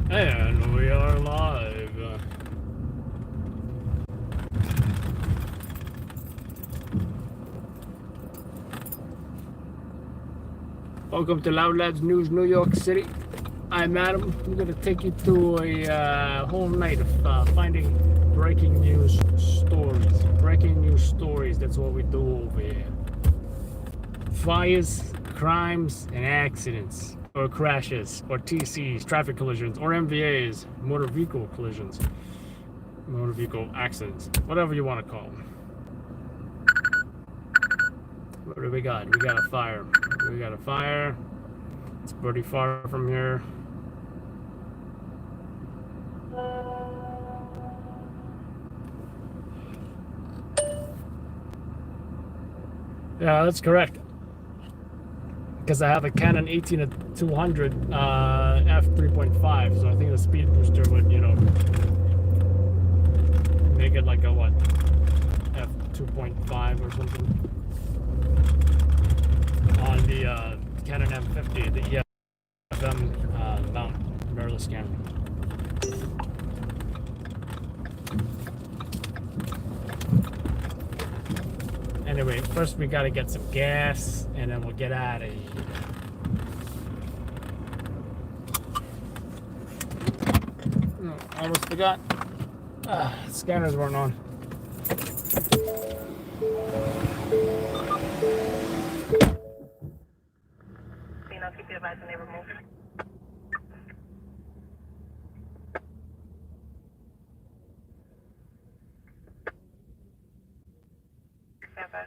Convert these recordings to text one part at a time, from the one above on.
And we are live. Welcome to Loud Lads News, New York City. I'm Adam. I'm going to take you through a whole night of finding breaking news stories. Breaking news stories, that's what we do over here. Fires, crimes, and accidents, or crashes, or TCs, traffic collisions, or MVAs, motor vehicle collisions, motor vehicle accidents, whatever you want to call them. What do we got? We got a fire. We got a fire. It's pretty far from here. Yeah, that's correct. Because I have a Canon 18-200 f3.5, so I think the speed booster would, make it like a what, f2.5 or something on the Canon M50, the EFM mount mirrorless camera. Anyway, first we gotta get some gas, and then we'll get out of here. Oh, almost forgot. Scanners weren't on. Keep you advised when they remove. Stand by.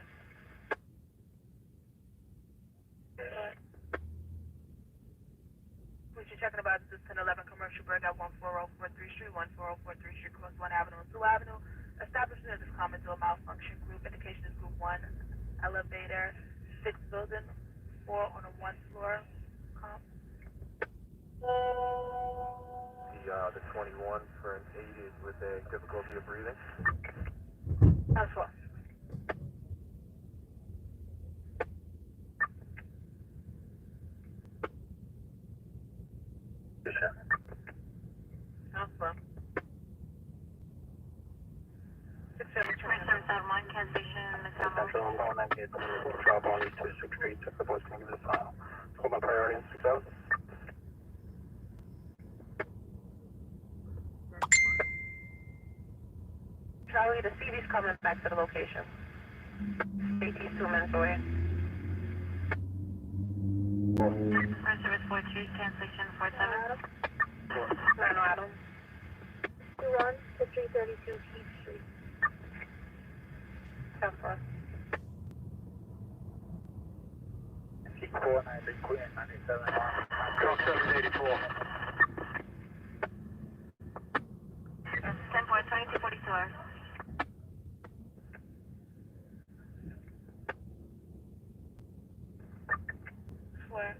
What you checking about this 1011 commercial break at 14043 Street, 14043 Street, close 1 Avenue and 2 Avenue. Establishment is common to a malfunction group. Indication is group 1. Elevator, 6 building, 4 on a 1 floor. The 21 for an 8 is with a difficulty of breathing. That's what. Alpha. 6771, cancellation, Central on 98, drop on East 26th Street, took the posting of this file. Hold my priority in 6000. Charlie, the CV's coming back to the location. 18 2 minutes away. service 43, cancellation 47. No, Adam. 21 to 332 Keith Street. Alpha. 490 Queen, 97 Drop 784. 10 for 2242 hours. Where?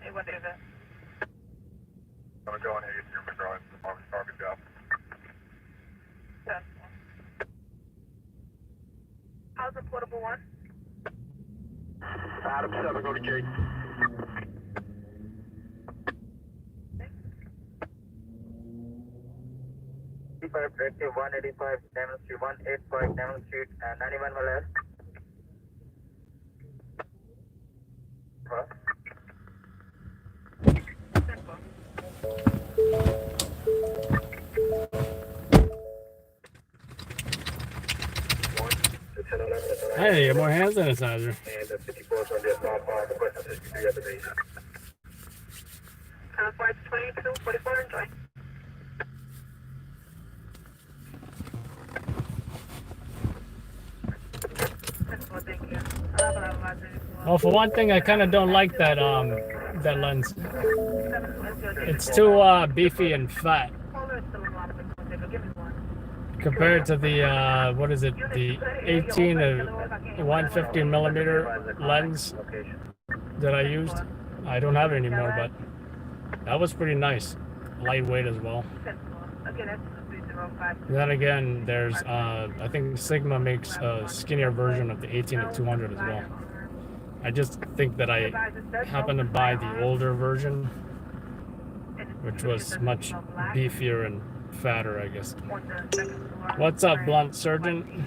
Hey, what is it? I'm going to go in here, get your drawings, target job. That's how's the portable one? Adam 7, go to gate. Directive 185 Diamond Street, 185 Diamond Street, 91 Malas. What? Hey, you got more hand sanitizer. And the 54 is on the small bar, the question is 63 at the base. Flight 2244, enjoy. Thank you. Well, for one thing, I kind of don't like that that lens. It's too beefy and fat compared to the what is it, the 18 to 150 millimeter lens that I used. I don't have it anymore, but that was pretty nice, lightweight as well. Then again, there's I think Sigma makes a skinnier version of the 18 to 200 as well. I just think that I happened to buy the older version, which was much beefier and fatter, I guess. What's up, Blunt Surgeon?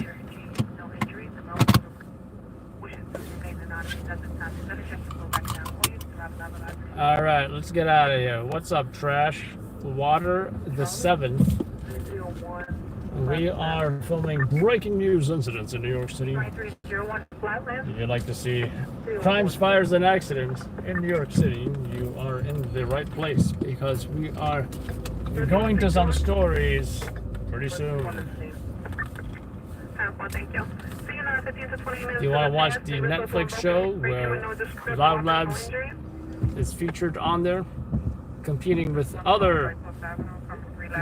All right, let's get out of here. What's up, Trash? Water the 7th. We are filming breaking news incidents in New York City. If you'd like to see crimes, fires, and accidents in New York City, you are in the right place because we're going to some stories pretty soon. You want to watch the Netflix show where Loud Labs is featured on there, competing with other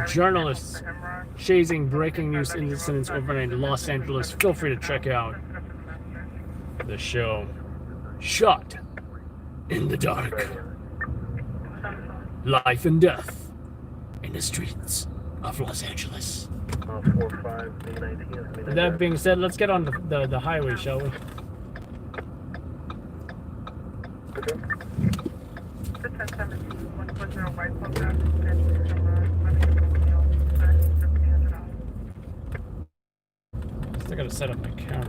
journalists chasing breaking news incidents overnight in Los Angeles? Feel free to check out the show Shot in the Dark. Life and death in the streets of Los Angeles. With that being said, let's get on the highway, shall we? Still gotta set up my camera.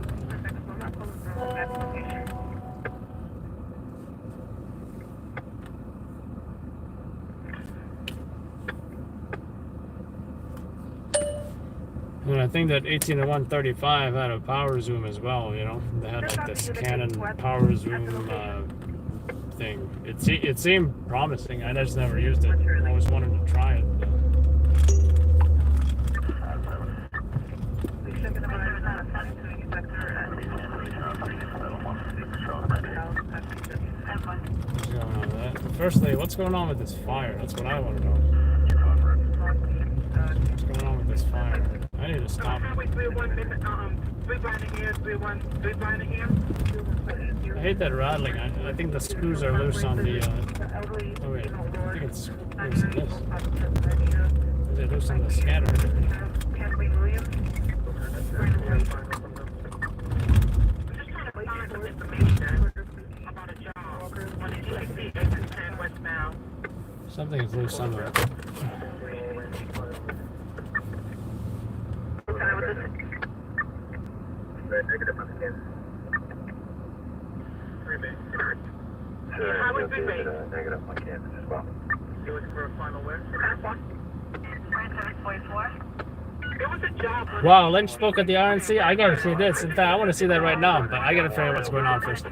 And I think that 18-135 had a power zoom as well, you know? They had like this Canon power zoom thing. It seemed promising. I just never used it. I always wanted to try it. Firstly, what's going on with this fire? That's what I want to know. What's going on with this fire? I need to stop it. I hate that rattling. I think the screws are loose on the. Oh wait, I think it's loose on this. Is it loose on the scatter? Something is loose somewhere. Negative on campus as well. You looking for a final win? Wow, Lynch spoke at the RNC. I gotta see this. In fact, I want to see that right now, but I gotta figure out what's going on first.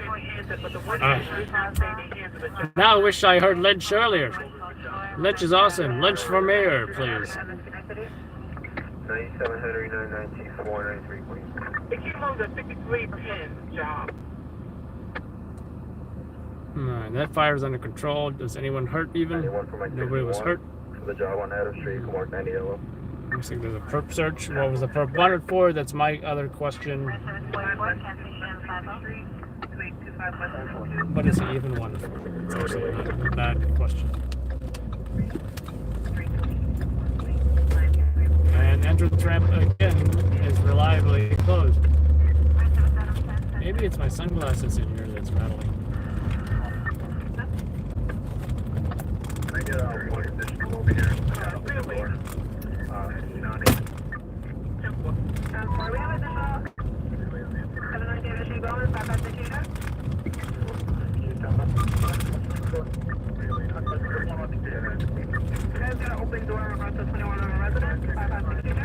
Now I wish I heard Lynch earlier. Lynch is awesome. Lynch for mayor, please. 97 Henry 919 493, please. It came on the 53 pin job. That fire's under control. Does anyone hurt even? Nobody was hurt. For the job on Adams Street, Mark 90 yellow. Looks like there's a perp search. What was the perp wanted for? That's my other question. What is he even wanted for? It's actually a bad question. And entrance ramp again is reliably closed. Maybe it's my sunglasses in here that's rattling. Can I get one additional over here? Open door about the 21 on resident, 562.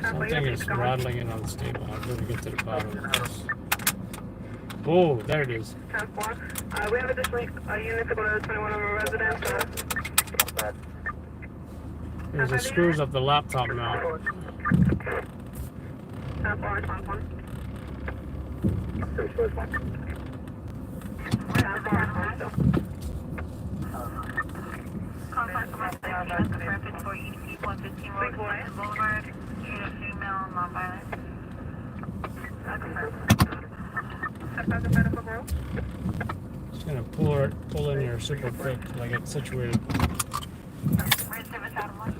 Something is rattling in on the stable. I'm going to get to the bottom of this. Oh, there it is. We have additional units to go to 21 on resident. There's the screws of the laptop now. Just gonna pull in here super quick till I get situated. Adam 1.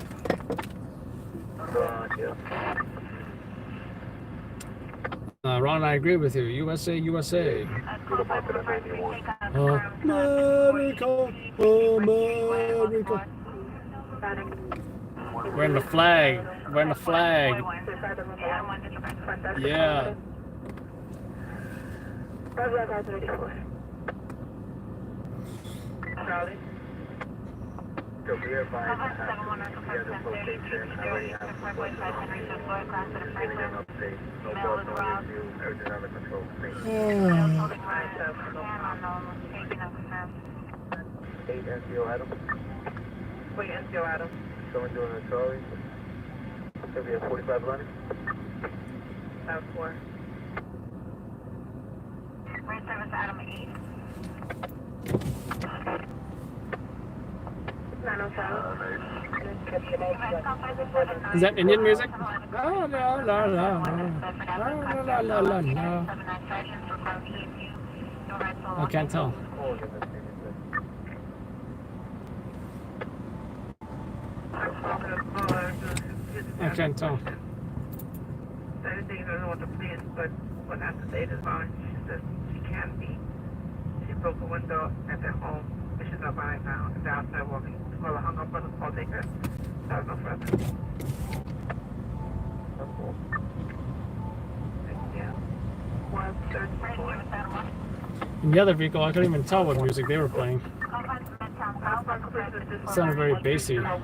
Ron, I agree with you. USA, USA. Call 553, take out America, America. We're in the flag. We're in the flag. Yeah. Charlie. So we are by the other location. I already have an update. No more, no review. Everything under control. Thank you. 8 NCO Adam. Wait, NCO Adam. Someone doing a Charlie. So we have 45 running. South 4. Right service Adam 8. Is that Indian music? La la la la la. La la la la la. I can't tell. I can't tell. Everything I don't know what the police, but what has to say is fine. She says she can be. She broke a window at their home, and she's not buying now. She's outside walking. Well, I hung up on the call taker. That was no further. Thank you. 134. In the other vehicle, I couldn't even tell what music they were playing. It sounded very bassy. Room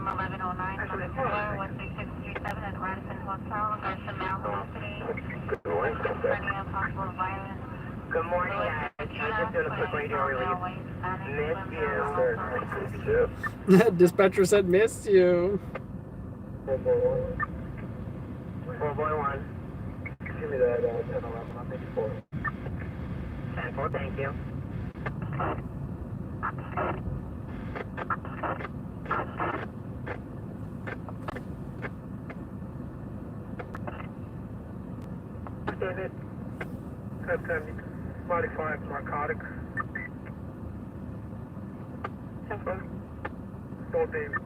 1109, 13637 at Radisson Hotel. There's some malvelocity. Schizophrenia, possible violence. Good morning, guys. I'm just doing a quick radio release. Miss you. Dispatcher said, "Missed you." 441. Give me that 1011. I'm 54. 10-4, thank you. David. Good. Body 5 narcotic. 10-4. Don't David.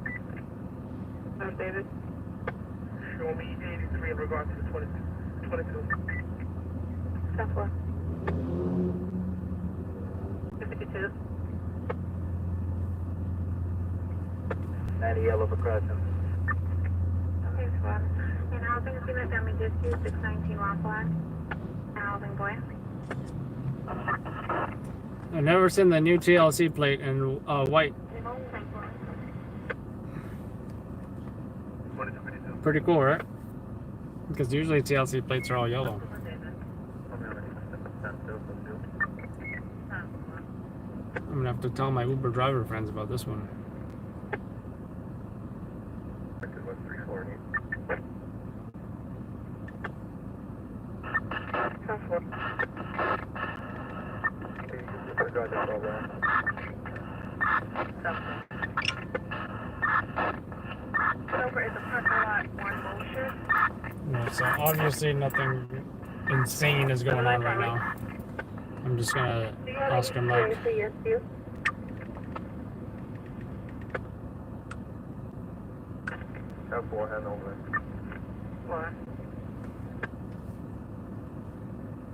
No, David. Show me 83 in regard to the 22. 10-4. 52. 90 yellow for crossing. Okay, squad. In housing, see my family just use 619 Rockland. Housing boy. I've never seen the new TLC plate in white. Pretty cool, right? Because usually TLC plates are all yellow. I'm gonna have to tell my Uber driver friends about this one. Over in the parking lot, one motion. Yeah, so obviously nothing insane is going on right now. I'm just gonna ask him like, Yes, you. F4 head over. What?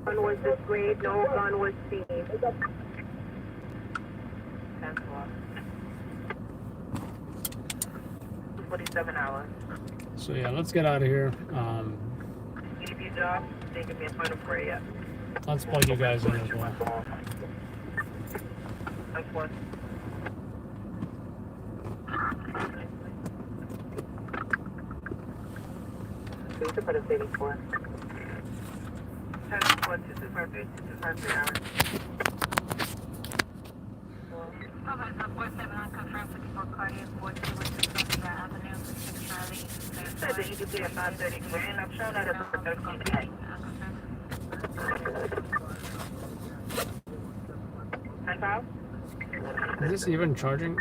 Gun was displayed, no gun was seen. 10-4. $47. so yeah, let's get out of here. Keep your job. They can be a final prayer yet. Let's plug you guys in as well. 10-4. Please put a 84. 10-4, 2253 hours. Said that you could be at 5:30 grand. I'm showing that at 13:08. Is this even charging?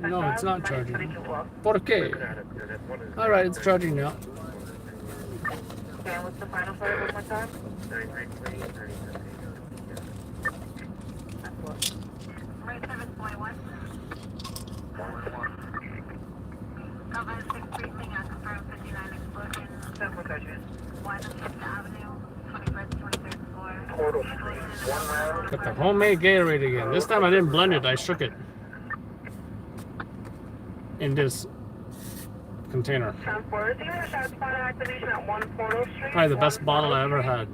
No, it's not charging. ¿Por qué? Alright, it's charging now. Okay, what's the final for it one more time? Right service boy 1. That's what that is. 105th Avenue, 21st, 23rd floor. Portal Street, 1 round. Got the homemade Gatorade again. This time I didn't blend it, I shook it. In this container. South Florida, do you have a shot spot activation at 1 Portal Street? Probably the best bottle I ever had.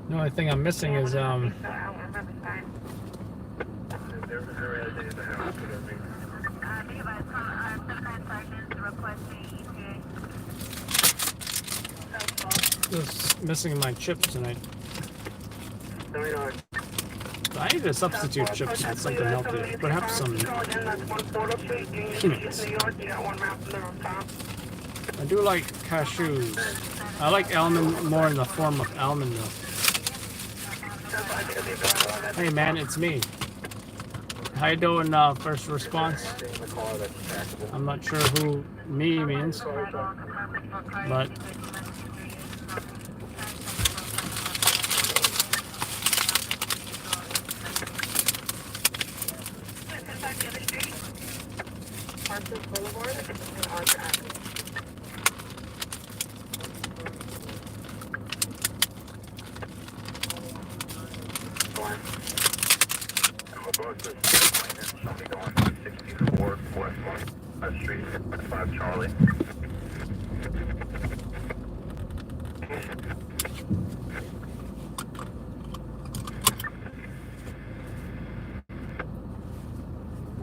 The only thing I'm missing is I don't remember sign. Be advised, Second Sergeant requesting ETA. just missing my chips tonight. No, you don't. I need to substitute chips with something healthier. Perhaps some peanuts. I do like cashews. I like almond more in the form of almond milk. Hey man, it's me. How you doing, first response? I'm not sure who me means, but Charlie.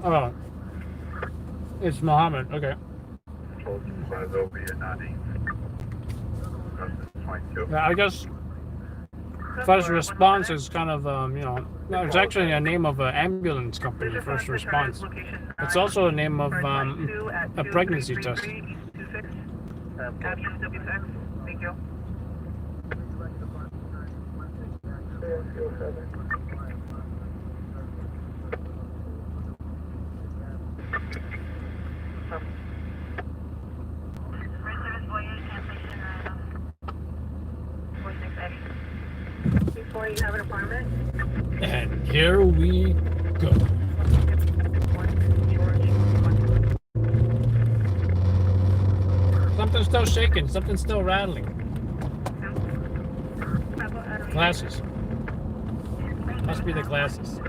oh, it's Mohammed. Okay. Yeah, I guess first response is kind of no, it's actually a name of an ambulance company. First response. It's also a name of a pregnancy test. Thank you. Before you have an apartment? And here we go. Something's still shaking. Something's still rattling. Glasses. Must be the glasses.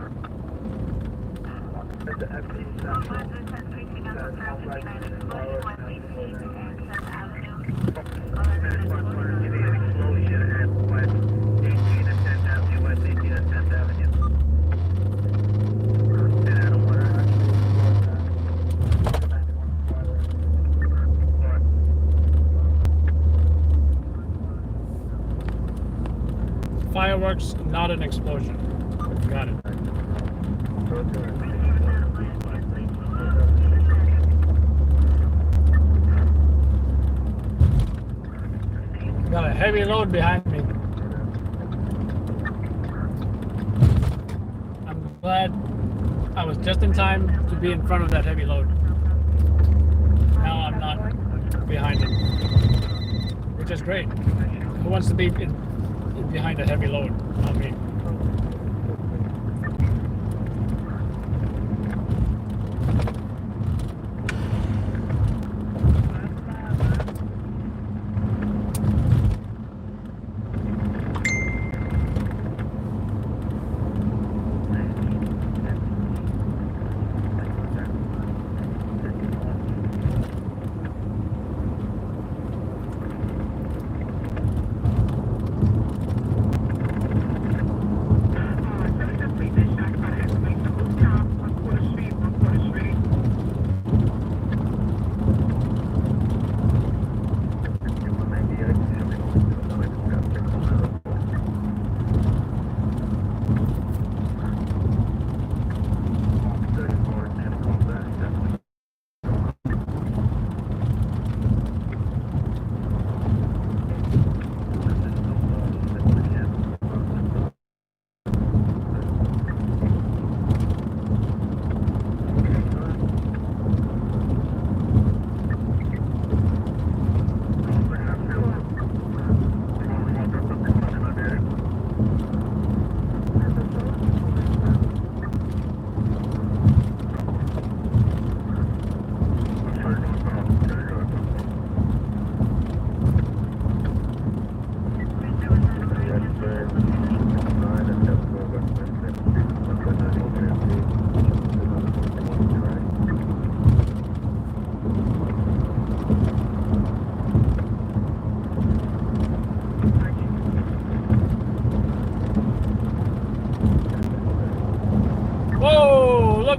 Fireworks, not an explosion. Got it. Got a heavy load behind me. I'm glad I was just in time to be in front of that heavy load. Now I'm not behind it, which is great. Who wants to be behind a heavy load? Not me.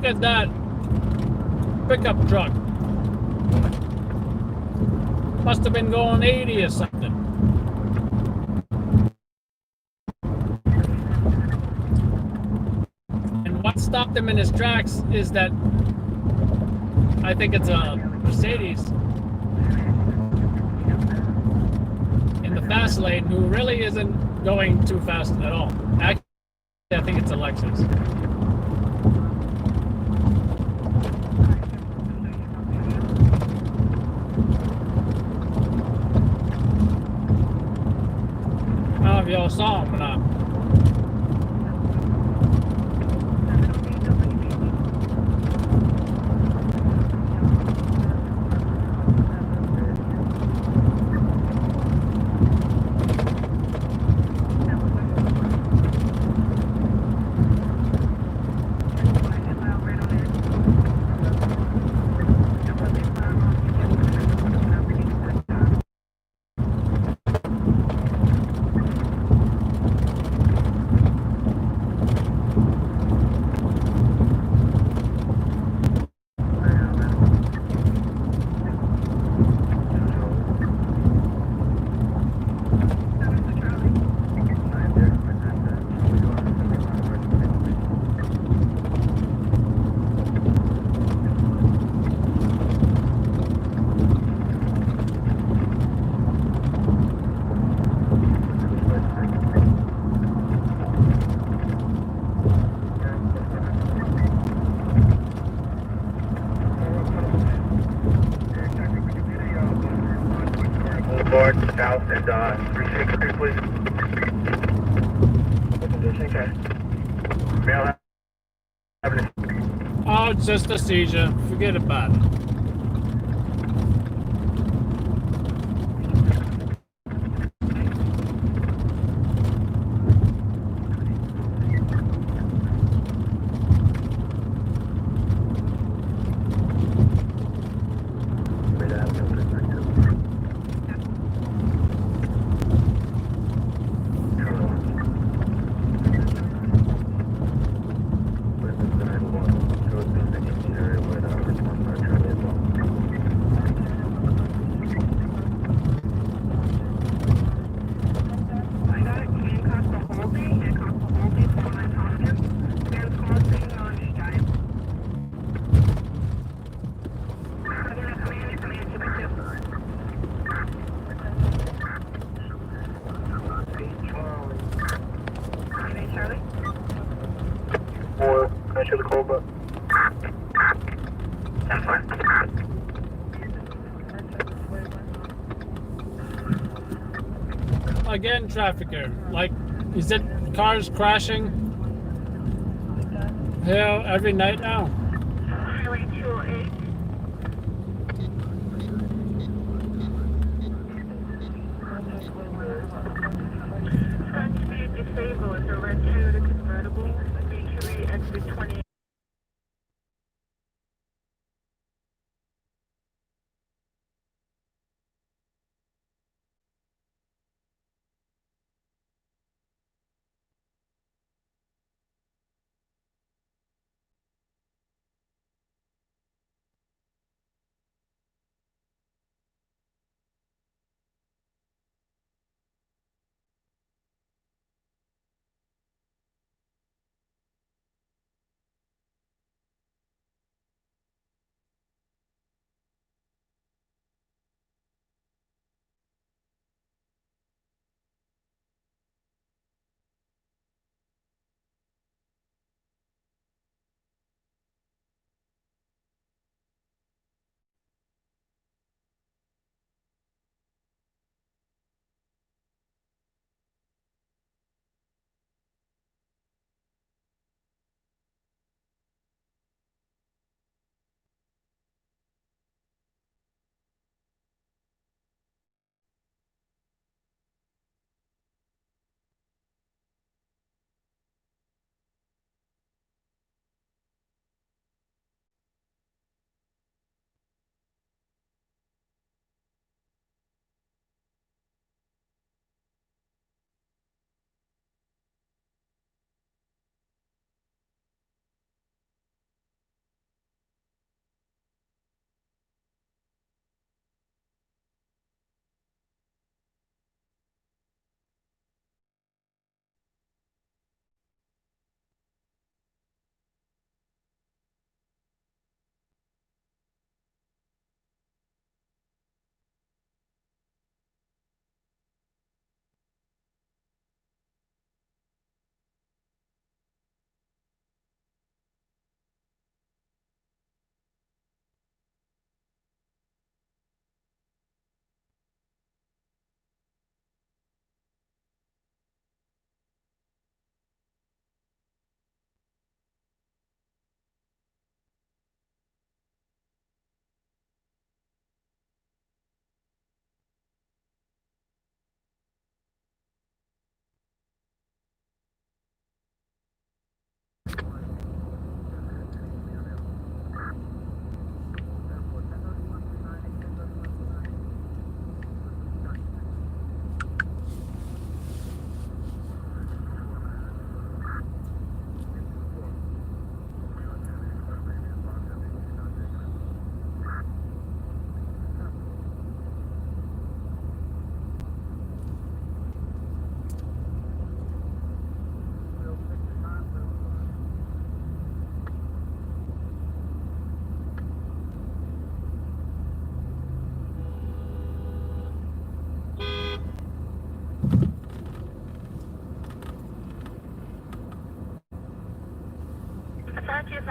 at that pickup truck. Must have been going 80 or something. And what stopped him in his tracks is that I think it's a Mercedes in the fast lane who really isn't going too fast at all. Actually, I think it's a Lexus. I don't know if y'all saw him or not. Boulevard, south and 363, please. What condition, okay? Male Avenue. Oh, it's just a seizure. Forget about it. Or I should have called, but That's fine. Again, trafficker. Like, is it cars crashing here every night now? Highway 208. Front speed disabled. The red Toyota convertible. BQE exit 20.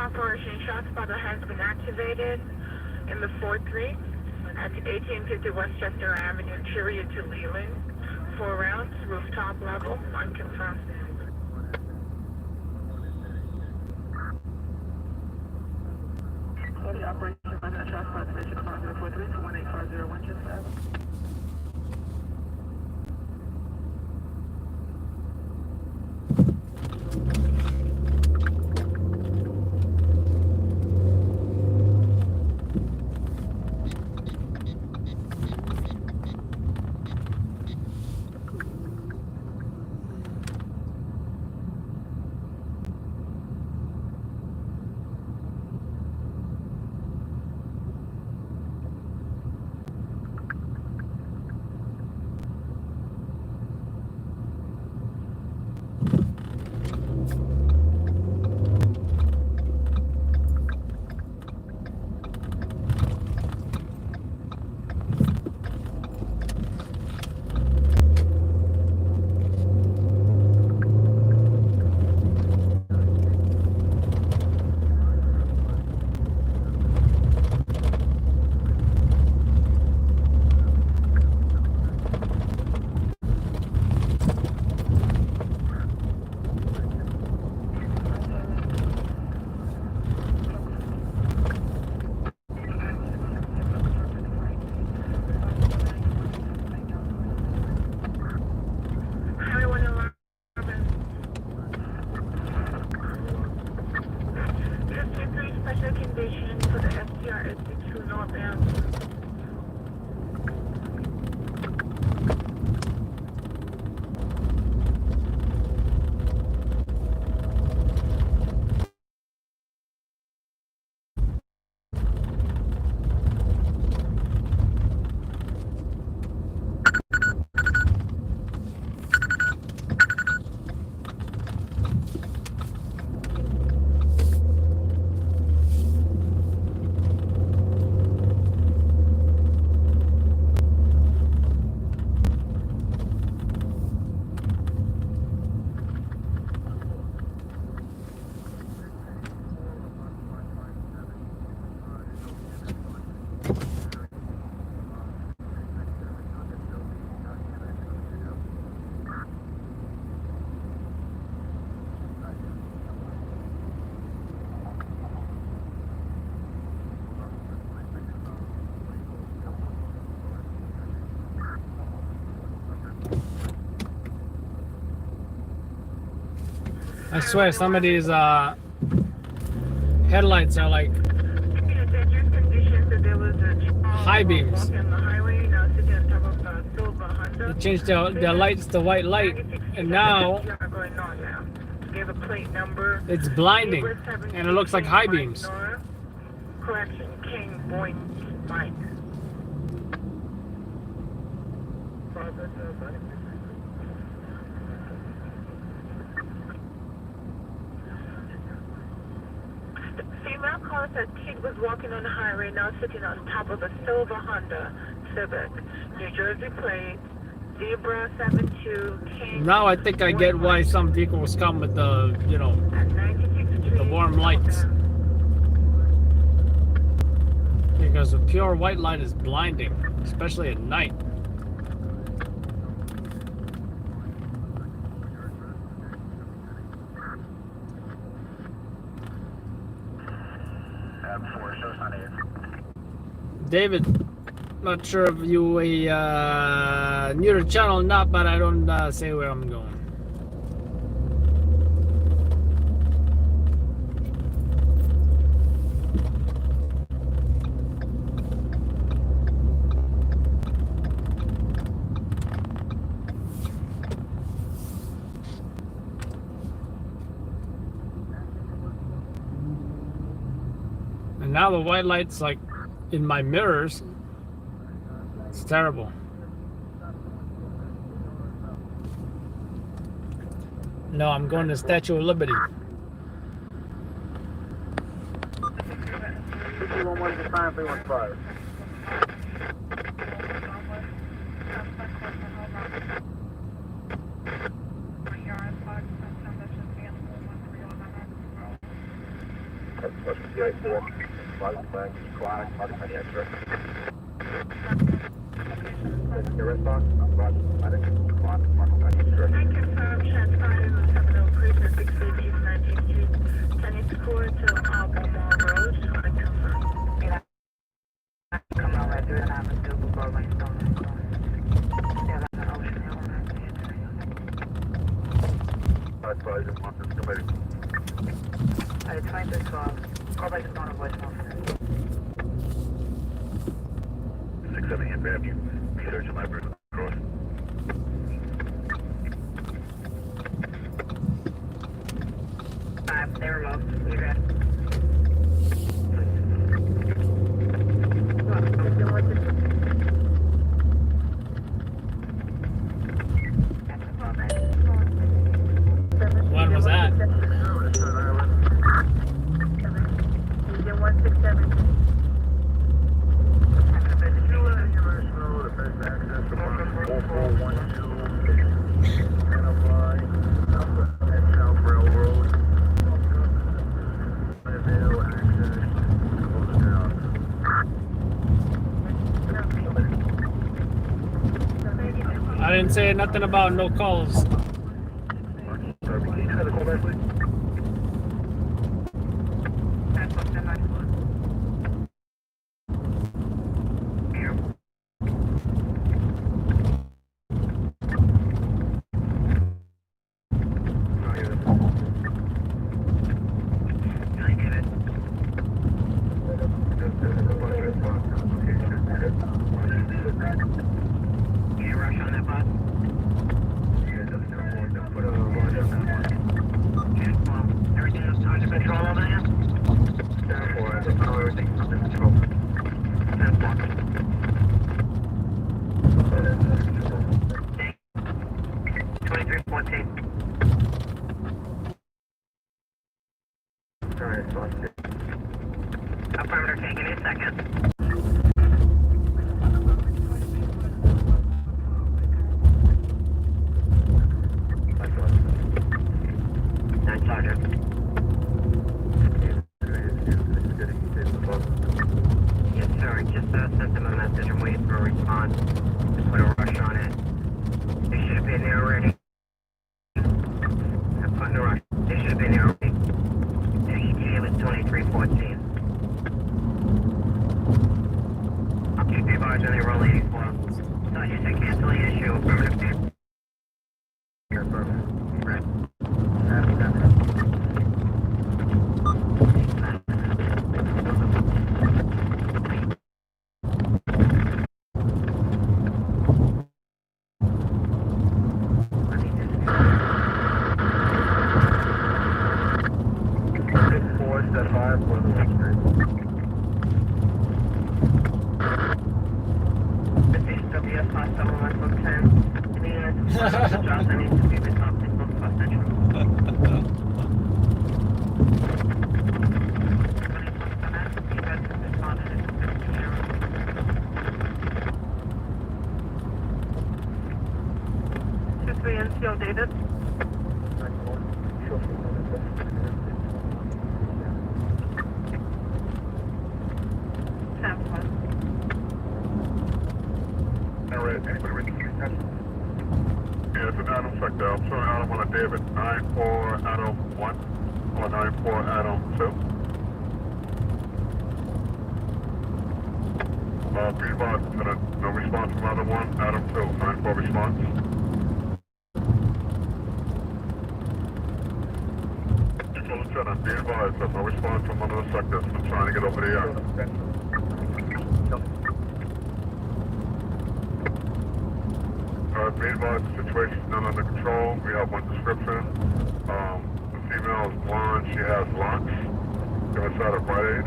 Operation ShotSpotter has been activated in the 4-3 at 1850 Westchester Avenue, Cheerio to Leland. 4 rounds, rooftop level, unconfirmed. The operation by the ShotSpotter station, 5043 to 1850 Winchester Avenue. I swear some of these headlights are like high beams. They changed their lights to white light, and now it's blinding, and it looks like high beams. Correction, King Boyd Mike. Female caller said kid was walking on the highway, now sitting on top of a silver Honda Civic, New Jersey plate, Zebra 72 King. Now I think I get why some vehicles come with the, you know, the warm lights. Because the pure white light is blinding, especially at night. David, not sure if you new to the channel or not, but I don't say where I'm going. And now the white light's like in my mirrors. It's terrible. No, I'm going to Statue of Liberty. Your response? Roger. I think Marco County Express. I confirm Shadfire on Terminal Cruise at 650 East 19th Street, Tennis Court to Albemarle Road. I confirm. Come on, right through the Avenue, we'll go right stone. Yeah, that's an ocean hill. Advise and Marcus Committee. I tried this call. Call back to phone and voicemail. 670 and Avenue. Research and library. Cross. They were low. You're good. When was that? Agent 167. I didn't say nothing about no calls. Affirmative, taking a second. Nine Sergeant. Yes, sir. Just sent them a message. I'm waiting for a response. Just put a rush on it. They should have been there already. I'm putting a rush. They should have been there already. The ETA was 2314. I'll keep you advised when they roll 84. So you said cancel the issue. Affirmative. Right. NCO David. Yeah, it's an Adam sector. I'm showing Adam on a David. 9-4 Adam 1 or 9-4 Adam 2. Green box, no response from Adam 1, Adam 2, 9-4 response. Lieutenant, be advised, there's no response from one of the sectors. I'm trying to get over the air. Be advised, the situation is not under control. We have one description. The female is blonde. She has locks. Give us out of Rite Aid.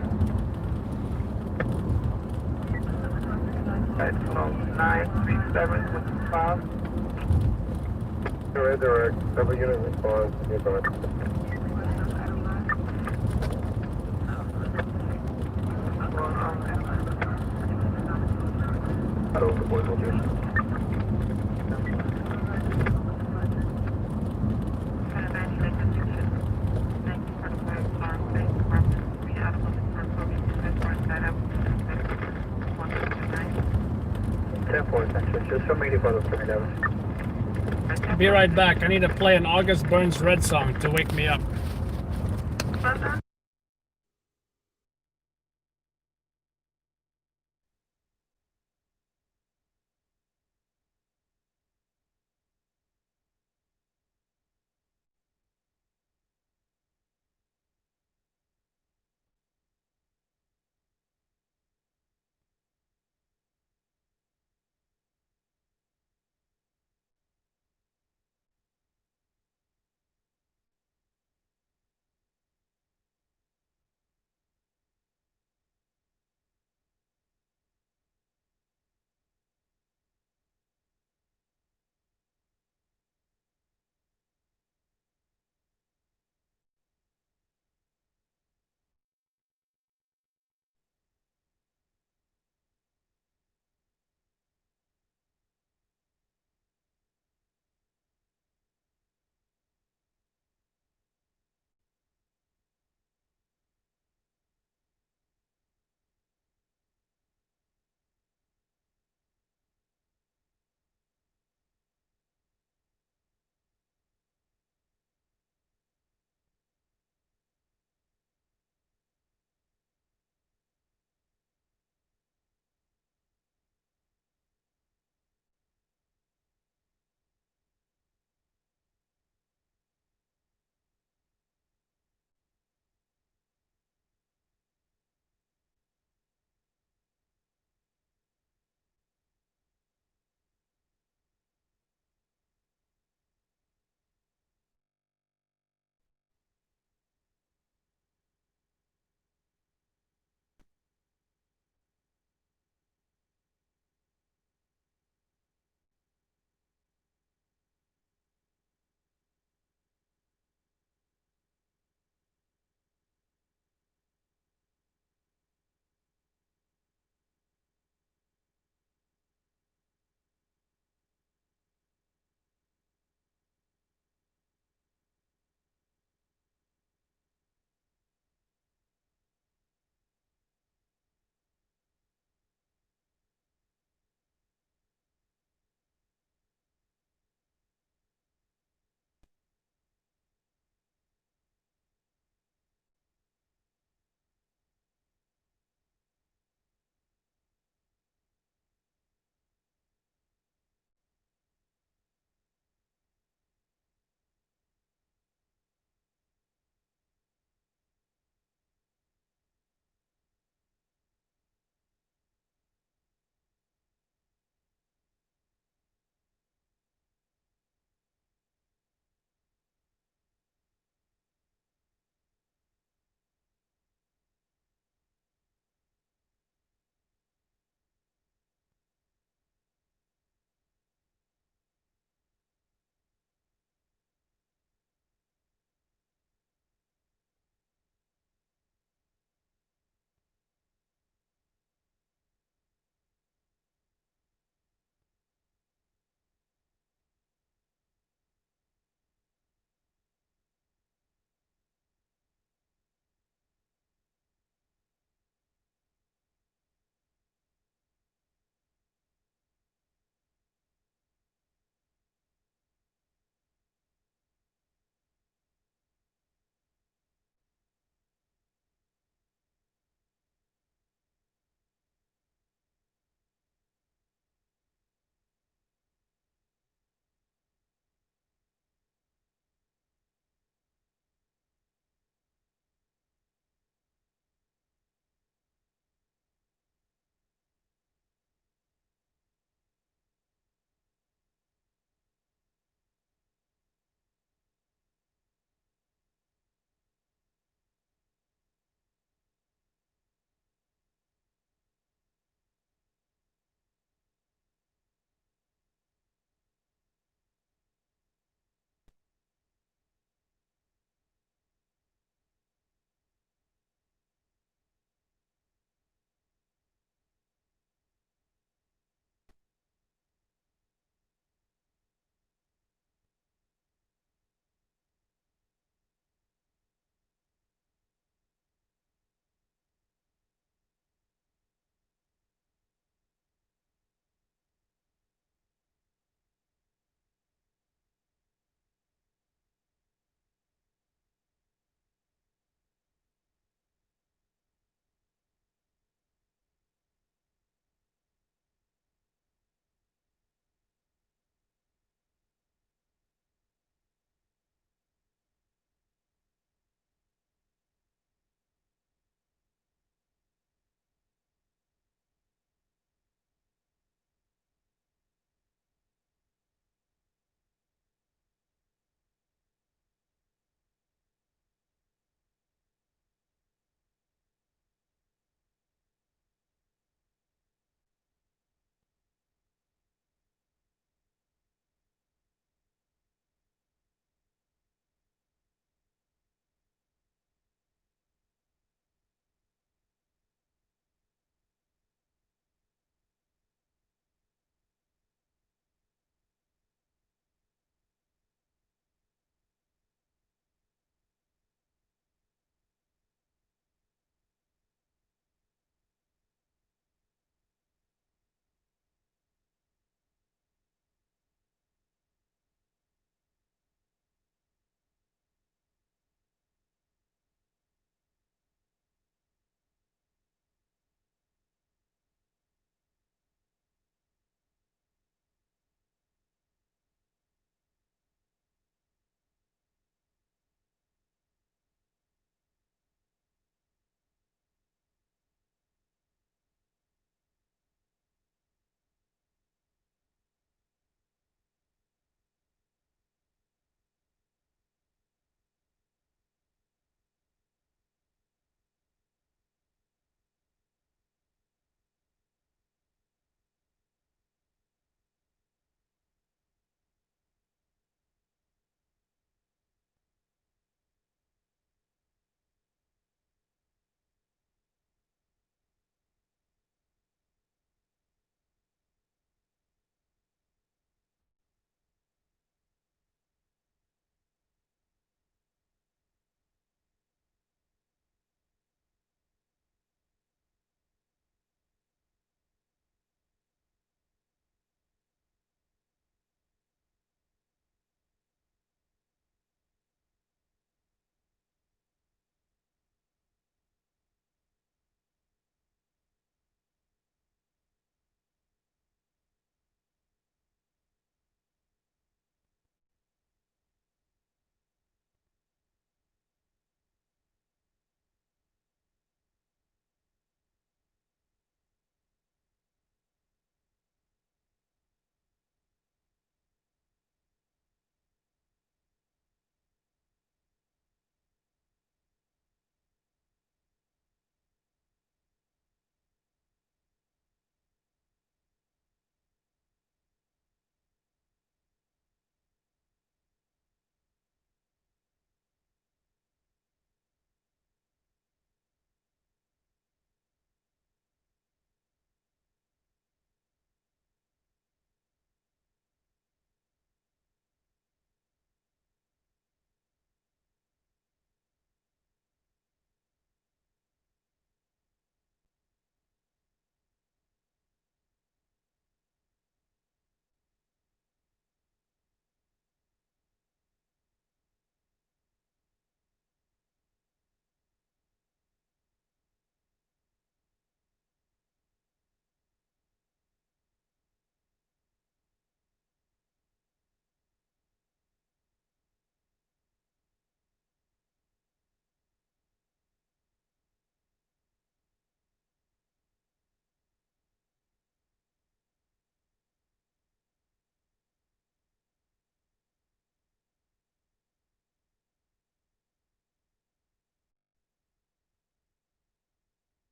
Excellent. 93765. Direct. Have a unit response. I don't know the boys location. 10-4, Central. Just from 84 to 37. Be right back. I need to play an August Burns Red song to wake me up.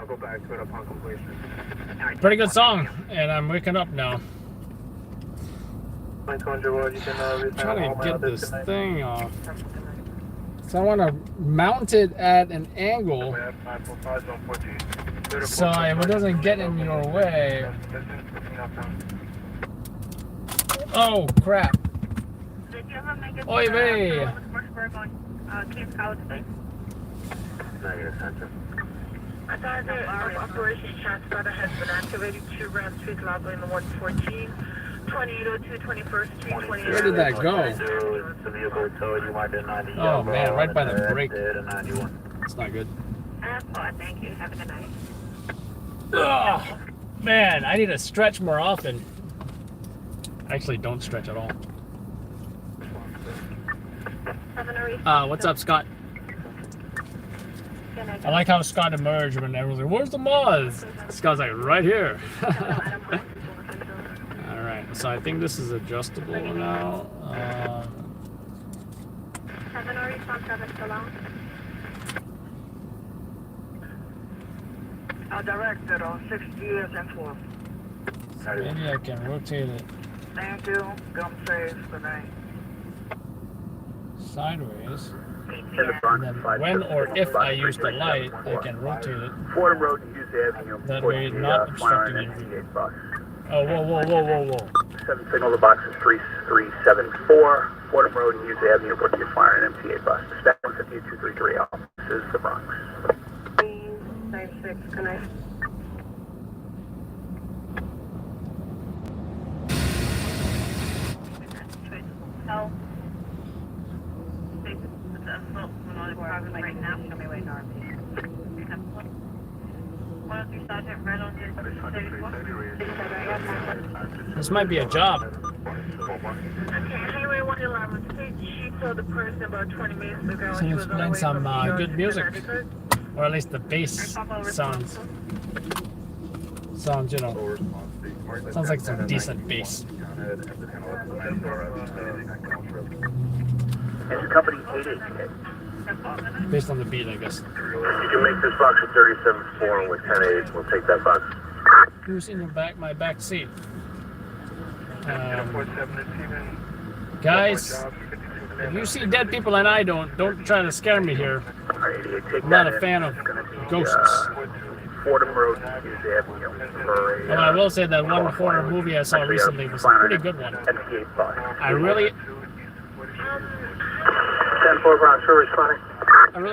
go back to it upon completion. Pretty good song, and I'm waking up now. 200 word, you can Trying to get this thing off. So I want to mount it at an angle so it doesn't get in your way. Oh crap! Did you ever make it Oy to vey. Commercialburg on King's College State? Advisor of Operations Transporter has been activated to Grand Street Lobby in the 114, 2802 21st Street, 2802. Where did that go? Oh man, right by the brake. It's not good. Thank you. Have a good night. Ugh, man, I need to stretch more often. I actually don't stretch at all. What's up, Scott? I like how Scott emerged when everyone's like, "Where's the Moz?" Scott's like, "Right here." All right, so I think this is adjustable now. 7 still on? I'll direct it on 6 years and 4. Maybe I can rotate it Thank you. Come safe. Good night. sideways. And then when or if I use the light, I can rotate it. Fordham Road and Hughes Avenue. That way it's not obstructing your view. Oh, whoa. 7 signal, the box is 3374. Fordham Road and Hughes Avenue, what you're firing an MTA bus. Dispatch 15233 offices, the Bronx. 96, connect. No. Right now, show me where to RP. 103 Sergeant, right on 34. This might be a job. Okay, Highway 111, state she told the person about 20 minutes ago. So it's playing some good music, or at least the bass sounds, you know, sounds like some decent bass. It's company 88K. Based on the beat, I guess. You can make this box at 37-4 with 10-8. We'll take that box. Who's in my back seat? Guys, if you see dead people and I don't try to scare me here. I'm not a fan of ghosts. Fordham Road, Hughes Avenue. Well, I will say that one horror movie I saw recently was a pretty good one. I really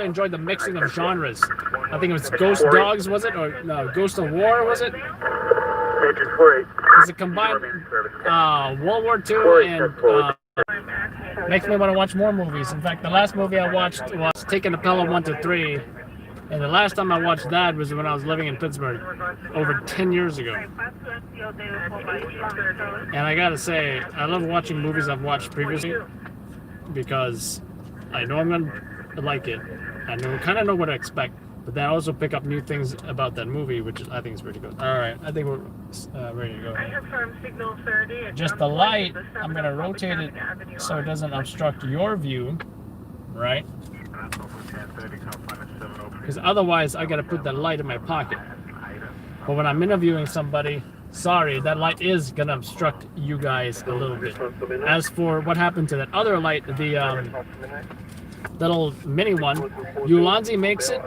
enjoyed the mixing of genres. I think it was Ghost Dogs, was it? Or no, Ghost of War, was it? It's a combined World War II and makes me want to watch more movies. In fact, the last movie I watched was Taking the Pelham 1 to 3. And the last time I watched that was when I was living in Pittsburgh, over 10 years ago. And I gotta say, I love watching movies I've watched previously because I know I'm gonna like it. I kind of know what to expect, but then I also pick up new things about that movie, which I think is pretty good. All right, I think we're ready to go. I have firm signal 30. Just the light, I'm gonna rotate it so it doesn't obstruct your view, right? Because otherwise I gotta put that light in my pocket. But when I'm interviewing somebody, sorry, that light is gonna obstruct you guys a little bit. As for what happened to that other light, the little mini one, Ulanzi makes it,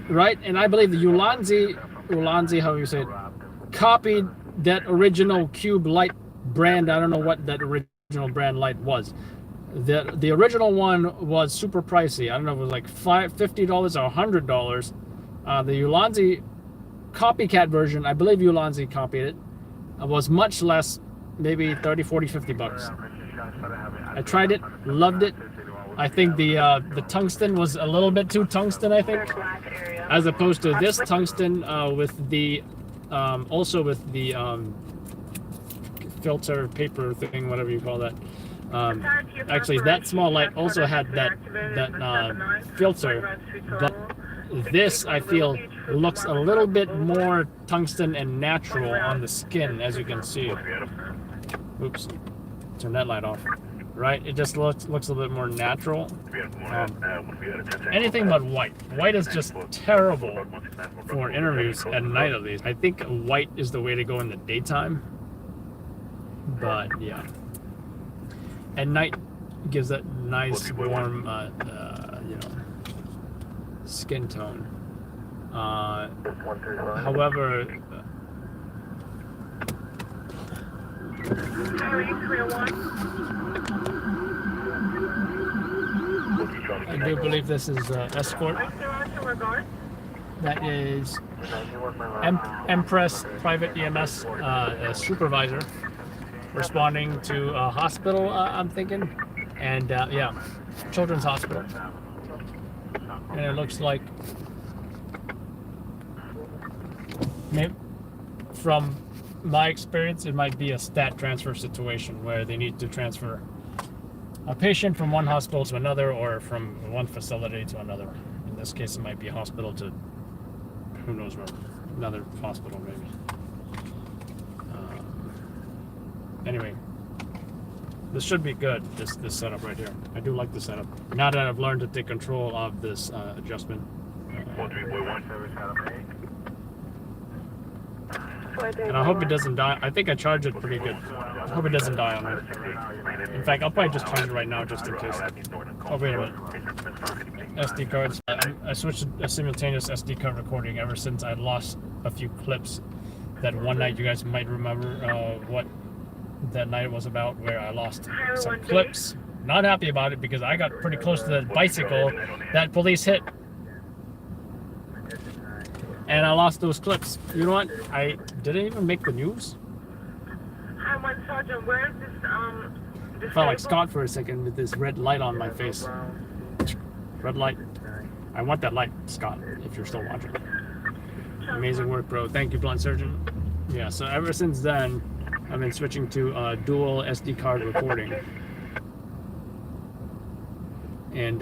right? And I believe the Ulanzi, how you say it, copied that original Cube light brand. I don't know what that original brand light was. The original one was super pricey. I don't know if it was like $50 or $100. The Ulanzi copycat version, I believe Ulanzi copied it, was much less, maybe 30, 40, 50 bucks. I tried it, loved it. I think the tungsten was a little bit too tungsten, I think, as opposed to this tungsten with the also with the filter paper thing, whatever you call that. Actually, that small light also had that filter, but this I feel looks a little bit more tungsten and natural on the skin, as you can see. Oops, turn that light off. right? It just looks a little bit more natural. Anything but white. White is just terrible for interviews at night, at least. I think white is the way to go in the daytime. But yeah, at night gives that nice warm, skin tone. However, I do believe this is escort. That is Empress Private EMS supervisor responding to a hospital, I'm thinking, and yeah, Children's Hospital. And it looks like, maybe, from my experience, it might be a stat transfer situation where they need to transfer a patient from one hospital to another, or from one facility to another. In this case, it might be a hospital to who knows where, another hospital maybe. Anyway, this should be good, this setup right here. I do like the setup. Now that I've learned to take control of this adjustment. And I hope it doesn't die. I think I charge it pretty good. I hope it doesn't die on me. In fact, I'll probably just charge it right now just in case. Oh, wait a minute. SD cards. I switched to a simultaneous SD card recording ever since I lost a few clips. That one night, you guys might remember what that night was about, where I lost some clips. Not happy about it because I got pretty close to that bicycle that police hit. And I lost those clips. You know what? I didn't even make the news. Hi, one Sergeant. Where is this? I felt like Scott for a second with this red light on my face. Red light. I want that light, Scott, if you're still watching. Amazing work, bro. Thank you, Blunt Surgeon. Yeah, so ever since then, I've been switching to dual SD card recording. And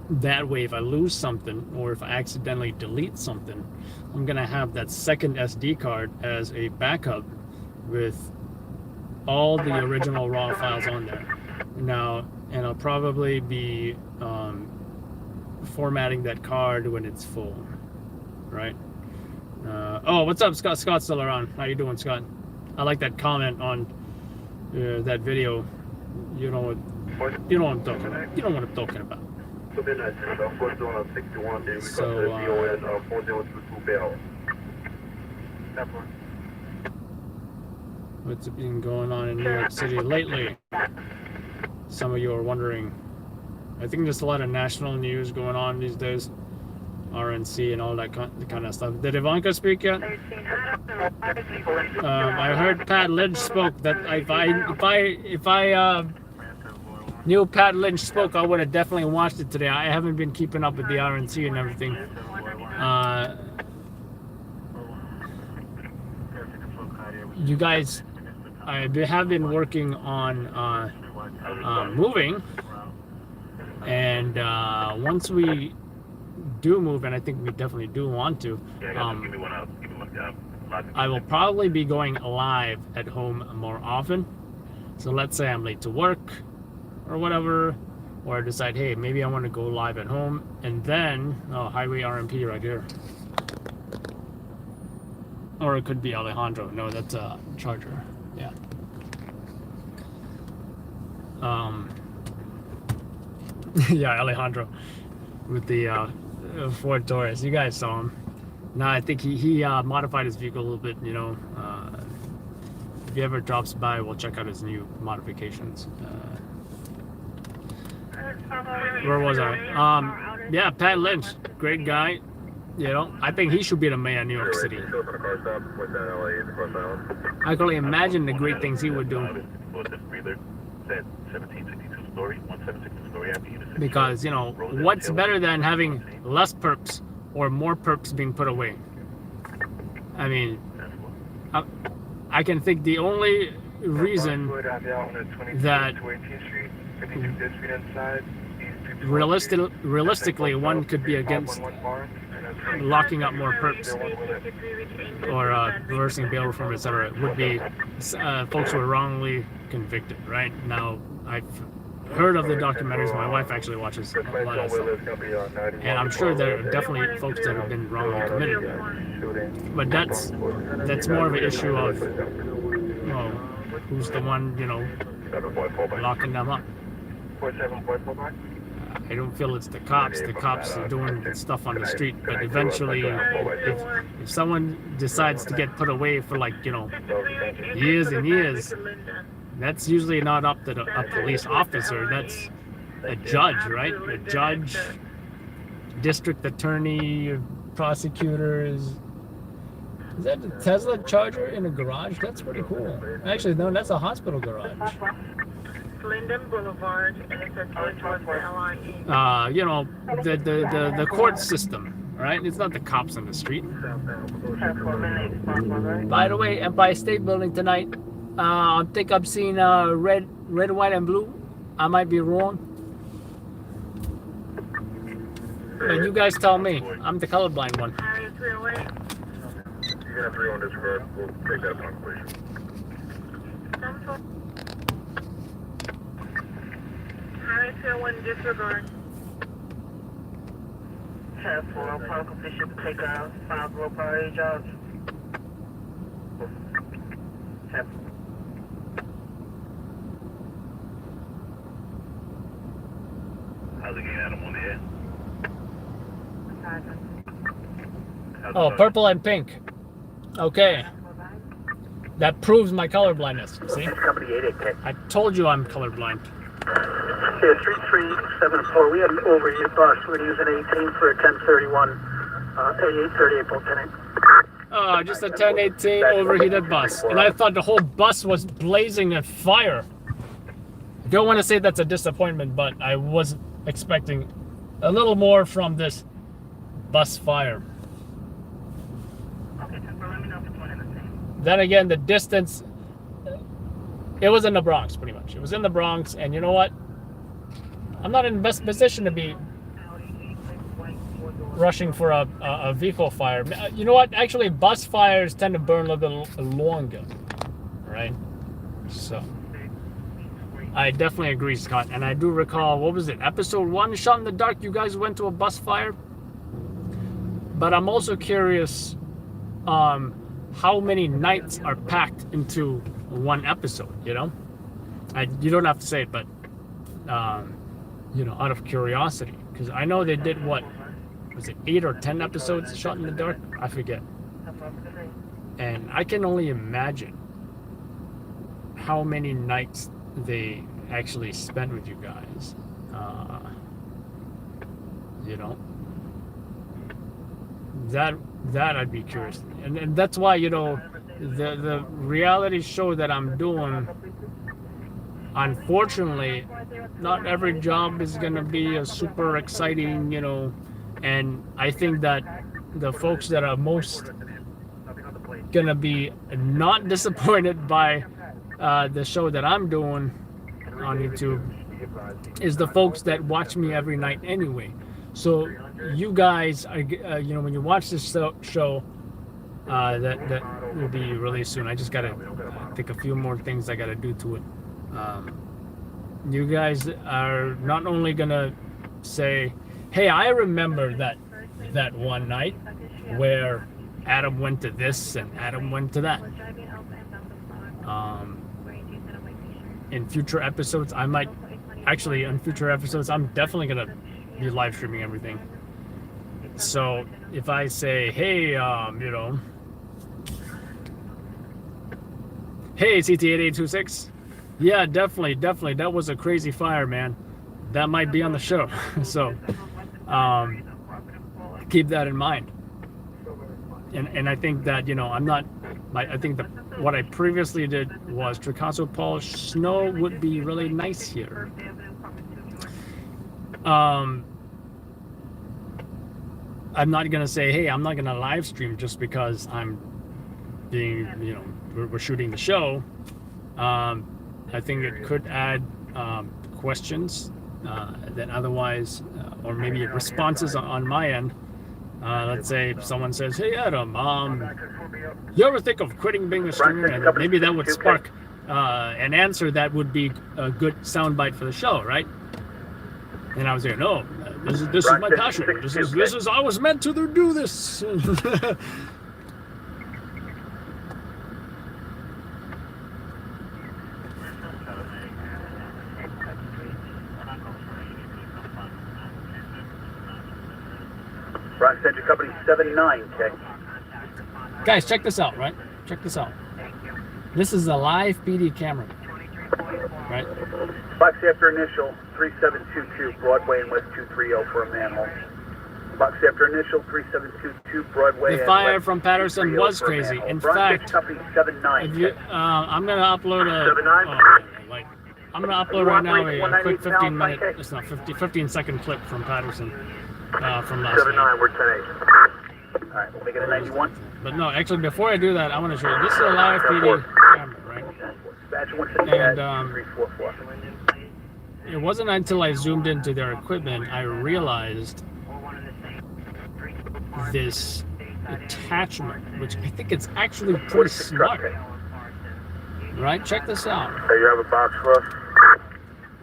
that way, if I lose something, or if I accidentally delete something, I'm going to have that second SD card as a backup with all the original raw files on there. Now, and I'll probably be formatting that card when it's full, right? Oh, what's up, Scott? Scott's still around. How you doing, Scott? I like that comment on that video. You know what I'm talking about. You know what I'm talking about. So, what's been going on in New York City lately? Some of you are wondering. I think there's a lot of national news going on these days. RNC and all that kind of stuff. Did Ivanka speak yet? I heard Pat Lynch spoke. That if I knew Pat Lynch spoke, I would have definitely watched it today. I haven't been keeping up with the RNC and everything. You guys, I have been working on moving, and once we do move, and I think we definitely do want to, I will probably be going live at home more often. So let's say I'm late to work or whatever, or I decide, hey, maybe I want to go live at home, and then highway RMP right here, or it could be Alejandro. No, that's a Charger. Yeah. Yeah, Alejandro with the Ford Taurus. You guys saw him. No, I think he modified his vehicle a little bit. You know, if he ever drops by, we'll check out his new modifications. Where was I? Yeah, Pat Lynch, great guy. You know, I think he should be the mayor of New York City. I can only imagine the great things he would do. Because, you know, what's better than having less perps or more perps being put away? I mean, I can think the only reason that realistically, one could be against locking up more perps or reversing bail reform, etc. Would be folks who are wrongly convicted. Right now, I've heard of the documentaries. My wife actually watches a lot of stuff, and I'm sure there are definitely folks that have been wrongly committed. But that's more of an issue of, well, who's the one, locking them up. I don't feel it's the cops. The cops are doing stuff on the street, but eventually, if someone decides to get put away for years and years, that's usually not up to a police officer. That's a judge, right? A judge, district attorney, prosecutors. Is that the Tesla charger in a garage? That's pretty cool. Actually, no, that's a hospital garage. Linden Boulevard, and it says go towards the LIE. The court system, right? It's not the cops on the street. By the way, Empire State Building tonight. I think I'm seeing red, white, and blue. I might be wrong, but you guys tell me. I'm the colorblind one. Harriet 308. You're gonna 3 on disregard. We'll take that upon completion. Harriet 301 disregard. Have 4 upon completion, take 5 low priority jobs. Have How's it going, Adam? On the air? Oh, purple and pink. Okay. That proves my colorblindness. See? Company 8810. I told you I'm colorblind. Yeah, 3374. We had an overheated bus. We're using 18 for a 1031, 830 April 10. Oh, just a 1018 overheated bus. And I thought the whole bus was blazing at fire. I don't want to say that's a disappointment, but I was expecting a little more from this bus fire. okay, so let me know if it's one and the same. Then again, the distance, it was in the Bronx pretty much. It was in the Bronx, and you know what? I'm not in the best position to be rushing for a vehicle fire. You know what? Actually, bus fires tend to burn a little bit longer, right? So I definitely agree, Scott. And I do recall, what was it? Episode 1, Shot in the Dark, you guys went to a bus fire. But I'm also curious how many nights are packed into one episode, you don't have to say it, but out of curiosity, because I know they did, what was it, 8 or 10 episodes of Shot in the Dark? I forget. And I can only imagine how many nights they actually spent with you guys. That I'd be curious, and that's why the reality show that I'm doing, unfortunately, not every job is gonna be a super exciting, and I think that the folks that are most gonna be not disappointed by the show that I'm doing on YouTube is the folks that watch me every night anyway. So you guys are, when you watch this show, that will be released soon. I just gotta think a few more things I gotta do to it. You guys are not only gonna say, "Hey, I remember that one night where Adam went to this and Adam went to that." In future episodes, I'm definitely gonna be live streaming everything. So if I say, "Hey, hey, CT8826, yeah, definitely, that was a crazy fire, man. That might be on the show." So keep that in mind. And I think that I think that what I previously did was Tricasso polish. Snow would be really nice here. I'm not gonna say, "Hey, I'm not gonna live stream just because I'm being, we're shooting the show." I think it could add questions than otherwise, or maybe responses on my end. Let's say someone says, "Hey Adam, you ever think of quitting being a stringer?" And maybe that would spark an answer that would be a good soundbite for the show, right? And I was like, "No, this is my passion. This is I was meant to do this." Bronx Central Company 79K. Guys, check this out, right? Check this out. This is a live PD camera, right? Box after initial 3722 Broadway and West 230 for a manhole. Box after initial 3722 Broadway. The fire from Patterson was crazy. In fact, if you, I'm gonna upload I'm gonna upload right now a quick 15-minute, it's not 15-second clip from Patterson from last 79, night. we're 10-8. All right, we'll make it a 91. But no, actually, before I do that, I want to show you. This is a live PD camera, right? And it wasn't until I zoomed into their equipment I realized this attachment, which I think it's actually pretty smart. Right? Check this out. Hey, you have a box for us?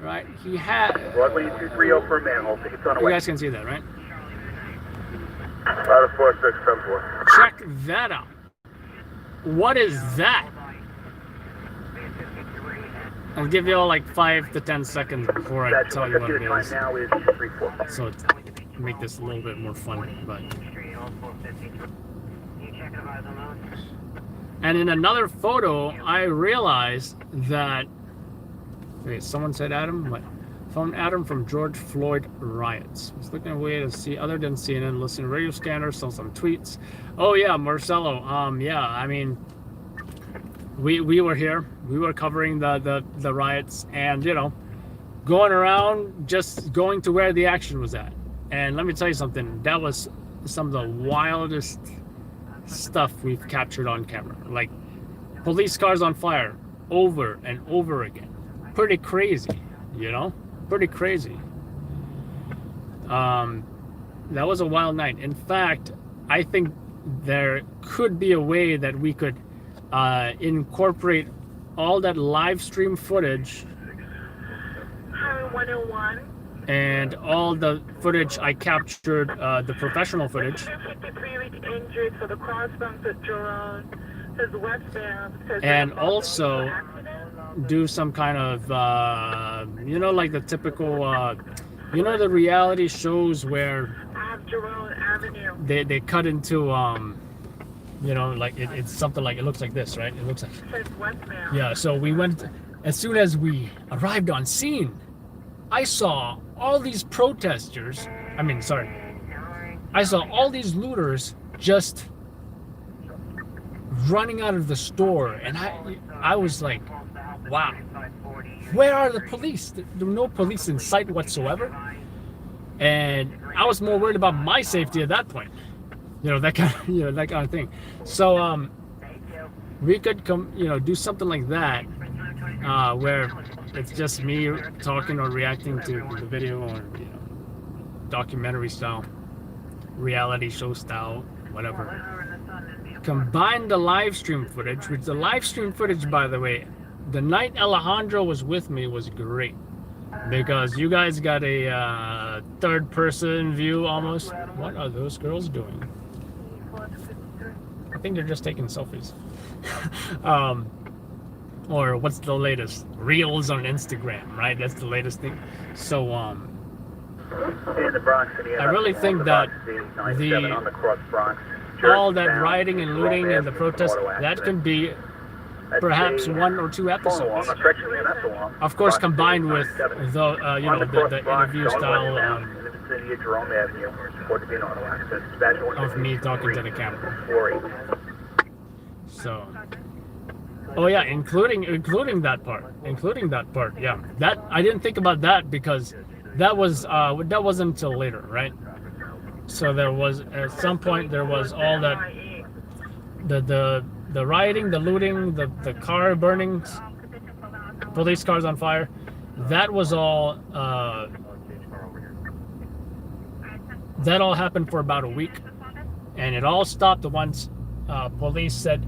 Right? He had. Broadway 230 for a manhole. Tickets on the You way. guys can see that, right? Out of 4674. Check that out. What is that? I'll give you all like 5 to 10 seconds before I tell you what it is. Now is 345. So make this a little bit more fun. But. And in another photo, I realized that. Wait, someone said Adam? What? Found Adam from George Floyd riots. Was looking away to see other than CNN, listen to radio scanner, saw some tweets. Oh yeah, Marcelo. Yeah, I mean, we were here. We were covering the riots, and you know, going around, just going to where the action was at. And let me tell you something. That was some of the wildest stuff we've captured on camera. Like police cars on fire, over and over again. Pretty crazy, you know. Pretty crazy. That was a wild night. In fact, I think there could be a way that we could incorporate all that live stream footage and all the footage I captured, the professional footage, and also do some kind of you know, like the typical you know, the reality shows where they cut into you know, like it's something like, it looks like this, right? It looks like, yeah. So we went, as soon as we arrived on scene, I saw all these protesters, I saw all these looters just running out of the store, and I was like, wow, where are the police? There were no police in sight whatsoever. And I was more worried about my safety at that point. You know, that kind of, you know, that kind of thing. So we could do something like that, where it's just me talking or reacting to the video, or you know, documentary style, reality show style, whatever. Combine the live stream footage, which the live stream footage, by the way, the night Alejandro was with me was great, because you guys got a third person view almost. What are those girls doing? I think they're just taking selfies. Or what's the latest? Reels on Instagram, right? That's the latest thing. So I really think that all that rioting and looting and the protests, that can be perhaps 1 or 2 episodes. Of course, combined with the you know, the interview style of me talking to the camera. So, oh yeah, including that part, yeah. That I didn't think about that, because that wasn't until later, right? So there was, at some point, there was all that, the rioting, the looting, the car burnings, police cars on fire. That was all that all happened for about a week, and it all stopped once police said,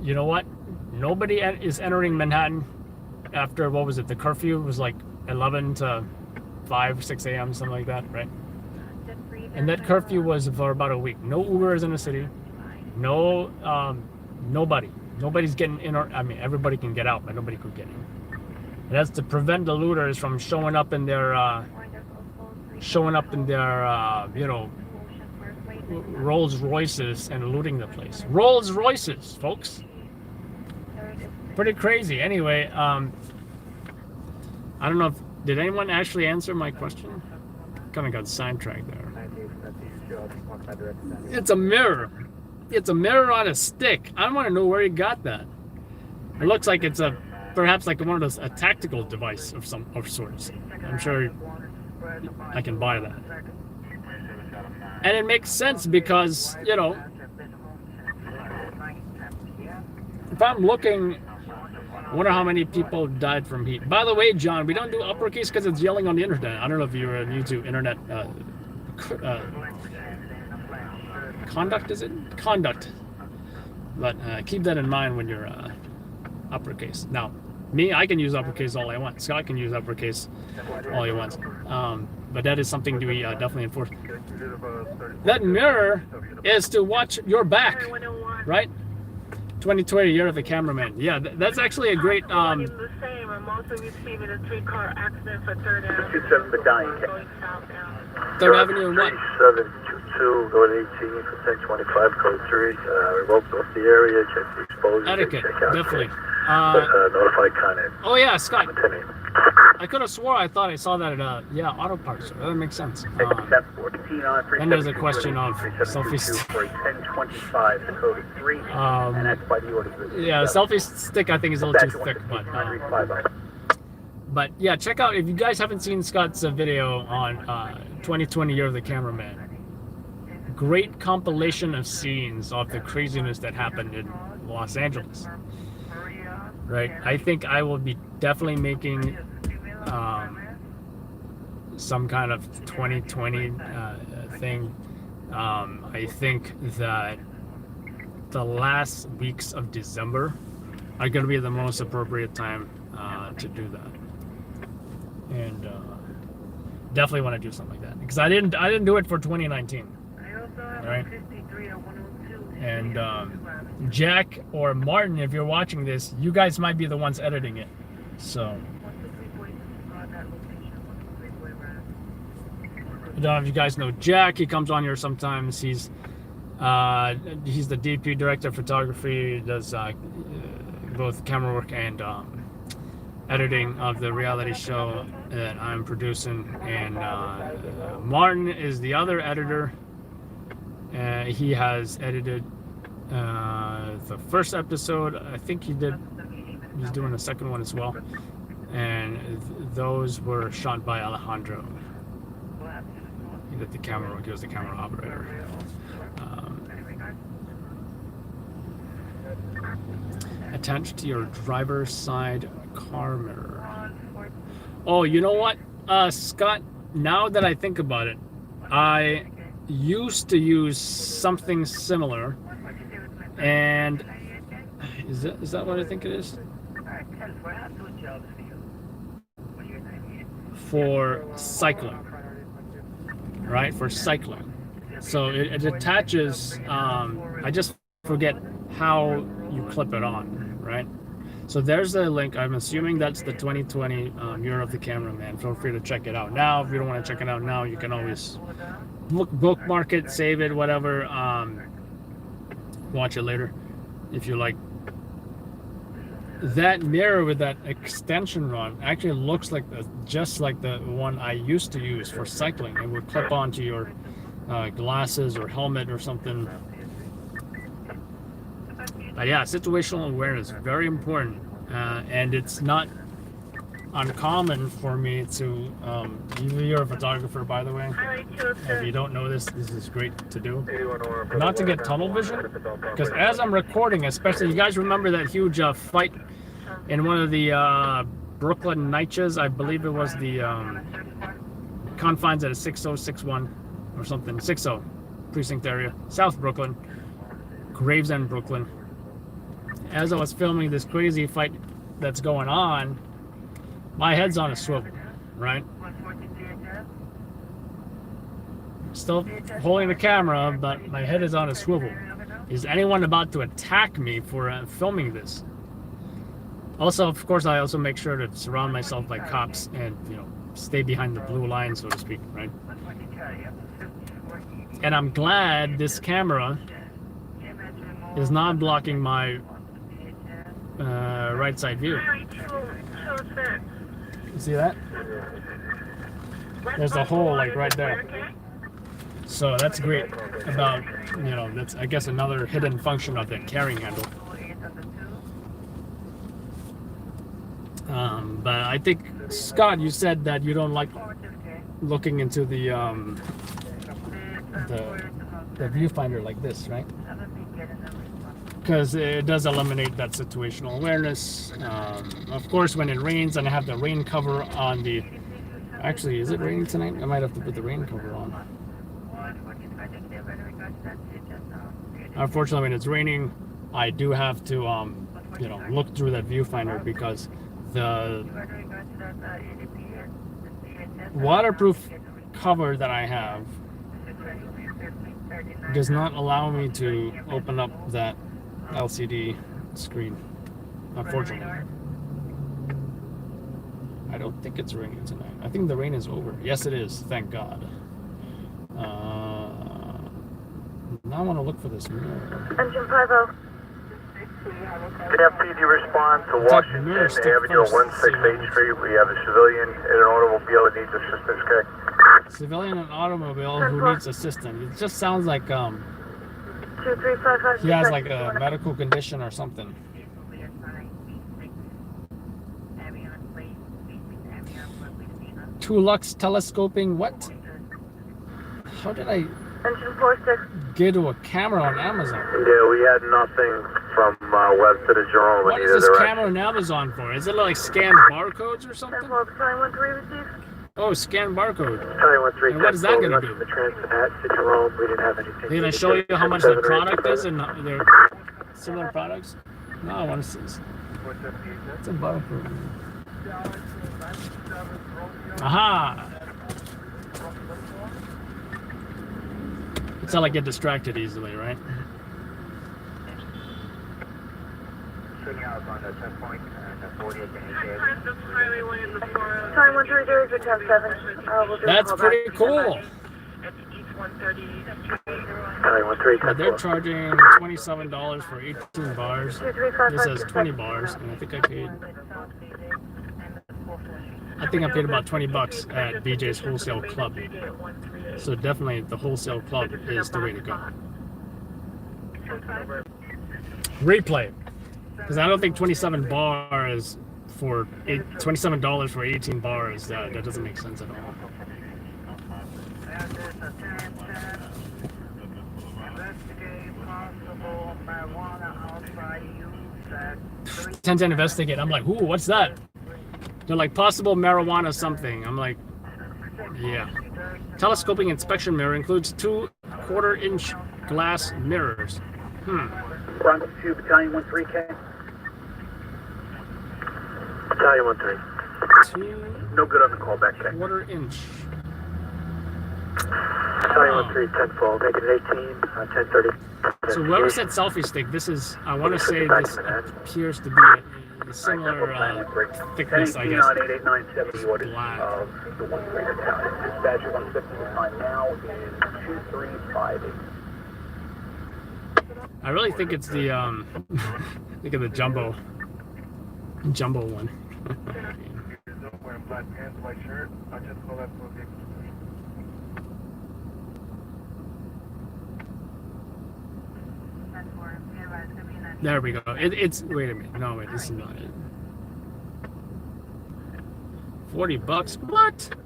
you know what, nobody is entering Manhattan after, what was it, the curfew was like 11 to 5, 6 a.m., something like that, right? And that curfew was for about a week. No Ubers in the city. No, nobody's getting in, or I mean, everybody can get out, but nobody could get in. And that's to prevent the looters from showing up in their, you know, Rolls Royces and looting the place. Rolls Royces, folks. Pretty crazy. Anyway, I don't know if, did anyone actually answer my question? Kind of got sidetracked there. It's a mirror. It's a mirror on a stick. I want to know where you got that. It looks like it's a, perhaps like one of those, a tactical device of some of sorts. I'm sure I can buy that. And it makes sense because, you know, if I'm looking, I wonder how many people died from heat. By the way, John, we don't do uppercase because it's yelling on the internet. I don't know if you're new to internet conduct, is it? Conduct. But keep that in mind when you're uppercase. Now, me, I can use uppercase all I want. Scott can use uppercase all he wants. But that is something to be definitely enforce. That mirror is to watch your back, right? 2020 year of the cameraman. Yeah, that's actually a great. The same. I'm also receiving a 3-car accident for 3rd Avenue. 27 Medallion. 3rd Avenue and what? 3722, go to 18 for 1025, code 3. Revoked off the area, check the exposure. Etiquette, check out definitely. Notified Con Oh yeah, Scott. I could have swore I thought I saw that at yeah, auto parts. So that makes sense. And there's a question of selfie stick. Yeah, selfie stick I think is a little too thick, but yeah, check out, if you guys haven't seen Scott's video on 2020 Year of the Cameraman. Great compilation of scenes of the craziness that happened in Los Angeles. Right, I think I will be definitely making some kind of 2020 thing. I think that the last weeks of December are going to be the most appropriate time to do that, and definitely want to do something like that because I didn't do it for 2019, right? And Jack or Martin, if you're watching this, you guys might be the ones editing it. So I don't know if you guys know Jack. He comes on here sometimes. He's the DP, director of photography. He does both camera work and editing of the reality show that I'm producing. And Martin is the other editor. He has edited the first episode. I think he's doing the second one as well. And those were shot by Alejandro. He did the camera work. He was the camera operator. Attached to your driver's side car mirror. Oh, you know what, Scott? Now that I think about it, I used to use something similar, and is that what I think it is? For cycling, right? For cycling. So it attaches, I just forget how you clip it on, right? So there's the link. I'm assuming that's the 2020 Year of the Cameraman. Feel free to check it out now. If you don't want to check it out now, you can always bookmark it, save it, whatever. Watch it later if you like. That mirror with that extension rod actually looks like just like the one I used to use for cycling. It would clip onto your glasses or helmet or something. But yeah, situational awareness, very important, and it's not uncommon for me to, you're a photographer, by the way. If you don't know this is great to do. Not to get tunnel vision, because as I'm recording, especially, you guys remember that huge fight in one of the Brooklyn Nights, I believe it was the confines at a 6061, or something, 60 precinct area, South Brooklyn, Gravesend, Brooklyn. As I was filming this crazy fight that's going on, my head's on a swivel, right? Still holding the camera, but my head is on a swivel. Is anyone about to attack me for filming this? Also, of course, I also make sure to surround myself by cops and, you know, stay behind the blue line, so to speak, right? And I'm glad this camera is not blocking my right side view. You see that? There's a hole like right there. So that's great about, you know, that's, I guess, another hidden function of the carrying handle. But I think, Scott, you said that you don't like looking into the viewfinder like this, right? Because it does eliminate that situational awareness. Of course, when it rains and I have the rain cover on the... Actually, is it raining tonight? I might have to put the rain cover on. Unfortunately, when it's raining, I do have to, you know, look through that viewfinder because the waterproof cover that I have does not allow me to open up that LCD screen, unfortunately. I don't think it's raining tonight. I think the rain is over. Yes, it is. Thank God. Now I want to look for this mirror. Engine 50. Can FPD respond to Washington Avenue, 168th Street? We have a civilian in an automobile that needs assistance, okay? Civilian in an automobile who needs assistance. It just sounds like 2355. he has like a medical condition or something. Two Lux telescoping, what? How did I Engine 46. get to a camera on Amazon? Yeah, we had nothing from west to the Jerome. What is this camera on Amazon for? Is it like scan barcodes or something? 10-12, 13 received. Oh, scan barcode. And what is that going to do? The transit at Jerome, we didn't have anything. They're going to show you how much the product is and their similar products? No, I want to see this. It's a barcode. Aha! It's not like get distracted easily, right? Time 130 or 10-7. That's pretty cool. But they're charging $27 for 18 bars. This says 20 bars, and I think I paid about 20 bucks at BJ's Wholesale Club. So definitely the wholesale club is the way to go. Replay. Because I don't think 27 bars for $27 for 18 bars, that doesn't make sense at all. 1010 investigate. I'm like, ooh, what's that? They're like possible marijuana something. I'm like, yeah. Telescoping inspection mirror includes 2 1/4-inch glass mirrors. Bronx 2, Battalion 13K. Battalion 13. 2 No good on the callback, K. 1/4-inch. Battalion 13, 10-4, make it 18, 1030. So whoever said selfie stick, this is, I want to say this appears to be a similar thickness, I guess. Black. The 13 Battalion. Dispatcher 150, the time now is 2358. I really think it's the think of the jumbo one. There we go. It's wait a minute. No, wait, this is not it. 40 bucks. What?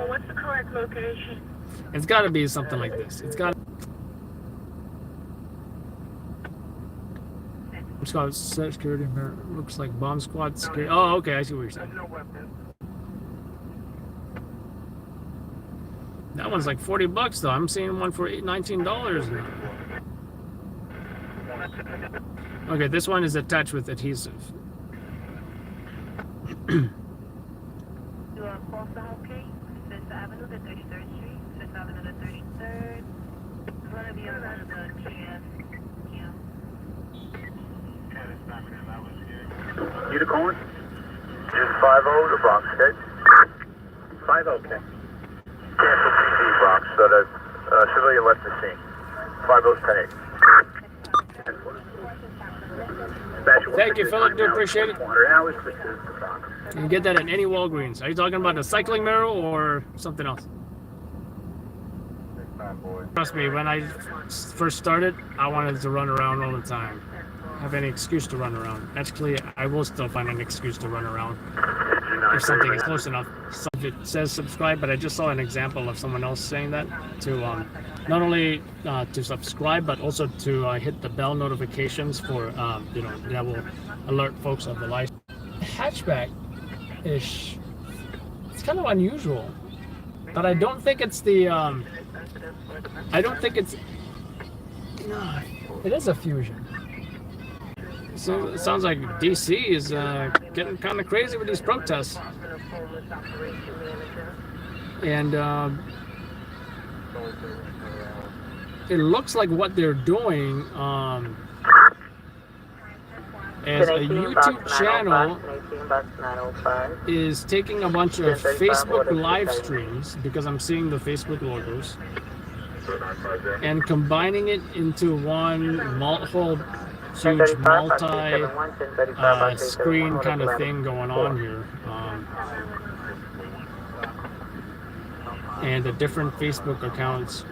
What's the correct location? It's got to be something like this. It's got. Squad security looks like bomb squad security. Oh, okay, I see what you're saying. That one's like $40 though. I'm seeing one for $19 now. Okay, this one is attached with adhesive. You are close to home, Kate. Fifth Avenue to 33rd Street. Fifth Avenue to 33rd. It's gonna be on the GS. You to calling? June 50 to Bronx, okay? 50, okay. Cancel PD, Bronx, so the civilian left the scene. 50's 10-8. Thank you, Philip. Do appreciate it. 400 hours, this is the Bronx. You can get that at any Walgreens. Are you talking about the cycling mirror or something else? Trust me, when I first started, I wanted to run around all the time. Have any excuse to run around. Actually, I will still find an excuse to run around if something is close enough. So if it says subscribe, but I just saw an example of someone else saying that to not only to subscribe, but also to hit the bell notifications for that will alert folks of the live. Hatchback-ish. It's kind of unusual, but I don't think it's the. I don't think it's. No, it is a Fusion. So it sounds like DC is getting kind of crazy with these protests, and it looks like what they're doing as a YouTube channel is taking a bunch of Facebook live streams, because I'm seeing the Facebook logos, and combining it into one whole huge multi-screen kind of thing going on here. And the different Facebook accounts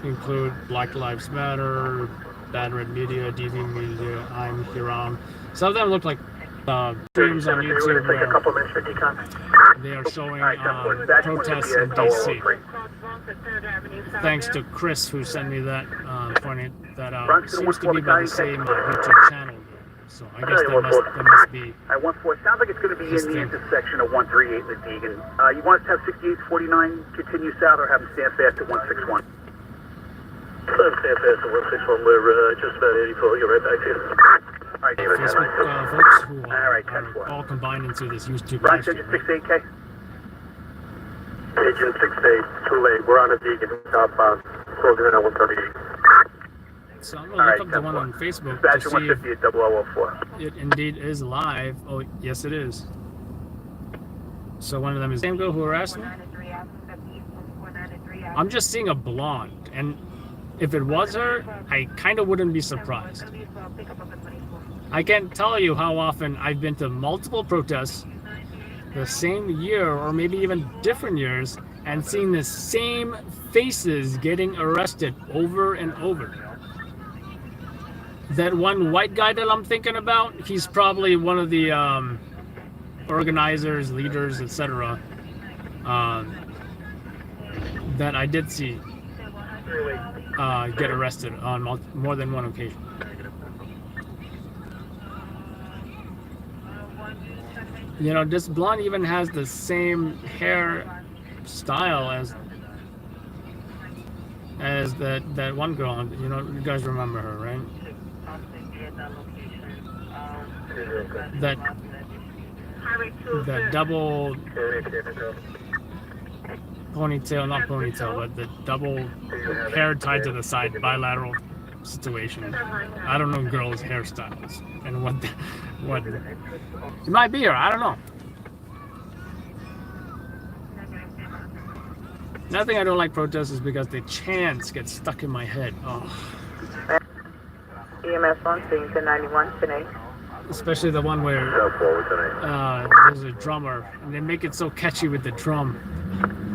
include Black Lives Matter, Bad Red Media, DV Media, I'm Hiram. Some of them look like streams on YouTube where they are showing protests in DC. Thanks to Chris who sent me that, pointed that out. It seems to be by the same YouTube channel. So I guess there must be. At 14, sounds like it's going to be in the intersection of 138 and the Deegan. You want us to have 6849 continue south, or have them stand fast at 161? Stand fast at 161. We're just about 84. We'll get right back to you. All right, David. Facebook folks who are all combined into this YouTube live stream. Agent 68K. Agent 68, too late. We're on the Deegan southbound. Closing in at 138. So I'm gonna look up the one on Facebook to see if it indeed is live. Oh, yes, it is. So one of them is the same girl who harassed me. I'm just seeing a blonde, and if it was her, I kind of wouldn't be surprised. I can't tell you how often I've been to multiple protests the same year, or maybe even different years, and seeing the same faces getting arrested over and over. That one white guy that I'm thinking about, he's probably one of the organizers, leaders, etc. That I did see get arrested on more than one occasion. You know, this blonde even has the same hair style as that one girl. You know, you guys remember her, right? That double ponytail, not ponytail, but the double hair tied to the side, bilateral situation. I don't know girls' hairstyles and what it might be her. I don't know. Nothing I don't like protests is because the chants get stuck in my head. Oh. EMS 1, seeing 1091, 10-8. Especially the one where there's a drummer, and they make it so catchy with the drum.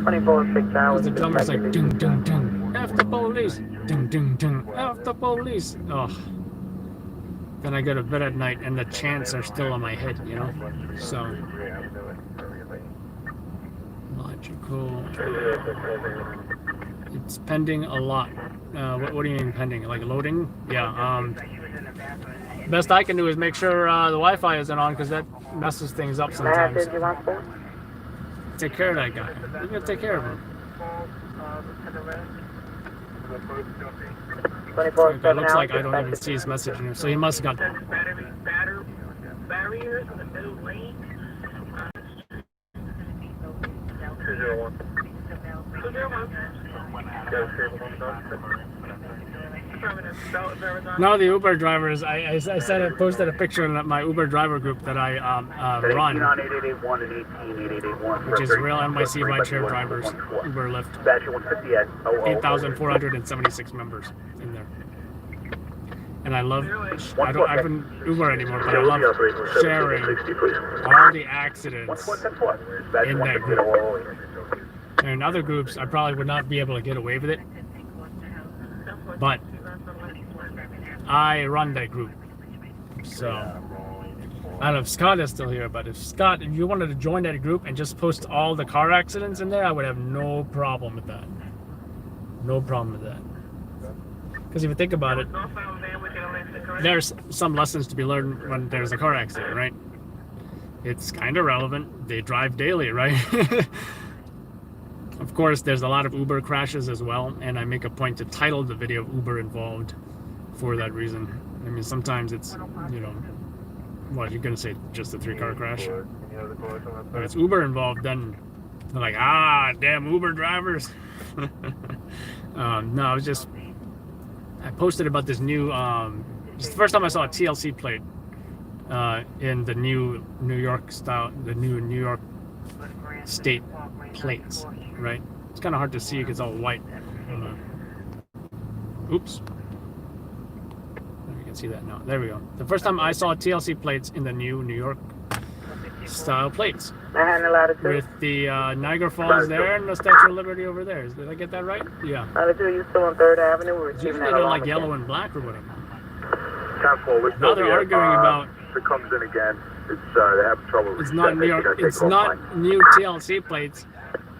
24-6 hours. The drummer's like, ding, ding, ding, F the police, ding, ding, ding, F the police. Oh. Then I go to bed at night, and the chants are still in my head, you know? So. Logical. It's pending a lot. What do you mean pending? Like loading? Yeah, best I can do is make sure the Wi-Fi isn't on because that messes things up sometimes. Take care of that guy. We're gonna take care of him. It looks like I don't even see his message in here, so he must have got. Barriers in the middle lane. 201. 201. No, the Uber drivers. I said I posted a picture in my Uber driver group that I run, 8881 and 18881. which is real NYC rideshare drivers, Uber Lyft. Dispatcher 150 at 8,476 members in there. And I love, I don't Uber anymore, but I love sharing all the accidents in that group. And in other groups, I probably would not be able to get away with it. But I run that group. So I don't know if Scott is still here, but if you wanted to join that group and just post all the car accidents in there, I would have no problem with that. No problem with that. Because if you think about it, there's some lessons to be learned when there's a car accident, right? It's kind of relevant. They drive daily, right? Of course, there's a lot of Uber crashes as well, and I make a point to title the video Uber involved for that reason. I mean, sometimes it's, you know, what, you're going to say just a 3-car crash? But if it's Uber involved, then they're like, damn Uber drivers. No, it was I posted about this new, it's the first time I saw a TLC plate in the new New York style, the new New York state plates, right? It's kind of hard to see because it's all white. Oops. You can see that now. There we go. The first time I saw TLC plates in the new New York style plates. With the Niagara Falls there and the Statue of Liberty over there. Did I get that right? Yeah. You still on 3rd Avenue? Usually they're like yellow and black or whatever. We're Now they're arguing about. If it comes in again, it's they have trouble. It's not New York. It's not new TLC plates.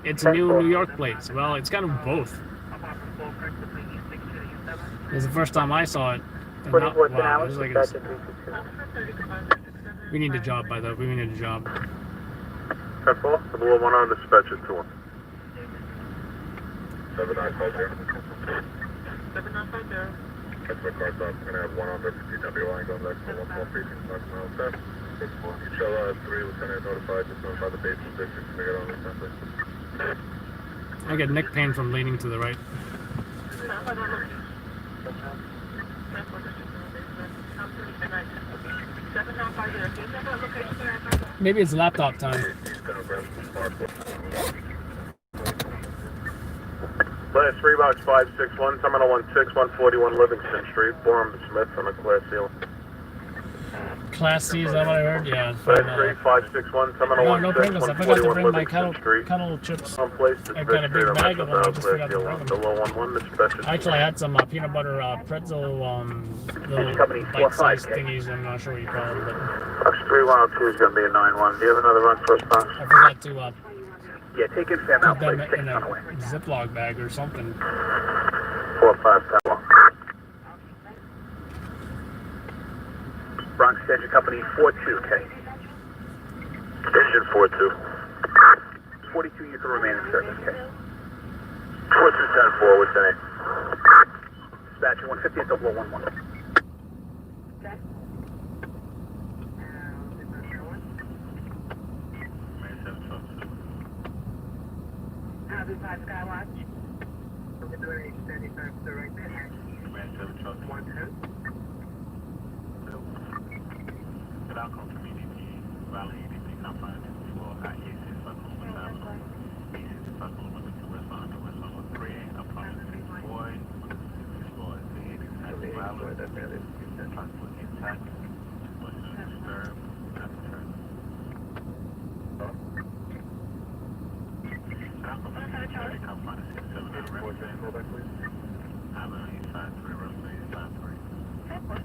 It's new New York plates. Well, it's kind of both. It was the first time I saw it. And wow, it was like we need a job, by the way. We need a job. 10-4, the blue one on the dispatcher 2-1. 7950. 7950. That's my car's up. I'm going to have one on the PW line going back to 1 precinct 5 miles 10. Each L3 lieutenant notified, just notify the base of district to get on the assembly. I get neck pain from leaning to the right. Maybe it's laptop time. Last 3 box 561, Terminal 16, 141 Livingston Street, Borum Smith on the Class C. Class C, is that what I heard? Yeah. Last 3 561, Terminal 16, no Pringles. I forgot to bring my kettle chips. I've got a big bag of them. I just forgot to bring them. Actually, I had some peanut butter pretzel little bite-sized thingies. I'm not sure what you call them, but. Box 3102 is going to be a 9-1. Do you have another run for response? I forgot to yeah, take in Sam put them in a Ziploc bag or something. 45 Bronx Engine Company 42K. Engine 42. 42, you can remain in service, K. 4210-4, what's the name? Dispatcher 150 at 0011. Skywatch. We're doing 35 right there. Outcome community rally ADP conference for IEC circle with circle with the West on 3 upon the boy for the anti violence possible intact was disturbed after turn. Outcome community conference is 7 represent. I'm on East Side 3 roughly East Side 3.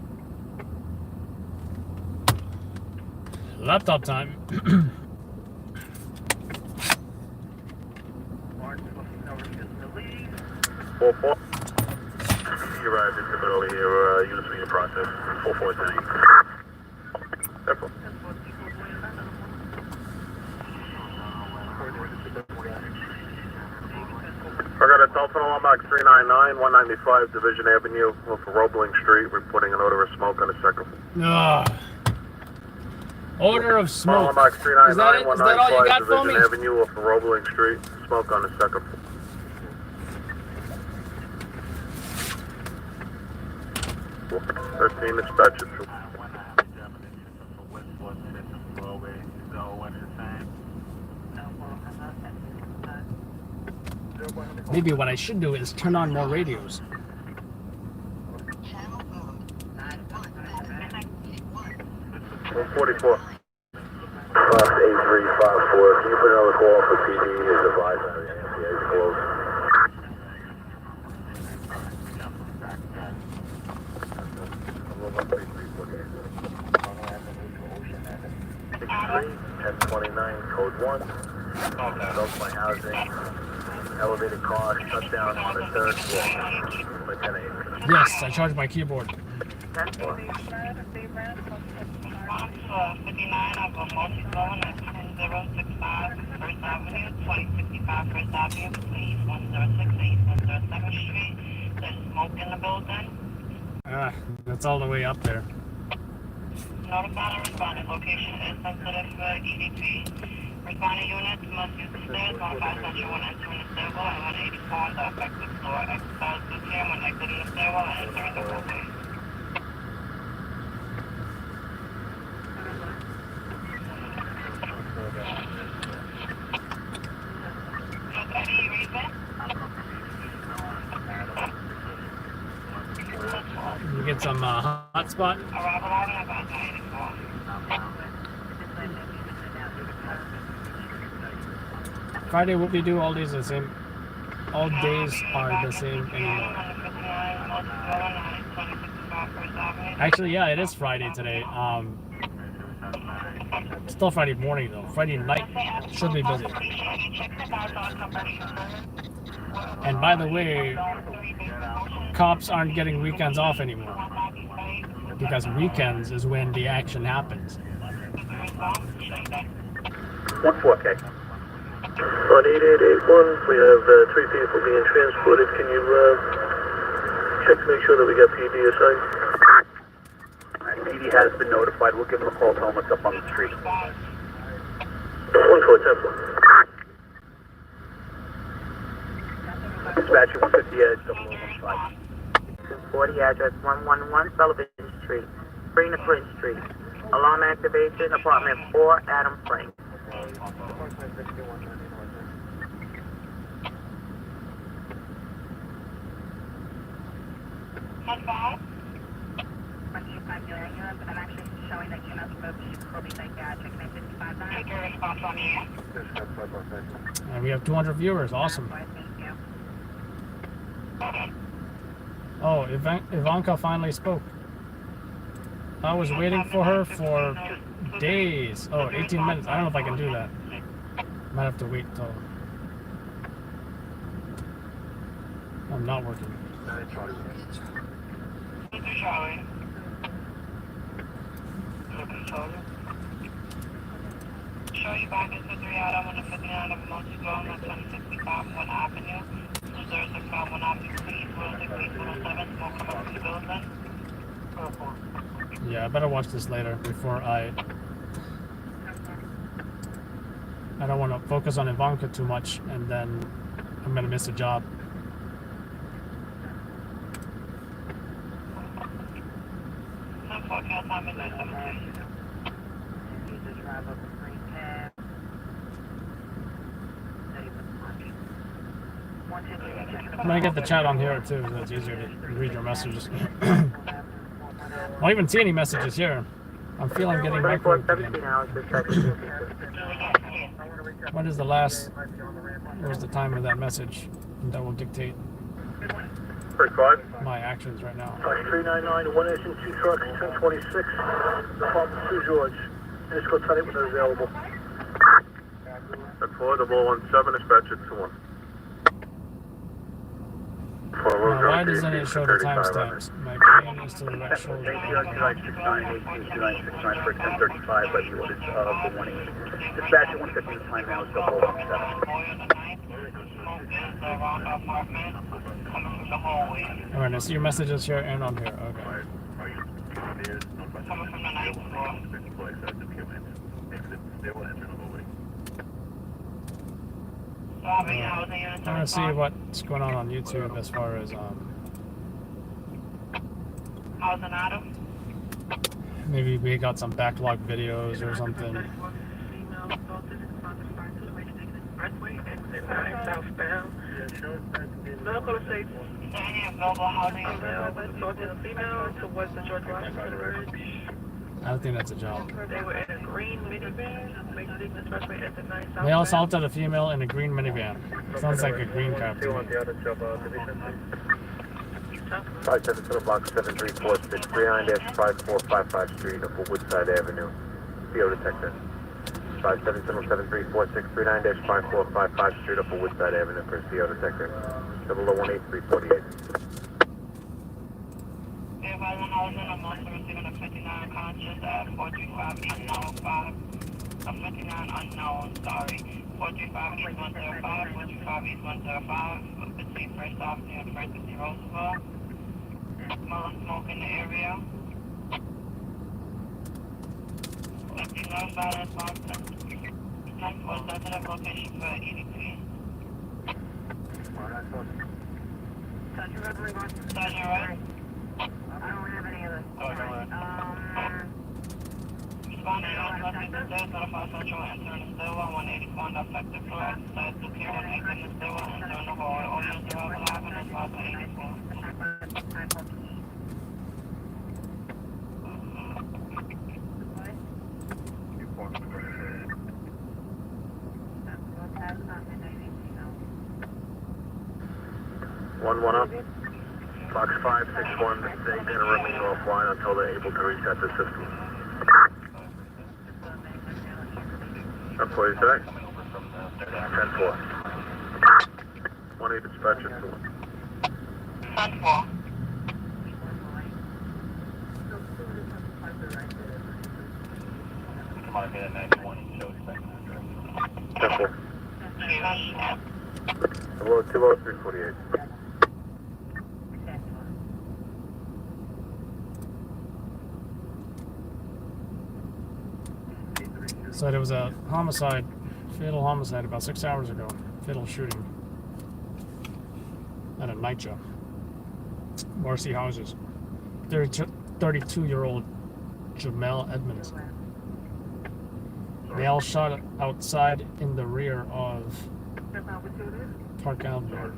Laptop time. 4-4. He arrived in the middle here, units being processed, 4410. Careful. I got a telephone alarm box 399, 195 Division Avenue, off of Roebling Street, reporting an odor of smoke on the second floor. Ugh. Odor of smoke. Alarm box Is 399, that it? Is that all you 195 got for me? Division Avenue, off of Roebling Street, smoke on the second floor. Thirteen dispatch it. Maybe what I should do is turn on more radios. 144. Box 8354. Can you put another call for PD as advised on the NCA closed? Three, 1029, code 1. Built my housing. Elevated car shut down on the third floor. Lieutenant Avery. Yes, I charged my keyboard. 59 of a multi-zone at 10065 First Avenue, 2065 First Avenue, please, 1068 107th Street. There's smoke in the building. That's all the way up there. Notify and responding. Location is sensitive for EDP. Responding units must use the stairs. Notify Central when entering the stairwell and 184 on the affected floor. Exercise good care when exiting the stairwell and entering the hallway. Any reason? You get some hotspot. Arrival on about 94. Friday, what we do all days are the same. All days are the same anymore. Actually, yeah, it is Friday today. Still Friday morning though. Friday night should be busy. And by the way, cops aren't getting weekends off anymore. Because weekends is when the action happens. 14K. On 8881, we have 3 people being transported. Can you check to make sure that we got PD assigned? PD has been notified. We'll give them a call, tell them what's up on the street. 1410. Dispatcher 150 Edge, 0015. 40 address 111 Sullivan Street, Green to Prince Street. Alarm activation, apartment 4, Adam Frank. Head back. I'm actually showing that units will be psychiatric and 55 Take your response on the air. And we have 200 viewers. Awesome. Oh, Ivanka finally spoke. I was waiting for her for days. Oh, 18 minutes. I don't know if I can do that. Might have to wait till... I'm not working. Charlie. Show you back into 3 Adam 159 of multi-zone at 2065 1 Avenue. 065 1 Avenue, please. 168 107, smoke come up to the building. Yeah, I better watch this later before I don't want to focus on Ivanka too much and then I'm going to miss a job. I'm going to get the chat on here too, so it's easier to read your messages. I don't even see any messages here. I'm feeling getting microwaved again. What is the last, where's the time of that message? And that will dictate my actions right now. 399, 1 engine, 2 trucks, 1026, Department 2 George. Disco Lieutenant when available. That's 4 17, dispatch at 2-1. Why Why doesn't it show the timestamps? My pen is to the right shoulder. ATR 2969, for 1035 by the orders of the 180. Dispatch at 150, the time now is 0017. Alright, I see your messages here and on here. Okay. Coming from the ninth floor. I'm gonna see what's going on YouTube as far as How's an auto? maybe we got some backlog videos or something. Southbound. Local say Any available housing female towards the George Washington Bridge. I don't think that's a job. They were in a green minivan. Male assaulted a female in a green minivan. Sounds like a green cop to me. 57 to the block 7346, 39-5455 Street up Woodside Avenue. CO detector. 577346, 39-5455 Street up Woodside Avenue for CO detector. 0018-348. Advising housing, I'm also receiving a 59 conscious at 435 East 105. A 59 unknown, sorry. 435 East 105, 435 East 105, between First Avenue and First and Roosevelt. Smelling smoke in the area. If you know about it, Boston. 10-4 sensitive location for EDP. Sergeant Wright? I don't have any of this. Responding on Western Stairs, notify Central entering the stairwell, 184 on the affected floor, exercise secure when exiting the stairwell, entering the hallway, all units are alive and it's about 84. One up. Box 561, they're going to remain offline until they're able to reset the system. That's what you say? 10-4. 1-8 dispatcher 2. 10-4. Market at 91 shows second address. 10-4. 20348. So there was a homicide, fatal homicide about 6 hours ago. Fatal shooting at a night job. Marcy Houses. 32-year-old Jamel Edmonds. They all shot outside in the rear of Park Avenue.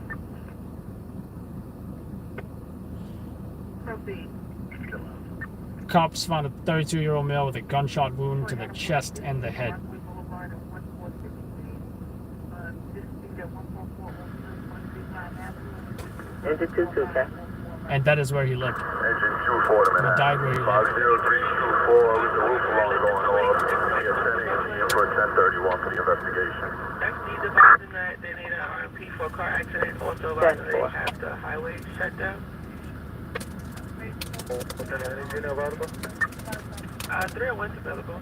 Cops found a 32-year-old male with a gunshot wound to the chest and the head. And that is where he lived. Engine 2-4 to He died where he lived. 50324 with the roof alarm going off. CSN for 1031 for the investigation. XD advising that they need an RMP for a car accident. Also advising they have the highway shut down. 301's available.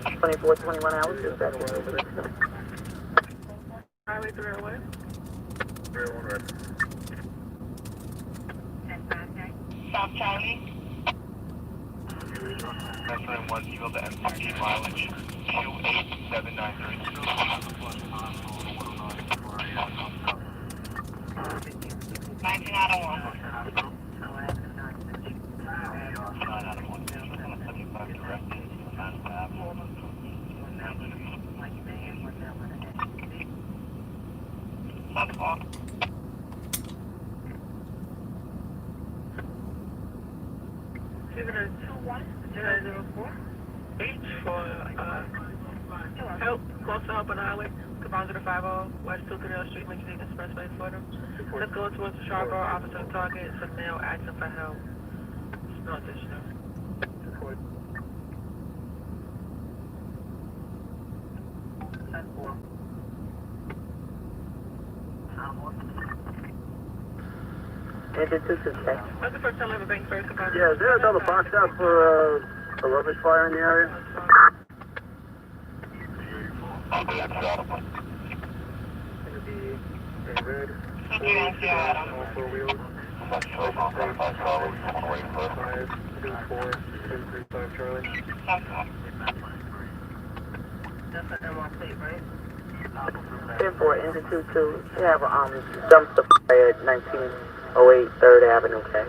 24-21 hours, is that Highway 301. 301 red. South Charlie. Entering 1 eagle to M60 mileage 28793. 19 out of 1. 9 out of 1. 75 directed. 9 tab. Sub-4. Even 004. H for help, close to help on the highway. Combined to the 50, West 230 Street, Lincoln Expressway for them. Let's go towards the Scarborough, opposite target. It's a male asking for help. It's not this show. Engine 22, check. That's the first time I've ever been first about Yeah, is there another box out for a rubbish fire in the area? That's an NYC, right? 10-4, engine 22. You have a dumpster fire at 1908 3rd Avenue, okay?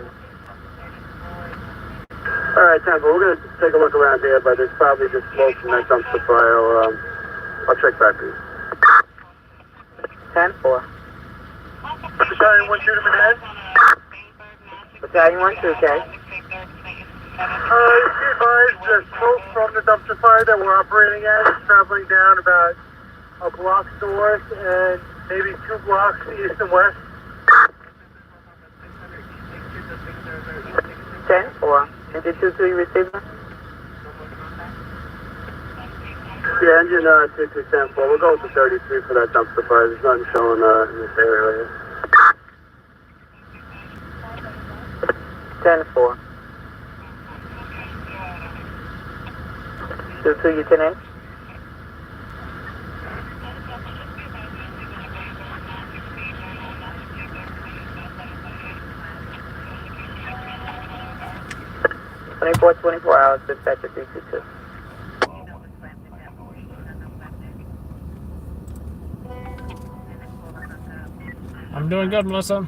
Alright, Temple, we're gonna take a look around here, but there's probably just smoke from that dumpster fire. I'll check back with you. 10-4. Battalion 1 shoot him in the head. Battalion 1, 2, okay? Be advised, the smoke from the dumpster fire that we're operating at is traveling down about a block north and maybe 2 blocks east and west. 10-4. Engine 22, you receiver? Yeah, engine 2210. We'll go with the 33 for that dumpster fire. There's nothing showing in this area. 10-4. 22, you 10-8? Twenty-four hours, dispatcher 322. I'm doing good, Melissa.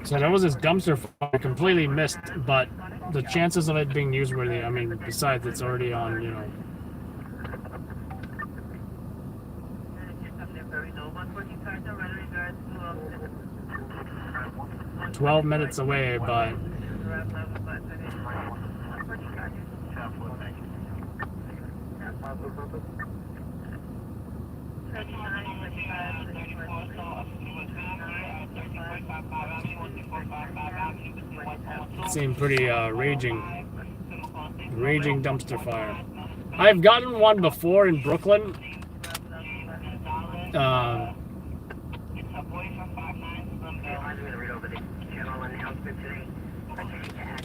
So that was this dumpster fire I completely missed, but the chances of it being newsworthy, I mean, besides it's already on, 12 minutes away, but it seemed pretty raging dumpster fire. I've gotten one before in Brooklyn.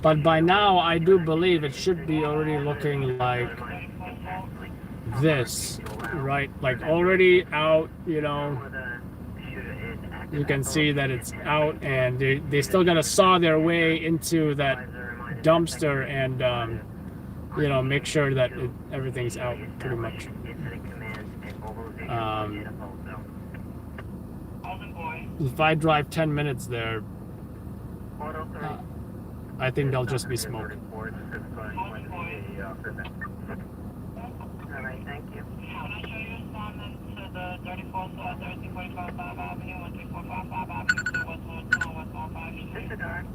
But by now, I do believe it should be already looking like this, right? Like already out, you can see that it's out, and they still gotta saw their way into that dumpster and, make sure that everything's out pretty much. If I drive 10 minutes there, I think they'll just be smoke. Alright, thank you. Can I show you responding to the 34th to 1345 5 Avenue, 13455 Avenue, 2 West 1 West 15 Street? Disregard.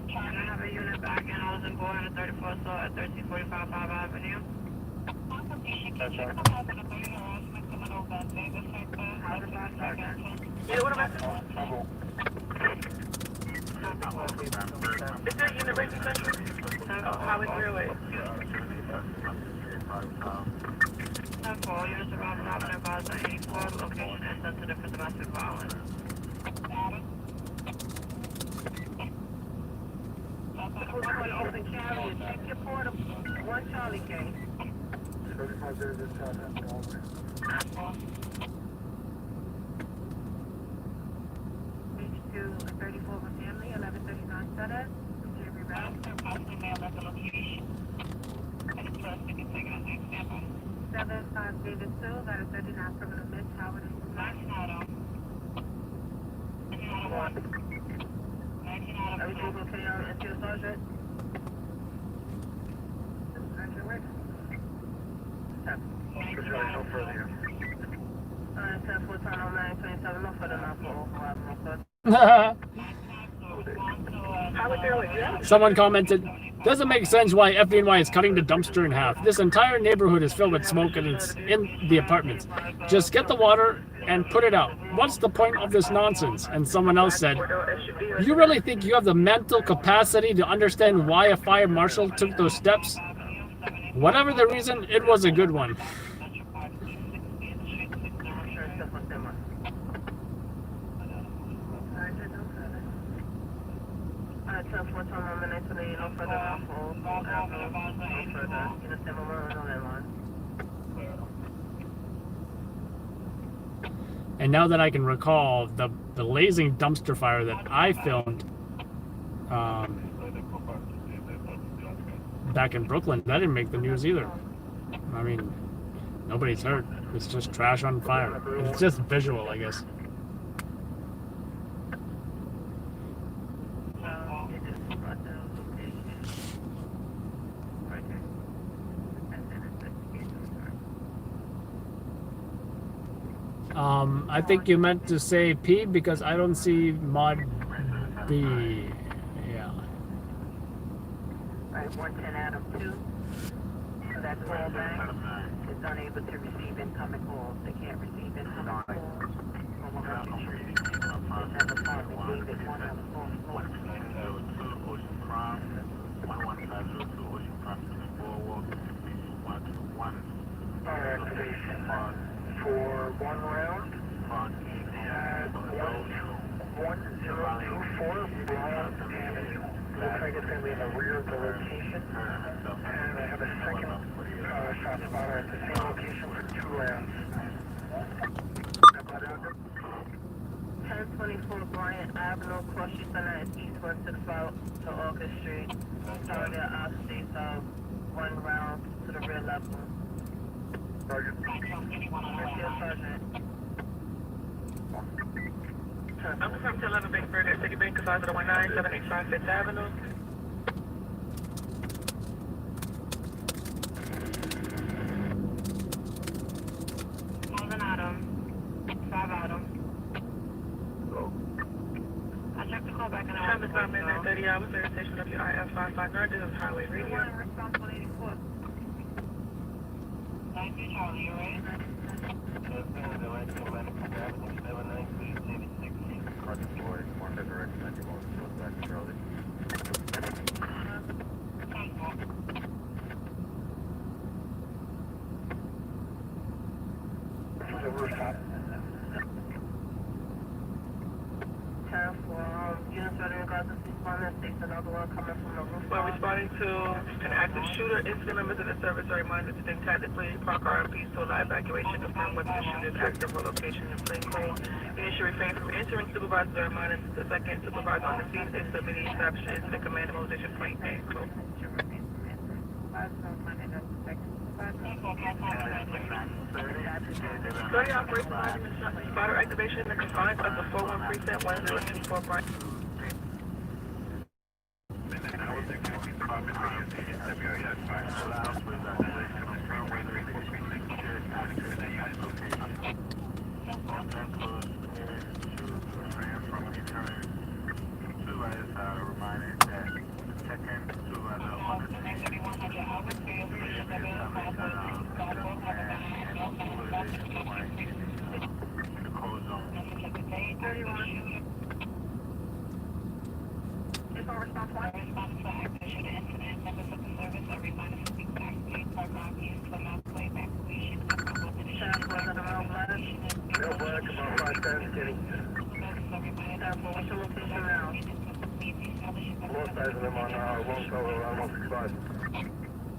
Can I have a unit back in Housing Board at 34th to 1345 5 Avenue? Yeah, what about this? Is there a unit right in the country? Highway 308. All units around Robin Advisor 84, location is sensitive for domestic violence. Open carrier, check your portal. 1 Charlie K. 34 with family, 1139 Sutter. Jeremy Route. 75 David Still, that is 39 Criminal Miss Howard and everything's okay on NCO Sergeant? No further here. 10-4 turn on 927, no further now for Highway 308, yeah? Someone commented, Doesn't make sense why FNY is cutting the dumpster in half. This entire neighborhood is filled with smoke and it's in the apartments. Just get the water and put it out. What's the point of this nonsense? And someone else said, you really think you have the mental capacity to understand why a fire marshal took those steps? Whatever the reason, it was a good one. And now that I can recall, the blazing dumpster fire that I filmed back in Brooklyn, that didn't make the news either. I mean, nobody's hurt. It's just trash on fire. It's just visual, I guess. I think you meant to say P because I don't see mod B. Yeah. Right, 110 Adam 2. So that call back is unable to receive incoming calls. They can't receive incoming calls. From 100 Street. That's apartment David 1 on the phone floor. 2 Ocean Prime, 11502 Ocean Prime 4 Walk, 121. Fire activation for 1 round. 1024 Bryant Avenue. Looks like it's going to be in the rear of the location. And I have a second shot spotter at the same location for 2 rounds. 1024 Bryant Avenue, cross street center is east 165 to August Street. Target upstate of 1 round to the rear level. Sergeant. Sergeant. I'm from 11 Bank at Citibank, Plaza 19785 Fifth Avenue. Northern Adam. 5 Adam. I checked the call back and I Time is about midnight 30 hours. Station WIF 559. This is Highway Radio. 92 Charlie, you ready? Units ready in regards to responding. Station another one coming from the roof. We're responding to an active shooter. Incident members of the service are reminded to think tactically, park RMPs to allow evacuation, confirm whether the shooter is active or location in plain clothes. Units should refrain from entering. Supervisors are reminded the second supervisor on the scene is the immediate establishment incident command and mobilization plain clothes. 30 operations, spotter activation in the confines of the 41 precinct 1024 Bryant.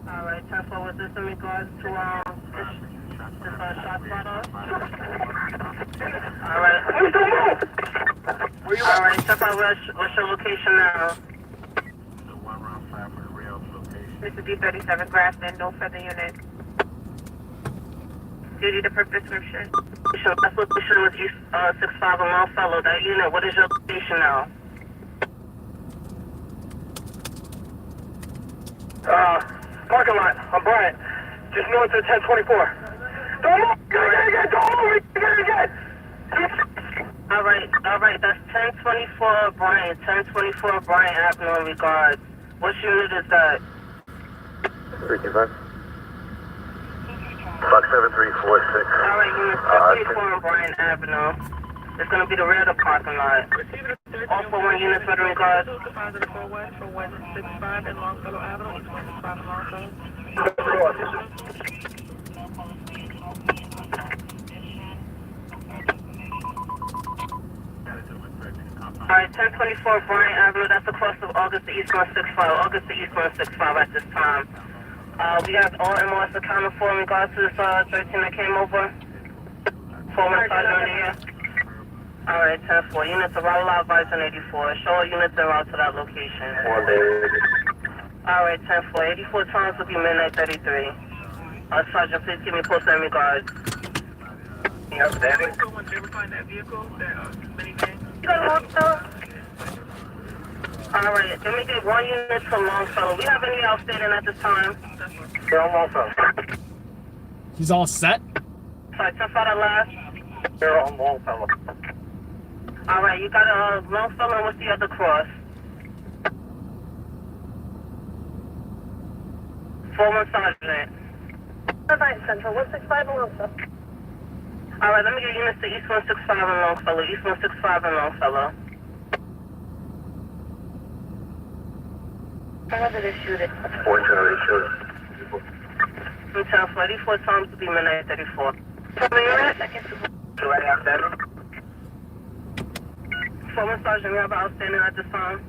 Alright, 10-4, was this in regards to this shot spotter? Alright. Alright, 10-4, what's your location now? The 1 round 5 for the rail location. This is D37 Grafton, no further unit. Duty to perfect description. So that's location with you, 65 Longfellow. That unit, what is your location now? Parking lot. I'm Bryant. Just north of 1024. Don't move! Don't move! Alright, that's 1024 Bryant, 1024 Bryant Avenue in regards. What unit is that? 65. Fox 7346. Alright, unit 74 on Bryan Avenue. It's gonna be the rear of the parking lot. All 41 units, veteran guards. Positive 4 West for 165 and Longfellow Avenue, East 165 and Longfellow. Alright, 1024 Bryan Avenue, that's across of August to East 165. August to East 165 at this time. We have all MOS accounted for in regards to this 13 that came over. Former sergeant in the air. Alright, 10-4. Units are all out advised on 84. Show all units are out to that location. Alright, 10-4. 84 times will be midnight 33. Sergeant, please give me post in regards. Outstanding. Someone ever find that vehicle, that minivan? Alright, let me get 1 unit from Longfellow. We have any outstanding at this time? They're on Longfellow. He's all set? Sorry, 10-5 at last. They're on Longfellow. Alright, you got a Longfellow and what's the other cross? Former sergeant. Central, 165 and Longfellow. Alright, let me get units to East 165 and Longfellow. East 165 and Longfellow. How did they shoot it? Fortunately, sure. From 10-4, 84 times to be midnight 34. Right out there. Former sergeant, we have outstanding at this time.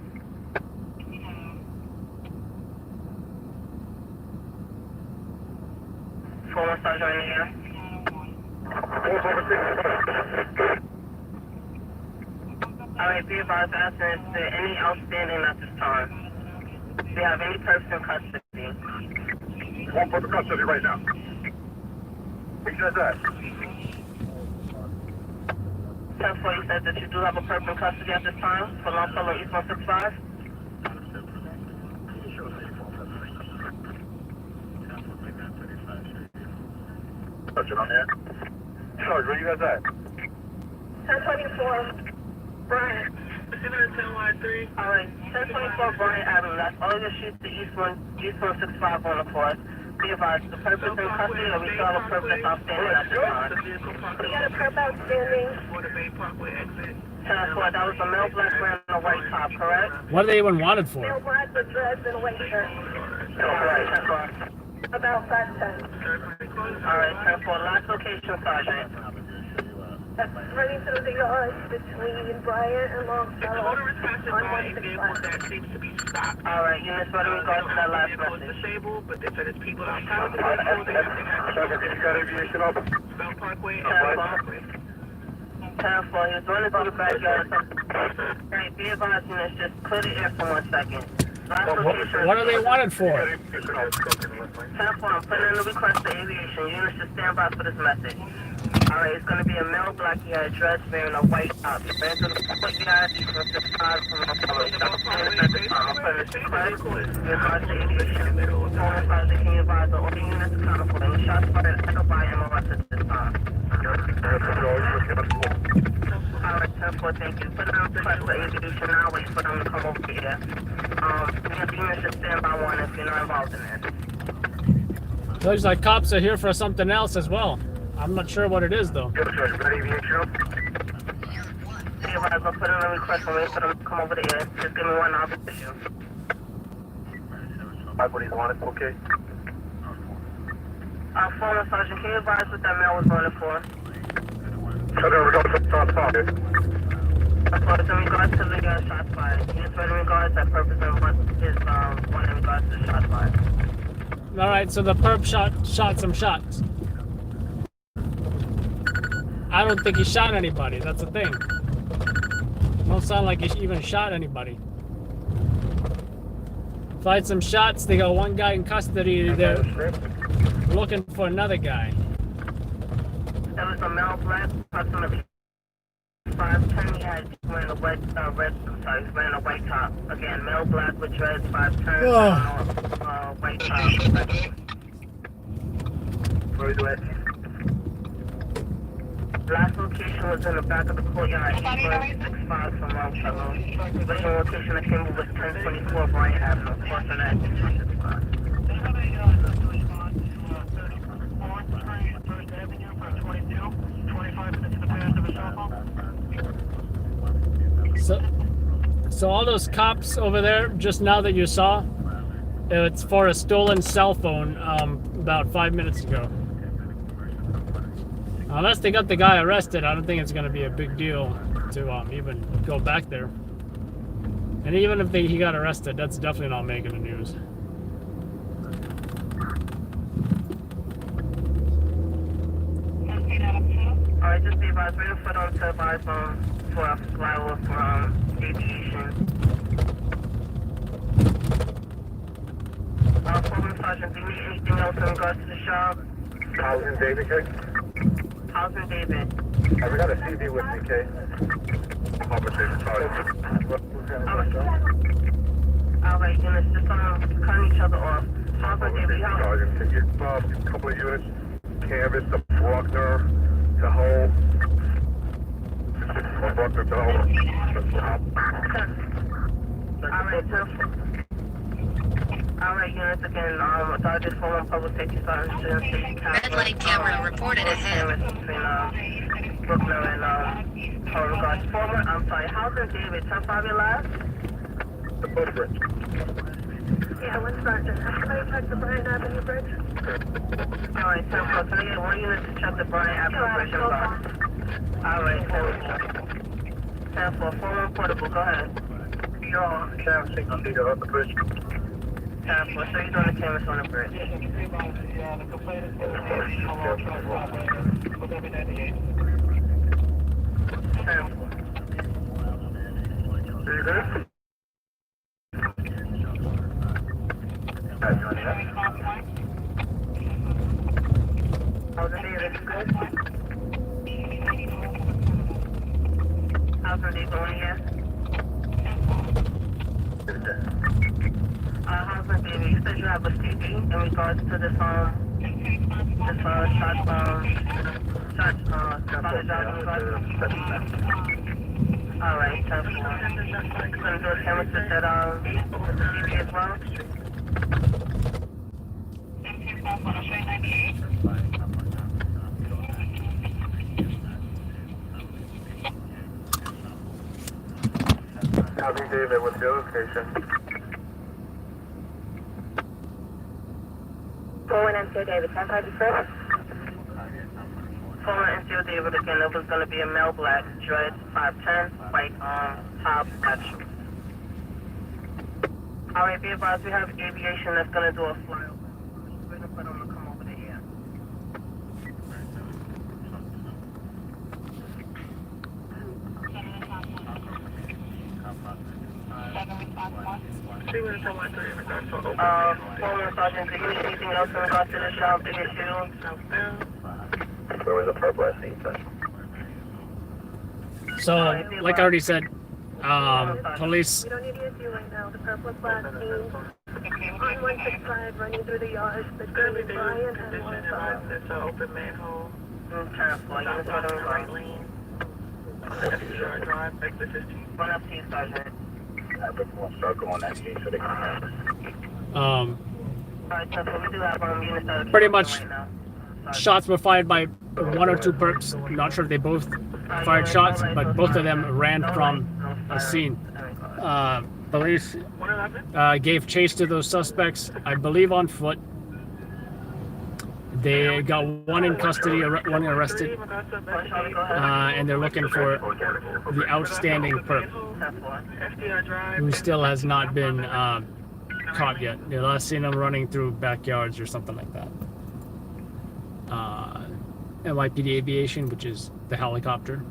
Former sergeant in the air. Alright, be advised, asking is there any outstanding at this time? Do you have any person in custody? One for custody right now. Who said that? 10-4, you said that you do have a person in custody at this time for Longfellow East 165? Sergeant on there. Sarge, where you guys at? 1024, Bryan. Alright, 1024 Bryan Avenue, that's all your streets to East 165 on the course. Be advised, the purpose in custody or we still have a purpose outstanding at this time? We got a perp outstanding. 10-4, that was a male black man in a white top, correct? What are they even wanted for? Male black with dreads and a white shirt. Alright, 10-4. About 5'10". Alright, 10-4, last location, sergeant. That's running through the yards between Bryan and Longfellow on 165. Alright, units ready in regards to that last message. Disabled, but they said it's people outside. Sergeant, you got aviation up? Bell Parkway. 10-4, he was running through the backyard. Alright, be advised, units, just clear the air for 1 second. Last location. What are they wanted for? 10-4, I'm putting in the request for aviation. Units should stand by for this message. Alright, it's gonna be a male black, he had a dress wearing a white top. He ran through the courtyard, he was surprised from the fellow. He stopped standing at the time. I'm putting this request. He advised the aviation. Phone sergeant, can you advise the order units accountable for any shots fired at or by MOS at this time? Alright, 10-4, thank you. Put in a request for aviation now, wait for them to come over here. The units should stand by 1 if you're not involved in this. Looks like cops are here for something else as well. I'm not sure what it is though. Yo, Sergeant, got aviation up? See if I go put in a request and wait for them to come over there. Just give me 1 opposition. What he's wanted, okay? Former sergeant, can you advise what that man was running for? Sergeant, we're going to top spot. Of course, in regards to the shots fired. He's ready in regards to that purpose and what is one in regards to the shots fired. Alright, so the perp shot some shots. I don't think he shot anybody, that's the thing. Don't sound like he even shot anybody. Fired some shots, they got 1 guy in custody, they're looking for another guy. That was a male black, approximately 5'10", he had wearing a white top. Again, male black with dreads, 5'10", white top. Where is it? Last location was in the back of the courtyard, 65 from Longfellow. Original location that came over was 1024 Bryant Avenue, crossing at 265. They have a response to 4th Street, 1st Avenue for 25 minutes to the past of a cell phone. So all those cops over there, just now that you saw, it's for a stolen cell phone about 5 minutes ago. Unless they got the guy arrested, I don't think it's going to be a big deal to even go back there. And even if he got arrested, that's definitely not making the news. Alright, just be advised, we're going to put on to advise for a flyover from aviation. Former Sergeant, do you need anything else in regards to the shop? Housing David, K? Housing David. We got a CV with me, K. Conversation started. Alright, units, just cutting each other off. Housing David, how? Sergeant, can you, a couple of units, canvas to Bruckner to Hull. Or Bruckner to Hull. Alright, units, again, Sergeant Fuller, Public Safety Sergeant, Red light camera reported ahead. Between Bruckner and regards former, I'm sorry, Housing David, 10-5 your last? The footbridge. Yeah, one Sergeant. Can I check the Bryant Avenue Bridge? Alright, 10-4, can I get one unit to check the Bryant Avenue Bridge and box? Alright, 10-4, former portable, go ahead. You're on the cam signal, need to hit the bridge. 10-4, show you doing the canvas on the bridge. The complaint is along truck highway with W98. 10-4. Are you good? How's the day? Is it good? How's the day going here? How's the day? You said you have a CP in regards to this shot Alright, 10-4. You gonna do a camera to set CP as well? Housing David, what's your location? Forward MCO David, 10-5 first. Forward MCO David again, it was gonna be a male black, dreads, 5'10", white top, black shoes. Alright, be advised, we have aviation that's gonna do a flyover. We're gonna put them to come over here. Former Sergeant, do you need anything else in regards to the shop to get you? Where was the purple SC? So, like I already said, police. We don't need to issue right now. The purple flag team on 165 running through the yard. The Curly Bryant and 1-5. It's an open manhole. Careful, you're sort of Right lane. Drive, exit 15. Run up to you, Sergeant. I put one circle on that gate so they can have it. Alright, so we do have units that are Pretty much right now. shots were fired by one or two perps. I'm not sure if they both fired shots, but both of them ran from a scene. Police gave chase to those suspects, I believe on foot. They got one in custody, one arrested, and they're looking for the outstanding perp, who still has not been caught yet. They last seen him running through backyards or something like that. NYPD Aviation, which is the helicopter,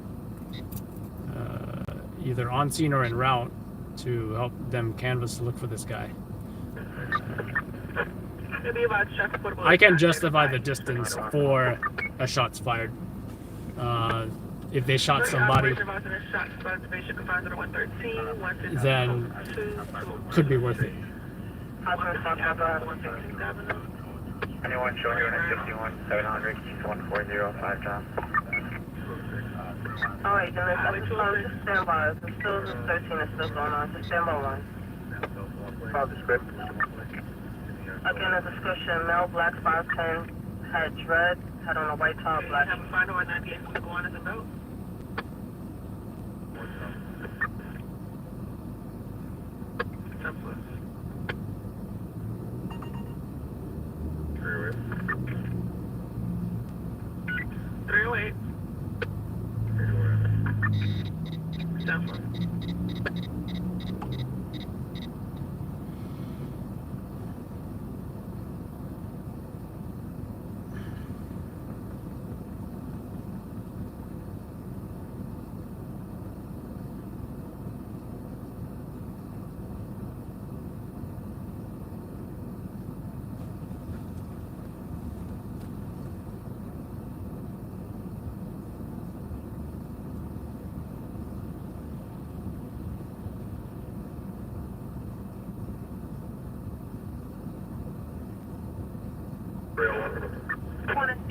either on scene or en route to help them canvass to look for this guy. I can justify the distance for a shots fired. If they shot somebody, then could be worth it. Anyone showing you in 51 700 East 1405 John? Alright, then let's just stand by. It's still 13 is still going on. Just stand by one. Positive script. Again, a description. Male, black, 5'10", had dread, had on a white top, black. Have a final or 98 from the go on as a belt? Clear. 308. Temple.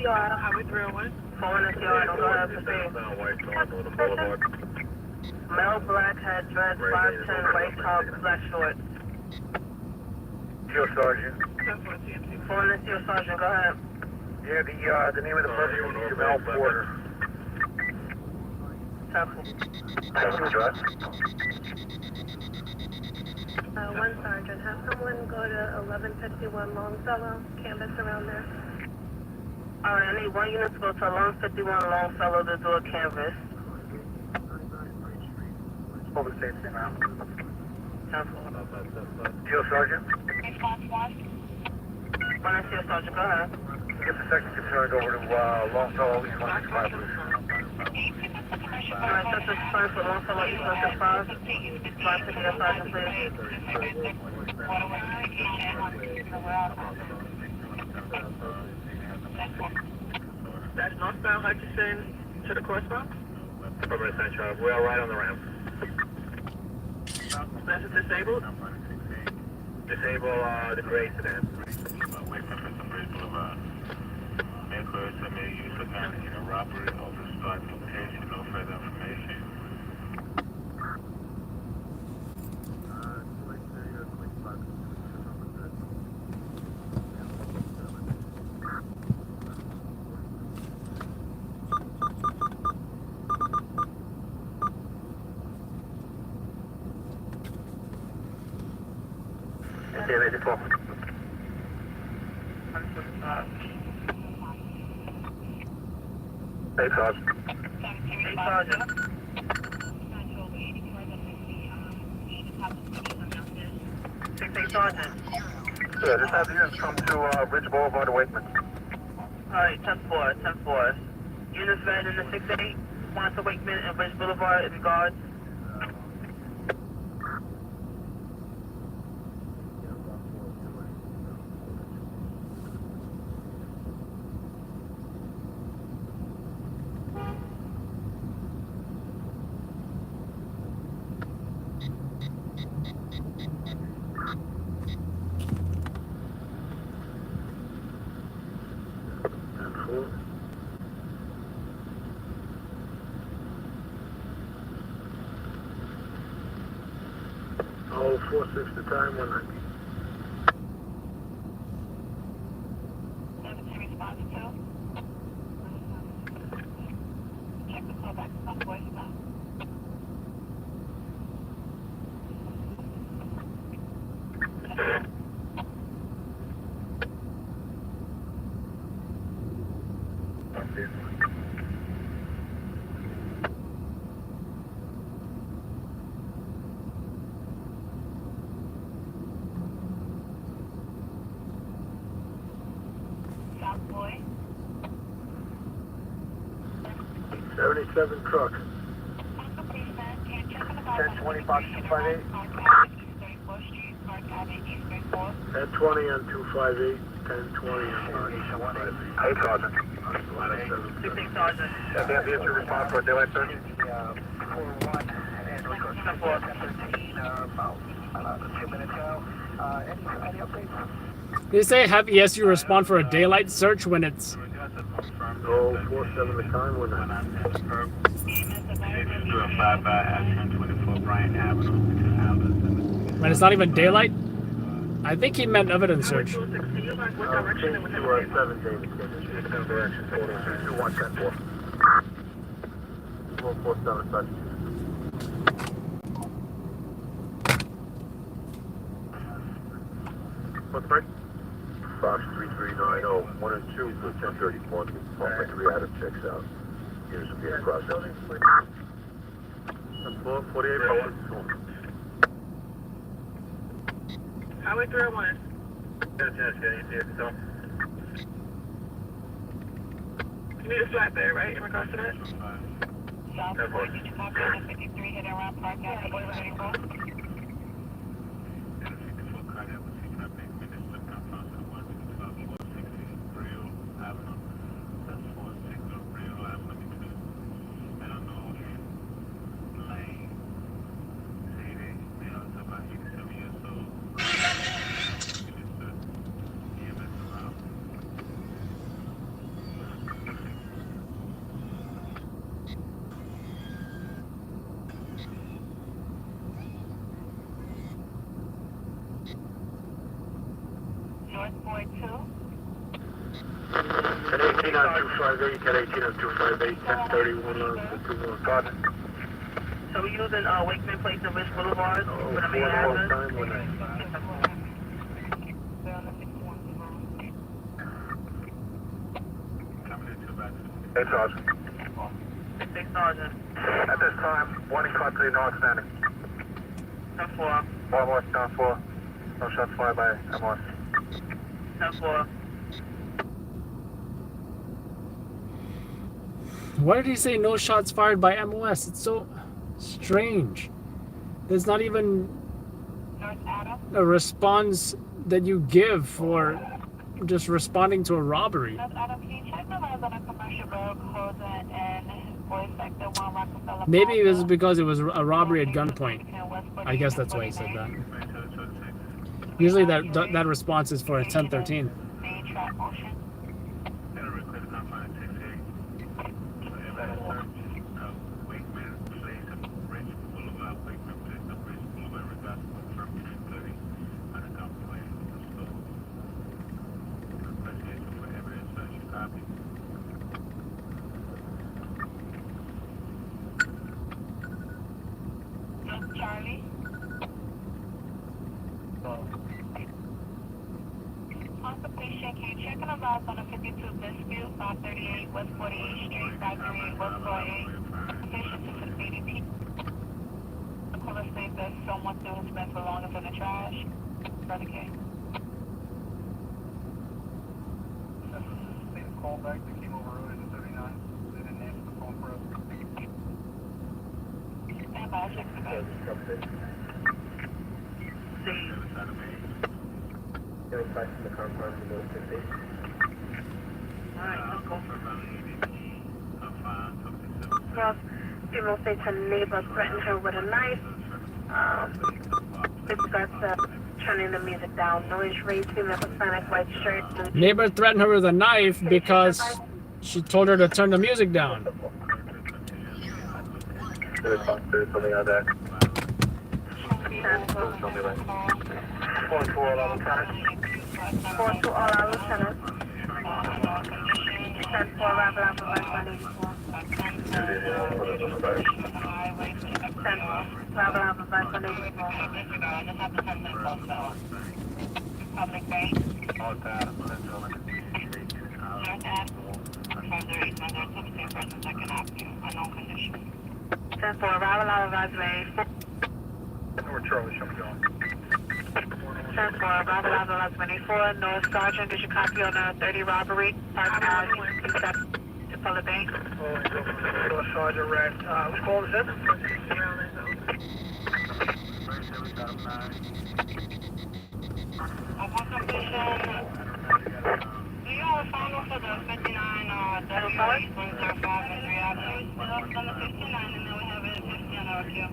Highway 301. Phone is your item. Go ahead, proceed. Male, black, had dread, 5'10", white top, black shorts. Field Sergeant. Phone is your sergeant. Go ahead. Yeah, the name of the person is Jamel Porter. Temple. Address? One sergeant, have someone go to 1151 Longfellow, canvas around there. Alright, I need one unit to go to 1151 Longfellow to do a canvas. Over the safety now. Temple. Field Sergeant? Response 1. Phone is your sergeant. Go ahead. Get the second concerned over to Longfellow, East 165, please. Alright, that's a sign for Longfellow, East 165. Fly to your sergeant, please. That's northbound Hutchinson to the correspond? Affirmative Central. We are right on the ramp. That's disabled? Disable the gray sedan. Members may use a gun in a robbery or describe location. No further information. Okay, ready to go. Hey, Sergeant. Hey, sergeant. 6-8 sergeant. Yeah, just have the units come to Ridge Boulevard to Wakeman. Alright, 10-4, 10-4. Units ran in the 6-8, want to Wakeman and Ridge Boulevard in regards. Oh, 4-6 the time, 190. Response 2. Check the callback on voicemail. South Boy. 77 truck. 1020 Box 258. 1020 on 258. 1020 on 258. Hey, Sergeant. 6-8 sergeant. Have the ambulance respond for a daylight search? They say have ESU respond for a daylight search when it's Oh, 47 the time when It's 205 by at 1024 Bryant Avenue between Aldous and And it's not even daylight? I think he meant evidence search. What direction it was in? 207 Davis. Same direction, 421 447 such. What's right? Fox 3390, 1 and 2 for 1031. Alpha 3 Adam checks out. Here's a being processed. 48 Highway 301. You need a flatbed, right, in regards to that? Southport, did you copy on the 53 hit around Park Avenue 34? North 42. 1018 on 258, 1018 on 258, 1031 on 21 Garden. So we're using Wakeman Place and Rich Boulevard Oh, for the main 4 address. time when Hey, Sergeant. Big Sergeant. At this time, warning car 3 North standing. 10-4. 10-4. No shots fired by MOS. 10-4. Why did he say no shots fired by MOS? It's so strange. There's not even North Adam. a response that you give for just responding to a robbery. North Adam, can you check the lines on a commercial road closing in Boy Sector 1 Rockefeller? Maybe it was Plaza? because it was a robbery at gunpoint. I guess that's why he said that. Usually that response is for a 1013. Main track motion. Charlie. On completion, can you check on the logs on the 52 Biscue, 538 West 48th Street, 538 West 48th, completion to the BDP. The caller states that someone threw his bed belongings in the trash. Brother K. Made a call back that came over early to 39. They didn't answer the phone for us. Stand by, check the bed. Well, people say her neighbor threatened her with a knife. It starts turning the music down. Noise raised, female Hispanic, white shirt. Neighbor threatened her with a knife because she told her to turn the music down. Something on that. 4 to all our lieutenants. 4 to all our lieutenants. 10-4, arrival at Provide 184. 10-4, arrival at Provide 184. Public Bank. North Adam, North Adam. 538, 902, person second avenue, unknown condition. 10-4, arrival at Provide 184. North Charlie, show me going. 10-4, arrival at Provide 184. North Sergeant, did you copy on a 30 robbery? Park Avenue, to Public Bank. North Sergeant Red. Who's calling this in? Upon completion, do you have a final for the 59 W 105 and 3 Avenue? It's on the 59 and then we have it at 50 on our queue.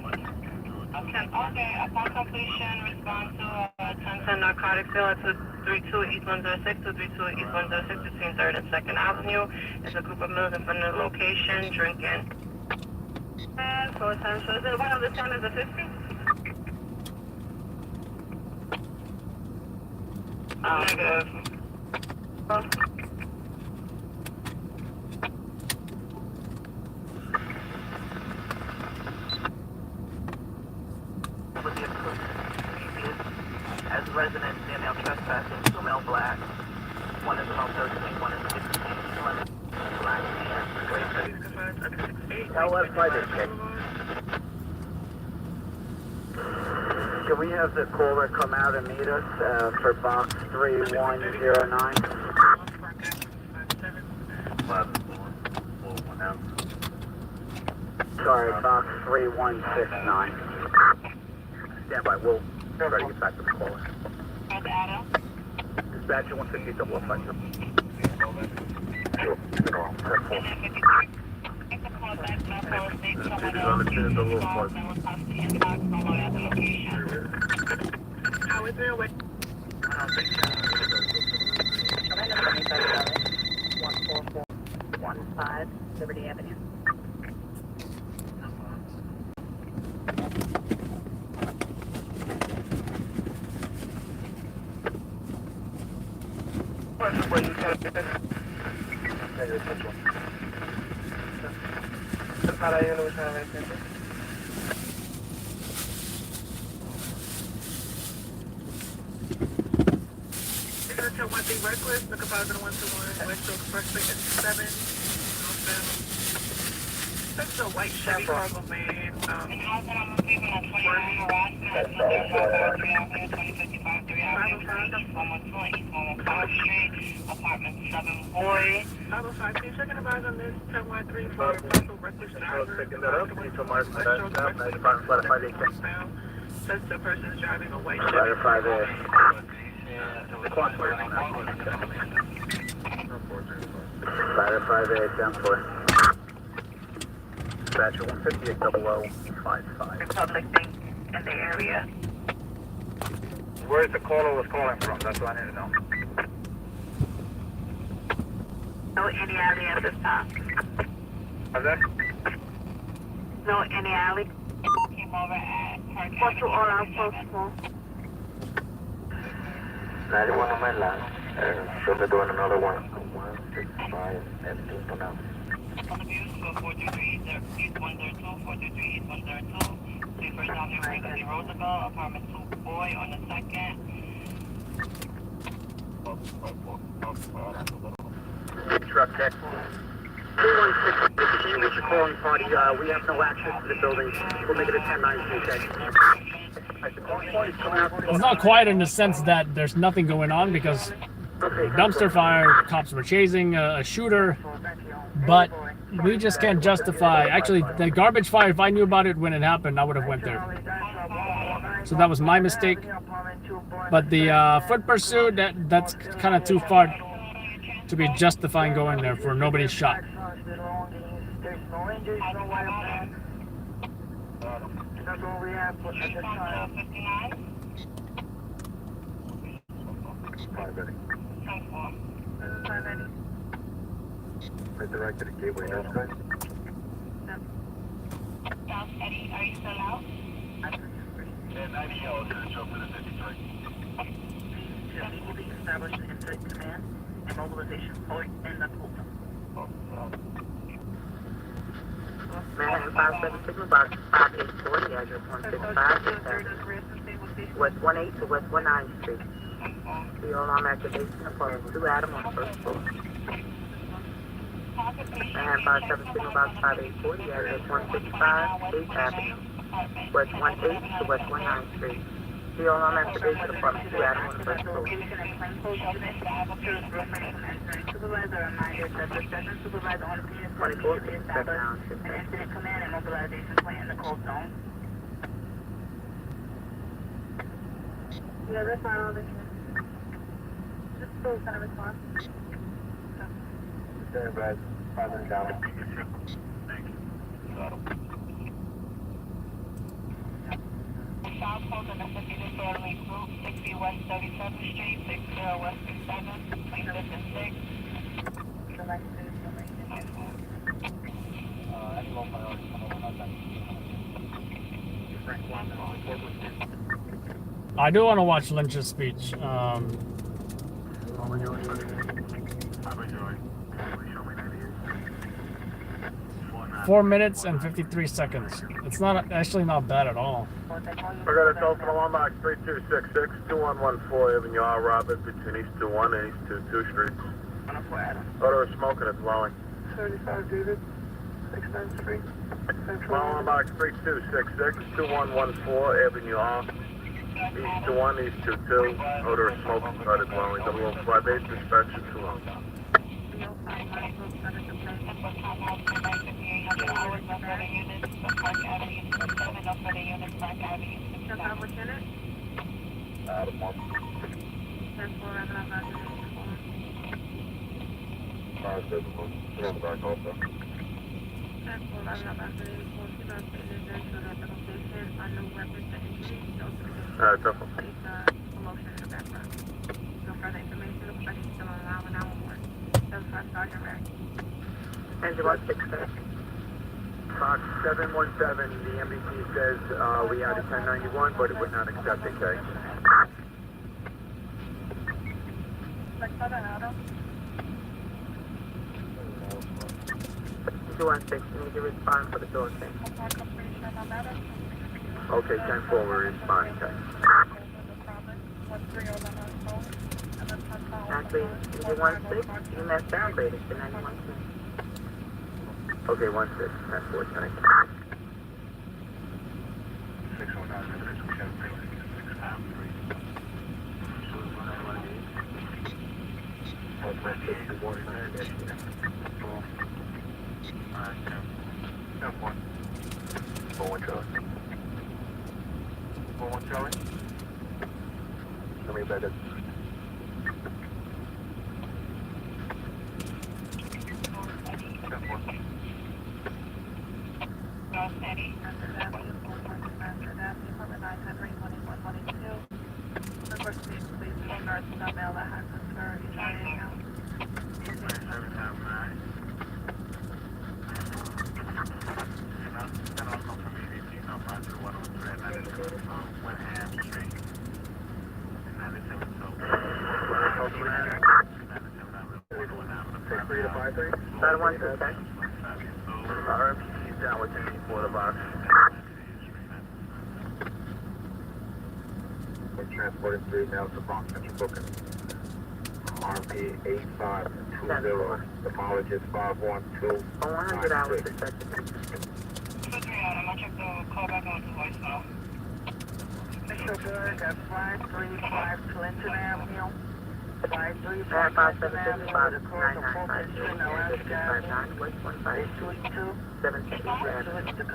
Okay, upon completion, respond to 10 10 narcotics sale at 232 East 106, 232 East 106 between 3rd and 2nd Avenue. There's a group of males in front of the location drinking. And 410, so is it one of the 10 is a 50? Negative. As residents, female trespassing, 2 male black. One is about 13, one is 16. One is black. Can we have the caller come out and meet us for box 3109? Sorry, box 3169. Stand by, we'll try to get back to the caller. Dispatcher 150 005. How is there a way? 14415 Liberty Avenue. Para yo no voy a ver eso. One thing reckless, the composite 121, West Oak Expressway at 7. That's a white Chevy cargo van. Apartment 7 boy. 505, can you check and advise on this 1013 for possible reckless driver? Picking that up, can you tell Mark that now? 95 flat 586. Says the person is driving a white Chevy. Flat 58. Flat 58 down for Dispatcher 158 0055. Public thing in the area. Where's the caller was calling from? That's what I need to know. No any alley at this time. How's that? No any alley. Came over at Park Avenue. What's all our postcode? 91 on my line. So they're doing another one. 165 and people now. On the views, go 433 East 102, 433 East 102. 31st Avenue, Franklin Roosevelt, apartment 2 boy on the 2nd. Truck check. 216, what's your calling party? We have no access to the building. We'll make it a 10-9 check. It's not quiet in the sense that there's nothing going on because dumpster fire, cops were chasing a shooter, but we just can't justify. Actually, the garbage fire, if I knew about it when it happened, I would have went there. So that was my mistake. But the foot pursuit, that's kind of too far to be justifying going there for nobody's shot. That's all we have at this time. 580. Right directed to Gateway Nurse Guys. South Eddie, are you still out? Yeah, 90 yellow, gonna jump to the 53. Chevy will be established inside command and mobilization point in the pool. Manhattan 576, box 5840, address 165, West 18 to West 19th Street. The alarm activation for 2 Adam on the first floor. Manhattan 576, box 5840, address 165, 8th Avenue, West 18th to West 19th Street. The alarm activation for 2 Adam on the first floor. Supervisor reminded that the session supervisor on the scene is going to establish an incident command and mobilization plan in the cold zone. Yeah, that's fine over here. Just still kind of response. Stand by, 5 down. South Coast and the 52 Family Group 61 West 37th Street, 60 West 37th, please lift in 6. I do want to watch Lynch's speech. 4 minutes and 53 seconds. It's not actually not bad at all. I got a telephone alarm box 3266 2114 Avenue R. Robert between East 21 and East 22 Streets. Odor of smoke and it's blowing. 35 David, 693. Alarm box 3266 2114 Avenue R. East 21, East 22. Odor of smoke and started blowing. 0058 dispatch is too long. Definitely. Engine 167. Fox 717, the MVP says we out of 1091, but it would not accept a K. 216, you need to respond for the door thing. Okay, 10-4, we're responding, okay. Actually, engine 16, you messed downgraded to 91. Okay, 16, 10-4, thank you. 4-1 Charlie. Let me back up. RMP's down with me for the box. We're transporting 3 now to Bronx Central booking. RMP 8520, demologist 512. 100 hours effective. 2-3 I'm gonna check the call back on to voicemail. Mr. Good, that's 535 Clinton Avenue. 535 576 995 West 152 760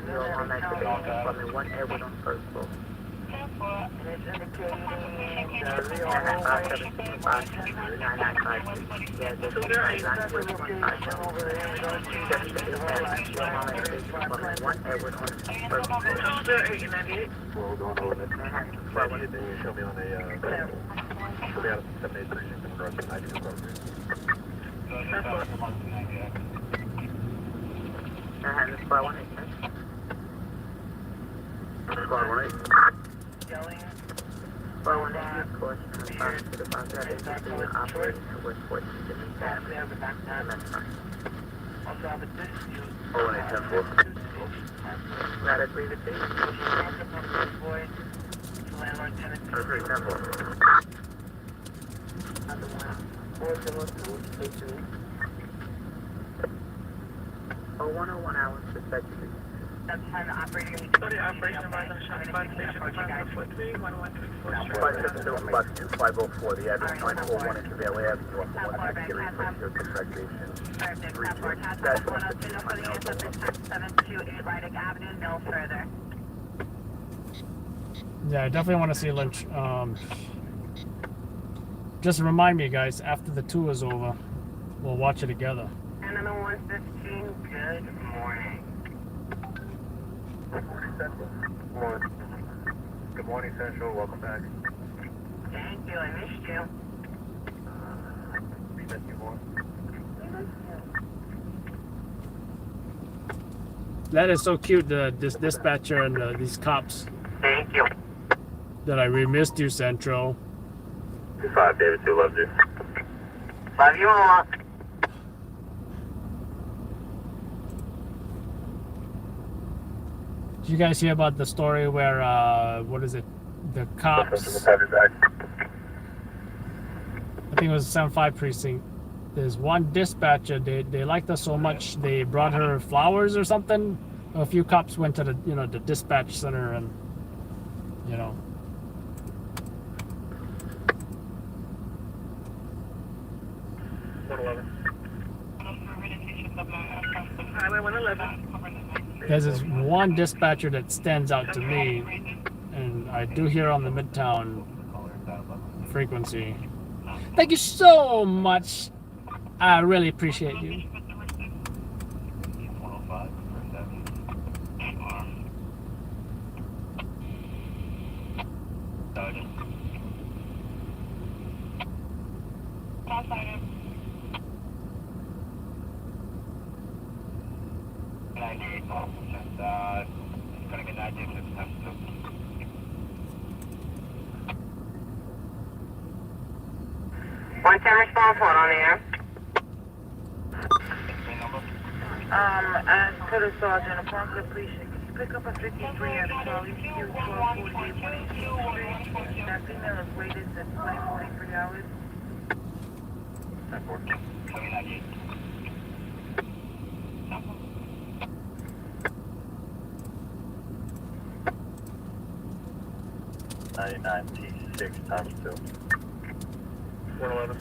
You're on activation from the 1 Edward on first floor. and it's indicating the real 576 995 Yeah, this is 9 West 152 over there. We're going to You're on activation from the 1 Edward on first floor. 20898. We're going over this. Then you show me on a, show me on a 783 in regards to 92 program. Squad 1 Squad 1-8. Squad 1 of course, confined to the box that is operating towards 14 different tabs. And that's fine. Also have a dispute. 018, 10-4. That agree with you? Landlord tenant. Agree, 10-4. Other one. 402 0101 hours respectively. That's fine, the operating. Sorry, operation by the Shotgun Station, 543, 1134 Street. 570-2504, the address 941 Intervale Avenue, off the 160 contractation. Avenue, no further. Yeah, I definitely want to see Lynch. Just remind me, guys, after the tour is over, we'll watch it together. Animal 115, good morning. Good morning, Central. Welcome back. Thank you, I missed you. We missed you more. That is so cute, this dispatcher and these cops. Thank you. That I missed you, Central. 5 David 2 loves you. Love you a lot. Did you guys hear about the story where, what is it? The cops, Have your back. I think it was 7-5 precinct. There's one dispatcher, they liked her so much, they brought her flowers or something. A few cops went to the, the dispatch center and, 111. Highway 111. there's this one dispatcher that stands out to me, and I do hear on the Midtown frequency. Thank you so much. I really appreciate you. 105, 7. Sergeant. 98 officers, gonna get 96 times 2. One time response one on the air. As to the sergeant, upon completion, can you pick up a 53 at a Charlie Q 1248 Street? That female is waited since 2043 hours. 99 T6 times 2. 111.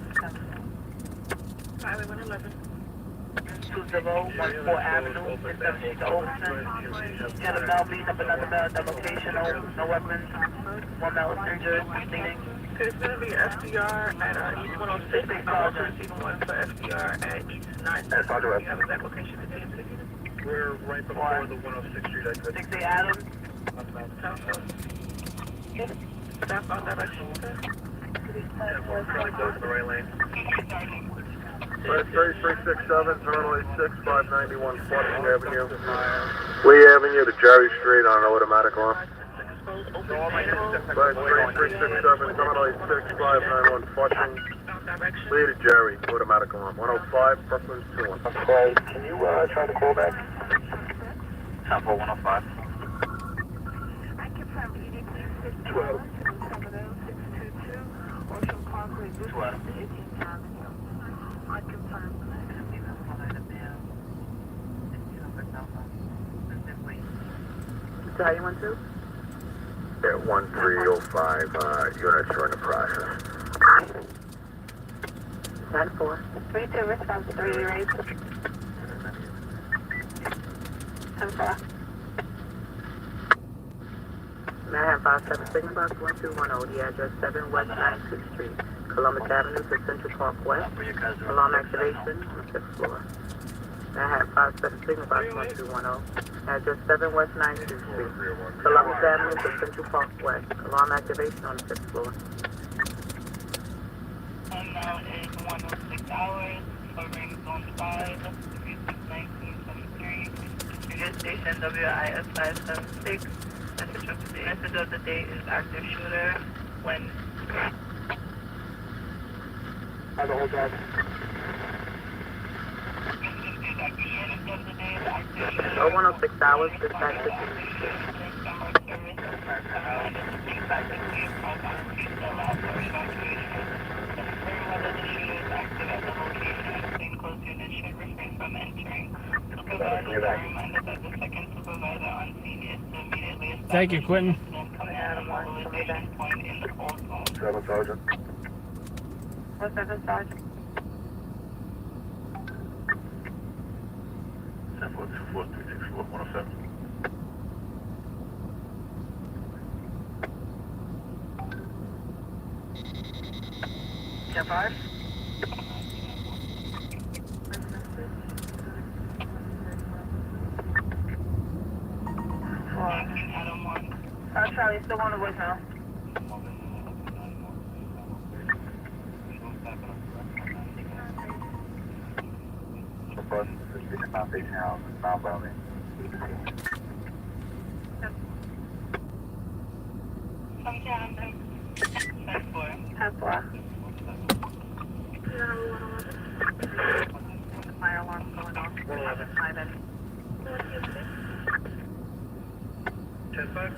Highway 111. 2014 Avenue, instead of Chica Overton. Had a male beating up another male at that location, no weapons. One male was injured, bleeding. Okay, it's going to be FDR at East 106. I'm also receiving one for FDR at East 9. We have a back location at TNC. We're right before the 106 Street exit. 60 Adams. Southbound direction, sir. Yeah, we're trying to go to the right lane. 3367, Terminal 86, 591 Flushing Avenue. Lee Avenue to Jerry Street on an automatic line. 3367, Terminal 86, 591 Flushing. Lee to Jerry, automatic line. 105, Brooklyn 21. Okay, can you try to call back? Temple 105. I confirm EDP 612, 622, Ocean Parkway, Booth, 18th Avenue. I confirm. So how you want to? Yeah, 1305 units are in the process. 9-4. 32 response 3 raised. 10-4. Manhattan 57 Signal Box 1210, the address 7 West 96th Street, Columbus Avenue to Central Park West. Alarm activation on the 5th floor. Manhattan 57 Signal Box 1210, address 7 West 96th Street, Columbus Avenue to Central Park West. Alarm activation on the 5th floor. And now is 106 hours, covering zone 5, 361973. Unit station WIS 576. Message of the day is active shooter. When Hi, the whole job. message of the day is active shooter. 0106 hours, dispatch 15. Thank you, Quentin. Seven Sergeant. What's that, Sergeant? 10-4-24-364, 107. Ten five. Charlie, still on the voicemail. cross the 6 mile station house, southbound. 10-4. Fire alarm going off. 5 10-5.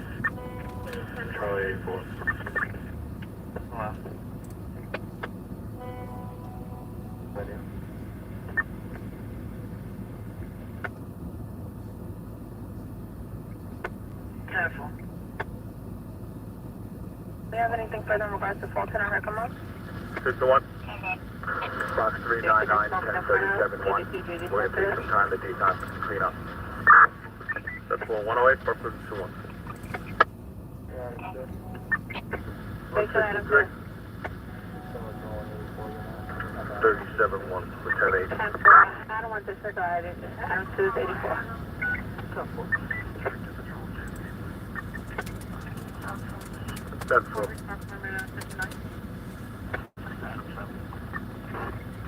Charlie 4. Wow. Ready. Careful. Do you have anything further in regards to Fulton or Herkimer? 6-1. Box 399 1037-1. We're going to take some time to detox and clean up. That's 108, Brooklyn 2-1. Thanks for that. 37-1, Lieutenant 8. 10-4. I don't want this regarded. Adam 284. 10-4.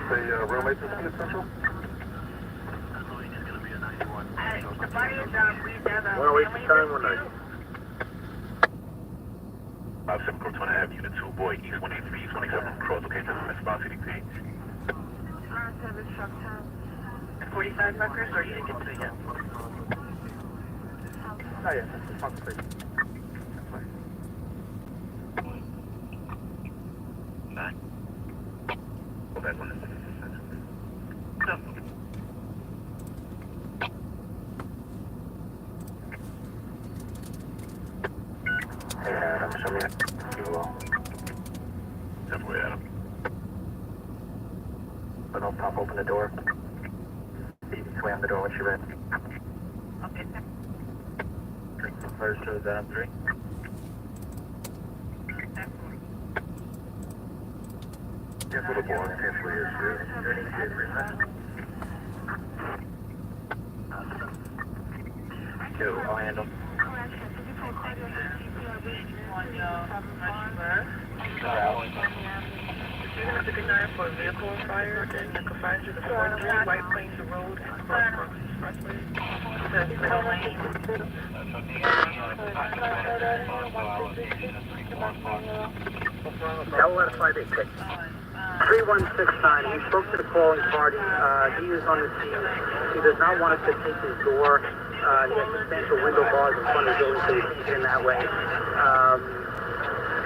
The roommates is in Central? The body is down. 108 time, 190. 57 Court 2 Ave, Unit 2, Boy, East 183, East 27, cross location from Spot CDP. 45 records, or you didn't get to it yet? Oh yeah, that's fine, please. Go back on this. Hey Adam, show me you will. Definitely, Adam. But don't pop open the door. You slam the door when you're ready. Okay. First to Adam 3. Yes, little boy, potentially is good. Two, I'll handle. You're going to deny for a vehicle on fire, then you can find you the 43 White Plains Road and Cross Bronx Expressway. Delaware 586. 3169. We spoke to the calling party. He is on the scene. He does not want us to take his door. He has substantial window bars in front of the building, so he can't get in that way.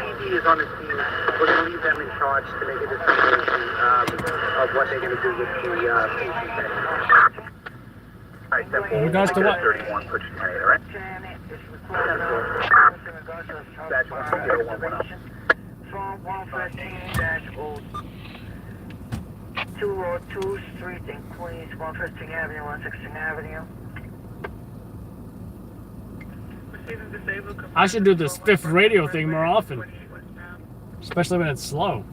PD is on the scene. We're going to leave them in charge to make a determination of what they're going to do with the patient bed. All right, step In regards to what? 31, put your 10, all right? Batch 10110. From 115-202 Street in Queens, 115 Avenue, 116 Avenue. Receiving disabled. I should do the stiff radio thing more often, especially when it's slow.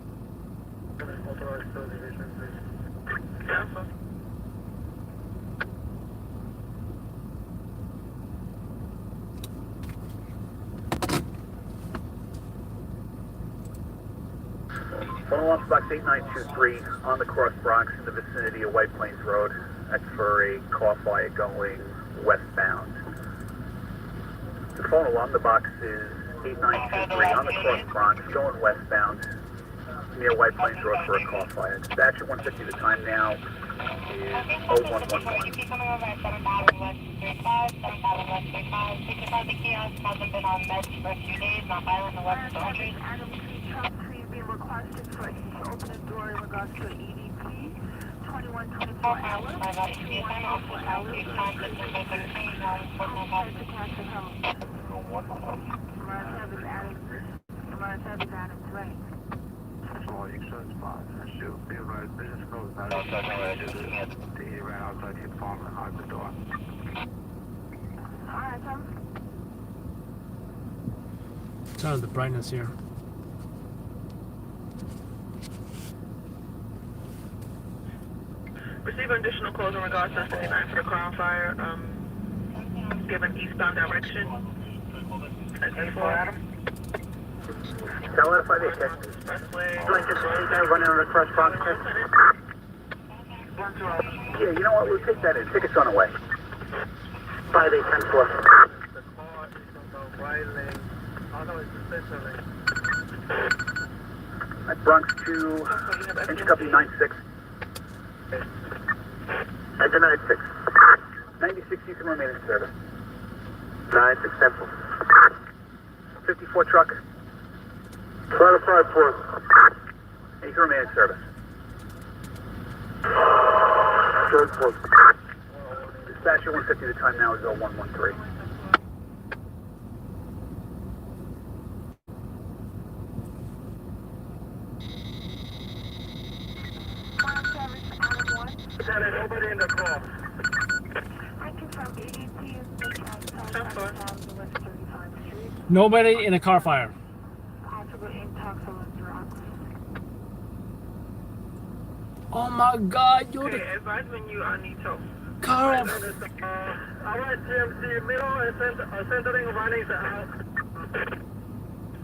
Phone off box 8923 on the Cross Bronx in the vicinity of White Plains Road. That's for a car fire going westbound. The phone alarm, the box is 8923 on the Cross Bronx going westbound near White Plains Road for a car fire. Dispatch at 150, the time now is 0111. Keep coming over at 7000 West 35, 7000 West 35. Take your time, the kiosk hasn't been on meds for a few days, not violent, no weapons, no injuries. Requested for him to open the door in regards to EDP 2124 My hours. bad, excuse me, I'm also trying to take time to turn back 13, now I'm putting my back. Adam Gray. He ran outside the apartment and locked the door. Alright, Tom. Turn the brightness here. Receive additional calls in regards to 59 for the car on fire, given eastbound direction. Adam? Delaware 586. Expressway. Like this, running on the Cross Bronx. Yeah, you know what? We'll take that in. Tickets on the way. 5810 4. The car is on the right lane. Oh no, it's the center lane. At Bronx to engine company 96. Engine 96. 96, you can remain in service. 96 Central. 54 truck. Try to 5-4. And you can remain in service. Third floor. Dispatcher 150, the time now is 0113. Lieutenant, nobody in the car. Nobody in a car fire. Oh my God, you're Okay, the advise when you need to. car. Alright, GMC, middle and centering running out.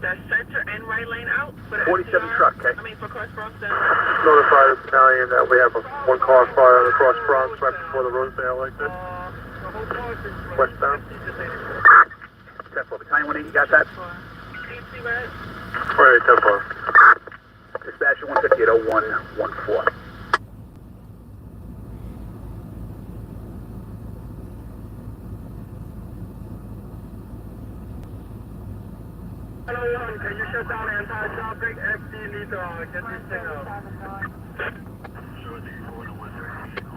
That's center and right lane out for the 47 FDR? truck, okay? I mean, for Cross Bronx. Notify the battalion that we have one car fire on the cross Bronx right before the Rosedale exit. Westbound. 10-4, battalion 180, you got that? Alright, 10-4. Dispatcher 150 at 0114. Can you shut down anti-traffic? XD needs to get this thing out.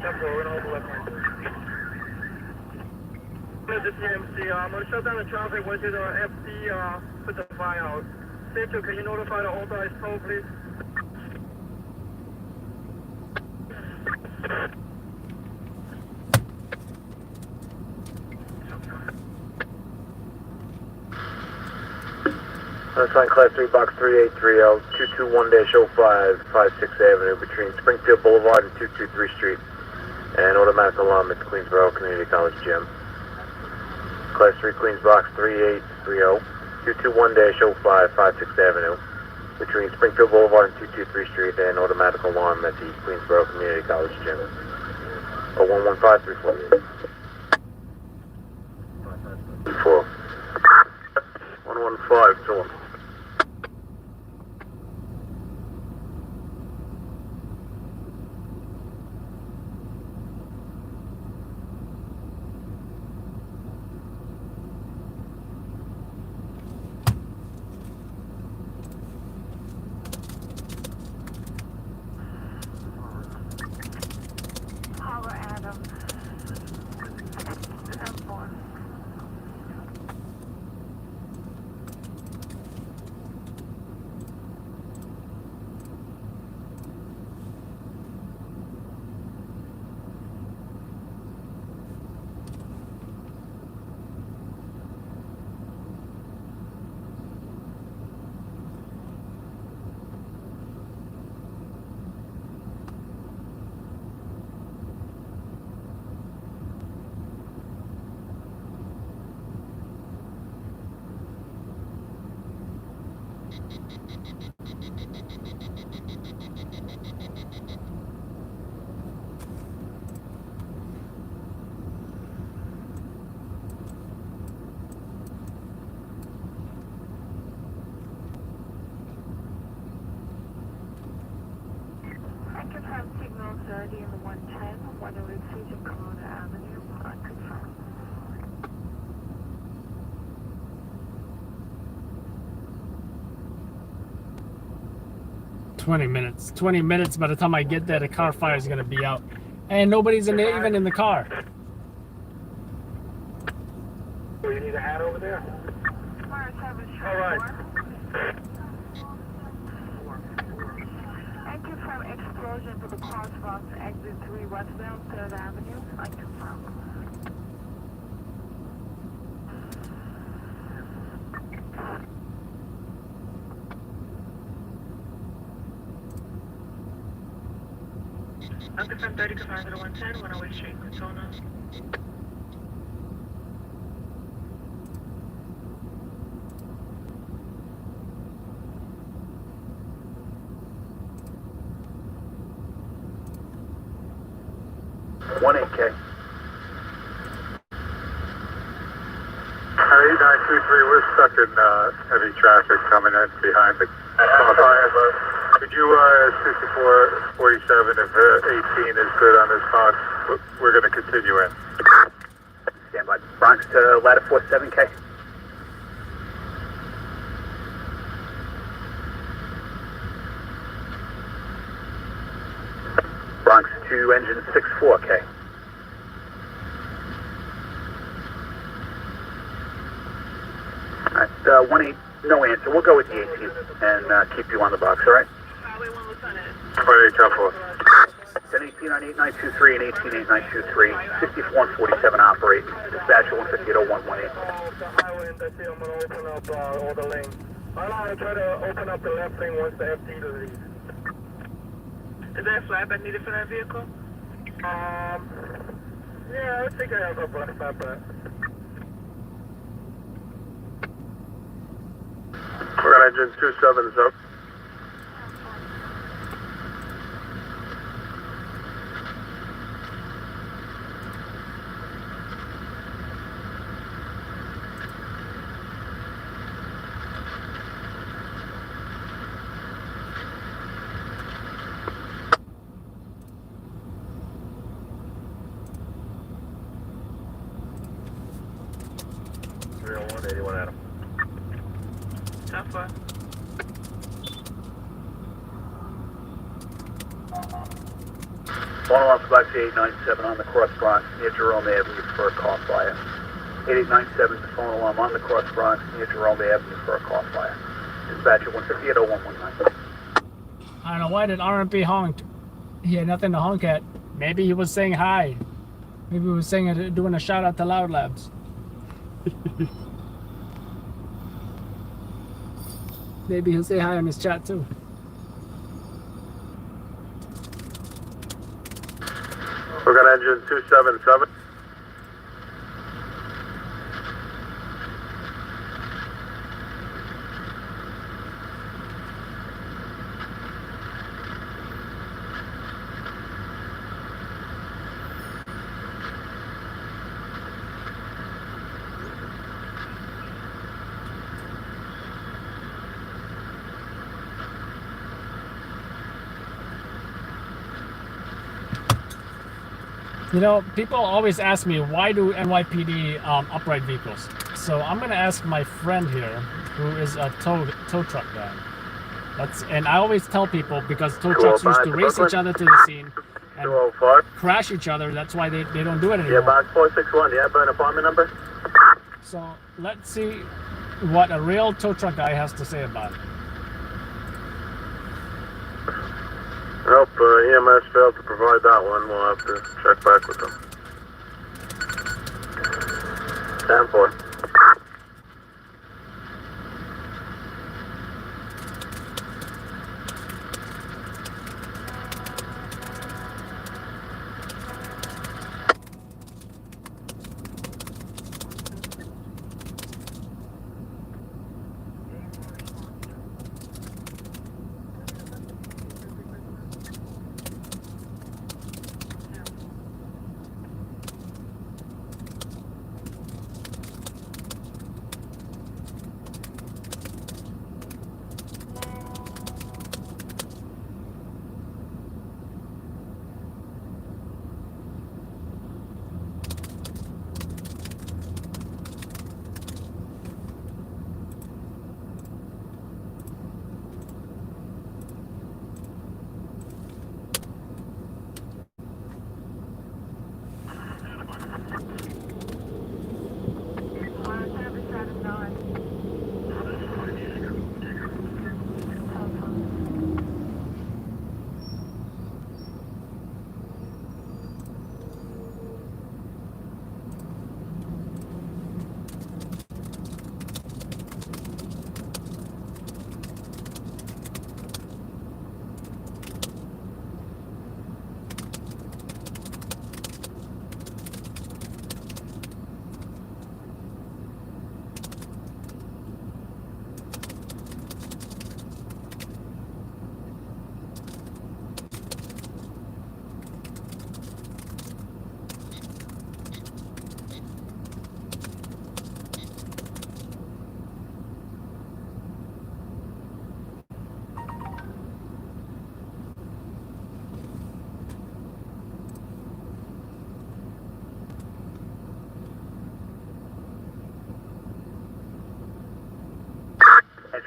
We're going to left. This is CMC. I'm going to shut down the traffic once you FD put the fire out. Station, can you notify the authorized toll, please? Sign Class 3, Box 3830, 221-05, 56 Avenue, between Springfield Boulevard and 223 Street. And automatic alarm at the Queensboro Community College Gym. Class 3, Queens Box 3830, 221-05, 56 Avenue, between Springfield Boulevard and 223 Street, and automatic alarm at the Queensboro Community College Gym. 0115348. 4. 115 to him. Signal 30 and the 110, whether it's Fusion Corona Avenue, unconfirmed. 20 minutes. By the time I get there, the car fire is gonna be out, and nobody's in there, even in the car. Oh, you need a hat over there? Alright. Thank you from explosion to the crosswalk to exit 3 westbound 3rd Avenue, unconfirmed. Unconfirmed 30, confirmed to the 110, 108 Street, Cortona. 18K. 8923, we're stuck in heavy traffic coming in behind the car. Could you 6447 if 18 is good on this box? We're going to continue in. Stand by. Bronx to ladder 47K. Bronx to engine 64K. Alright, 18, no answer. We'll go with the 18 and keep you on the box, alright? Highway 1 Lieutenant. 28 10 18 on 8923 and 18 8923. 64 and 47 operate. Dispatch 1580118. The highway and that's it. I'm going to open up all the lanes. I'll try to open up the left lane once the FD leaves. Is there a flatbed needed for that vehicle? Yeah, I think I have a flatbed. We're going to engine 27 is up. How far? One alarm for Black 897 on the Cross Bronx near Jerome Avenue for a car fire. 8897 is the phone alarm on the Cross Bronx near Jerome Avenue for a car fire. Dispatch 1580119. I don't know why did RMP honked. He had nothing to honk at. Maybe he was saying hi. Maybe he was saying doing a shout out to Loud Labs. Maybe he'll say hi on his chat too. We're going to engine 277. You know, people always ask me, why do NYPD upright vehicles? So I'm going to ask my friend here, who is a tow truck guy. And I always tell people, because tow trucks used to race each other to the scene and crash each other, that's why they don't do it anymore. Yeah, box 461, do you have an apartment number? So let's see what a real tow truck guy has to say about it. Nope, EMS failed to provide that one. We'll have to check back with them. 10-4.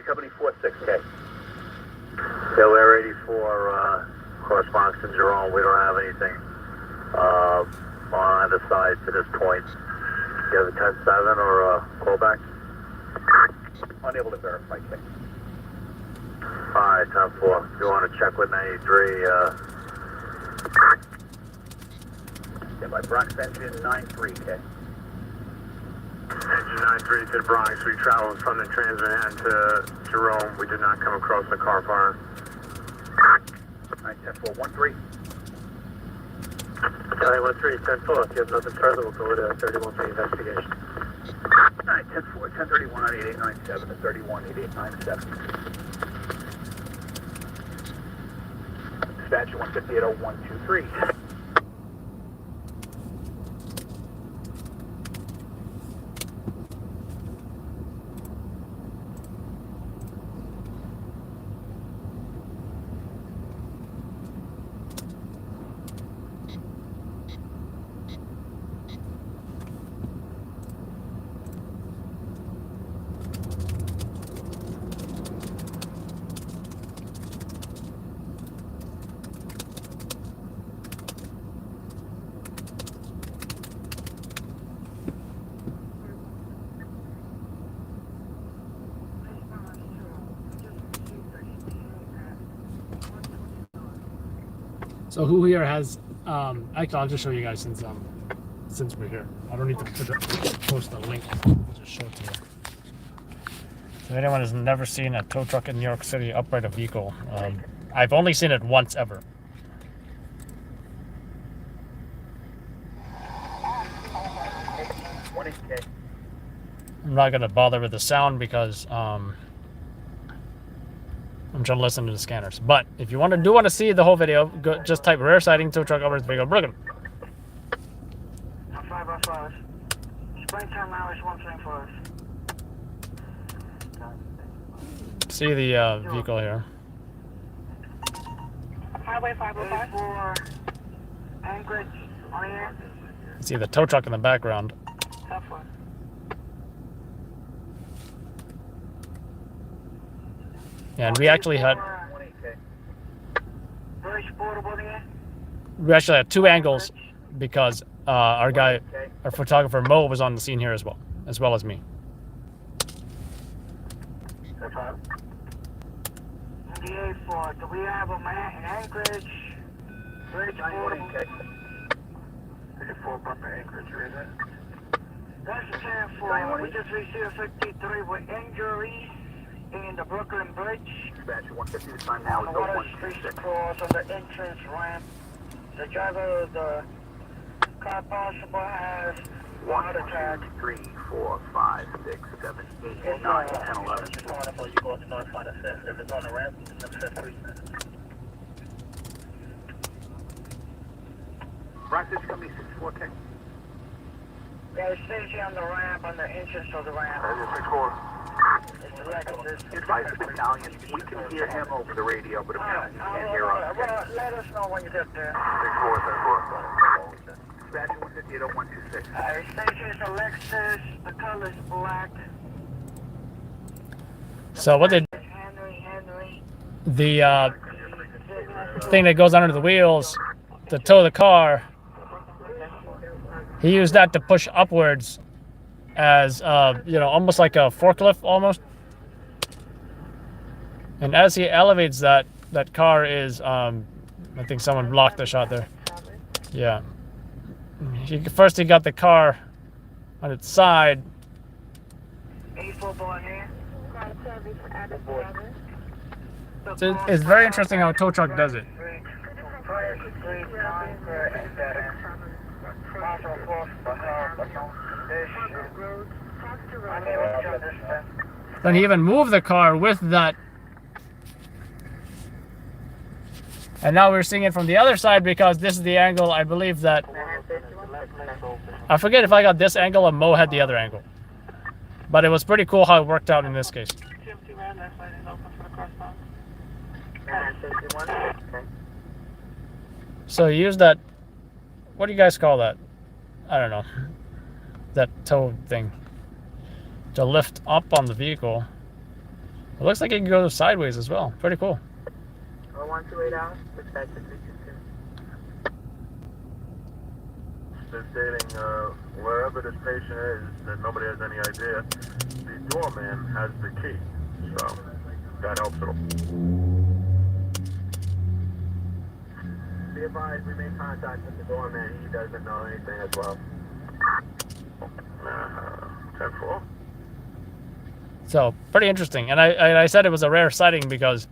Roger, company 46K. Taylor 84, corresponds to Jerome. We don't have anything on either side to this point. You have a 10-7 or a callback? Unable to verify, K. Alright, 10-4. If you want to check with 93, Stand by Bronx engine 93K. Engine 93 to the Bronx. We traveled from the Trans-Manhattan to Jerome. We did not come across the car fire. Alright, 10-4, 1-3. Charlie 1-3, 10-4. If you have nothing further, we'll go to 31 for the investigation. Alright, 10-4, 1031 on 8897 to 31 8897. Dispatch 1580123. So who here has? Actually, I'll just show you guys since we're here. I don't need to post a link. I'll just show it to you. So if anyone has never seen a tow truck in New York City upright a vehicle, I've only seen it once ever. I'm not gonna bother with the sound because I'm trying to listen to the scanners. But if you want to see the whole video, just type rare sighting tow truck upright vehicle Brooklyn. 505. Springtown now is 135. See the vehicle here. Highway 505. For Anchorage on here. You see the tow truck in the background. Tough one. Yeah, and we actually had two angles because our photographer Mo was on the scene here as well as me. DA4, do we have a man in Anchorage? Bridge portable. Is it 4 bumper Anchorage, or is it? That's a 10-4. We just received 53 with injuries in the Brooklyn Bridge. Dispatch 150 to time now On is the Water Street 0126. across on the entrance ramp. The driver of the car possible has heart attack. 3, 4, 5, 6, 7, 8, 9, 10, 11. Just wonderful. You go to North Side Assist. If it's on the ramp, it's an assist 3 cents. Bronx engine company 64K. Yeah, it stays here on the ramp, on the entrance of the ramp. 64. It's a Lexus. Advise the battalion. We can hear him over the radio, but apparently you can't hear us. Well, let us know when you get there. 64. Dispatch 150 at 0126. It stays here, it's a Lexus. The color is black. So what did Henry. the thing that goes under the wheels to tow the car? He used that to push upwards as almost like a forklift almost. And as he elevates that car is I think someone blocked the shot there. Yeah. First he got the car on its side. It's very interesting how a tow truck does it. Then he even moved the car with that. And now we're seeing it from the other side because this is the angle I believe that. I forget if I got this angle or Mo had the other angle. But it was pretty cool how it worked out in this case. So you use that, what do you guys call that? I don't know. That tow thing. To lift up on the vehicle. It looks like it can go sideways as well. Pretty cool. 0128 hours, dispatch 322. They're stating wherever this patient is, that nobody has any idea, the doorman has the key. So that helps at all. Be advised, we made contact with the doorman. He doesn't know anything as well. 10-4. So pretty interesting. And I said it was a rare sighting because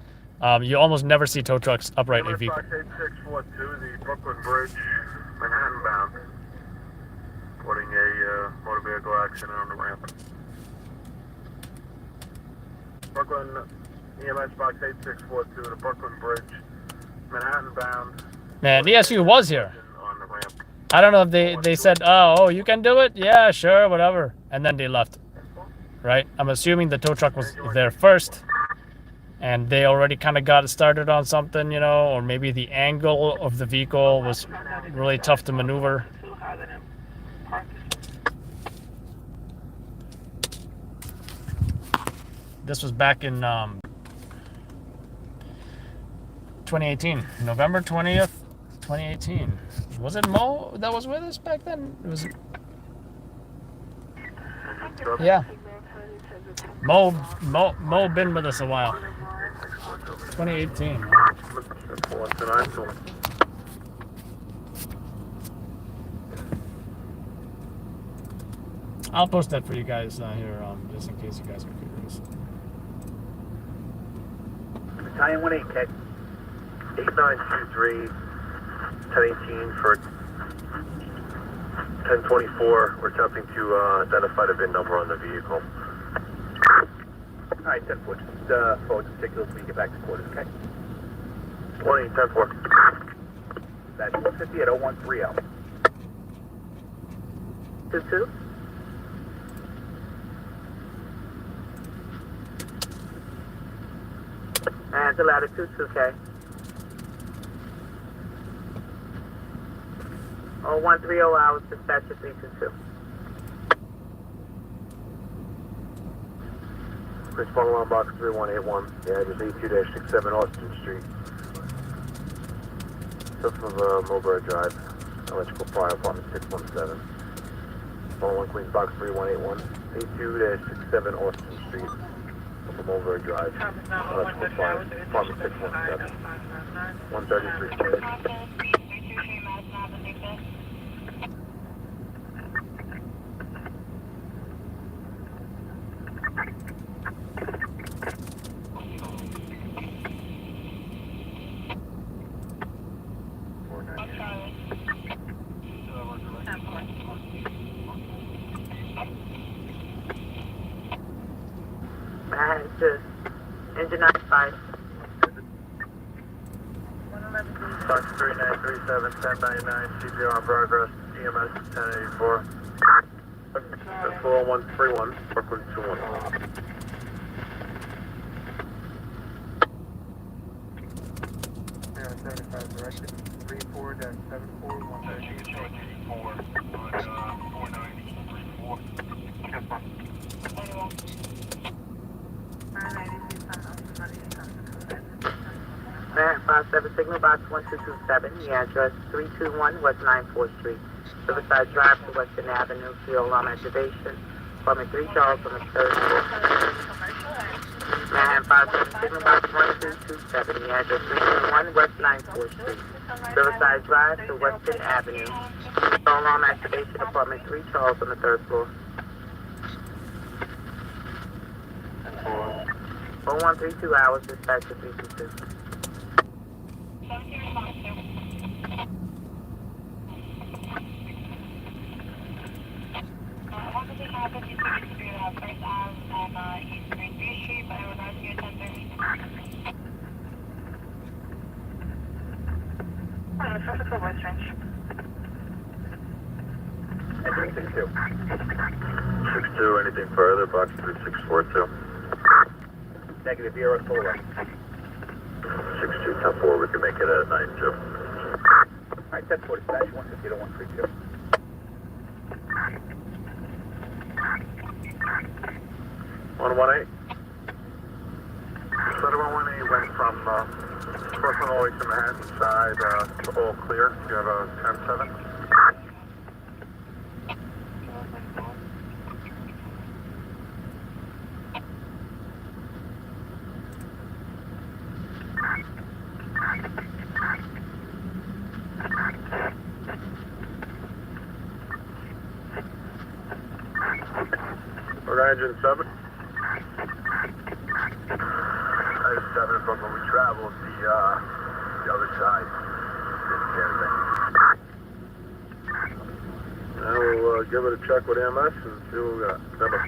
you almost never see tow trucks upright in vehicle. 8642, the Brooklyn Bridge, Manhattan bound. Reporting a motor vehicle accident on the ramp. Brooklyn EMS box 8642, the Brooklyn Bridge, Manhattan bound. Man, the ESU was here. On the ramp. I don't know if they said, oh, you can do it? Yeah, sure, whatever. And then they left. Right? I'm assuming the tow truck was there first. And they already kind of got it started on something, you know, or maybe the angle of the vehicle was really tough to maneuver. This was back in 2018, November 20th, 2018. Was it Mo that was with us back then? It was. Yeah. Mo been with us a while. 2018. I'll post that for you guys here, just in case you guys are curious. Battalion 1-8, Keg. 8923, 1018 for 1024. We're attempting to identify the VIN number on the vehicle. Alright, 10-4. Just forward to particulars when you get back to quarters, okay? 20, 10-4. That's 150 at 0130. 22? And the latitude 2K. 0130 hours, dispatch 322. Respond alarm box 3181. The address 82-67 Austin Street. South of Mulberry Drive. Electrical Fire Apartment 617. 101 Queens box 3181. 82-67 Austin Street. South of Mulberry Drive. Electrical Fire Apartment 617. 133. Engine 95. Box 3937, 1099, CPR in progress, EMS 1084. 40131, Brooklyn 21. Yeah, 75 directed, 34-74, 134 on 490, 57 signal box 1227, the address 321 West 94th Street, Riverside Drive to Western Avenue, field alarm activation, apartment 3 Charles on the 3rd floor. Manhattan 57 signal box 1227, the address 321 West 94th Street, Riverside Drive to Western Avenue, field alarm activation, apartment 3 Charles on the 3rd floor. 0132 hours, dispatch to 322. Entering 62. 62, anything further, box 3642. Negative, VRS full arrest. 62, 10-4, we can make it at 92. Alright, 10-4, dispatch 150 to 132. went from crossing all the way to Manhattan side to all clear. You have a 10-7. We're engine 7. Engine 7 from when we traveled the other side. Now we'll give it a check with MS and see what we got. Number.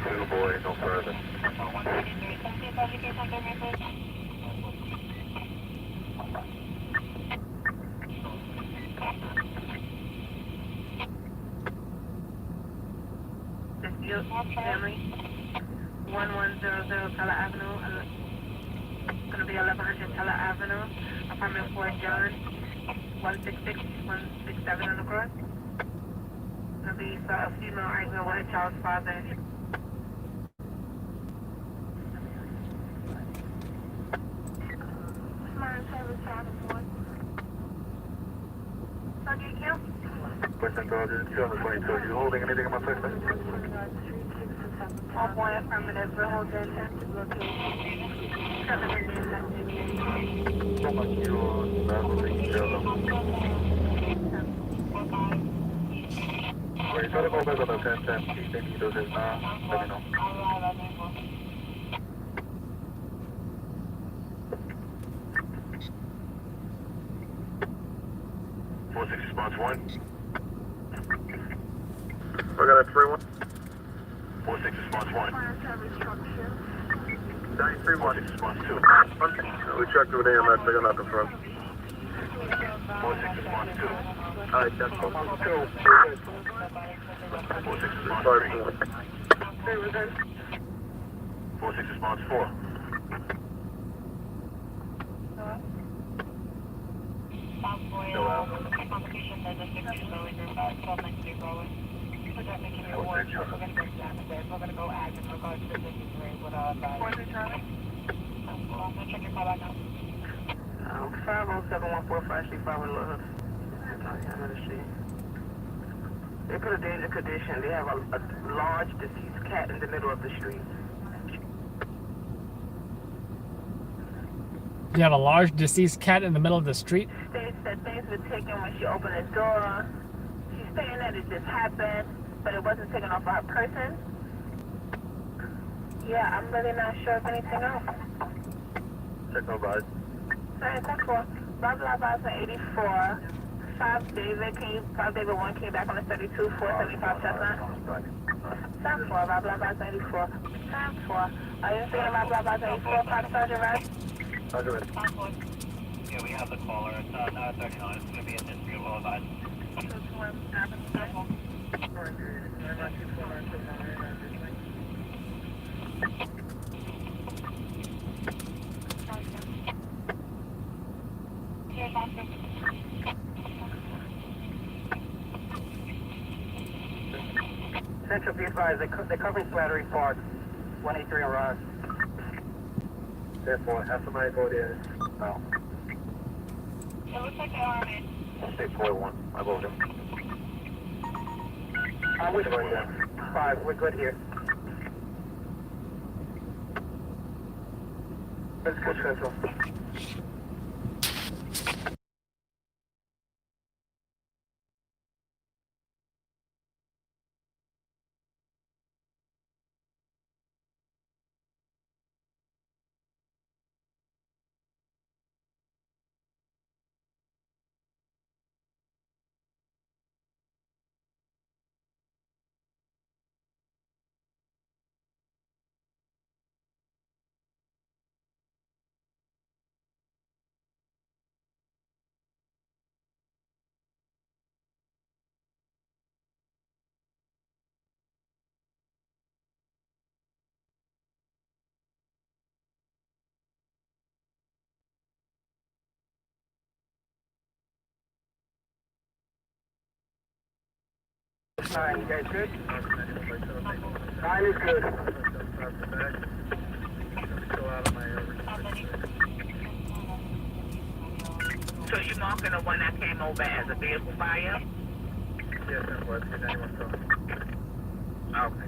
Two boy, no further. Family, 1100 Teller Avenue, it's going to be 1100 Teller Avenue, apartment 4 John, 166, 167 on the cross. It's going to be a female arguing with a child's father. Question 222, you holding anything in my place? All boy affirmative, we're holding active location. Coming in So much your leveling zero. Wait, try to go back on the 10-10, see if they need those, if not, let me know. Response 1. We got a 3-1. 46 response 1. 931. Response 2. We checked with AMS, they got nothing for us. 46 response 2. Alright, 10 4. 46 response 3. 46 response 4. Complication there's a 6 early group at 1292 Broadway. We're just making your work. We're going to go down the stairs. We're going to go active in regards to the 53 with our guys. We'll check your call back now. 507-145-35 with Love. They put a danger condition. They have a large deceased cat in the middle of the street. You have a large deceased cat in the middle of the street? States that things were taken when she opened the door. She's saying that it just happened, but it wasn't taken off of her person. Yeah, I'm really not sure of anything else. Check no rise. Sorry, 10-4. Blah, blah, blah, 84. 5 David, 5 David 1 came back on the 32, 475 Chestnut. 10-4, blah, blah, blah, 84. 10-4. Are you saying blah, blah, blah, 84, 5 Sergeant Red? Sergeant Red. Yeah, we have the caller. It's not 39. It's going to be in history of all advice. Central be advised, they're covering Slattery Park, 183 on Ross. Therefore, have somebody go there. No. It looks like they are in. 641. I vote him. We're good. 5, we're good here. Let's go, Central. Alright, you guys good? 9 is good. So you marking the one that came over as a vehicle buyer? Yes, and what? 91 south. Okay.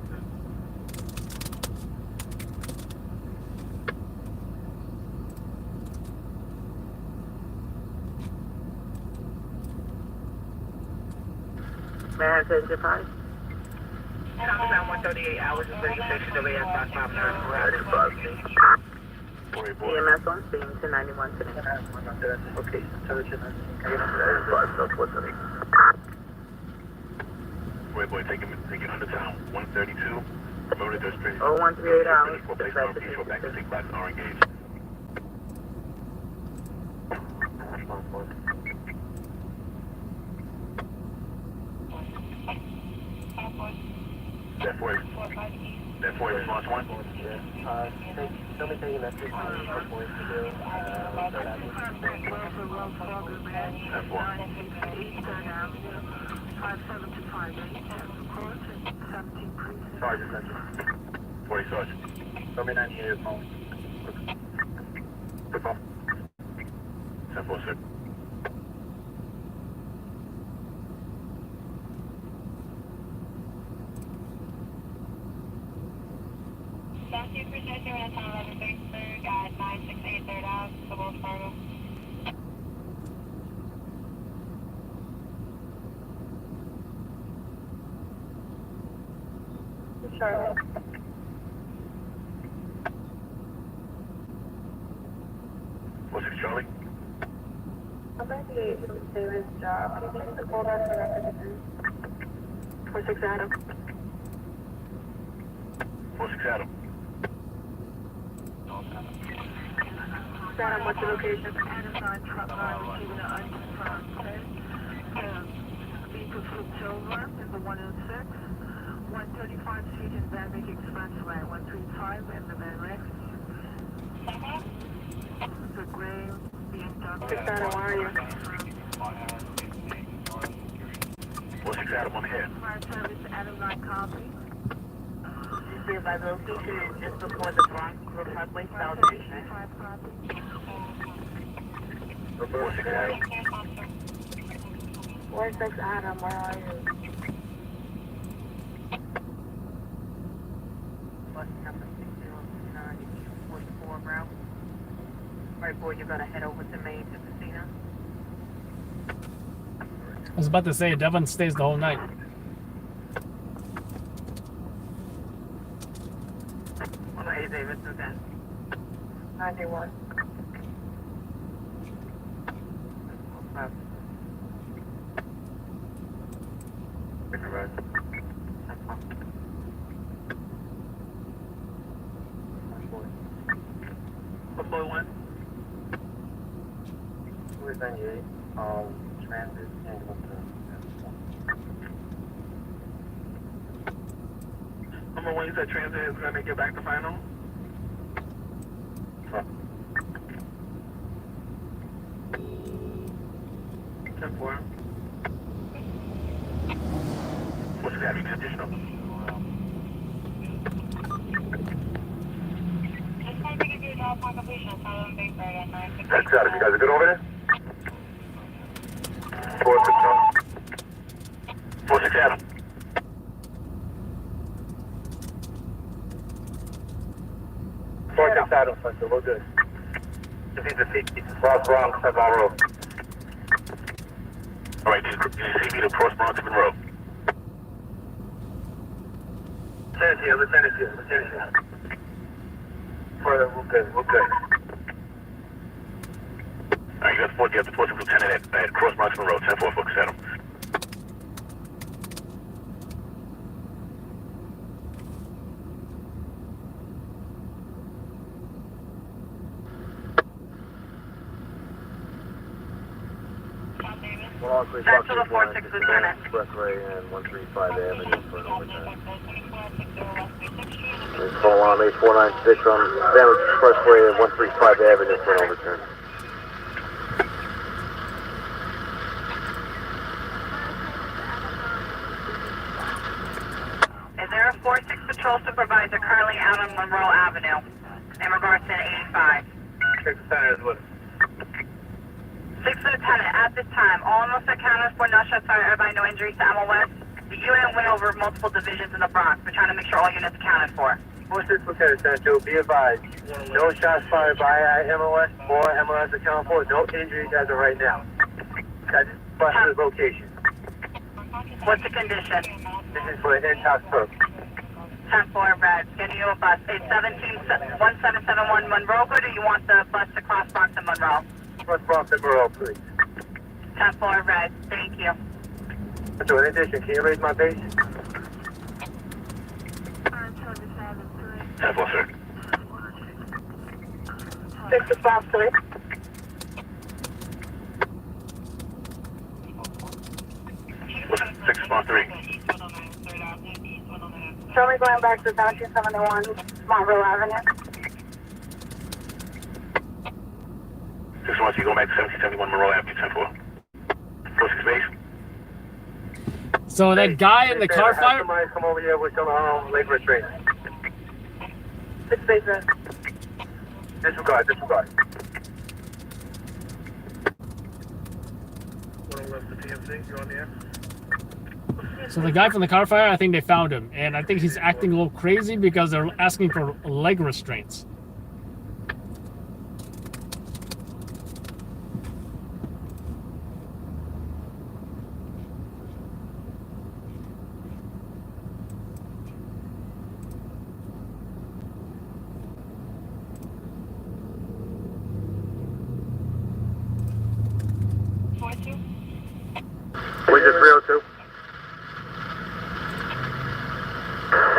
Manhattan Engine 5. Talk about 138 hours is when you fixed the way I thought 5 EMS on scene 291 today. Okay, southwest. Boy, take it under town. 132. Promoted district. 0138 hours. Place Back to Northeast, back to 66. State Class are engaged. That voice response 1. Tell me taking that 15 points to do. That 4. 5728 Sergeant, Central. 40 Sergeant. Tell me 98 phone. Good phone. 10-4, sir. South View Protector at 11 Vicksburg at 968 3rd Ave, to Wells Fargo. Charlotte. What's it, Charlie? I'm 98 from David's job. Can you check the call out for record? 46 Adam. 46 Adam. Adam, what's the location? Adam 9, truck 9, receiving an unconfirmed tip. Vehicle flipped over in the 106. 135 Street in Van Wyck Expressway. 135 in the Van Wyck. The gray BMW. 6 Adam, where are you? 46 Adam on the head. Fire service, Adam 9 copy. The location is just before the Bronx Parkway South Station. 5 copy. 46 Adam. 46 Adam, where are you? Bus number 60944 route. Right, boy, you're gonna head over to Main to Casino. I was about to say, Devon stays the whole night. Hey, David, so then. 91. Before one. Who is 98? Transit and Number 1, you said transit is gonna make it back to final? Four. What's that? You need additional? Just wanted to give you a job on completion. 11 Vicksburg at 968. That's got it. You guys are good over there? 46 Adam. 46 Adam, Central. We're good. This is the 50. Cross Bronx, Sevon Road. All right, you see me to cross Bronx Monroe. Lieutenant here. Further, we're good. All right, you got you have the force lieutenant at cross Bronx Monroe. 10-4, 46 Adam. Back to the 46 Lieutenant. Expressway and 135 Avenue for an overturn. Full alarm 8496 on Sandwich Expressway and 135 Avenue for an overturn. Patrol Supervisor currently out on Monroe Avenue in regards to 85. 6 Lieutenant is with us. 6th Lieutenant, at this time, all units accounted for, no shots fired, everybody, no injuries to MOS. The unit went over multiple divisions in the Bronx. We're trying to make sure all units accounted for. 46 Lieutenant Sancho, be advised. No shots fired by MOS or MOS accounted for. No injuries as of right now. That's bus's location. What's the condition? This is for an in-house purpose. 10-4 red. Getting you a bus. It's 1771 Monroe. Good, or you want the bus to cross Bronx and Monroe? Cross Bronx and Monroe, please. 10-4 red. Thank you. So in addition, can you raise my base? 10-4, sir. 6 response 3. 6 response 3. Show me going back to 1771 Monroe Avenue. 6 response, you go back to 1771 Monroe Avenue, 10-4. 46 base. So that guy in the car fire. Somebody come over here with some leg restraints. 6 base red. Disregard. 111 to PMC, you on the air? So the guy from the car fire, I think they found him, and I think he's acting a little crazy because they're asking for leg restraints. Where's your 302?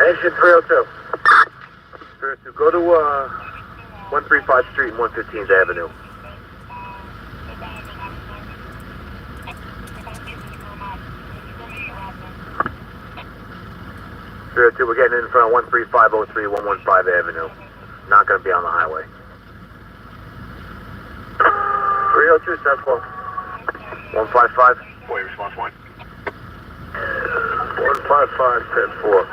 Engine 302. 302. Go to 135 Street and 115th Avenue. We're getting in front of 13503 115 Avenue. Not going to be on the highway. 302, 10-4. 155. Boy, response 1. 155, 10-4.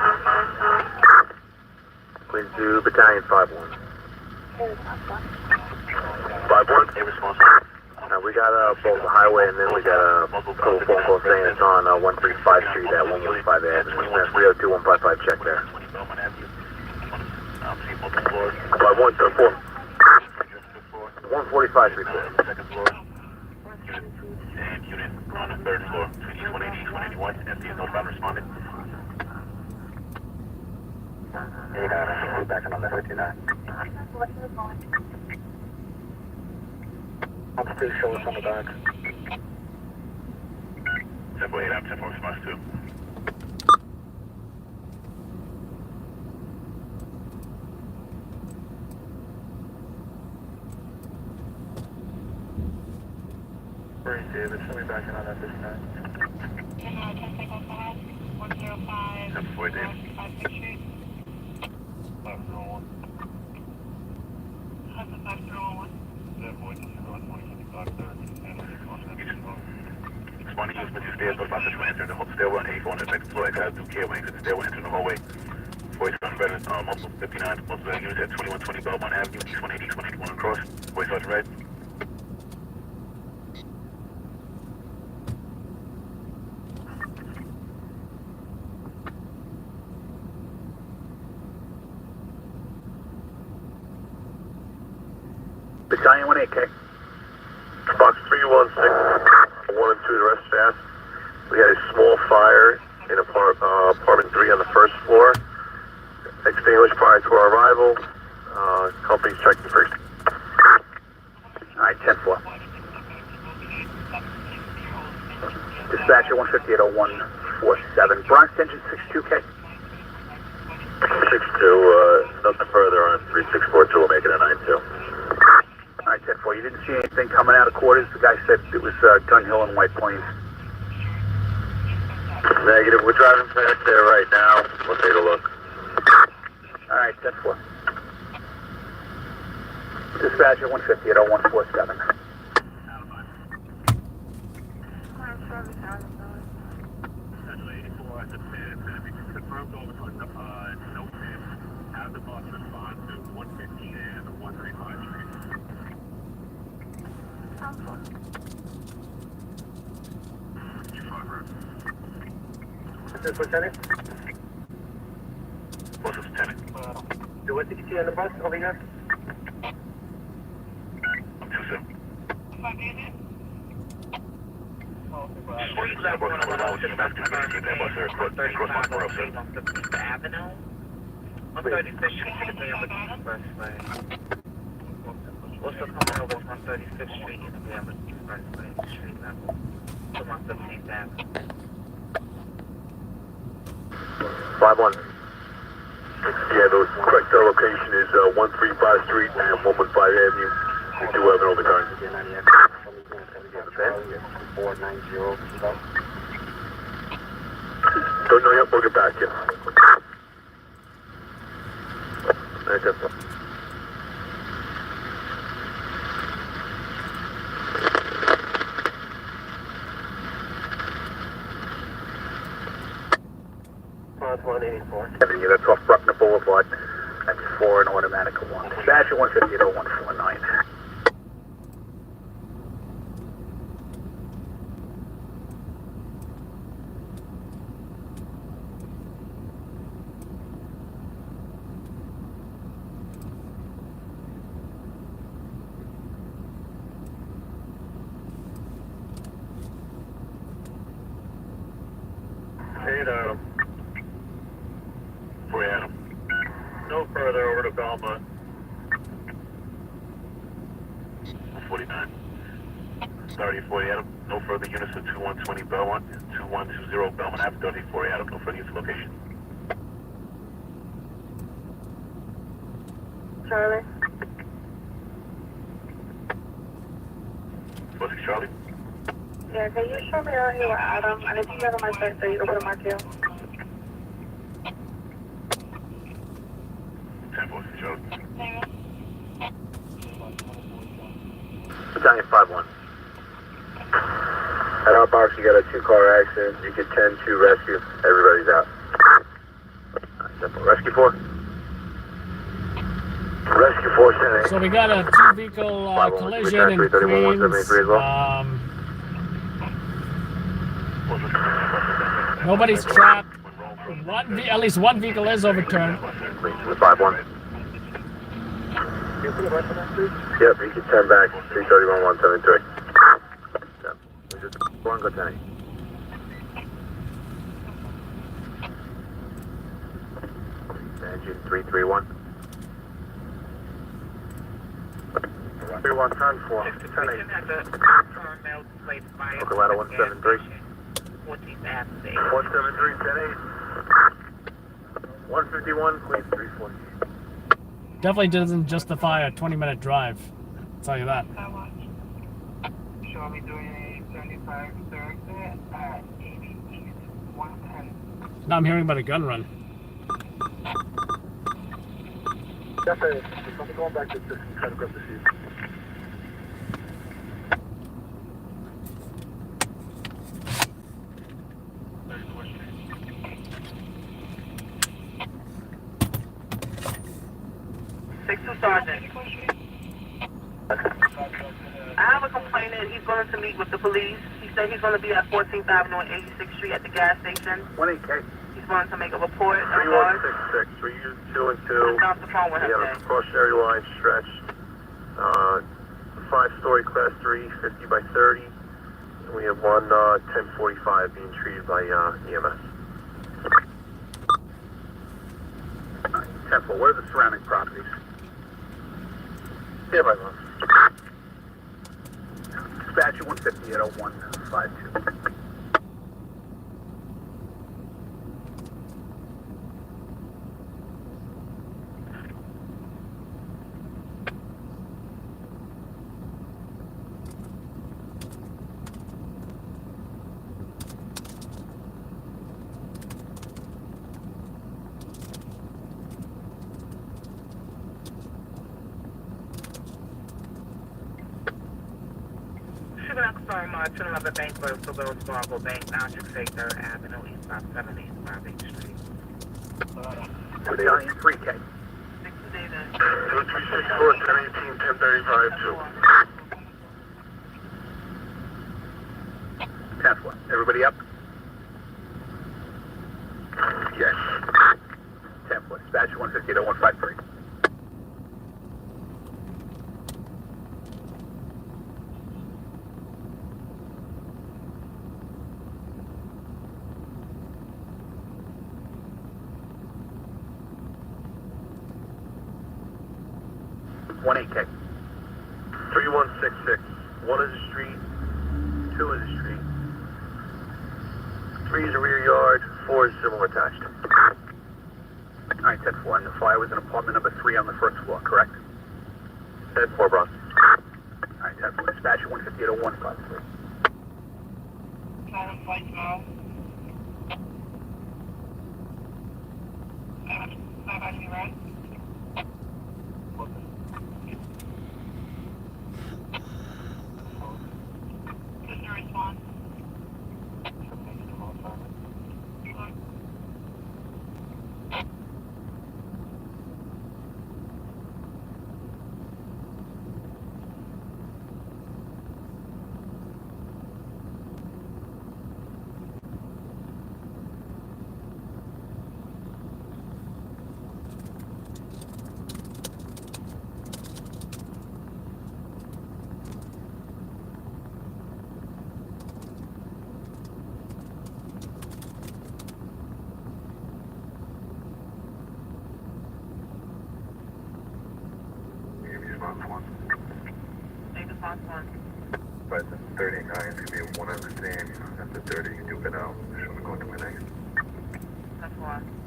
Please do Battalion 5-1. 5-1. A response 1. We got both the highway and then we got a couple phone calls saying it's on 135 Street at 115 Avenue. 302, 155, check there. 5-1, 10-4. 145 Street. Second floor. And unit on the 3rd floor. Between each 180, 181. SC is notified respondent. 89, back on 1159. I'm still show us on the back. 10-4, 8 up, 10-4 response 2. David, show me back in on that this time. 10-4, David. 501. 501. Responding use Mr. Stairs, but about to enter the stairwell and 84 on the second floor. Exit through Care Wings at the stairwell, enter the hallway. Voice on red, multiple 59, multiple units at 2120 Belmont Avenue, East 180, 181 across. Voice on red. Battalion 1-8K. Box 316, 1 and 2, the rest fast. We had a small fire in apartment 3 on the first floor. Extinguished prior to our arrival. Company's checking first. Alright, 10-4. Dispatcher 150 at 0147. Bronx engine 62K. 62, nothing further on 3642, we'll make it a 92. Alright, 10-4, you didn't see anything coming out of quarters? The guy said it was Gun Hill and White Plains. Negative, we're driving past there right now. We'll take a look. Alright, 10-4. Dispatcher 150 at 0147. advise the pin. It's going to be confirmed over to no pin. Have the bus respond to 115 and 135 Street. This is Lieutenant. What's this, Lieutenant? What did you see on the bus over here? I'm too soon. Avenue. 135th Street in the Expressway. Also coming over 135th Street in the Expressway, street level. To 115th Avenue. 5-1. Yeah, the correct location is 135 Street and 115 Avenue. We do have an overturn. Don't know yet, we'll get back to you. That's it. Avenue, that's off Bruckner Boulevard. That's 4 and automatic 1. Dispatch at 150-149. Hey, Adam. Boy, Adam. No further over to Belmont. 49. 3040 Adam. No further units at 2120 Belmont. 2120 Belmont Ave. 3040 Adam. No further units location. Charlie. What's it, Charlie? Yeah, can you show me out here with Adam? And if you have my search, so you can put him on kill. 10-4, Charlie. Battalion 5-1. At our box, you got a 2-car accident. You get 10-2 rescue. Everybody's out. Simple. Rescue 4. Rescue 4, 10-8. So we got a 2-vehicle collision in Queens. Nobody's trapped. At least one vehicle is overturned. 5-1. Yep, you can turn back. 331 173. Yep. Just one, go 10. Engine 331. 31 turn 4. 10 Okalata 173. 14th Avenue. 173, 10-8. 151, Queens 340. Definitely doesn't justify a 20-minute drive. I'll tell you that. Show me doing a 75 Thursday at 80 East 110. Now I'm hearing about a gun run. Definitely. I'm going back to just try to grab the seat. Sergeant. I have a complainant. He's going to meet with the police. He said he's going to be at 14th Avenue and 86th Street at the gas station. 1-8K. He's going to make a report. 3166, 3 2 and 2. Stop the phone with him. We have a cautionary line stretched. 5-story class 3, 50 by 30. And we have one 1045 being treated by EMS. 10-4, what are the surrounding properties? Yeah, my love. Dispatch at 150 at 0152. from 211 Bank Road to Wells Fargo Bank, now 68 3rd Avenue, East 575 8th Street. Italian 3K. 2364, 1018, 1035, 2. 10th one. Everybody up? Yes. 10th one. Dispatch 158-0153. One 8K. 3166. 1 is a street, 2 is a street. 3 is a rear yard, 4 is civil attached. All right, 10-4. And the fire was in apartment number 3 on the first floor, correct? 10-4, boss. All right, 10-4. Dispatch 158-0153. Try to flight tomorrow. Bye bye, you right? Just a response. Response 1. Take response 1. But the 39 is going to be 1 understand. After 30, you do it out. Just want to go to my next. That's 1.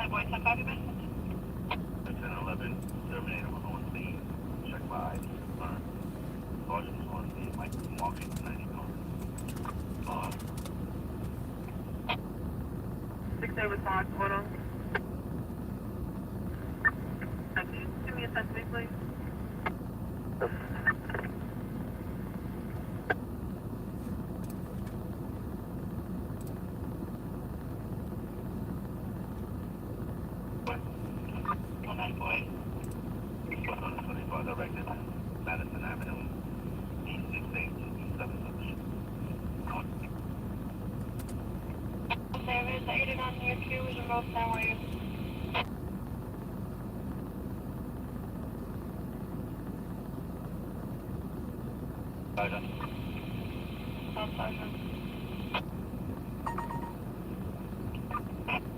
Boy, 10 copy, man. 1011, Terminator was on scene. Check by ID confirmed. Sergeant was on scene, Mike walking 90 north. 6A response, hold on. Can you give me a touch me, please? Boy. Directed Madison Avenue, E68 to E7. Service, aided on your queue is remote sound wave. Sergeant. Sergeant.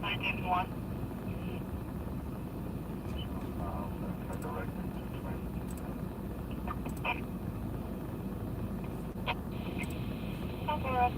981. Cover up.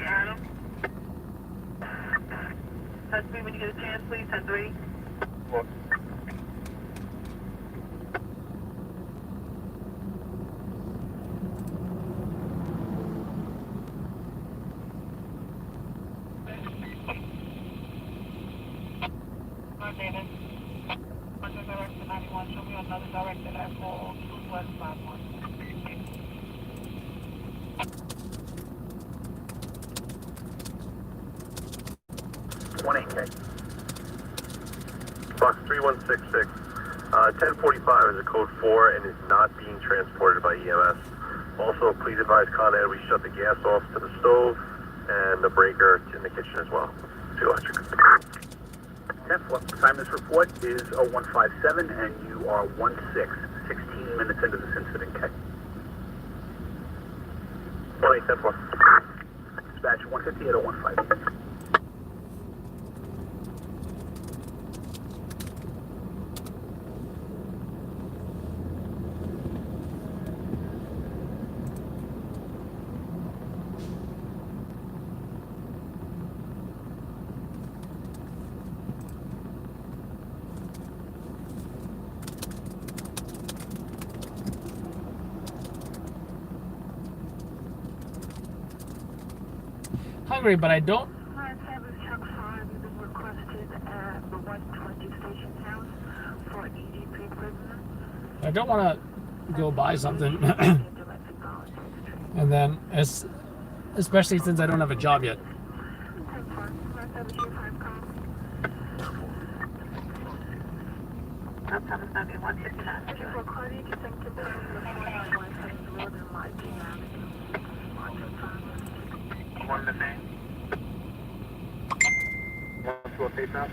Adam. Touch me when you get a chance, please. 10-3. What? David. Under director 91, show me another director at 402 West 51. 1-8K. Box 3166. 1045 is a code 4 and is not being transported by EMS. Also, please advise Con Ed we shut the gas off to the stove. and the breaker in the kitchen as well. The electric. 10th, time this report is 0157, and you are 16 minutes into this incident, K. 10-4. Dispatch 150 at 015. Hungry, but I don't. My service truck 5 has been requested at the 120 station house for EDP prisoner. I don't want to go buy something, and then especially since I don't have a job yet. One the same. One to a face now.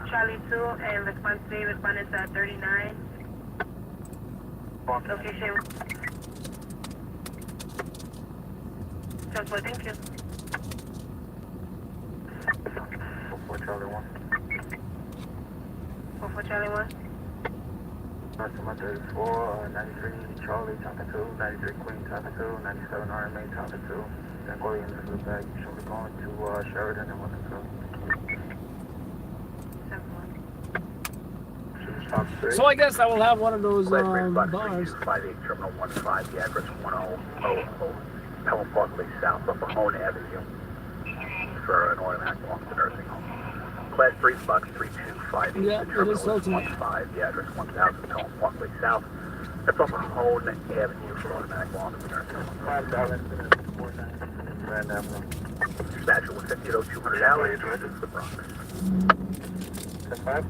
Charlie 2 and response B, respond is at 39. Location. Transfer, thank you. 4 Charlie 1. 4 Charlie 1. Customer 34, 93 Charlie talking to, 93 Queen talking to, 97 RMA talking to. Then Williams is the back. You should be going to Sheridan and Williams. So I guess I will have one of those Bars. bars. 58 Terminal 15, the address 1000 Pelham Parkway South of Mahone Avenue for an automatic belongs to nursing home. Class 3 box 3258, Yeah, the it Terminal is sold to me. 15, the address 1000 Pelham Parkway South. That's off Mahone Avenue for automatic belongs to nursing home. Grand Avenue. Dispatch 150 at 0200 Alley, address is the Bronx. 10-5.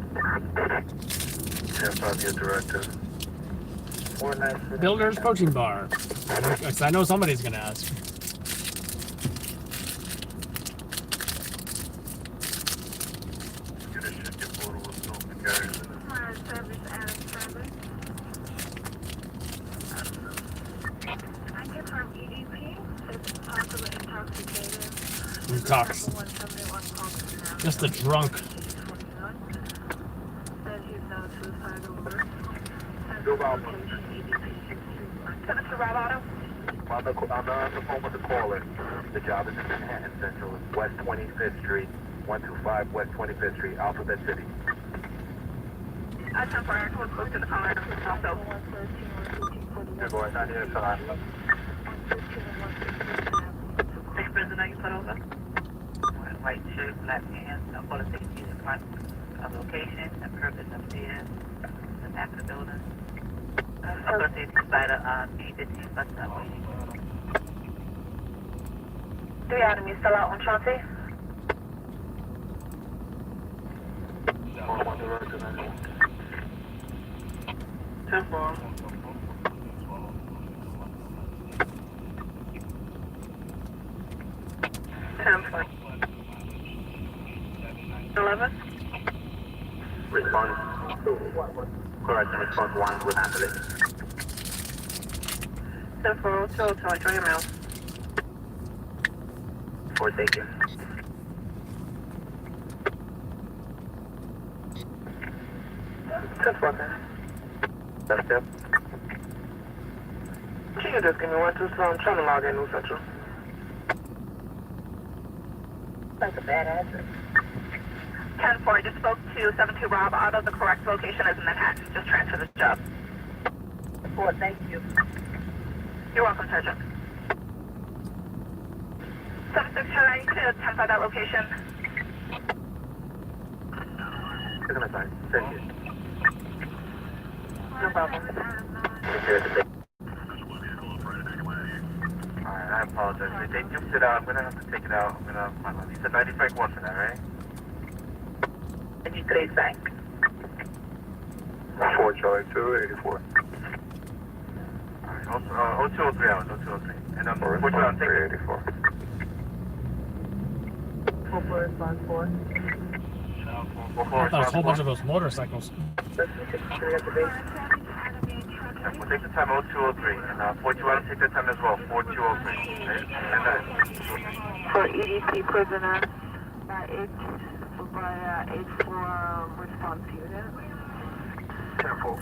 10-5, your director. 496. Builder's protein bar. I know somebody's gonna ask. You should get photo with no carriers. Service Alexander. I get from EDP. It's possibly intoxicated. Detox. Just a drunk. Bill Bob. Send it to Rob Auto. I'm on the phone with the caller. The job is in Manhattan Central, West 25th Street, 125 West 25th Street, Alphabet City. I sent for Eric. We're close to the caller. Also. Good boy, not here, time. Next prisoner you put over. White shirt, black pants, no photo safety in front of location, the purpose upstairs, the back of the building. Photo safety by the B15 bus stop. 3 Adam, you still out on Chauncey? One director, then. 10-4. 10-4. 11. Response. Correct, and response 1 will handle it. 10-4, so enjoy your meal. 4 taken. That's it. Can you just give me 1 2 so I'm trying to log in New Central. That's a bad address. 10-4, I just spoke to 72 Rob Auto. The correct location is in Manhattan. Just transfer this job. 4, thank you. You're welcome, Sergeant. 76 Charlie to 10-5 that location. Take my time. Thank you. No problem. Take care of the day. Alright, I apologize. They duped it out. I'm gonna have to take it out. You said 90 Frank 1 for that, right? 23 Bank. 4 Charlie 2, 84. 0203 hours, 0203. And I'm 4 Charlie 384. 44 response 4. I thought a whole bunch of those motorcycles. We'll take the time 0203. And 42 take the time as well, 4203. For EDC prisoner by H4 response unit. 10-4.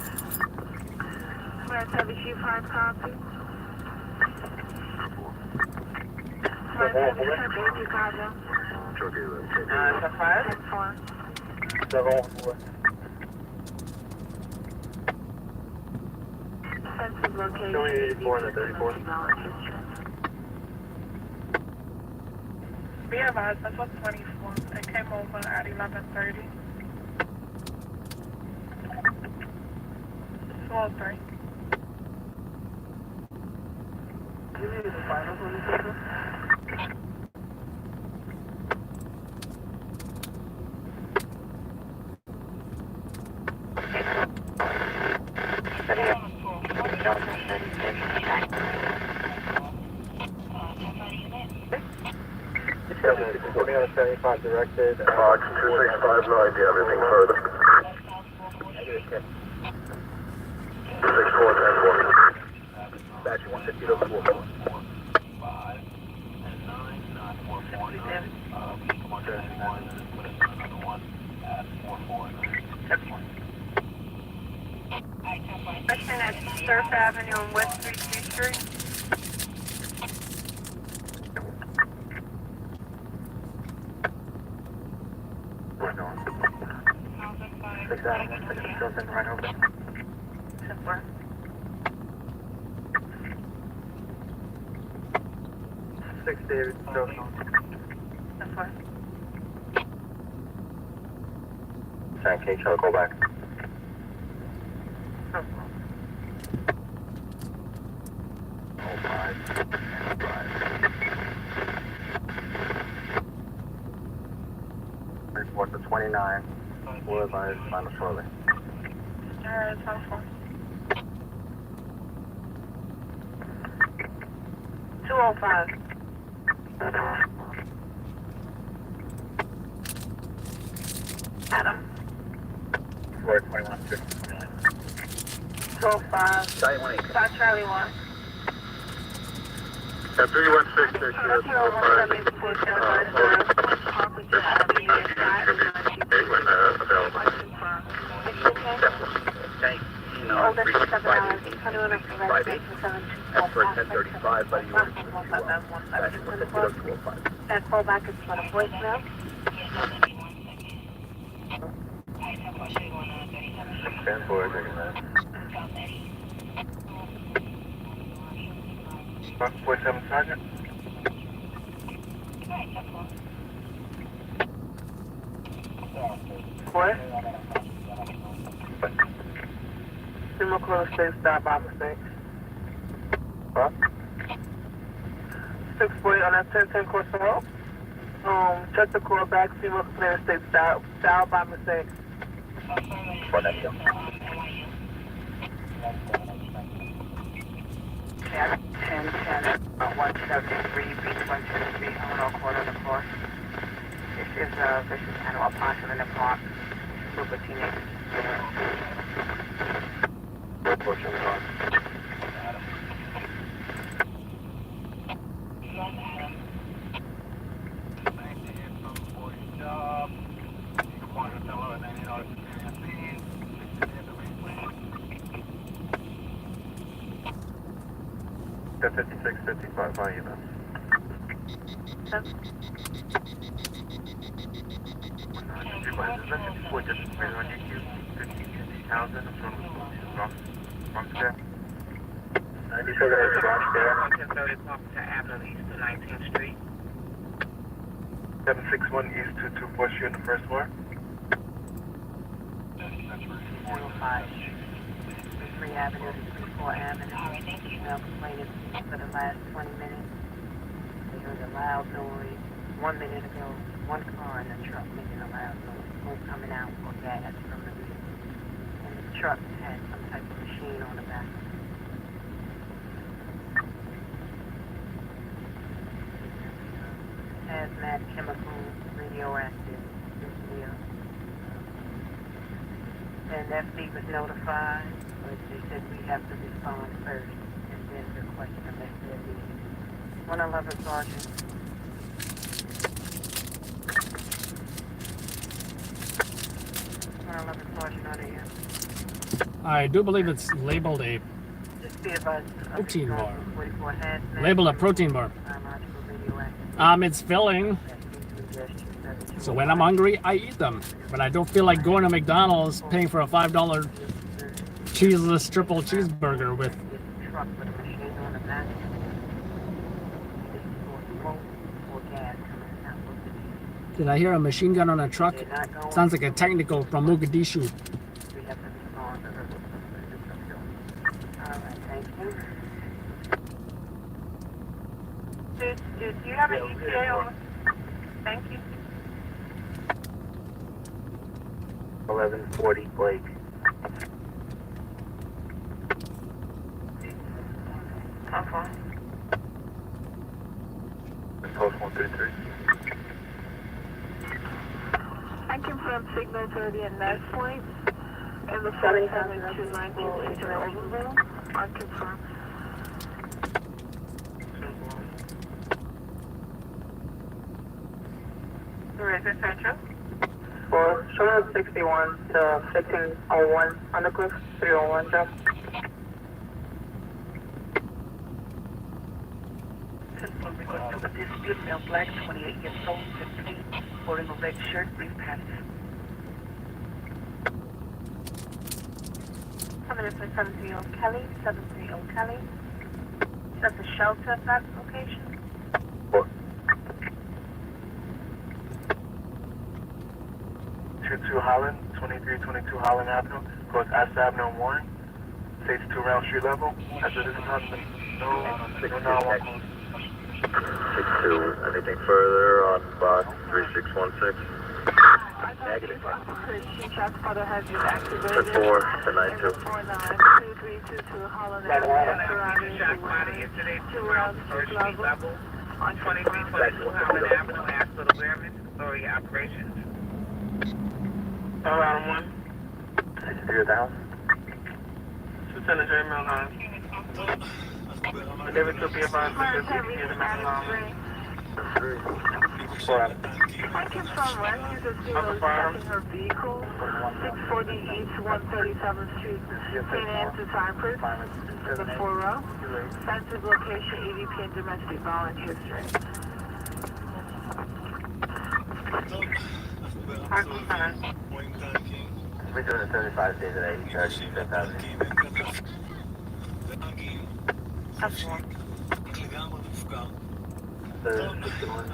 Red Heavy Chief hard copy. Red Heavy Chief Chicago. Chicago. 10-4. 7-4. Sensitive location. 84 and 34. Be advised, that's what 24. It came over at 11:30. 203. You need the finals on this paper? Reporting on a 75 directed. Fox 2659, do you have anything further? 64, 10-4. Batch 150 to 4. 5 and 9, 449. Come on, there's one. Put another one at 449. Question at Surf Avenue and West 3 Street. We're going. 6 Avenue, 6 Chilton, right over there. 10-4. 6 David, still going. 10-4. 10 King, shall go back. 10-4. 05 and 5. Report to 29. Will advise final shortly. Alright, 24. 205. Adam. Floor 21, 59. 205. Charlie 1-8. South Charlie 1. 3166, yes, 1035 by the unit. That callback is for the voicemail. Stand for it, taking that. 47 Sergeant. What? Similar close states stop by mistake. Huh? 6 boy on that 1010 course road. Check the call back, see what clear states dial by mistake. For that, yeah. Yeah, 1010, 173, beach 123, Illinois quarter of the course. This is a vicious animal possum in the park. Group of teenagers. Pushing on. Got 5655 by you, man. East to 19th Street. 761 East 224 you in the first floor. 405 3 Avenue to 34 Avenue. Female complained for the last 20 minutes. They heard a loud noise 1 minute ago, one car in the truck making a loud noise, smoke coming out or gas from the vehicle. And the truck had some type of machine on the back. Hazmat, chemical, radioactive, nuclear. And FD was notified, but they said we have to respond first and then request a message. 111 Sergeant. 111 Sergeant on the air. I do believe it's labeled a Just be advised. protein bar. 44 hazmat. Labeled a protein bar. Biological, radioactive. It's filling. So when I'm hungry, I eat them. But I don't feel like going to McDonald's paying for a $5 cheeseless triple cheeseburger with. Truck with a machine on the back. Smoke or gas coming out. Did I hear a machine gun on a truck? Sounds like a technical from Mogadishu. We have to respond to her. All right, thank you. Do you have an ETA on? Thank you. 1140 Blake. How far? Post 133. I confirm signal 30 and Nash Point and the 47-290 Overville. I confirm. Where is it, Central? For Charlotte 61 to 1501 Undercliff 301 Jeff. A dispute, male black, 28 years old, 15, wearing a red shirt, brief pants. Coming in for 730 Kelly, 730 Kelly. That's a shelter at that location. What? 22 Holland, 2322 Holland Avenue, goes Astor Avenue 1, stays 2 round street level. As it is not, no 911. 62, anything further on box 3616? Negative. 4 to 92. 492322 Holland Avenue, surrounding Yesterday, 2 rounds, first street level, on 2322 Holland Avenue, Asheville Awareness, Authority Operations. around 1. 63 at the house. Lieutenant J. Milhouse. David to be about to the Milhouse. 4 out. I confirm rescue the female attacking her vehicle, 640 East 137th Street, St. Anne's to Cypress, the 4 row. Sensitive location, EVP and domestic violence history. We're doing a 35 days at 80 charge, 10,000. That's one. 61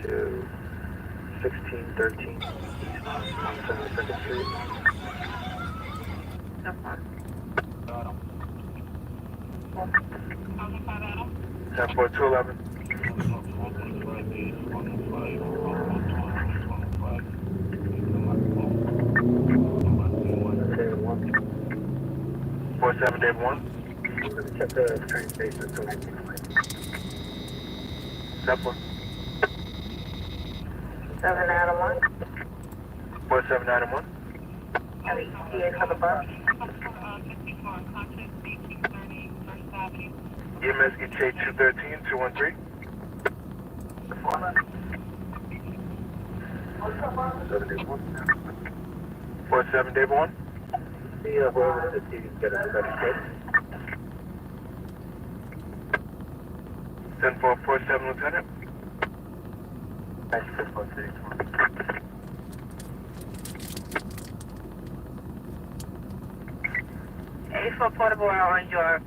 to 1613 East 172nd Street. That's one. 104211. Four 7 Dave 1. Check the train station so we can find. Zeppelin. 7 Adam 1. 4791. Kelly, ETA for the bus. EMS ETA 213 213. 47 Dave 1. See whoever the city's get a better ship. 10447 Lieutenant. Nice, 616. A for portable hour on your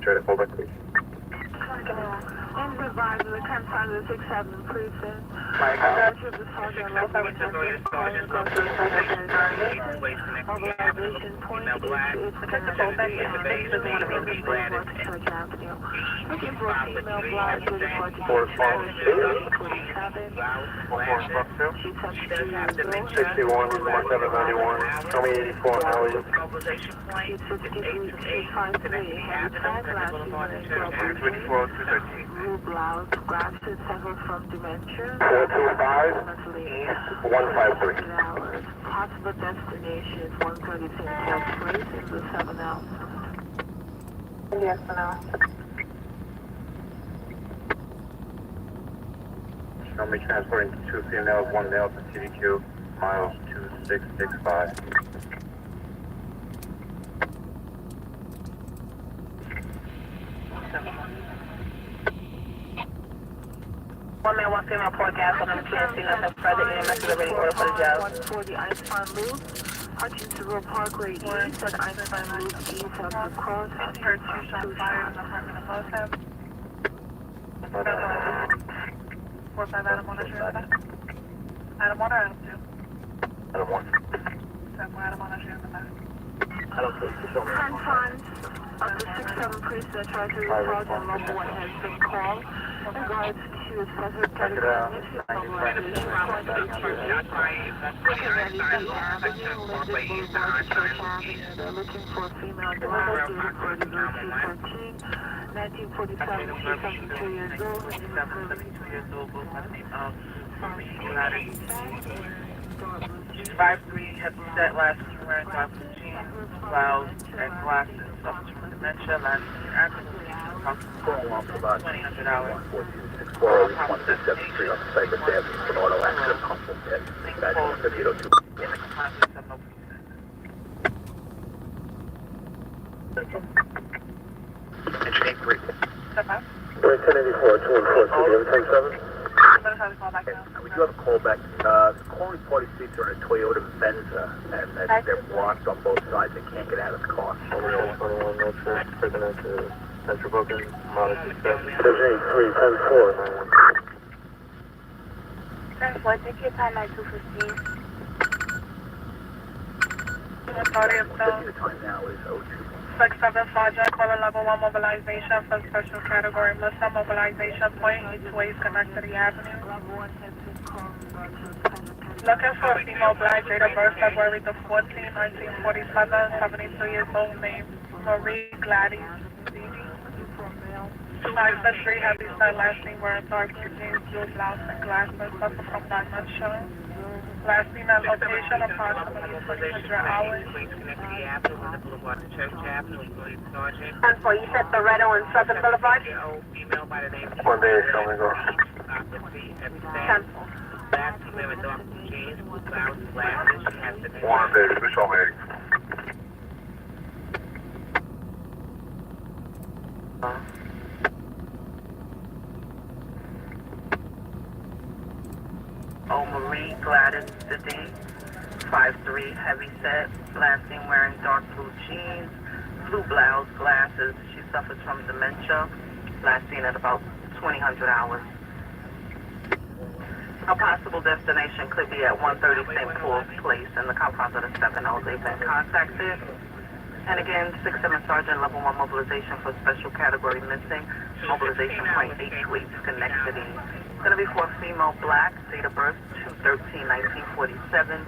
Try to hold back, please. And advise the confines of the 6th Avenue precinct. Mike, Trooper Sergeant Local Notorious Sergeant Local Mobilization point is Church Avenue. Looking for a female blind with a budget of 47. She's 62 years old. 61, 1791, tell me 84, how are you? She's 63, she's 5'3", heavy tag, last year, blue blouse, glasses suffer from dementia. 425, Mentally 153. hours. Possible destination is 130 St. Paul's Place in the 7L. Yes, now. Show me transporting 2 females, 1 male to CDQ, miles 2665. One man, one female, pour gas on them. Can't see nothing further. EMS is already ordered for the job. 140 Einstein Loop, Hutchinson Road Parkway East at Einstein Loop East of the Cross. Heard 2 shots fired in the apartment of Moab. 4-5 Adam 1, is your back? Adam 1 or Adam 2? Adam 1. 7 Adam 1, is your back? Adam 2, show me. Confines of the 6-7 precinct Treasury Sergeant Local 1 has been called. Regards to a special category mission mobilization point looking at the Avenue, Linden Boulevard, Church Avenue. They're looking for a female driver, dated for the 1947, she's 72 years old. 72 years old, both have the 5'3", heavy set, last year wearing dark blue jeans, blouse, and glasses, suffers from dementia, last year accident, Going on for about $2,000. 4 173 on the Cypress Avenue, an auto accident, Humboldt, at 5802. Engine 83. Step up. 1084, 214, do you have a 107? Better have a call back now. We do have a callback. Calling party seats are in a Toyota Venza, and they're blocked on both sides. They can't get out of the car. 21, no trip, prisoner to Central Booking, model 67. 83, 10-4. What ticket time at 2:15? Authority of The Bill. time now is 02. 6-7 Sergeant, calling level 1 mobilization for special category Muslim mobilization point, each way is Schenectady Avenue. Looking for a female black, date of birth February the 14th, 1947, 72 years old, named Marie Gladys. 5'3", heavy set, last name wearing dark blue jeans, blue blouse and glasses, suffer from dementia. Last seen at location approximately 600 hours. Schenectady Avenue, on the Boulevard to Church Avenue, Police Sergeant. And for you said Loretto and Southern Boulevard? Female by the name of One day, show me go. Last female with dark blue jeans, blue blouse, glasses. She has the One day, show me. Oh, Marie Gladys D, 5'3", heavy set, last name wearing dark blue jeans, blue blouse, glasses. She suffers from dementia, last seen at about 2000 hours. A possible destination could be at 130 St. Paul's Place in the confines of the 7L. They've been contacted. And again, 6-7 Sergeant, level 1 mobilization for special category missing. Mobilization point H-Way, Schenectady. It's going to be for a female black, date of birth 2/13/1947,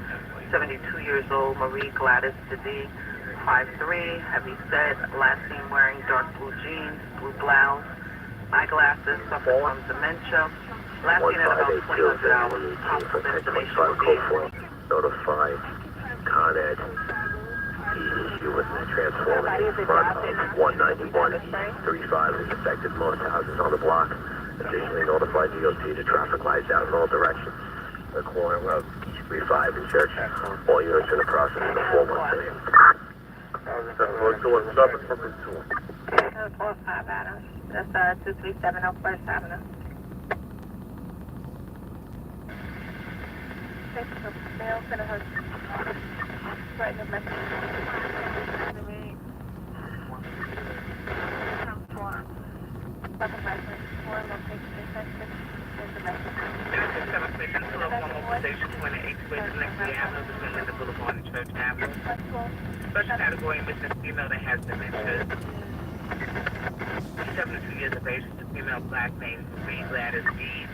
72 years old, Marie Gladys D, 5'3", heavy set, last seen wearing dark blue jeans, blue blouse, eyeglasses, suffers from dementia. Last seen at about 2000 hours. Possible destination will be Notify Con Ed. He was transforming in front of 191 East 35 has affected most houses on the block. Additionally, notify DOT to traffic lights out in all directions. The corner of East 35 and Church. All units in the process of the 413. 747 from the 2. 4-5 Adam. That's 237 on First Avenue. Male gonna hurt. Right in the message. Station when the 8th way to the next Avenue between Linda Boulevard and Church Avenue. Special category missing female that has dementia. 72 years of age, is a female black named Marie Gladys Deed.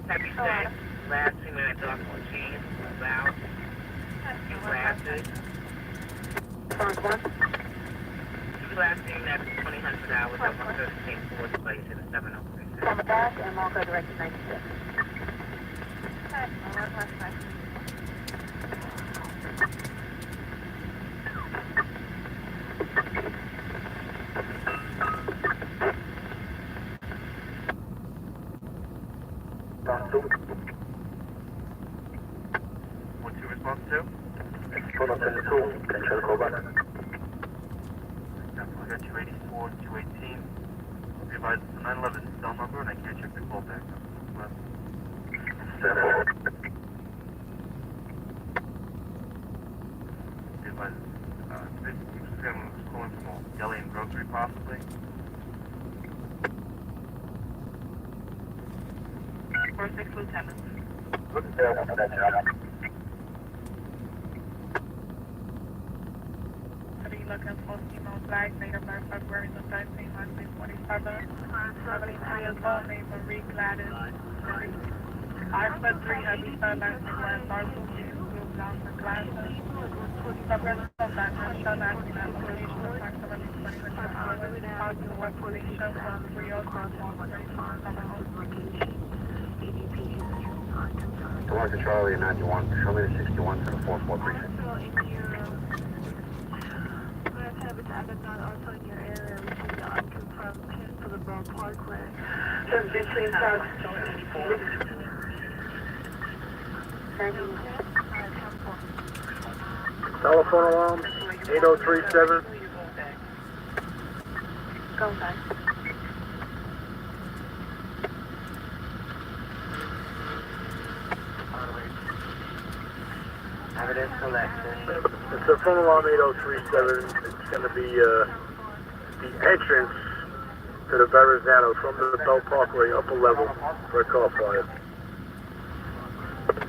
Happy sex, last female in dark blue jeans, blouse, and glasses. Two last female at 2000 hours up on 13th Fourth Place in the 703. From the back and Marco directed 96. What's your response to? It's 202. Can you try to call back? I got 284, 218. Be advised it's a 911 cell number and I can't check the callback. Be advised, this family was calling from a deli and grocery possibly. 46 Lieutenant. Look at that one, that job. Are you looking for female black, date of birth February the 13th, 1947? 73 years old, named Marie Gladys. 5'3", heavy set, last name wearing dark blue jeans, blue blouse, and glasses. Subject of background show that in that location approximately 20 minutes hours. Positive West Police show from 306 Toronto Charlie 91. Show me the 61 to the 4-4 precinct. Telephone alarm 8037. Go back. Evidence collection. It's a phone alarm 8037. It's going to be the entrance to the Verrazano from the Bell Parkway upper level for a car fire.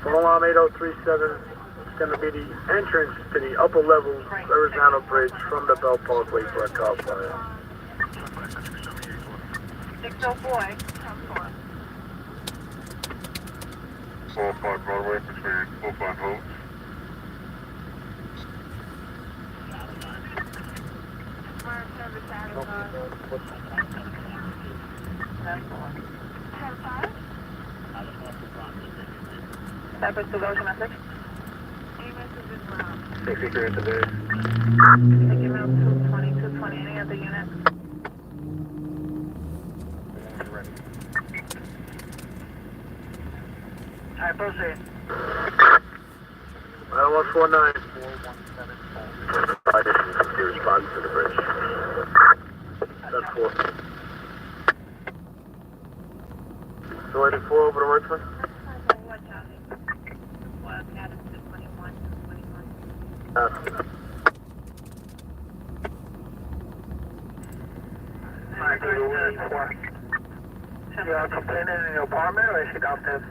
Phone alarm 8037. It's going to be the entrance to the upper level Verrazano Bridge from the Bell Parkway for a car fire. 604. 405 Broadway between 45 Hope. Cypress to go to message. 63 at the base. Thank you, ma'am. 220, 220. Any other unit? Alright, proceed. 9149. He responded to the bridge. That's 4. 284 over to Richmond. You complaining in your apartment or is she downstairs?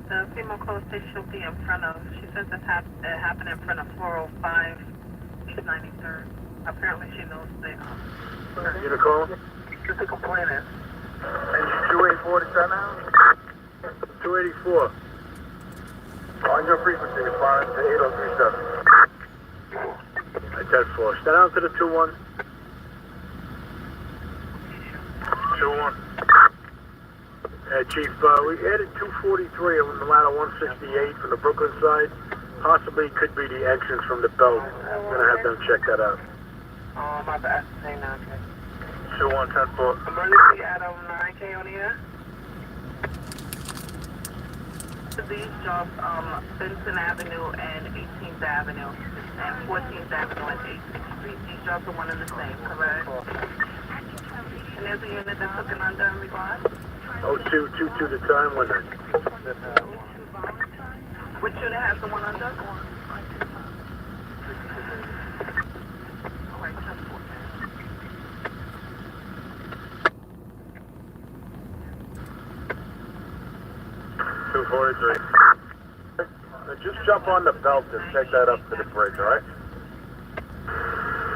The female close station she'll be in front of. She says it happened in front of 405 East 93rd. Apparently she knows the You to call? Just a complainant. And 284 to turn now? 284. On your frequency, respond to 8037. At 10-4. Stand out to the 2-1. 2-1. Chief, we added 243 on the ladder 168 from the Brooklyn side. Possibly could be the entrance from the belt. I'm going to have them check that out. Oh, my bad. Say 9K. 2-1, 10-4. Emergency Adam 9K on the air. These jobs, Benson Avenue and 18th Avenue and 14th Avenue and 18th Street. These jobs are one and the same, correct? And there's a unit that's looking under in regard. 0222 the time when Which unit has the one under? 2483. Just jump on the belt and take that up to the bridge, alright?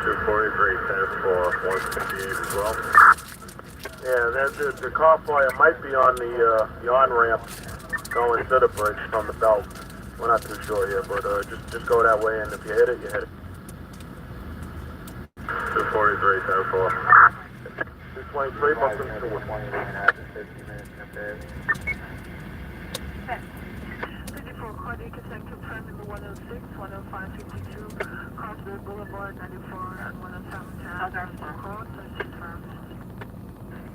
243, 10 for 158 as well. Yeah, the car fire might be on the on-ramp going to the bridge from the belt. We're not too sure here, but just go that way, and if you hit it, you hit it. 243, 10 for 223, Brooklyn 54 Cardiac Consent confirmed number 106, 105, 52, Crossroad Boulevard, 94, and 107 Town. Call, confirmed.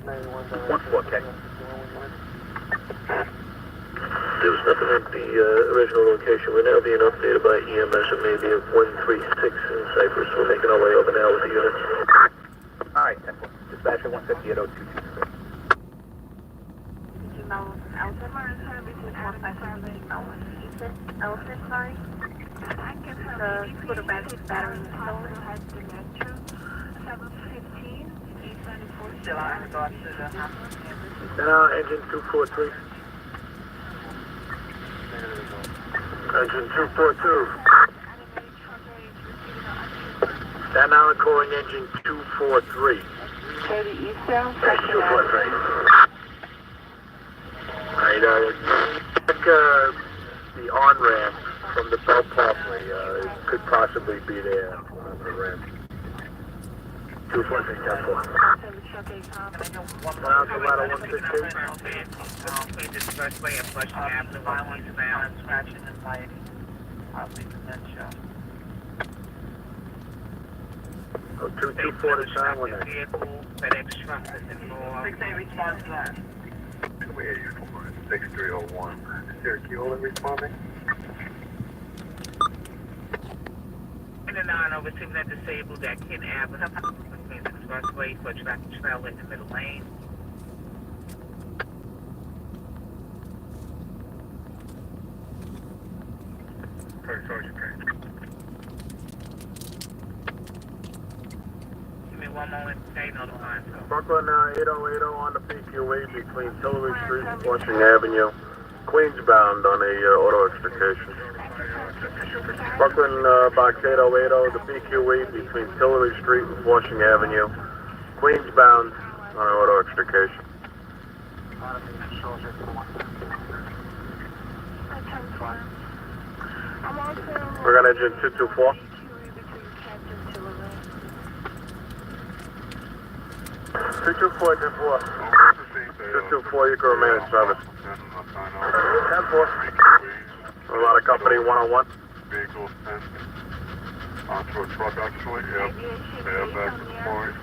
1-4, There was nothing at the original location. We're now being updated by EMS at maybe at 136 in Cypress. We're making our way over now with the units. Alright, 10-4. Dispatcher 150 at 0223. Elephant, sorry. The quarterback battery stolen has dementia. 715, 894. Still on regards to the Now, engine 243. Engine 242. Stand now and calling engine 243. 30 eastbound. 243. Alright, check the on-ramp from the Belt Parkway. It could possibly be there on the ramp. 243, 10-4. Round to ladder 168. Painted expressway and Flushing Avenue, violence, violence, scratching, and fighting. Possibly dementia. 224 to time when Vehicle, FedEx truck is involved. 6-8 response to that. 6301. Is there Keola responding? In the 9 receiving that disabled at Kent Avenue, between the expressway for traffic trailer in the middle lane. Sergeant Payne. Give me one moment, stay notified. Brooklyn 8080 on the PQA between Tillery Street and Flushing Avenue. Queensbound on a auto extrication. Brooklyn box 8080, the PQA between Tillery Street and Flushing Avenue. Queensbound on an auto extrication. We're gonna engine 224. 224, 224, you can remain in service. 10-4. A lot of company 101. Vehicles 10. Onto a truck actually, yep. Back to point.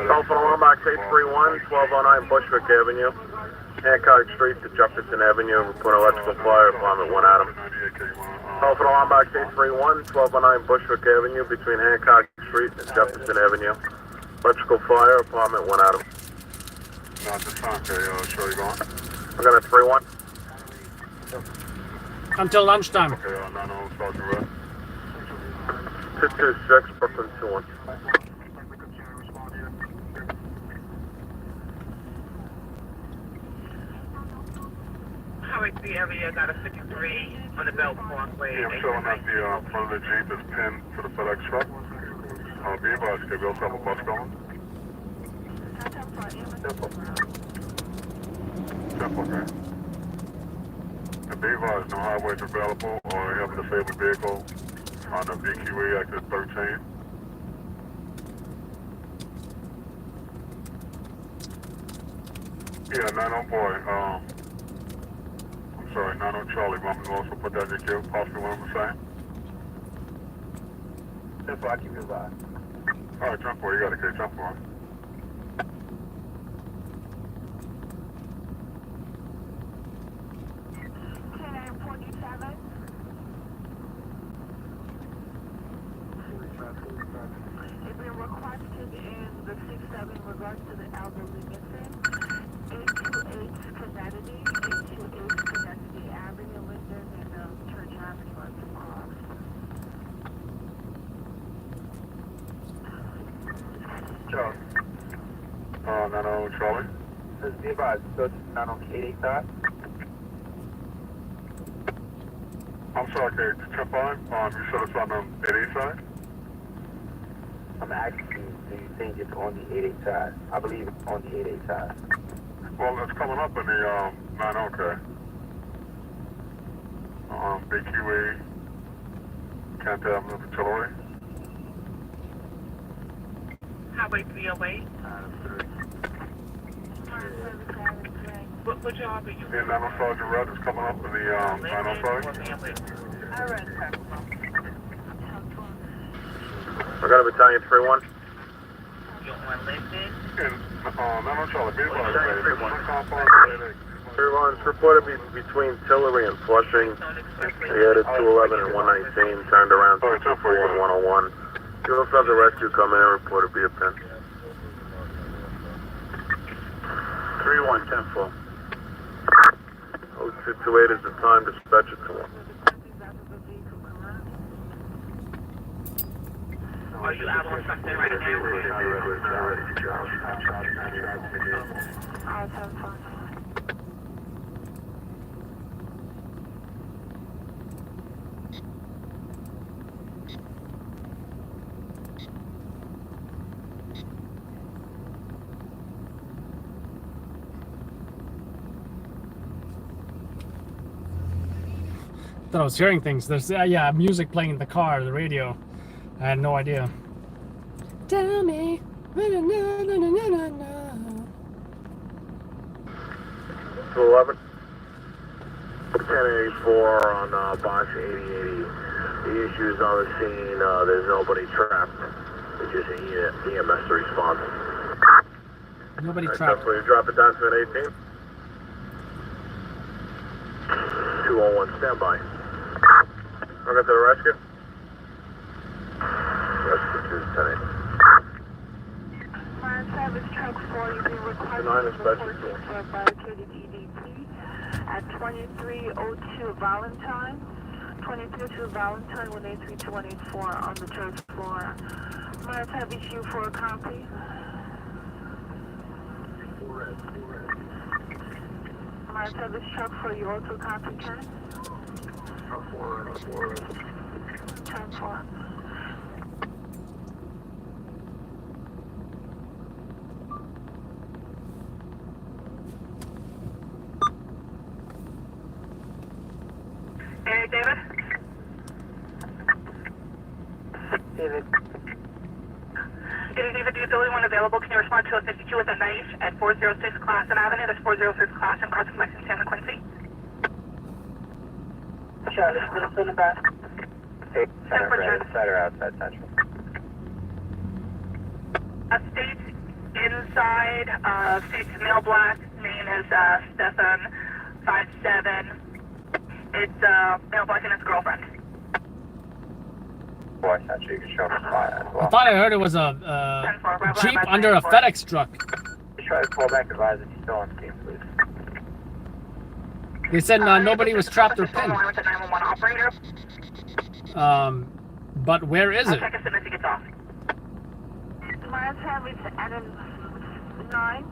Telephone alarm box 831, 1209 Bushwick Avenue. Hancock Street to Jefferson Avenue. Report electrical fire, apartment 1 Adam. Telephone alarm box 831, 1209 Bushwick Avenue between Hancock Street and Jefferson Avenue. Electrical fire, apartment 1 Adam. Not this time, okay, sure you going? We're gonna 3-1. Until lunchtime. Okay, 90 Sergeant Red. 226, Brooklyn 21. How is the area got a 53 on the Belt Parkway? Yeah, I'm showing that the front of the Jeep is pinned to the FedEx truck. Be advised, we also have a bus going. Simple, okay. And be advised, no highways available or you have a disabled vehicle on the VQE exit 13. Yeah, 90 boy, I'm sorry, 90 Charlie, want me to also put that in your queue, possibly what I'm saying? Simple, I keep you alive. Alright, jump for it, you got a K, jump for it. It's been requested in the 6-7 in regards to the elderly missing. 828 Schenectady, 828 Schenectady Avenue, Linden, and Church Avenue are off. Charlie. 90 Charlie. Be advised, so it's not on 885. I'm sorry, okay, to tip on, you said it's on the 88 side? I'm asking you, do you think it's on the 88 side? I believe it's on the 88 side. Well, it's coming up in the 9OK. BQE, Kent Avenue, Artillery. Highway 308. What job are you? The 90 Sergeant Red is coming up in the 905. I got a battalion 3-1. You want listed? And 90 Charlie, be advised, 3-1's reported between Tillery and Flushing. They headed 211 and 119, turned around 224 and 101. You also have the rescue coming in, reported via pin. 3-1, 10-4. 0228 is the time, dispatch it to 1. Are you out on something right now? I thought I was hearing things. There's yeah, music playing in the car, the radio. I had no idea. Tell me. 211. 1084 on Bosch 8080. The issues on the scene, there's nobody trapped. It's just an EMS response. Nobody Right, trapped. so you drop it down to an 18. 201, standby. I'll get to the rescue. Rescue to 10-8. Service truck 4, you've been requested Nine to is report special. to a barricaded EDP at 2302 Valentine. 2302 Valentine, 183-184 on the church floor. Might have issue for a copy. Might have this truck for you also copy, Ken? 10-4. Hey, David? David. David, do you the only one available? Can you respond to a 52 with a knife at 406 Classen Avenue? That's 406 Classen, crossing Lexington and Quincy. Charlie, still in the back. Hey, Temperature. inside or outside central? States inside, states male black, name is Stefan, 5'7". It's male black and his girlfriend. Boy, essentially you can show me fire as I well. thought I heard it was a Jeep under a FedEx truck. Try to call back, advise if he's still on scene, please. They said nobody was trapped or With the pinned. 911 operator. But where is I'll it? check as soon as he gets off. Might have it's NN9.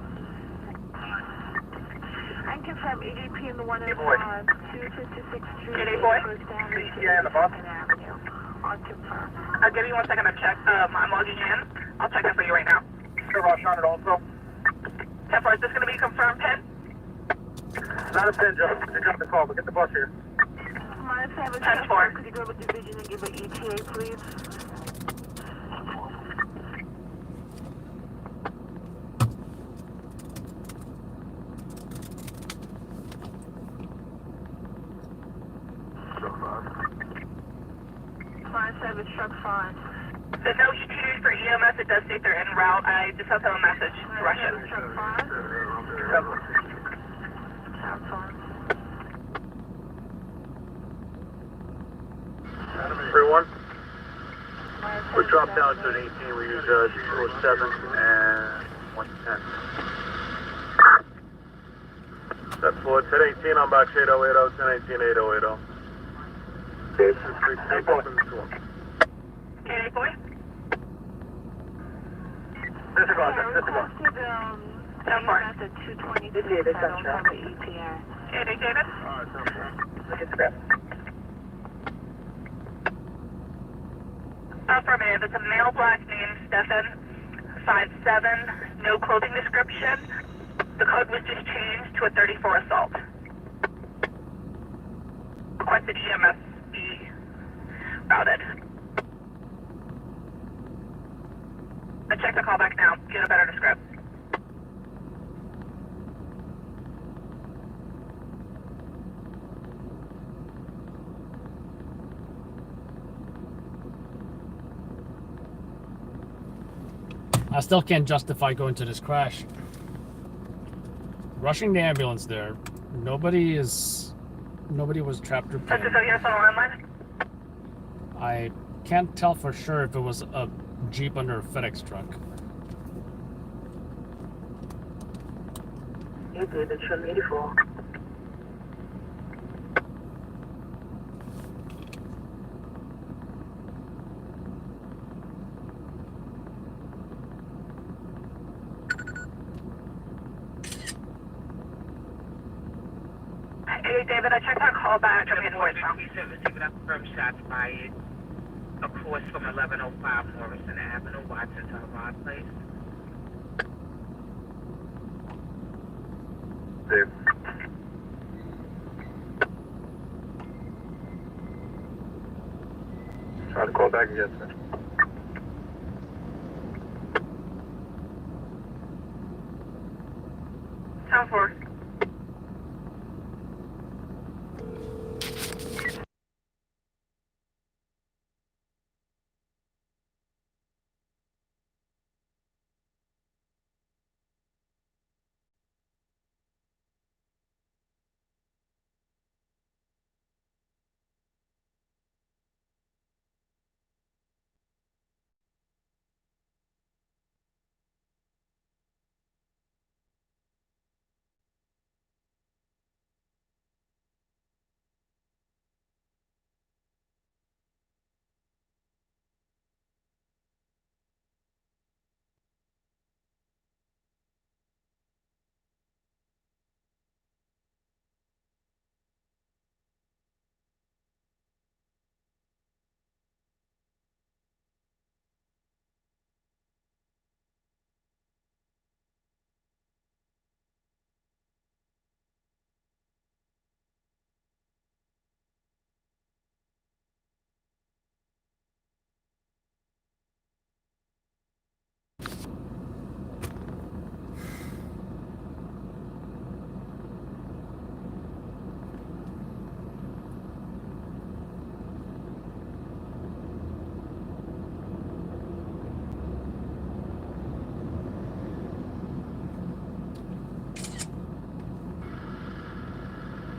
And confirm EDP in the 105, 256th Street, Hey, boy. First Avenue, Yeah, in the bus. Second Avenue. On confirm. Give me 1 second to check. I'm logging in. I'll check that for you right now. Sure, Rush on it also. 10-4, is this going to be a confirmed pin? Not a pin, Joe. Pick up the call, but get the bus here. Might have it's 10-4. Could you go with division and give an ETA, please? Service truck 5. There's no ETAs for EMS. It does state they're en route. I just have to have a message to rush it. Service truck 5. Sounds fine. 3-1. We dropped down to an 18. We use 207 and 110. That's for 1018 on box 8080, 1018 8080. Okay, 236 Okay, boy. Disregard, disregard. Requested, 10-4. at 226. I don't have an ETA. Okay, David. Look at scrap. Affirmative. It's a male black named Stefan, 5'7", no clothing description. The code was just changed to a 34 assault. Requested EMS be routed. I check the call back now. Get a better description. I still can't justify going to this crash. Rushing the ambulance there. Nobody was trapped or pinned. Yes, on the line. I can't tell for sure if it was a Jeep under a FedEx truck. You did it from 84. Hey, David, I checked that call back. I'm in voicemail. Receiving up from shots fired across from 1105 Morrison Avenue, Watson to Rod Place. Dave. Try to call back again, sir. 10-4.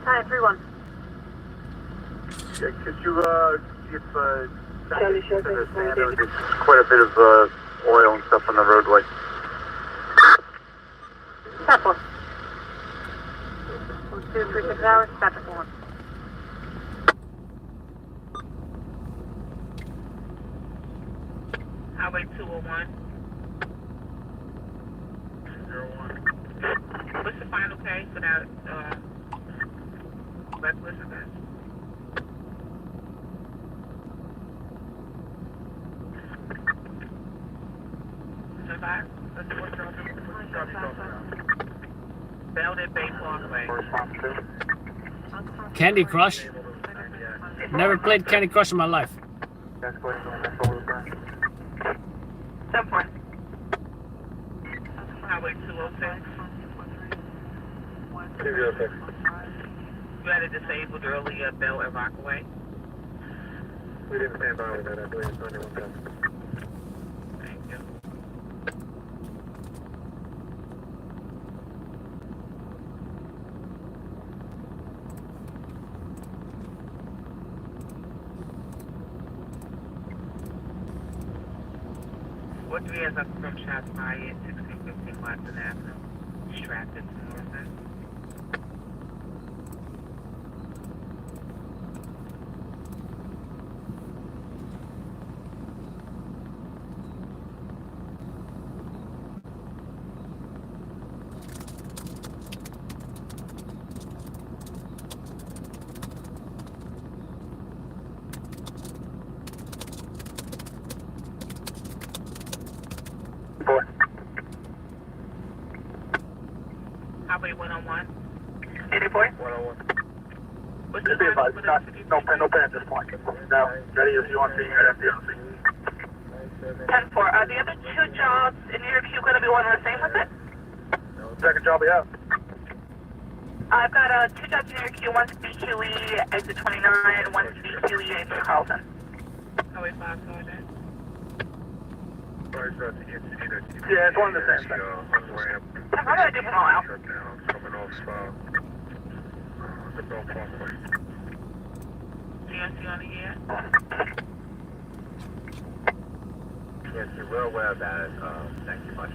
Hi, 3-1. Yeah, could you give Charlie Short, there's quite a bit of oil and stuff on the roadway. 10-4. 236 hours, traffic 1. Highway 201. 201. What's the final pay for that, reckless event? Survive? Belden Bay Parkway. Candy Crush? Never played Candy Crush in my life. 10-4. Highway 206. 206. You had it disabled earlier, Bell and Rockaway. We didn't stand by with that. I believe it's only 1 second. Thank you. What do we have up from shots fired, 1650 Watson Avenue, Stratford to Northern? What's the Just be advised, for not, the no pen at this point. Now, ready as you want to be at FDLC. 10-4. Are the other two jobs in New York Q going to be one and the same with it? Second job we have. I've got two jobs in New York Q. One's BQE, exit 29, one's BQE, exit Carlton. Highway 5, Sergeant. Yeah, it's one and the same thing. I'm going to do them all out. Coming off the Bell Parkway. GSC on the air. Yes, you're well aware of that. Thank you much.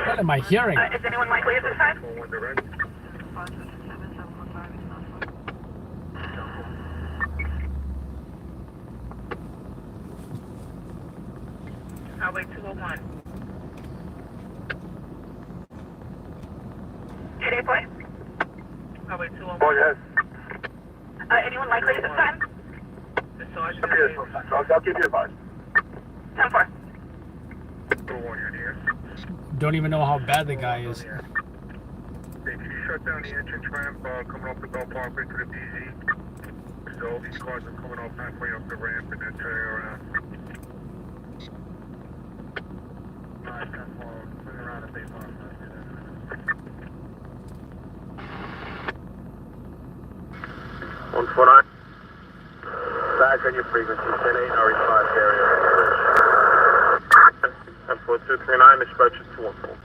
What am I hearing? Is anyone likely at this time? One direct. Highway 201. Hit boy. Highway 201. Oh, yes. Anyone likely at this time? The sergeant Okay, is I'll keep you advised. 10-4. 201, you're here. Don't even know how bad the guy is. Hey, can you shut down the entrance ramp coming off the Bell Parkway to the BZ? So all these cars are coming off halfway up the ramp and then turning around. Alright, 10-4, turn around and base on. Back on your frequency, 10-8, RE5 area. 10-4-239, dispatch 214.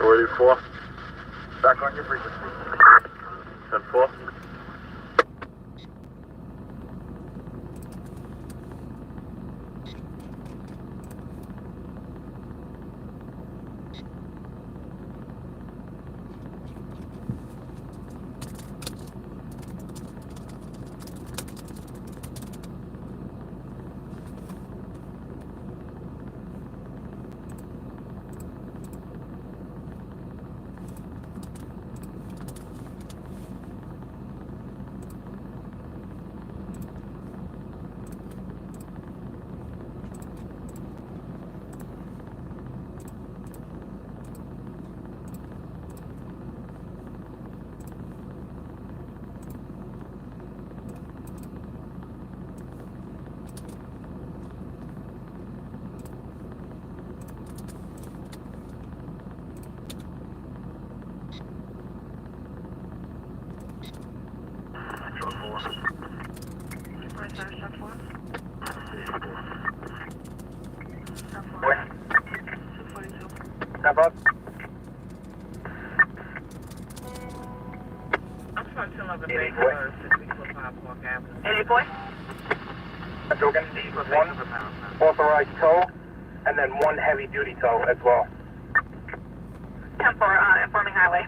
Ready 4. Back on your frequency. 10-4. Step up. I'm from 211 Bay Road, 645 Park Avenue. 88 boy. Token. One authorized tow, and then one heavy duty tow as well. 10-4, informing highway.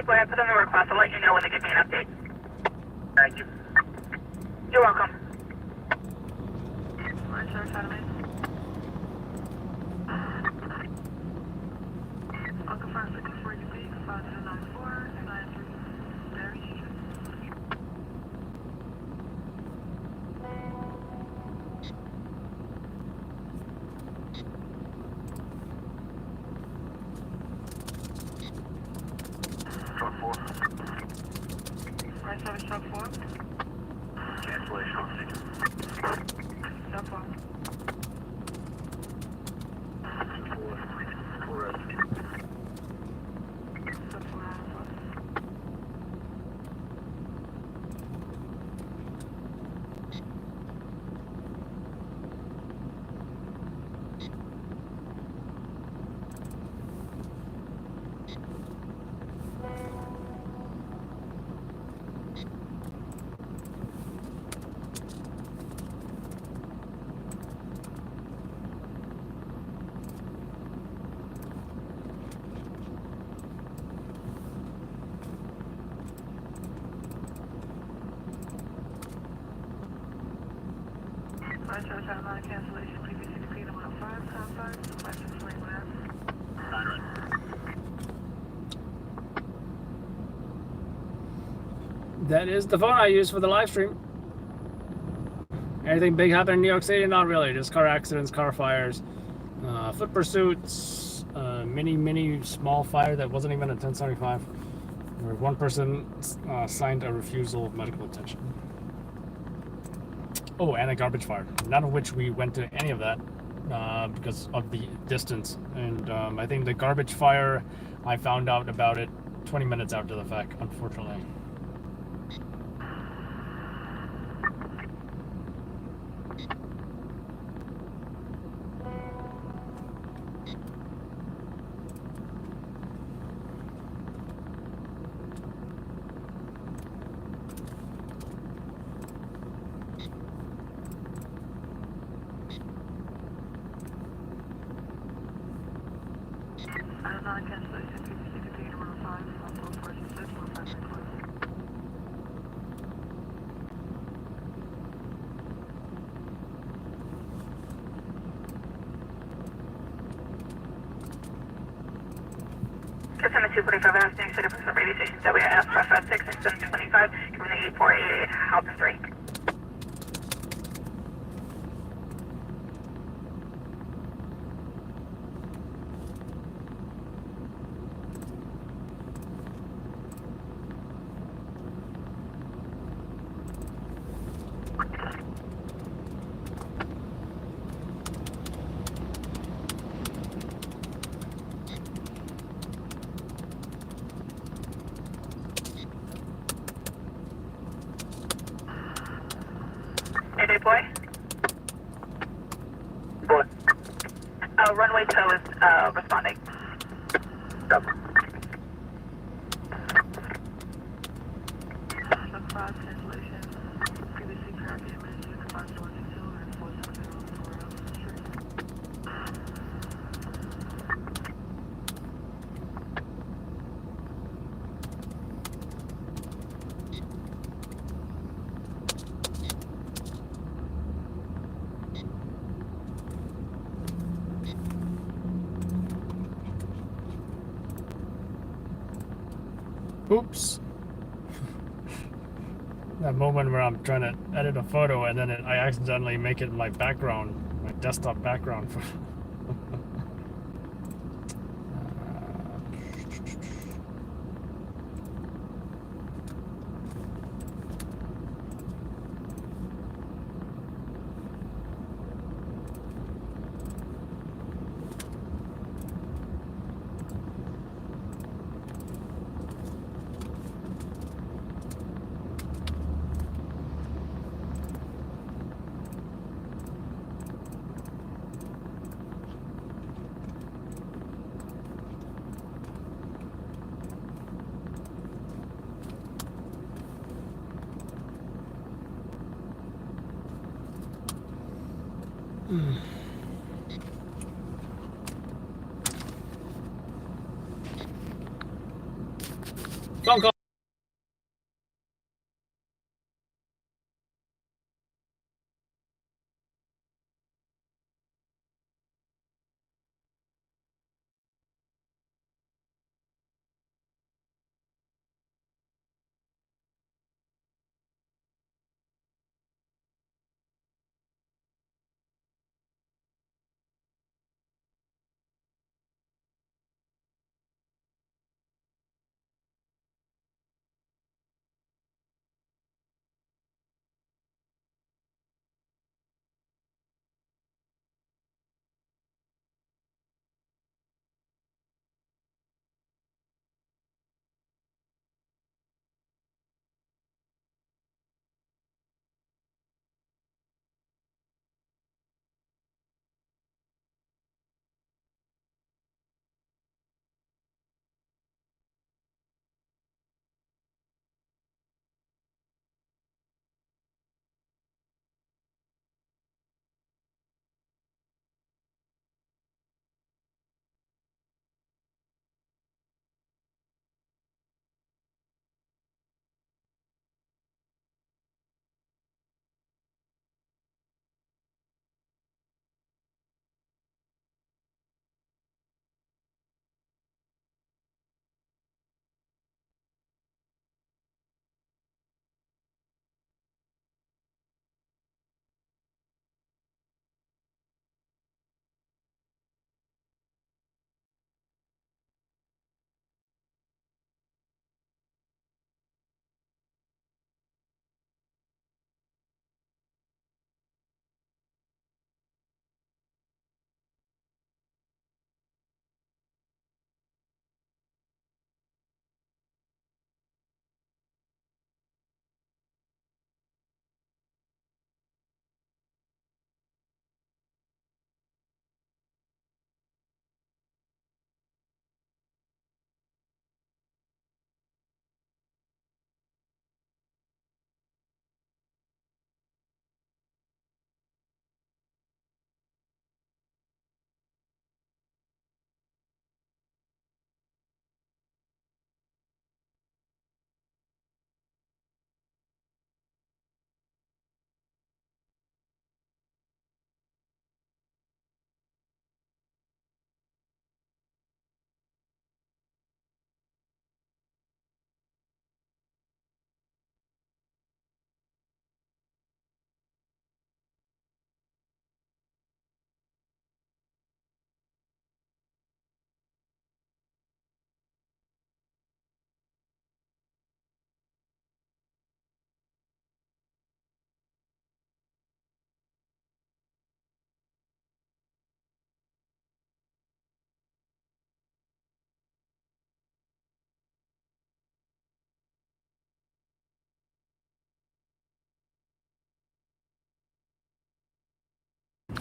Boy, I put in the request. I'll let you know when they give me an update. Thank you. You're welcome. Marshall Academy. Uncle 554 UP, 5094, 93, Barry. Truck 4. Right service truck 4. Cancellation on 6. Truck 4. 4 rescue. Truck 4 Alpha. Right service out of line cancellation, PB16 to 105, contact, 5621 F. That is the phone I use for the live stream. Anything big happen in New York City? Not really. Just car accidents, car fires, foot pursuits, mini small fire that wasn't even a 1075. Where one person signed a refusal of medical attention. Oh, and a garbage fire. None of which we went to any of that because of the distance. And I think the garbage fire, I found out about it 20 minutes after the fact, unfortunately. Out of line cancellation, PB16 to 105, 1446, 1591. September 245 Avenue, City Police Radio Station WF 556 and 725, giving the 8488 Halton 3. Hey, boy. Boy. Runway tow is responding. Yep. Truck 5 cancellation, PB6 car damage, unit 5122 and 470 Street. Oops. That moment where I'm trying to edit a photo and then I accidentally make it my background, my desktop background. For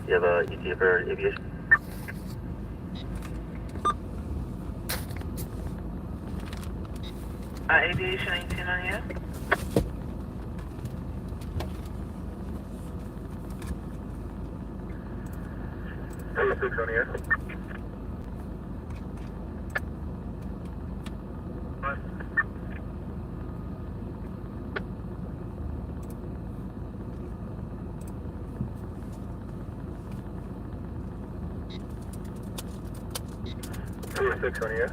You have a ETA for aviation? Aviation 18 on here. Six on here. Six on here.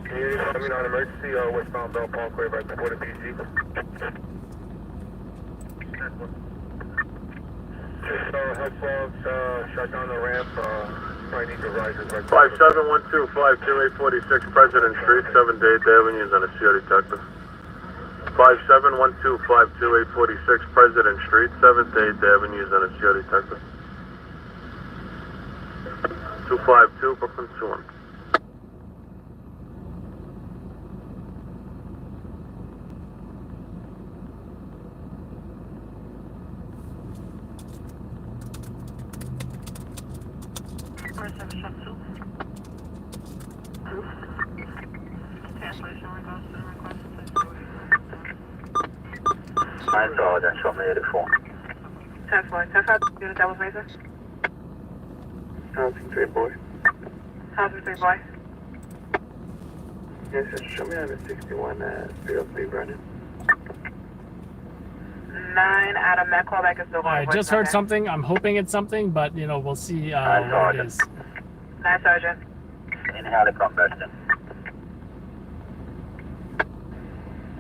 Can you let me know an emergency westbound Bell Parkway right before the BG? Help shut down the ramp. Probably need to rise it right. 571252 President Street, 7th Date Avenue is on a CO detective. 571252 President Street, 7th Date Avenue is on a CO detective. 252 Brooklyn 21. I saw that show me 84. 10-4. 10-5, unit that was Razor. Housing 3 boy. Housing 3 boy. Yes, sir. Show me on the 61 303 Brennan. 9 Adam, that callback is still going. I just heard something. I'm hoping it's something, but you know, we'll see what it is. 9 Sergeant. In helicopter.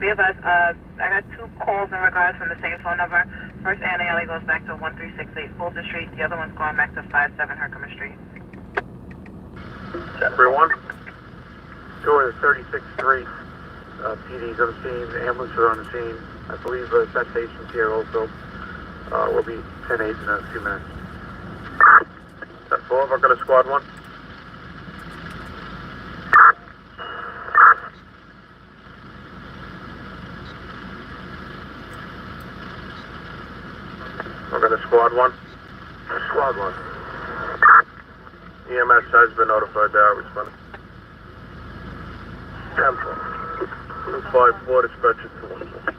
Be advised, I got 2 calls in regards from the same phone number. First ANALE goes back to 1368 Fulton Street. The other one's going back to 57 Herkimer Street. 31. 2 of the 36th Street. PD's on the scene. The ambulance are on the scene. I believe citations here also. Will be 10-8 in a few minutes. 10-4, we're going to squad 1. We're going to squad 1. Squad 1. EMS has been notified they are responding. 10-4. 254 dispatcher 214.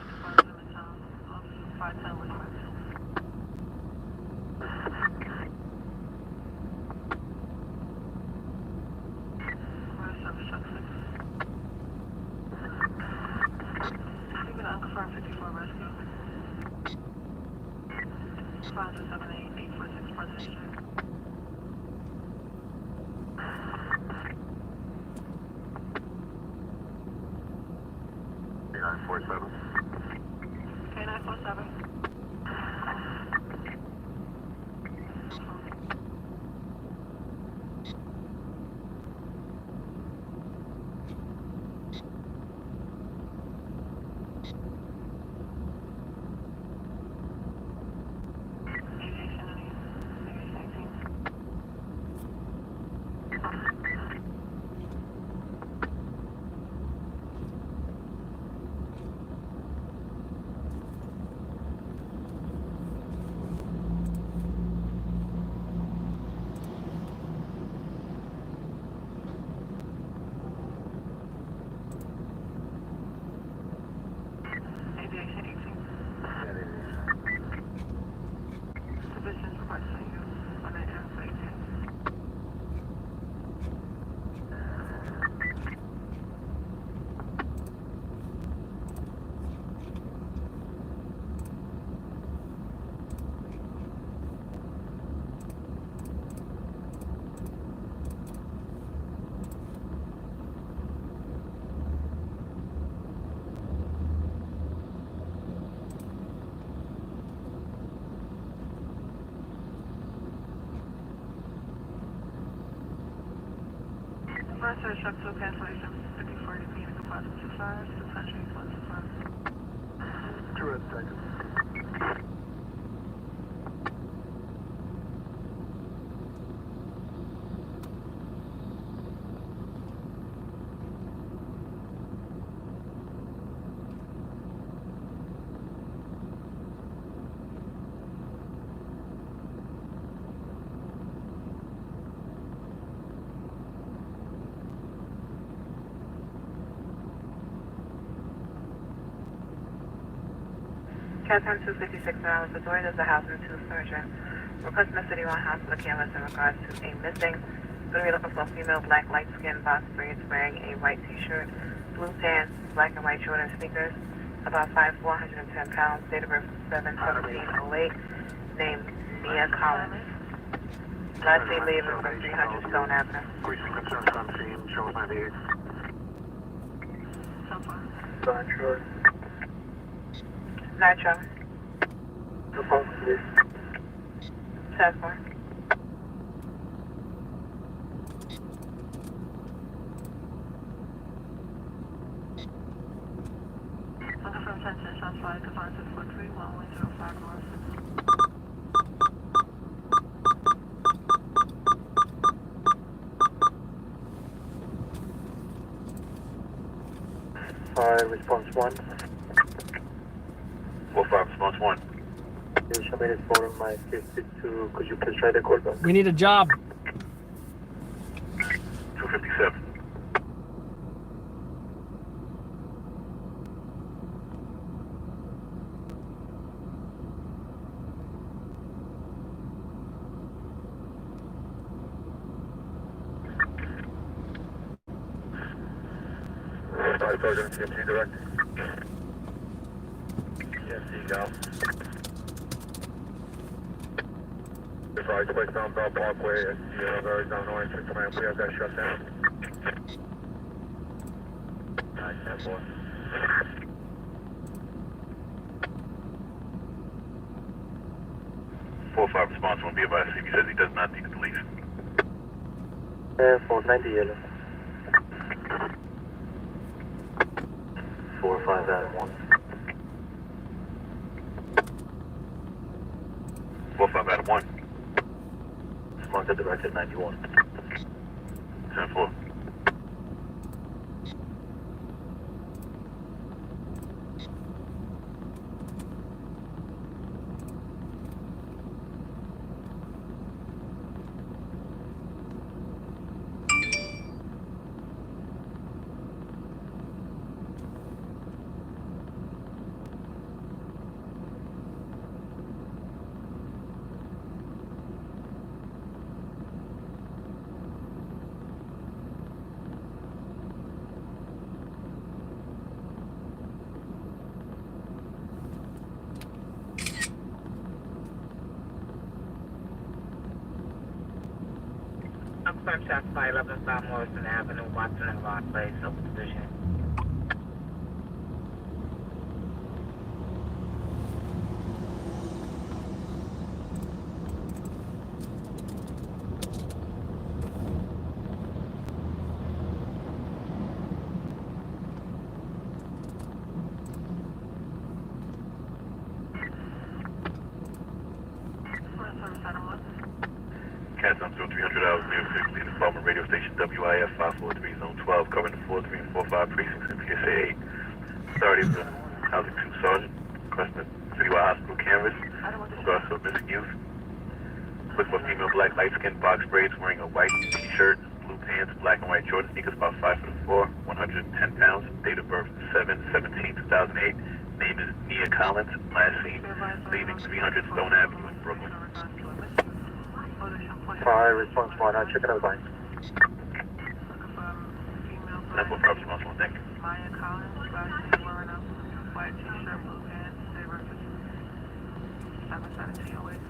Master Truck 2 cancellation 54 to be in the 525, 600, 125. 2 seconds. Catherine 256 miles. The door is a house and two surgeon. Requesting a city line hospital canvas in regards to a missing. So we're looking for a female, black, light-skinned box braids, wearing a white t-shirt, blue pants, black and white Jordan sneakers, about 5'4", 110 pounds, date of birth 7/17/08, named Mia Collins. Last seen leaving from 300 Stone Avenue. Recent concerns on scene, shows 98. Control. Nitro. Report, please. Task force. Looking for attention, shots fired to 5643, 110 north. Response 1. 4-5, response 1. You show me this photo of my 52. Could you please try the call back? We need a job. 257. Sergeant, CMC direct. Yes, Seagull. Advise westbound Bell Parkway at the Arizona Orange Command. We have that shut down. Alright, 10-4. 4-5, response 1. Be advised, he says he does not need the police. 490 yellow. 4-5 at 1. 4-5 out of 1. Mark at the right at 91. 10-4. Confirm shots by 11 South Morrison Avenue, Watson and Rock Place, open position. Cats on 300 hours, New York City Police Department Radio Station WIF 543 Zone 12, covering the 43 and 45 precincts in PSA 8. Authority of the Housing 2 Sergeant, requesting a citywide hospital canvas, regards to a missing youth. Look for female black light-skinned box braids wearing a white t-shirt, blue pants, black and white Jordan sneakers, about 5'4", 110 pounds, date of birth 7/17/2008. Name is Mia Collins, last seen leaving 300 Stone Avenue in Brooklyn. Fire response 1, I'll check it out, bye. That's what props response 1, thank you. Maya Collins, last name wearing a white t-shirt, blue pants, date of birth 7/17/08.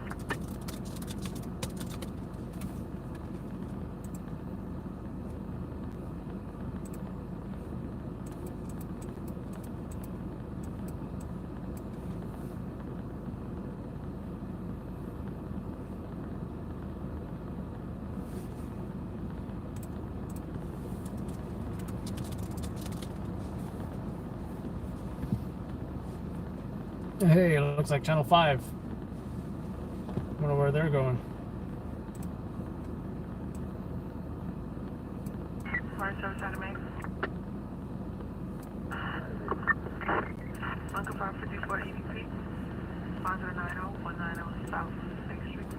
Hey, it looks like Channel 5. Wonder where they're going. Fire service out of May. Unconfirmed 54 EVP. 5090 190 South 6th Street.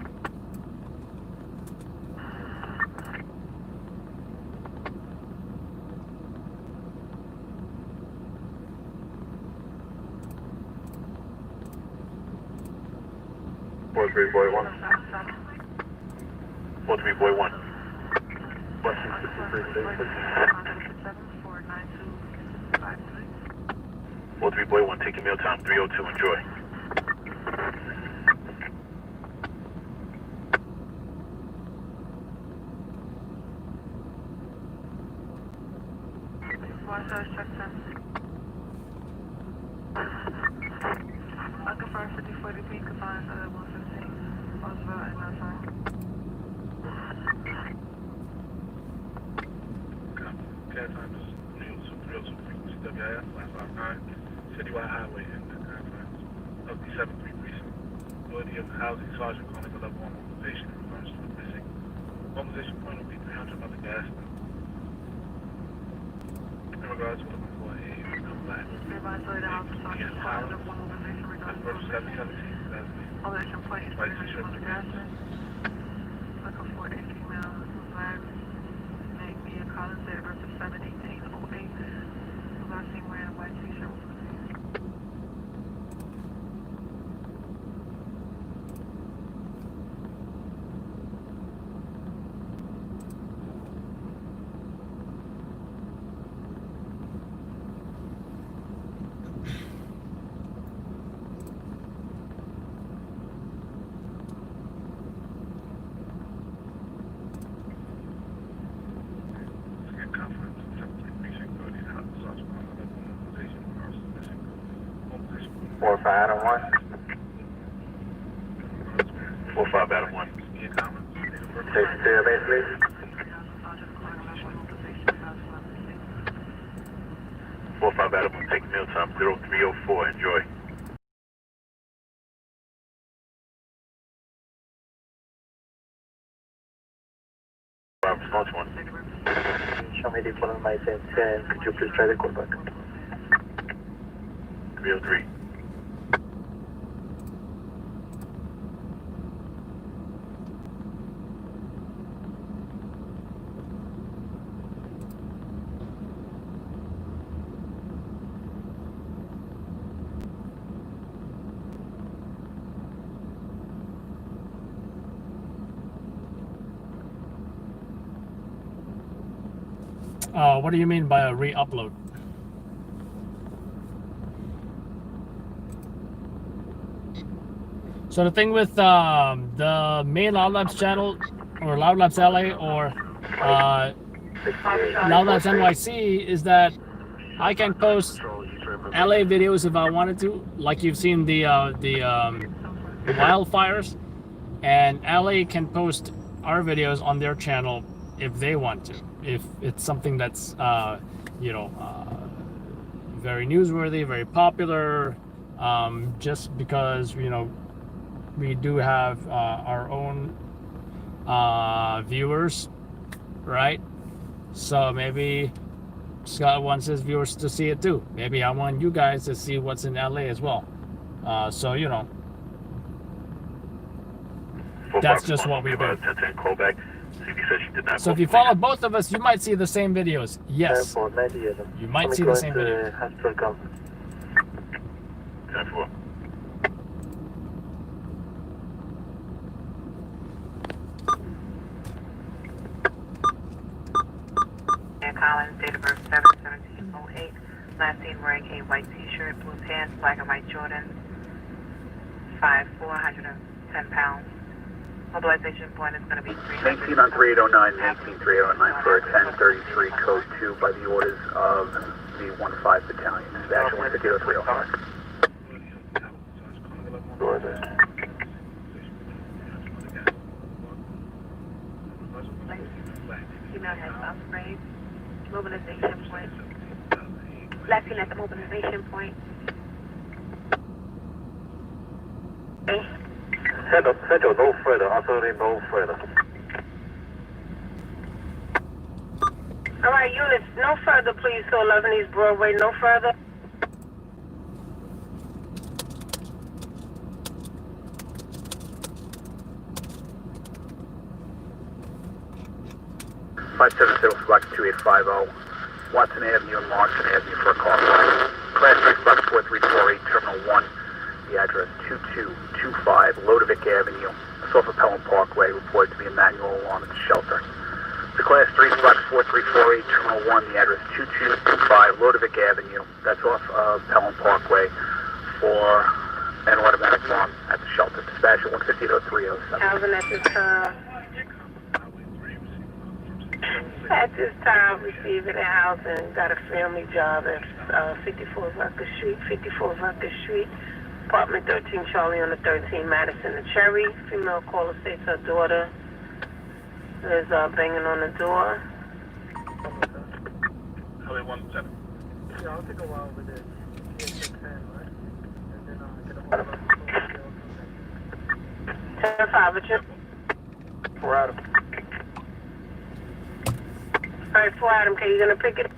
43 boy 1. 43 boy 1. Western 6336. 43 boy 1, take your meal time, 302, enjoy. I confirm 5043, confined 115. Roosevelt and outside. Cat time is News 302 frequency WIF 559, Citywide Highway in the confines of the 7th Street Precinct. Authority of the Housing Sergeant calling a level 1 mobilization in regards to the missing. Mobilization point will be 300 by the gas. In regards to looking for a black. Everybody say the house is calling a level 1 mobilization regarding That's 717. mobilization point is 300 on the gas. Looking for a female black. Name Mia Collins, date of birth of 7/18/08. Last seen wearing a white t-shirt with blue pants. Conference, 7th Street Precinct, Authority of the Housing Sergeant calling a level 1 mobilization in regards to the missing. Mobilization point. 45 Adam 1. 45 Adam 1. Any comments? Station 0 base, please. 45 Adam 1, take your meal time, 0304, enjoy. Response 1. Show me the following my 10. Could you please try the callback? 303. What do you mean by a re-upload? So the thing with the main Loud Labs channel, or Loud Labs LA, or Loud Labs NYC, is that I can post LA videos if I wanted to, like you've seen the wildfires, and LA can post our videos on their channel if they want to, if it's something that's very newsworthy, very popular, just because we do have our own viewers, right? So maybe Scott wants his viewers to see it too. Maybe I want you guys to see what's in LA as well. So that's just what we do. So if you follow both of us, you might see the same videos. Yes, you might see the same videos. 10-4. Collins, date of birth 7/17/08. Last seen wearing a white t-shirt, blue pants, black and white Jordans. 5'4", 110 pounds. Mobilization point is going to be 300. 19 on 3809, 19 3809 for a 1033 code 2 by the orders of the 15 Battalion. Action 150-305. Female has soft sprays. Mobilization point. Last seen at the mobilization point. Central, no further, absolutely no further. All right, units, no further, please. So 11 East Broadway, no further. Block 2850, Watson Avenue and Lawson Avenue for a call. Class 3 Block 4348, Terminal 1. the address 2225 Lodovick Avenue. It's off of Pelham Parkway, reported to be a manual alarm at the shelter. The Class 3 Flex 4348 Terminal 1, the address 2225 Lodovick Avenue. That's off of Pelham Parkway for an automatic alarm at the shelter. Dispatch at 150-0307. Alvin, at this time, receiving a housing, got a family job at 54 Rutgers Street, apartment 13 Charlie on the 13 Madison and Cherry. Female caller states her daughter is banging on the door. LA 17. Yeah, I'll take a while with it. Right? And then get a hold of 10-5, Richard. We're out of. All right, for Adam, okay, you gonna pick it?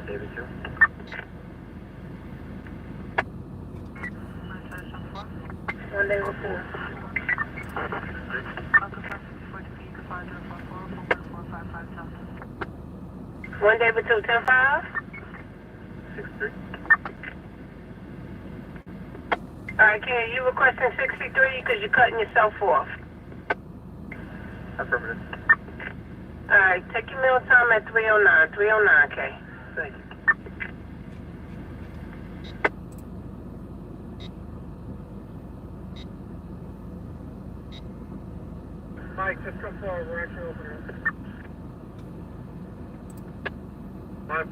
David 2. One day before. One day before 10-5? 63. All right, Ken, you requesting 63 because you're cutting yourself off. Affirmative. All right, take your meal time at 309. 309, okay. Thank you. Mike, just come forward. We're actually opening. Mike.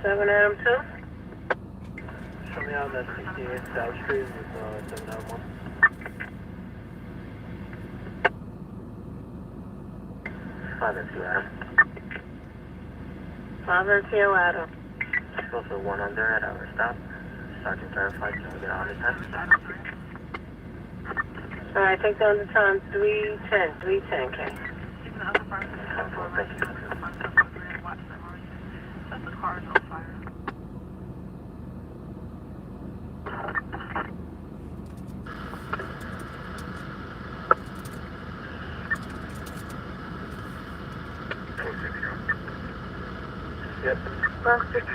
Seven Adam 2? Show me on that 68 South Street with 791. Father to Adam. Father to Adam. Go for 100 at our stop. Sergeant verified, can we get on his head? All right, take down the time 310. 310, okay. Thank you. The car is on fire. Yep. Box 6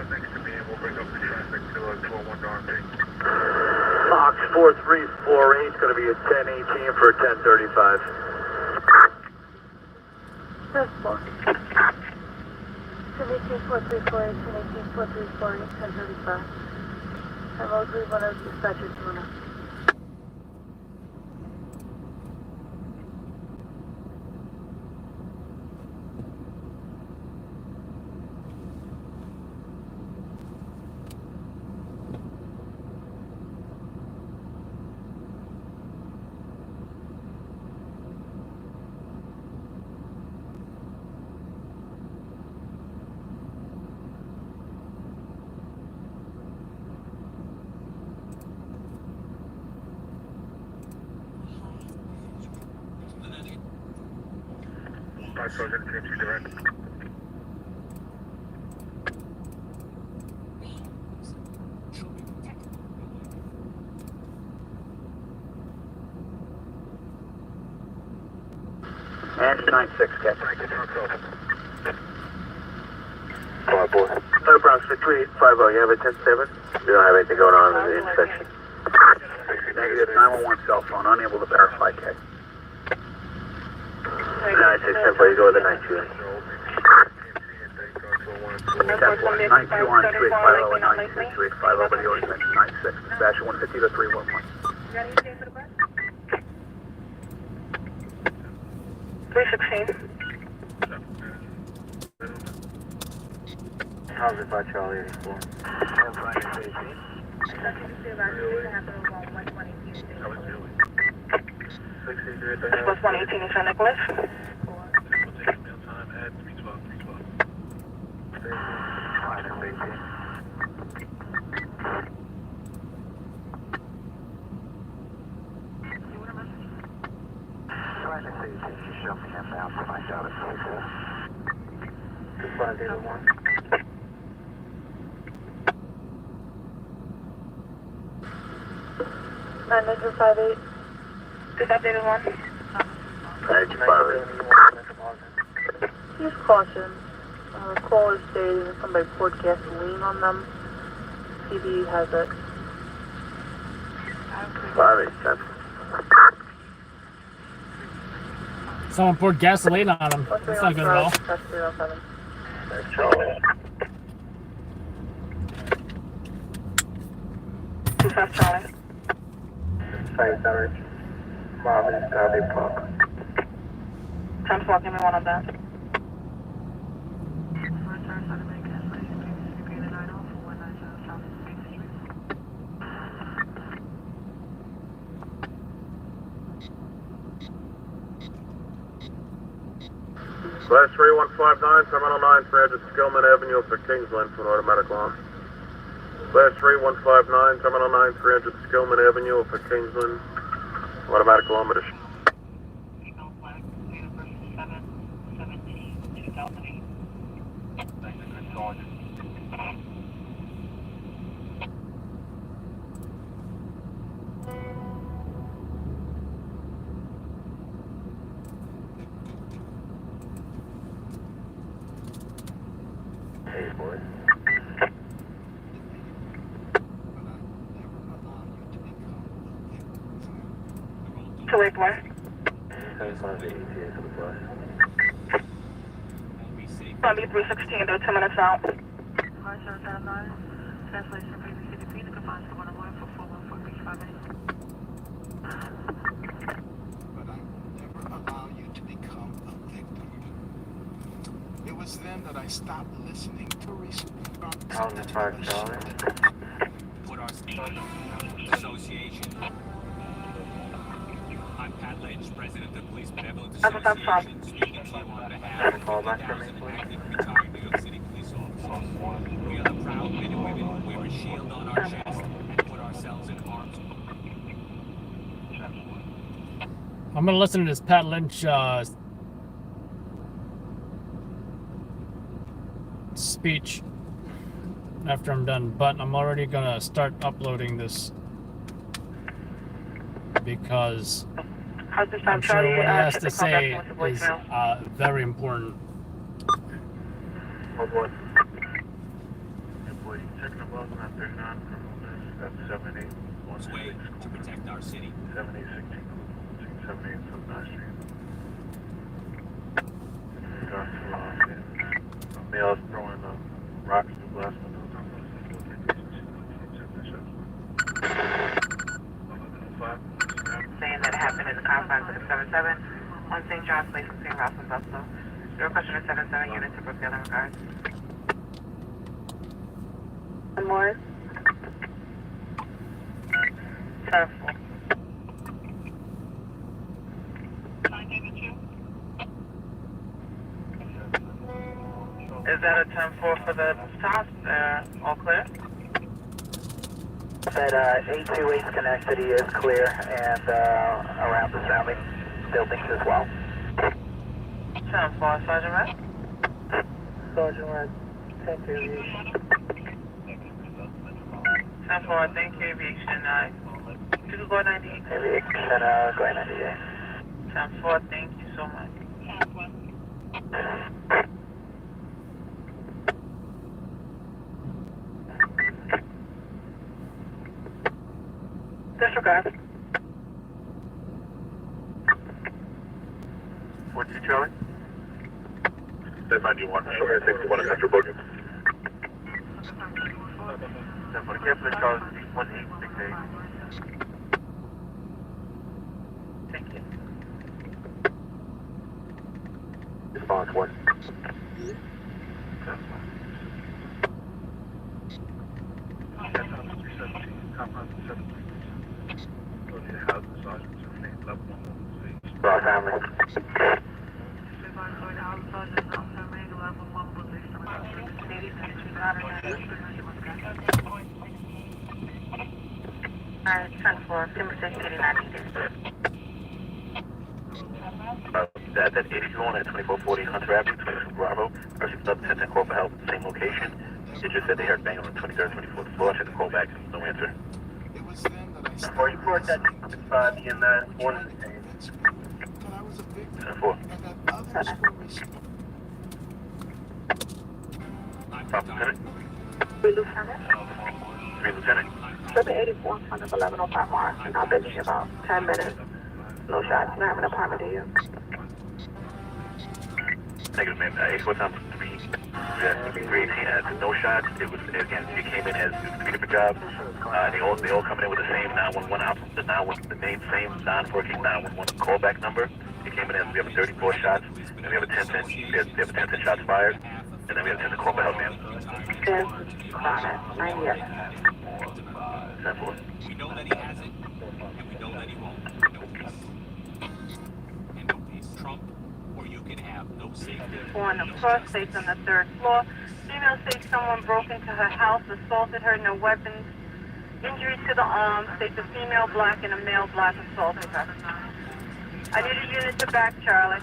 Next to me, and we'll bring up the traffic to 201 RP. Box 4348 is going to be at 1018 for 1035. First floor. 1018-4348, 1018-4348, 1035. I'm Oakley, 10 dispatcher, 210. Five Sergeant, TMC direct. And 96, Captain. Thank you, John Sullivan. 5 boy. Bronx 3850, you have a 10-7? We don't have anything going on in the intersection. Negative 911 cell phone, unable to verify, K. 96, you go with the 92. 10-4, 92 on 3850 and 96, 3850, but the ordinance 96, dash 150 to 311. You got anything for the bus? 316. How's it by Charlie 84? Bus 118 is St. Nicholas. Time at 312. Manager 58. This updated one. Use caution. Call is stating somebody poured gasoline on them. CB has it. 587. Someone poured gasoline on him. That's not good at all. That's 307. That's Charlie. 25 Charlie. Site Norwich. Marvin Garvey Park. 10-4, give me one of that. Class 3159, Terminal 9, 300 Skillman Avenue for Kingsland for an automatic alarm. Class 3159, Terminal 9, 300 Skillman Avenue for Kingsland, automatic alarm at a Female flag, date of birth 7/17/2008. Thank you, good going. Hey, boys. To wait for. Thanks on the ETA for the bus. Gonna be 316, they're 2 minutes out. Translation PBCDP, the confined to 101 for 41435. But I will never allow you to become a victim. It was then that I stopped listening to response. How's it by Charlie? Put our state association. I'm Pat Lynch, president of the Police Benevolent Association, speaking to you on behalf of 50,000 active retired New York City police officers. We are the proud men and women who wear a shield on our chest and put ourselves in harm's way. I'm gonna listen to this Pat Lynch speech after I'm done, but I'm already gonna start uploading this because I'm sure what he has to say is very important. Oh boy. Hey boy, checking the bus on 39 that's 78 Way to protect our city. 7816 78 South Street. Males throwing rocks through glass windows on those. Saying that it happened in the confines of the 77 on St. John's Place in St. Ross and Buffalo. Your question is 77 units to Brookfield in regards. One more. 10-4. Is that a 10-4 for the top? All clear? That 828 connectivity is clear and around the surrounding buildings as well. 10-4, Sergeant Red? Sergeant Red, 10 aviation. 10-4, I think aviation, you can go 98. Aviation, going 98. 10-4, thank you so much. Disregard. 42 Charlie? That's 91, 61 in Metro Booking. For the care for the Charles 1868. Thank you. Response 1. Our family. Alright, 10-4, Timberlake 89 needed. That's 81 at 2440 Hunter Avenue, 22 Bravo. Person sub 10 call for help, same location. They just said they heard bang on the 23rd, 24th floor. I tried to call back, no answer. It was then that I started Or you report that in that one. that I was a victim 10-4. and that others were responsible. Lieutenant. 3 Lieutenant. 3 Lieutenant. 784, 1105 Mars, and I'll bet you about 10 minutes. No shots. You don't have an apartment, do you? Negative, ma'am. 84 times 3. Yeah, 318. No shots. It was, again, it came in as 3 different jobs. They all coming in with the same 911 output, the same non-working 911 callback number. It came in as we have a 34 shots, and we have a 10 shots fired, and then we have 10 call for help, ma'am. 10, chronic, 9 years. 10-4. We know that he has it, and we know that he won't. No peace. And no peace. Trump, or you can have no safety. On the cross, states on the 3rd floor. Female states someone broke into her house, assaulted her, no weapons. Injury to the arm, states a female black and a male black assaulted her. I need a unit to back Charlie.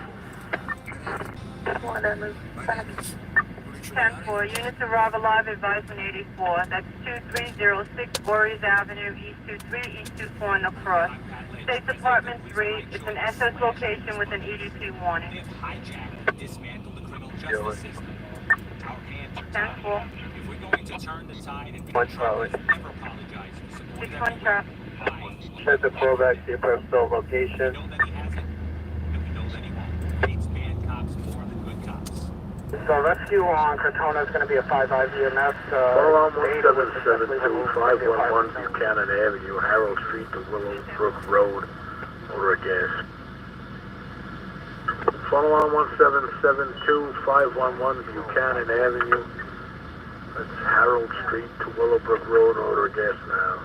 10-4, unit to arrive alive, advisement 84. That's 2306 Voorhees Avenue, East 23, East 24 on the cross. State Department 3, it's an SS location with an EDP warning. They have hijacked, dismantled the criminal justice system. Our hands are tied. 10-4. If we're going to turn the tide and One make Charlie. never apologize for supporting 6-1 Charlie. Set the callback to your personal We location. know that he has it, and we know that he won't. Hates bad cops more than good cops. So rescue on Cortona is going to be a 5-5 EMS. Follow on 1772 511 Buchanan Avenue, Harold Street to Willowbrook Road, order gas. Follow on 1772 511 Buchanan Avenue, that's Harold Street to Willowbrook Road, order gas now.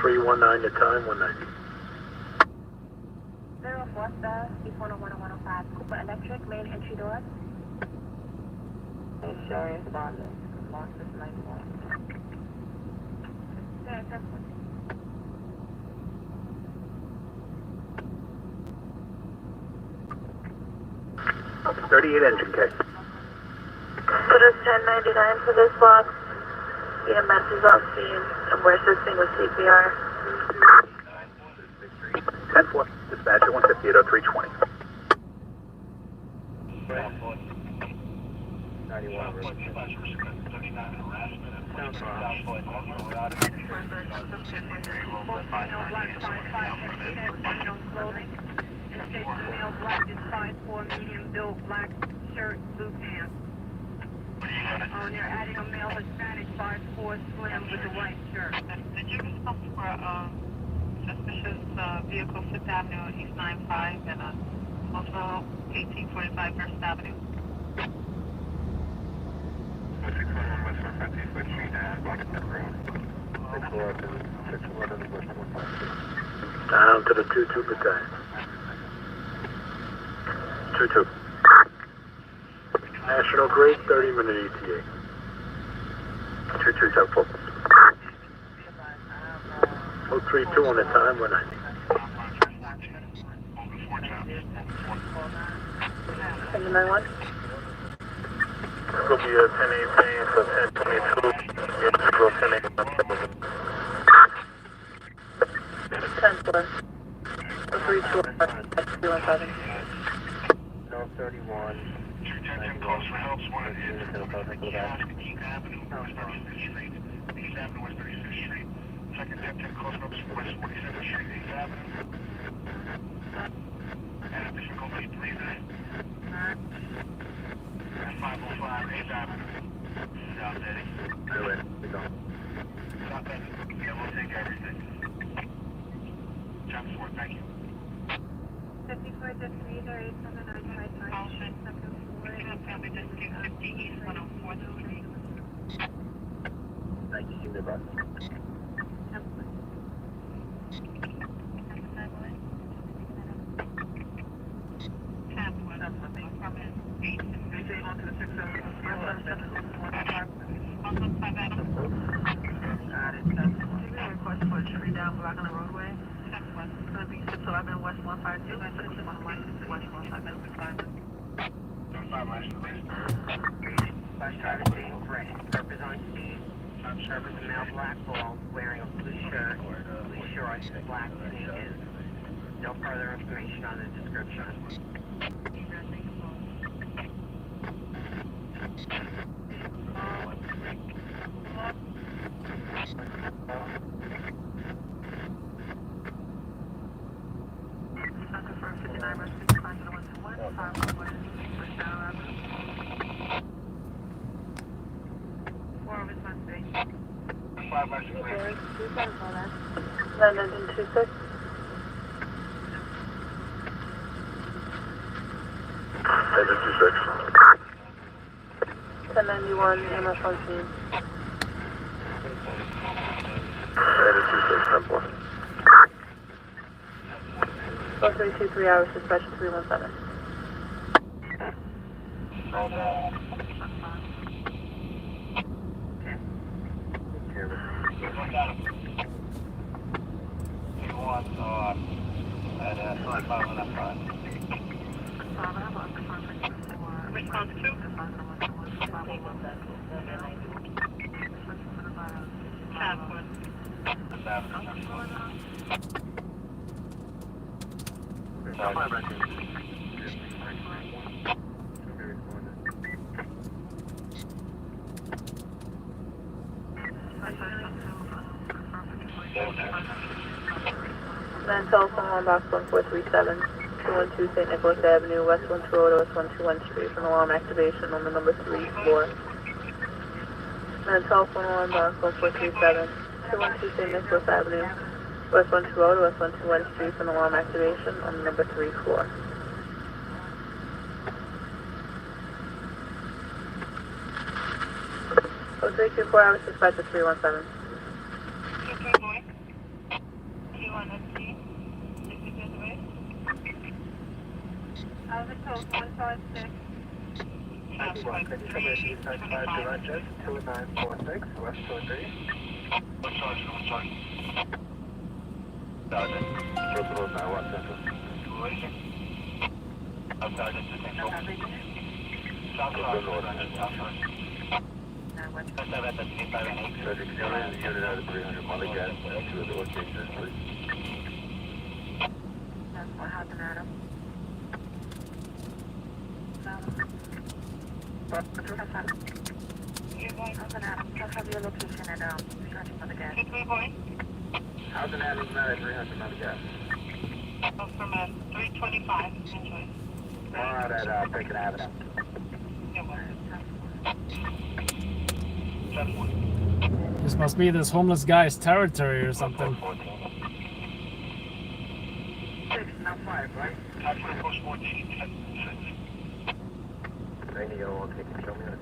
0319 the time, 190. 04 Star, East 101 and 105, Cooper Electric, main entry door. Insurance bonding, lost this 91. Yeah, that's 38 engine K. Put us 1099 for this box. EMS is off scene, and we're assisting with CPR. 10-4, dispatcher 150 at 0320. black is 5'4", medium built, black shirt, blue pants. Oh, they're adding a male Hispanic 5'4", slim with a white shirt. Did you respond for suspicious vehicle 5th Avenue, East 95, and also 1845 First Avenue? Down to the 2-2 battalion. 2-2. National Grid, 30-minute ETA. 2-2, top focus. 032 on the time, 190. 1091. This will be a 1018, so 1022. It's a 1018. 10-4. 3-2-1-7. No 31. Calls for help, one is East Avenue, West 36th Street, East Avenue, West 36th Street. Second 10 calls for help, West 47th Street, East Avenue. And additional call for 39. 505 8th Avenue. South City. Do it. We go. South City. Yeah, we'll take everything. Travis Ford, thank you. 54 Defeater 87955. East 104th Street. Thank you. Good luck. Got it. Give me a request for a tree down block on the roadway. It's going to be 611 West 152. 611 West 152. Bus driver being gray. Purpose on scene. Purpose a male black ball wearing a blue shirt, blue shorts, black sneakers. No further information on the description. London 26. 1091 EMS on scene. 0323 hours dispatch 317. Response 2. Then telephone on box 1437, 212 St. Nicholas Avenue, West 120 West 121 Street, from alarm activation on the number 3 floor. Then telephone on box 1437, 212 St. Nicholas Avenue, West 120 West 121 Street, from alarm activation on the number 3 floor. 0324 hours dispatch at 317. I was told 156. Could you come in East 95 direction, 2946, West 23? Sergeant, Triple 91 Central. Sergeant, Central. Southside, Surgery County, unit out of 300 Mulligan, to the location, please. What happened, Adam? Just have your location at 300 Mulligan. How's an Adams not at 300 Mulligan? From 325, enjoy. We're out at Bacon Avenue. This must be this homeless guy's territory or something. 695, right? Actually, push 14. Any yellow, okay, can show me on a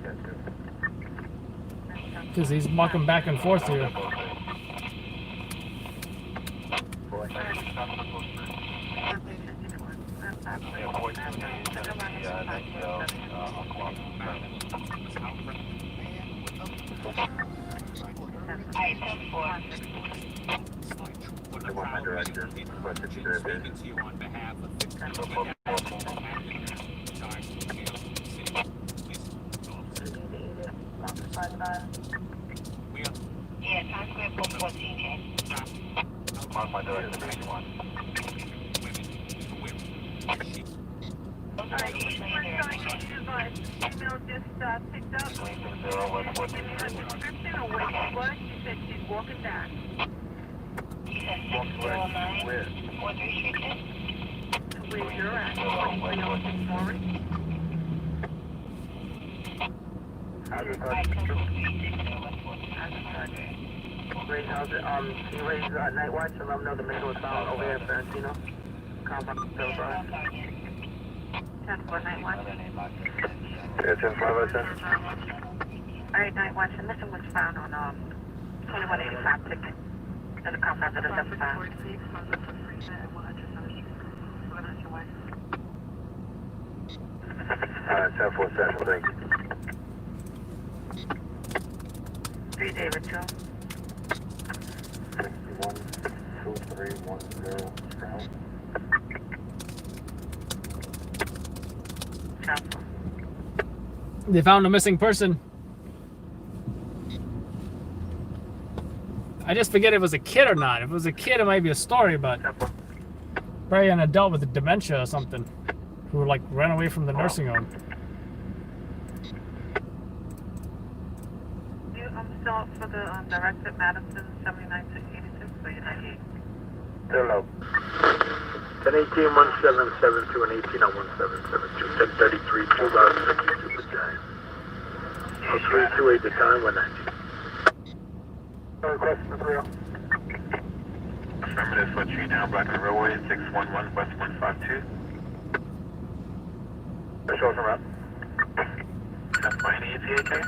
10-2. Because he's walking back and forth here. I want my director, but if you're Speaking to you on behalf of 15 Yeah, Times Square 414, Jay. mark my director, 31. Email just picked up. Description or what it was, she said she's walking back. You said 609 43 Street, Jay? Where you're at, 306 Morris. Raise, how's it? Can you raise night watch and let them know the man was found over here in Ferentino? Compound Bill Drive. 10-4 night watch. Yeah, 10-5, I said. Alright, night watch, and this one was found on 2185 ticket. In the compound of the 75. Alright, 10-4 Central, thank you. 3 David 2. 612310 Stroud. They found a missing person. I just forget if it was a kid or not. If it was a kid, it might be a story, but probably an adult with dementia or something who like ran away from the nursing home. I'm still up for the director Madison 79 to 86, so you're 98. Hello. 10-18, 1772 and 18 on 1772, 1033, 2 loud 62 per time. 328 the time, 119. Request for 3. Affirmative for tree down Black and Railway, 611 West 152. Show us around. That's fine, ETA,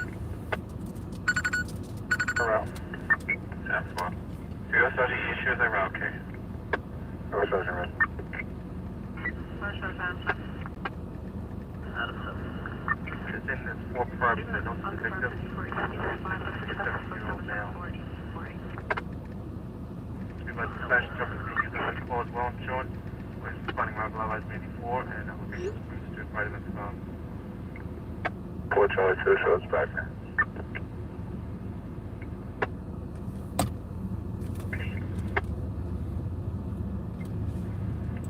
around. That's fine. Field Sergeant issues around, okay. First Sergeant, right? It's in this 4 private, no victim. 7-year-old male. But the flash truck is being used on the as well, Sean. We're responding around Live 84, and we're going to do part of it. 4 Charlie 2 shows back now.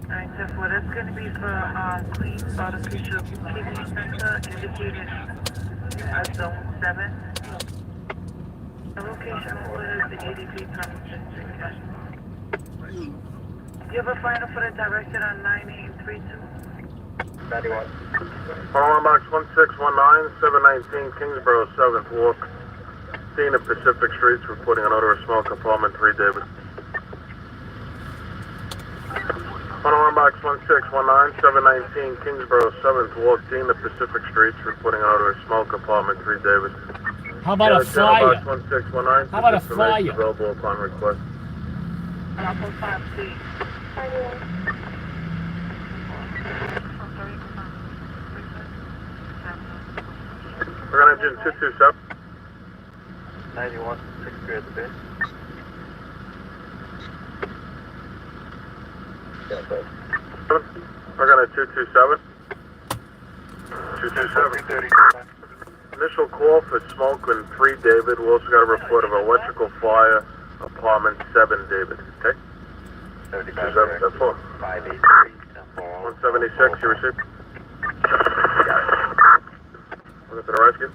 Alright, so what that's going to be for Queens Artificial Kidney Center, indicated as Zone 7. The location was the ADP conversation. Do you have a final for the directed on 9832? 91. Following box 1619, 719 Kingsborough 7th Walk. Scene of Pacific Streets, reporting an odor of smoke, apartment 3 David. Following box 1619, 719 Kingsborough 7th Walk. Scene of Pacific Streets, reporting an odor of smoke, apartment 3 David. How about a flyer? How about a flyer? Available upon request. Alpha 5C. We're going to engine 227. 91, 63 at the base. We're going to 227. 227. Initial call for smoke in 3 David. We also got a report of electrical fire, apartment 7 David. Okay? 75. 4. 583. 176, you received? Looking for the rescue?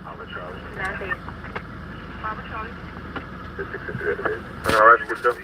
Alpha Charlie. Nothing. Alpha Charlie. 63 at the base. I'm going to rescue too.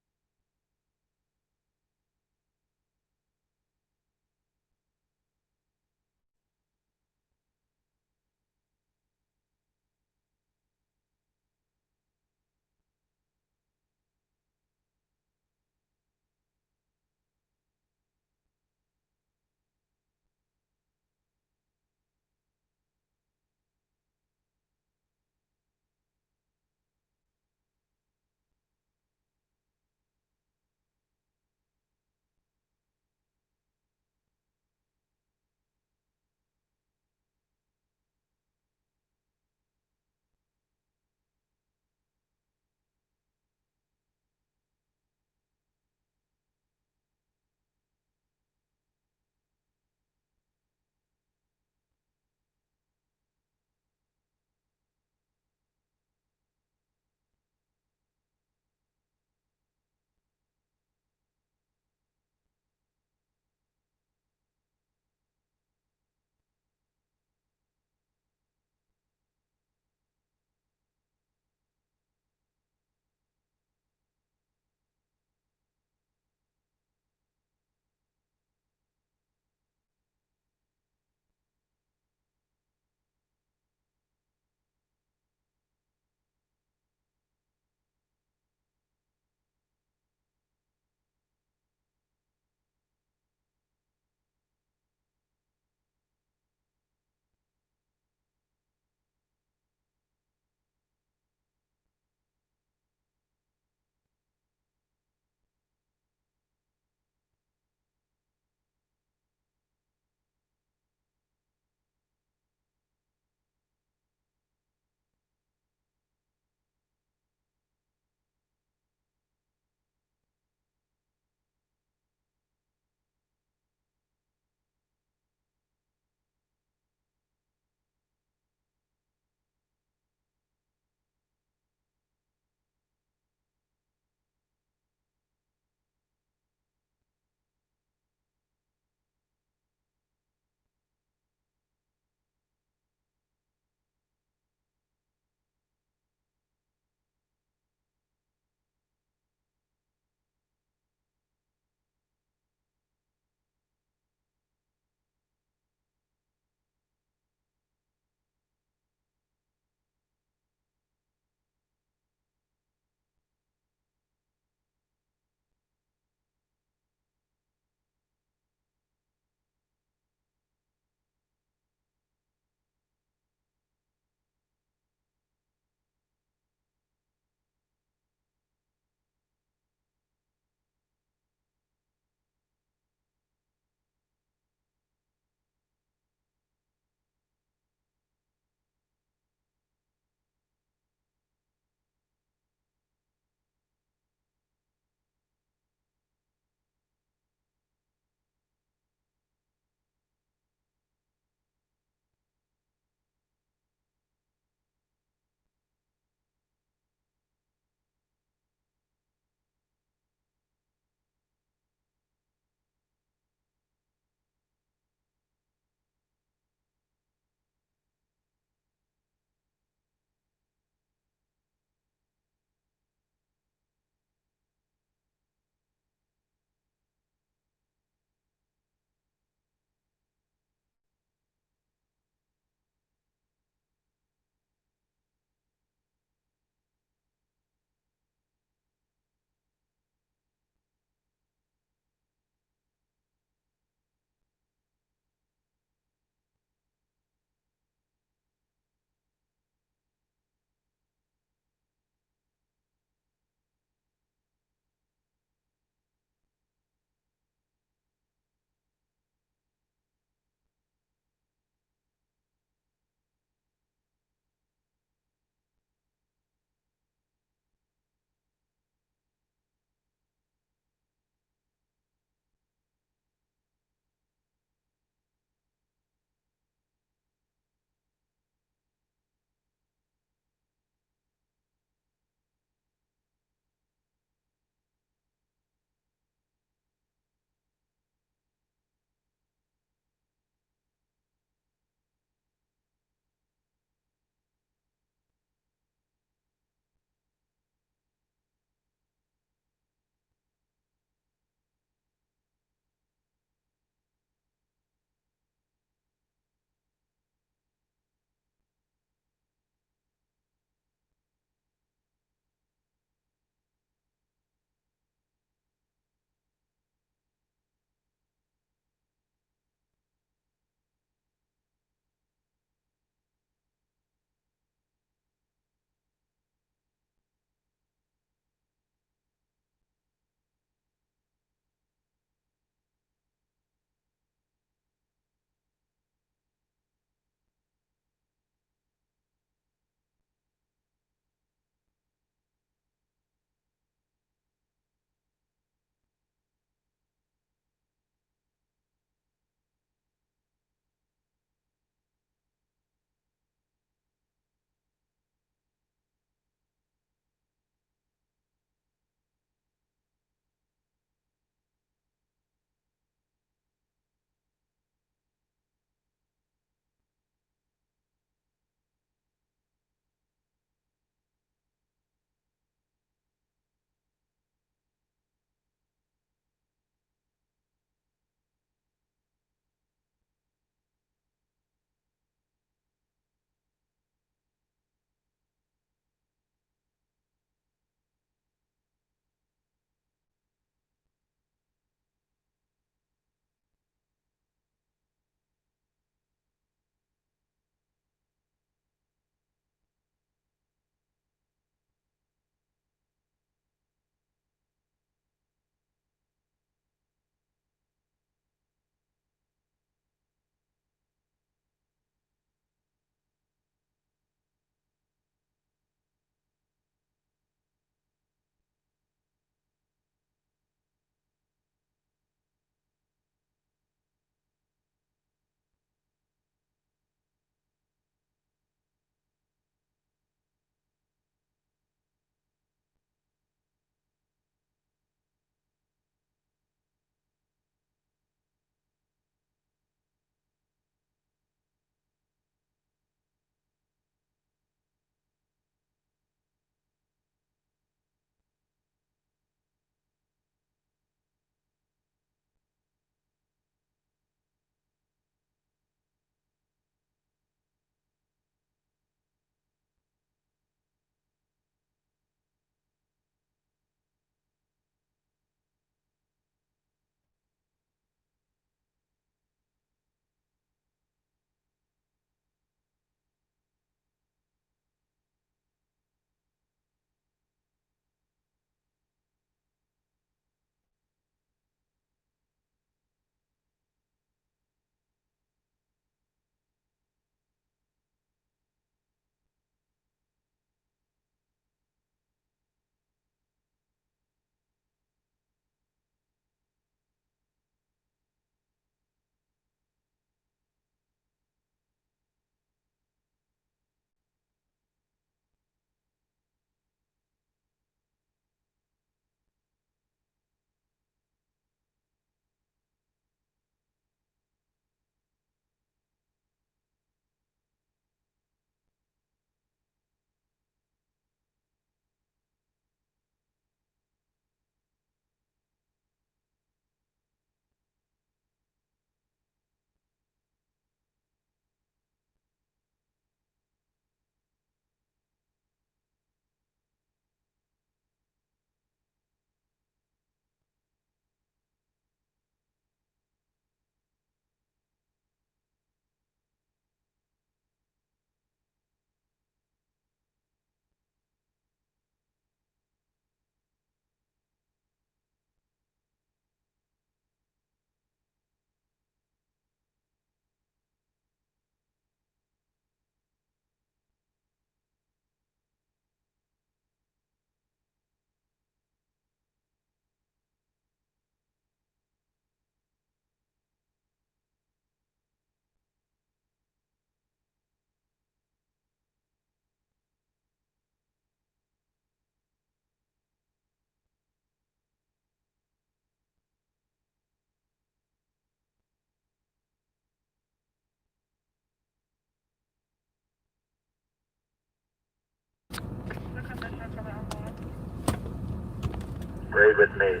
Grade with Mace.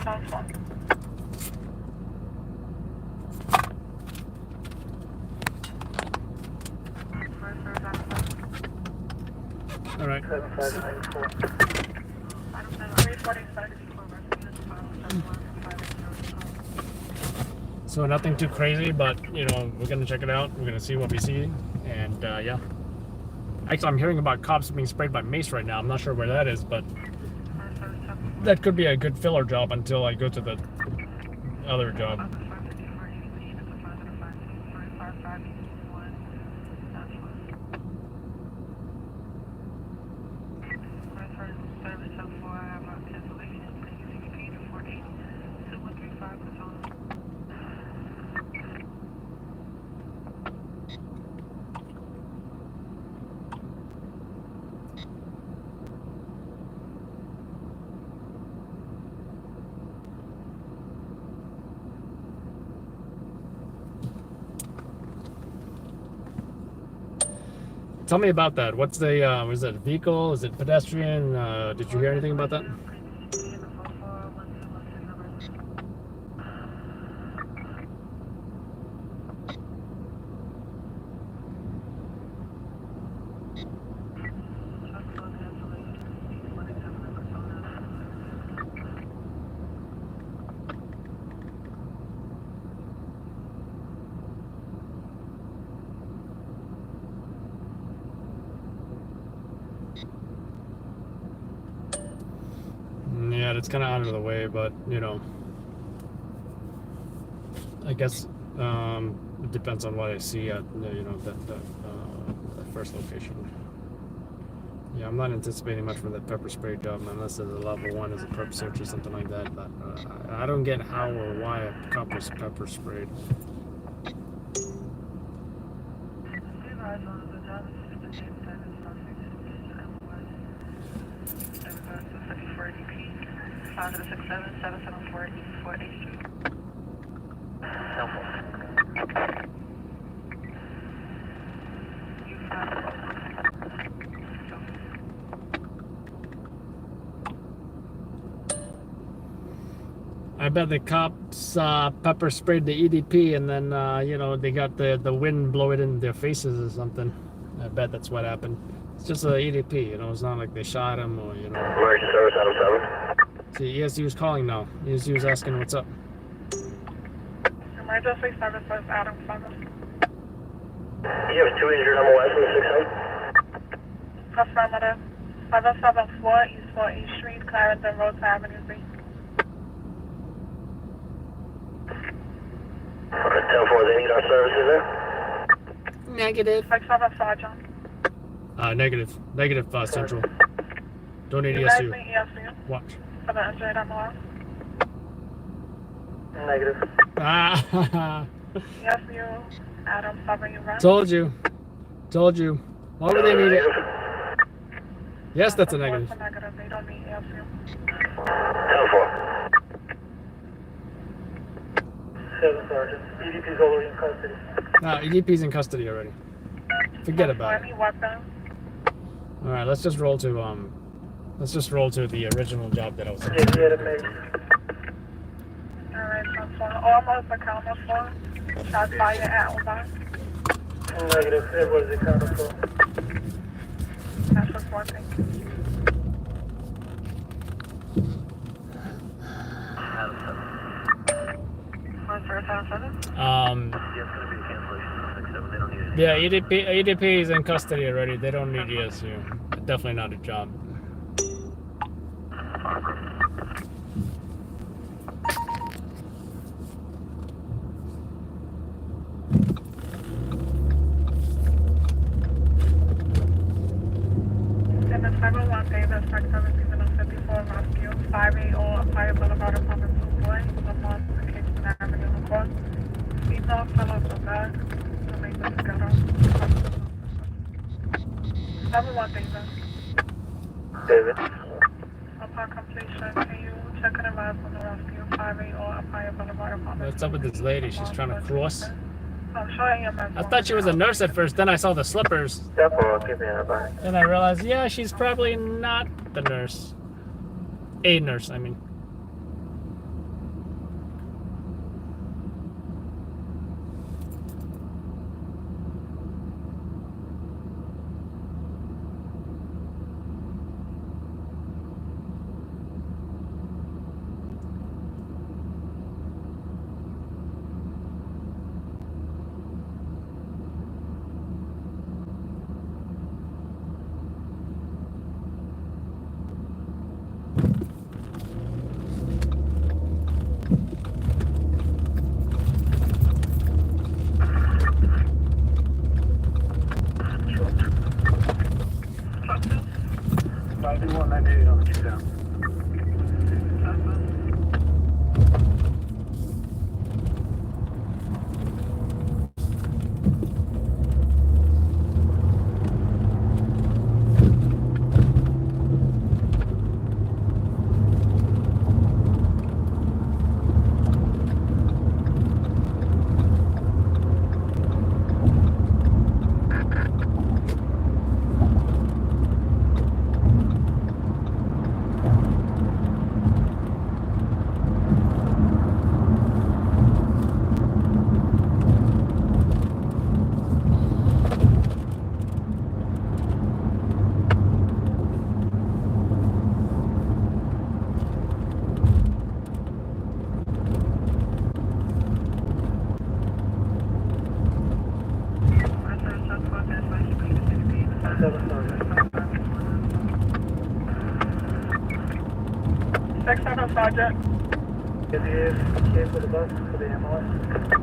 Sounds fun. All right. 7594. So nothing too crazy, but you know, we're gonna check it out. We're gonna see what we see, and yeah. Actually, I'm hearing about cops being sprayed by mace right now. I'm not sure where that is, but that could be a good filler job until I go to the other job. Tell me about that. What's the, was it a vehicle? Is it pedestrian? Did you hear anything about that? Yeah, it's kind of out of the way, but you know, I guess it depends on what I see at you know the first location. Yeah, I'm not anticipating much from the pepper spray job unless it's a level 1 as a perp search or something like that. But I don't get how or why a cop was pepper sprayed. I bet the cops pepper sprayed the EDP, and then you know, they got the wind blow it in their faces or something. I bet that's what happened. It's just an EDP, you know. It's not like they shot him or you know. Emergency service, Adam 7. See, ESU was calling now. ESU was asking what's up. Emergency services, Adam 7. You have 2 injured on the west of the 6 Affirmative. 774 East 4th Street, Clarendon Road, Avenue B. Okay, 10-4, they need our services there? Negative. 67 Sergeant. Negative, Central. Don't need ESU. Watch. For the injured on the left. Negative. Ah, ESU, Adam 7, you run. Told you. Why would they need it? Yes, that's a negative. Negative, they don't need ESU. 10-4. 7 Sergeant. EDP's already in custody. No, EDP's in custody already. Forget about it. Any weapons? All right, let's just roll to the original job that I was. Yeah, the mace. Alright, that's one. Almost accounted for. Shots fired at Omar. Negative, it was accounted for. That's just one thing. Yeah, EDP is in custody already. They don't need ESU. Definitely not a job. Davis, Park 1754, Rescue, 580 Fire Boulevard, Apartment 240, Lamont, Kingston Avenue, across. Speed off, fellow from back, to make this together. 71 Davis. David. Upon completion, can you check and arrive on the rescue 58 or Empire Boulevard apartment? What's up with this lady? She's trying to cross. I'm showing you my I thought she was a nurse at first, then I saw the slippers. Then I realized, yeah, she's probably not the nurse. A nurse, I mean. On the 2000. Sergeant. Is he here for the bus for the MLS?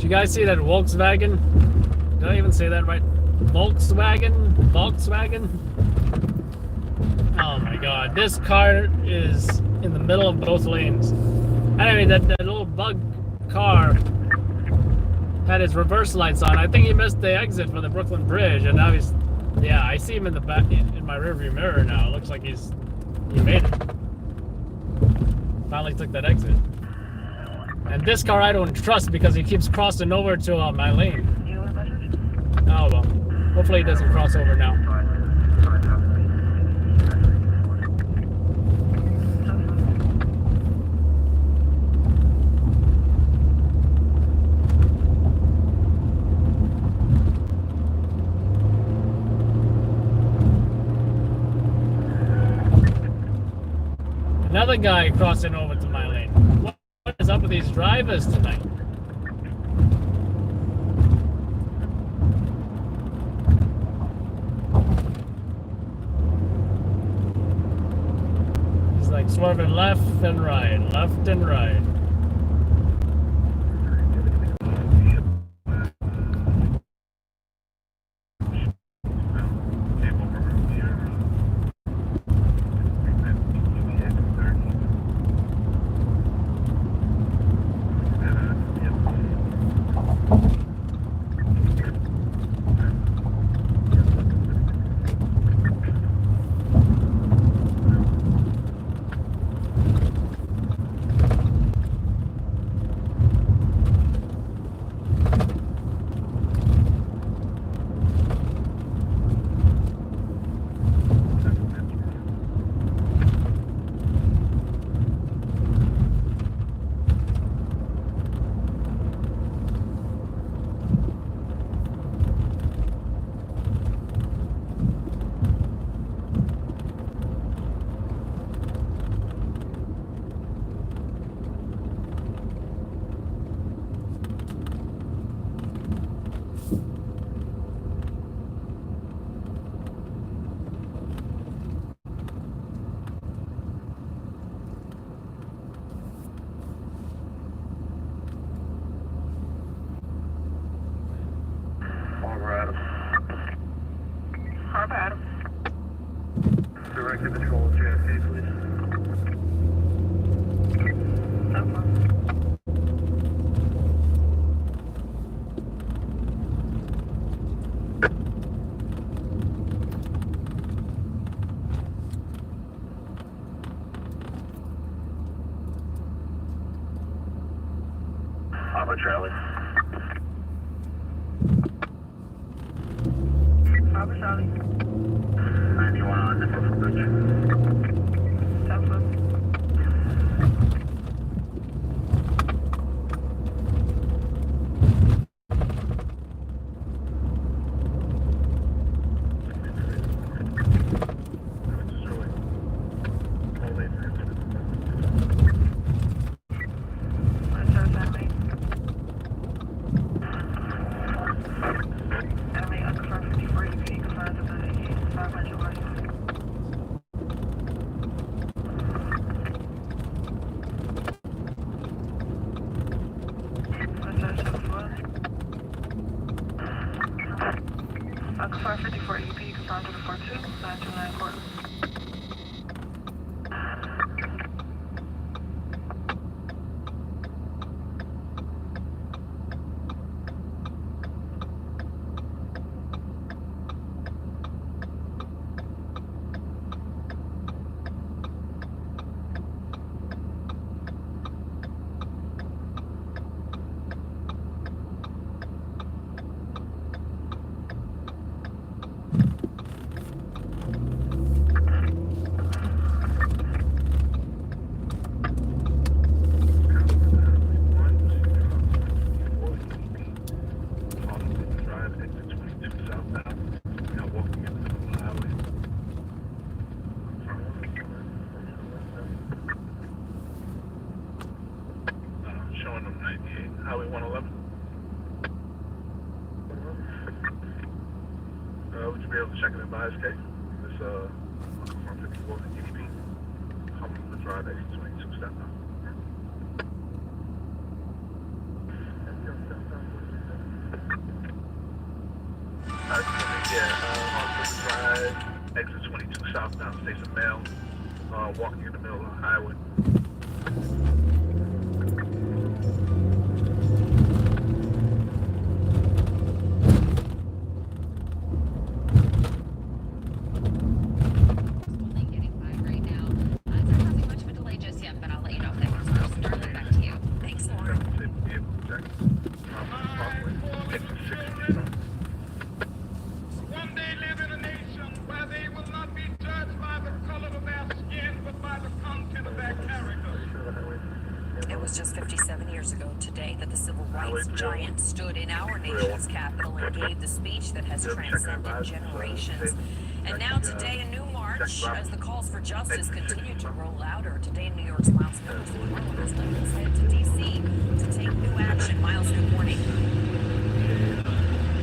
you guys see that Volkswagen? Did I even say that right? Volkswagen? Oh my god, this car is in the middle of both lanes. Anyway, that little bug car had his reverse lights on. I think he missed the exit for the Brooklyn Bridge, and now he's, yeah, I see him in the back, in my rearview mirror now. It looks like he made it. Finally took that exit. And this car I don't trust because he keeps crossing over to my lane. Oh well, hopefully he doesn't cross over now. Another guy crossing over to my lane. What is up with these drivers tonight? He's like swerving left and right, left and right. Harbor Adam. Director Patrol, JFK, please. Harbor Charlie. Harbor Charlie. 91 on the Brooklyn Bridge. Alpha 54 EP, confirmed to the 42, 929 Portland. Showing them 98, Highway 111. Would you be able to check an advised case? This, 154 EDP. Coming from the drive, exit 22, step down. Hospital Drive, exit 22 southbound, Station Mail, walking in the middle of the highway. It was just 57 years ago today that the civil rights giant stood in our nation's capital and gave the speech that has transcended generations. And now today, a new march as the calls for justice continue to grow louder. Today in New York's Miles Mills, the world has left its head to D.C. to take new action. Miles, good morning.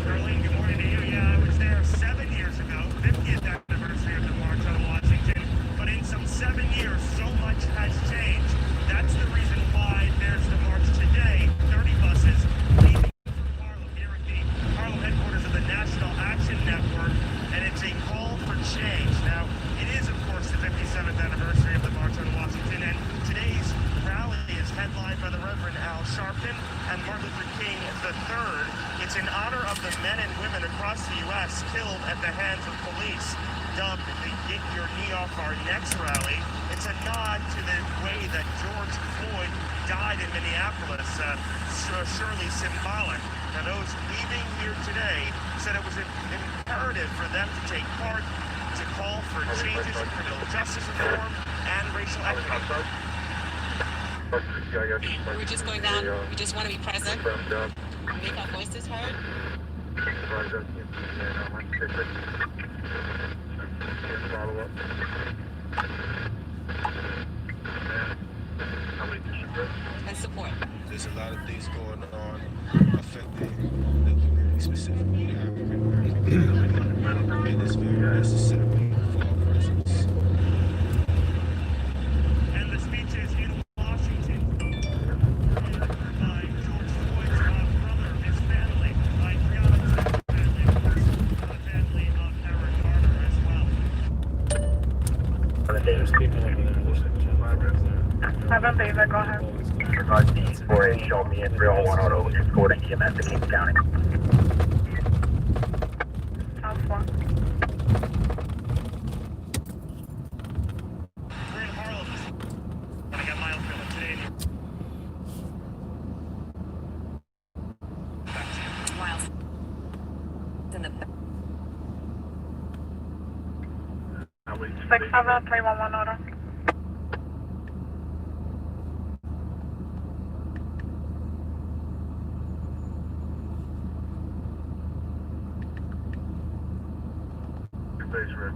Darlene, good morning to you. Yeah, I was there 7 years ago, 50th anniversary of the March on Washington. But in some 7 years, so much has changed. That's the reason why there's the march today. 30 buses leaving through Harlem here at the Harlem headquarters of the National Action Network, and it's a call for change. Now, it is, of course, the 57th anniversary of the March on Washington, and today's rally is headlined by the Reverend Al Sharpton and Martin Luther King III. It's in honor of the men and women across the U.S. killed at the hands of police, dubbed the Get Your Knee Off Our Necks rally. It's a nod to the way that George Floyd died in Minneapolis, surely symbolic. Now, those leaving here today said it was imperative for them to take part to call for changes in criminal justice reform and racial equity. We're just going down. We just want to be present. Make our voices heard. And support. There's a lot of things going on affecting the community, specifically the African American community, and it's very necessary for our presence. And the speeches in Washington by George Floyd's brother, his family, by Breonna's family, of course, the family of Eric Garner as well. There's people over there. Seven, David, go ahead. For a show me in 301 Auto, escorting EMS to King County. House one. We're in Harlem. I got Miles Miller today. Back to you. Miles. In the 67 311 order. Base red.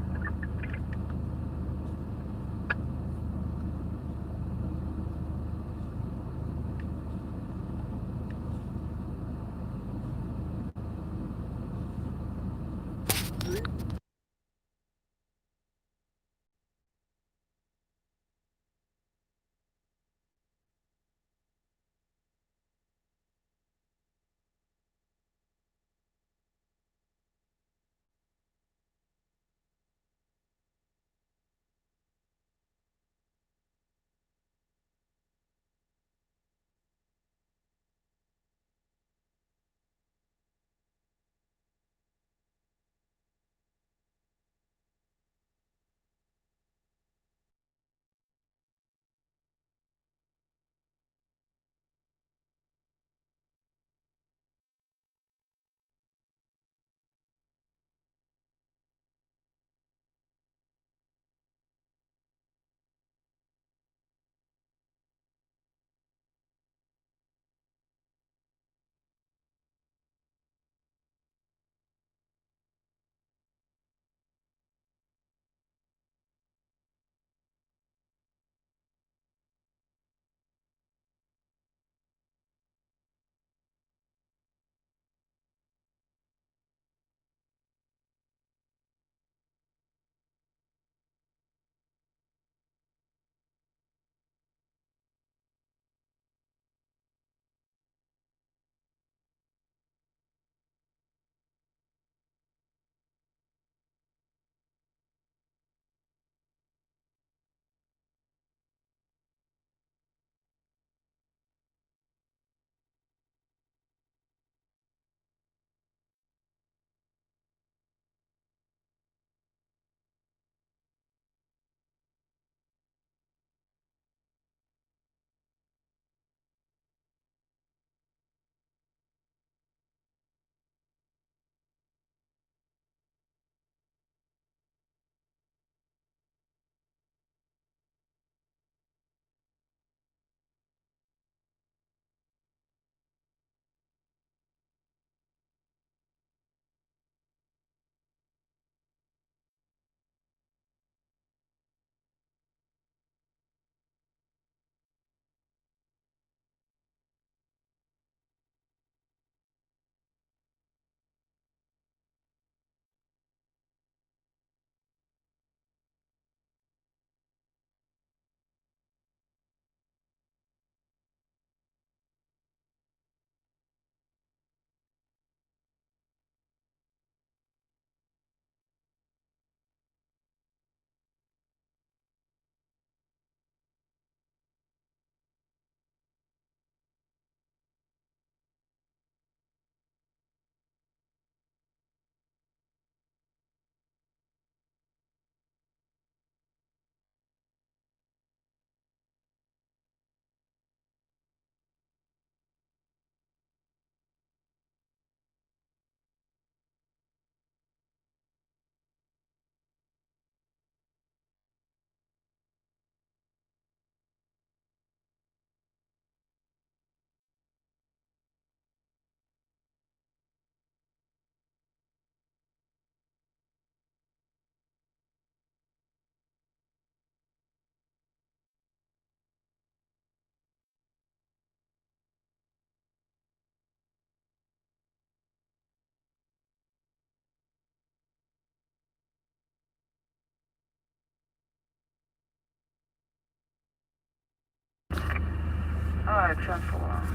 Alright, 10-4.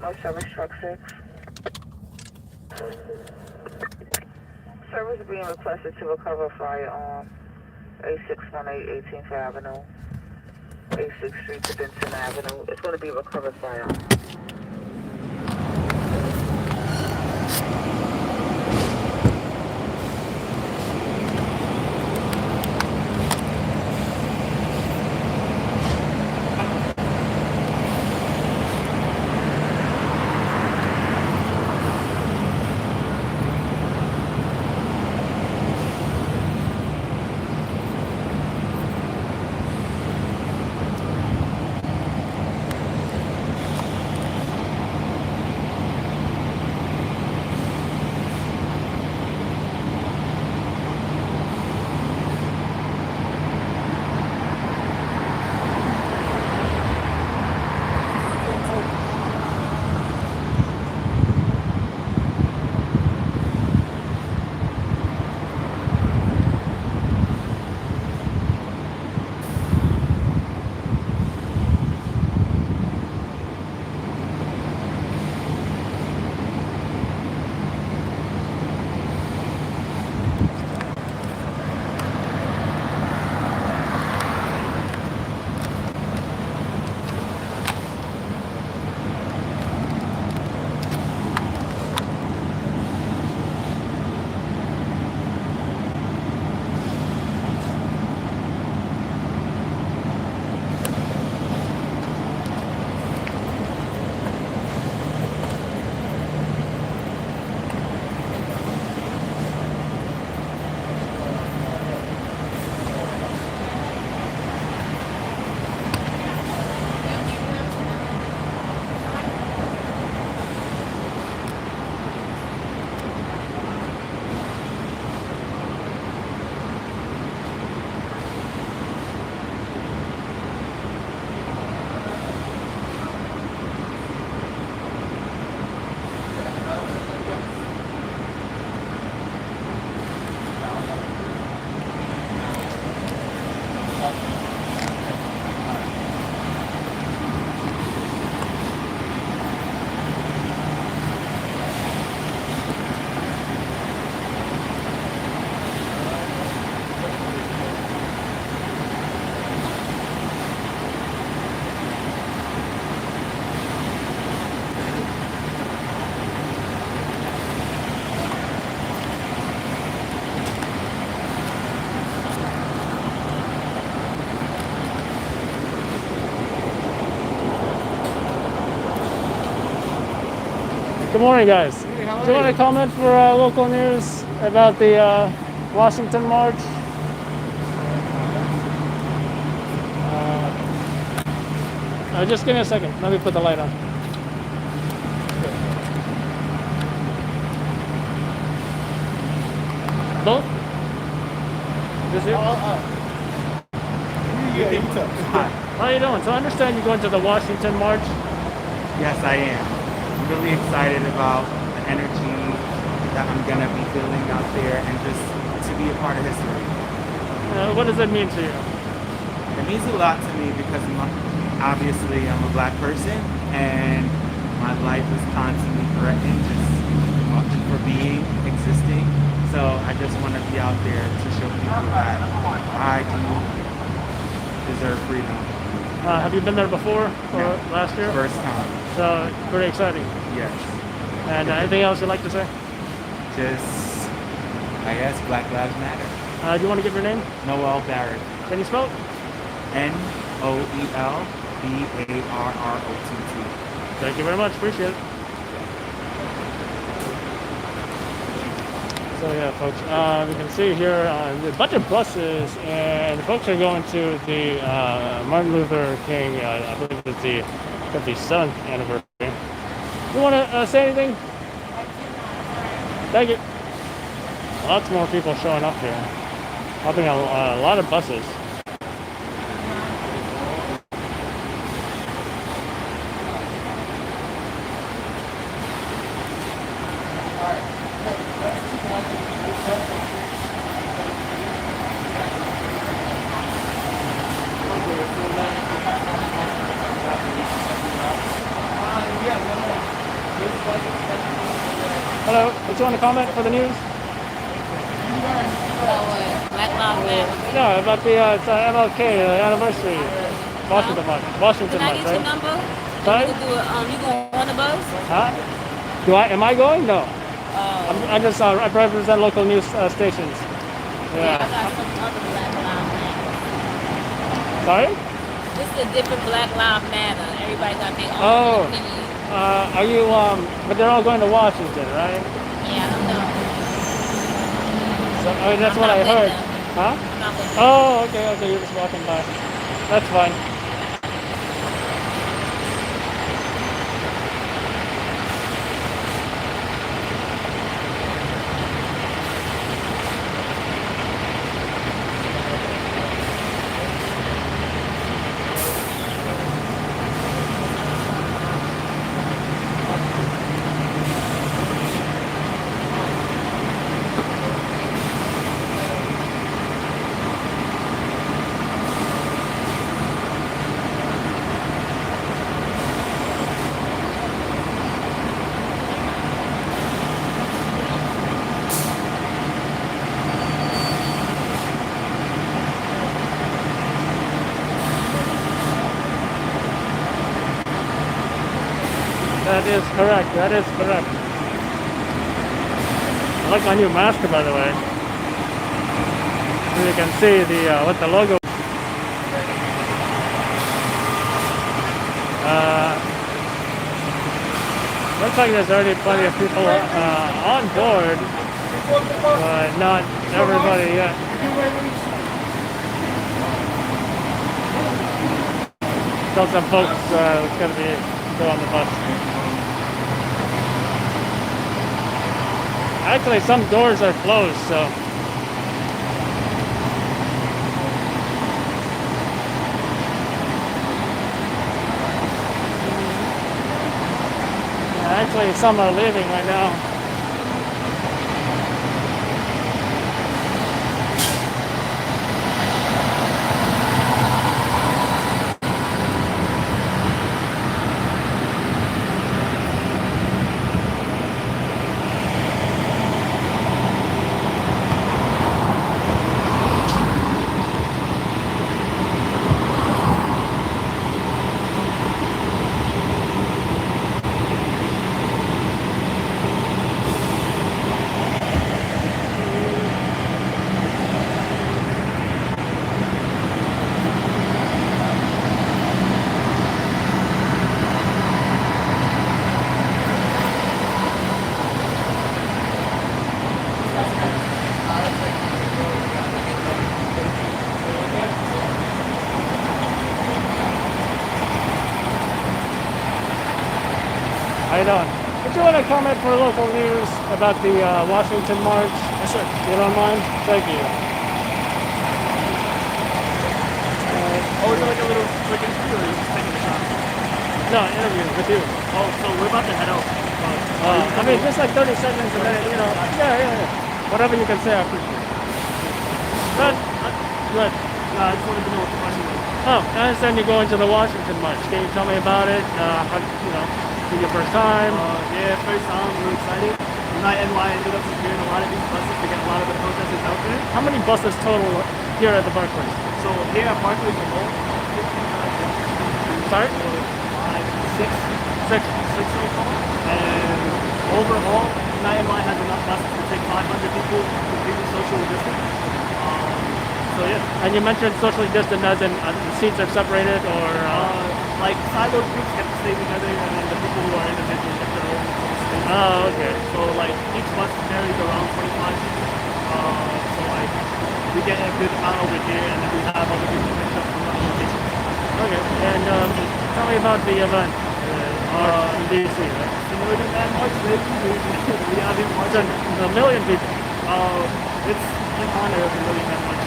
No 7 truck 6. Service being requested to recover a firearm. A618 18th Avenue. A6 Street to Benson Avenue. It's going to be a recovered firearm. Good morning, guys. Hey, do you want to comment for local news about the Washington March? Just give me a second. Let me put the light on. Both? This here? Yeah, you took. Hi. How are you doing? So I understand you're going to the Washington March? Yes, I am. I'm really excited about the energy that I'm going to be feeling out there and just to be a part of history. What does it mean to you? It means a lot to me because obviously I'm a black person and my life is constantly threatened just for being, existing. So I just want to be out there to show people that I do deserve freedom. Have you been there before or last year? First time. So pretty exciting. Yes. And anything else you'd like to say? Just, I guess, Black Lives Matter. Do you want to give your name? Noel Barrett. Can you spell it? NOELBARROTT. Thank you very much. Appreciate it. So yeah, folks, you can see here a bunch of buses, and folks are going to the Martin Luther King, I believe it's the 57th anniversary. You want to say anything? Thank you. Lots more people showing up here. Helping a lot of buses. Hello, did you want to comment for the news? Black Lives Matter. No, about the MLK anniversary. Washington March. Washington Can I March, get your right? number? Sorry? You go on the bus? Huh? Am I going? No. I just I represent local news stations. Yeah, I got some other Black Lives Matter. Sorry? This is a different Black Lives Matter. Everybody got their own opinion. Are you but they're all going to Washington, right? Yeah, I don't know. So that's what I heard. Huh? Oh, okay, you're just walking by. That's fine. That is correct. That is correct. I like my new mask, by the way. As you can see the what the logo. Looks like there's already plenty of people on board, but not everybody yet. Still some folks that's going to be still on the bus. Actually, some doors are closed, so. Actually, some are leaving right now. How you doing? Did you want to comment for local news about the Washington March? Yes, sir. You don't mind? Thank you. Oh, is it like a little quick interview or are you just taking a shot? No, interview with you. Oh, so we're about to head out. I mean, just like 30 seconds, a minute, you know. Yeah. Whatever you can say, I appreciate it. Good. No, I just wanted to know what the question was. Oh, I understand you're going to the Washington March. Can you tell me about it? How, for your first time? Yeah, first time, we're excited. Unite NY ended up securing a lot of these buses to get a lot of the protesters out there. How many buses total here at the Barclays? So here at Barclays alone, Sorry? like six so far. And overall, Unite NY has enough buses to take 500 people completely socially distant. So yeah. And you mentioned socially distant as in the seats are separated or... like siloed groups get to stay together and then the people who are individual get their own space. Oh, okay. So like each bus carries around 25 people. So like we get a good amount over here and then we have other people picked up from other locations. Okay. And tell me about the event in DC, right? The Northern Man March, we have it marching. A million people. It's in honor of the Northern Man March.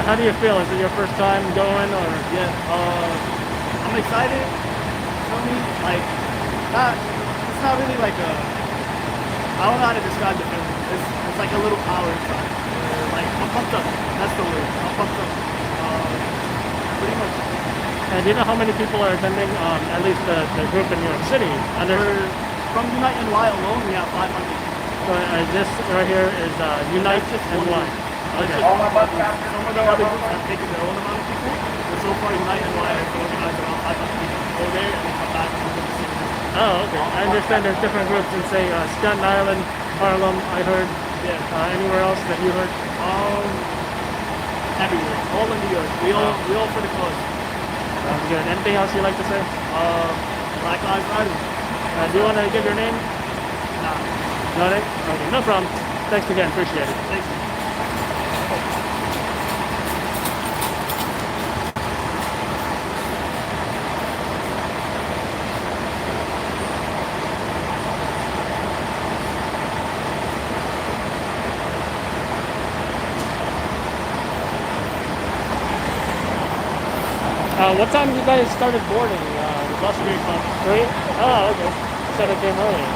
How do you feel? Is it your first time going or? Yeah, I'm excited. For me, like, it's not really like I don't know how to describe the feeling. It's like a little power inside. Like, I'm pumped up. That's the word. I'm pumped up. Pretty much. And do you know how many people are attending, at least the group in New York City? From Unite NY alone, we have 500. So this right here is Unite NY. Okay. Some of the other groups have taken their own amount of people, but so far Unite NY has organized around 500 people go there and then come back and do the same thing. Oh, okay. I understand there's different groups in, say, Staten Island, Harlem, I heard. Yeah. Anywhere else that you heard? Everywhere. All in New York. We all for the cause. Sounds good. Anything else you'd like to say? Black Lives Matter. Do you want to give your name? Nah. No name? Okay, no problem. Thanks again. Appreciate it. Thanks. What time did you guys started boarding? The bus 3 o'clock. 3? Oh, okay. You said it came earlier.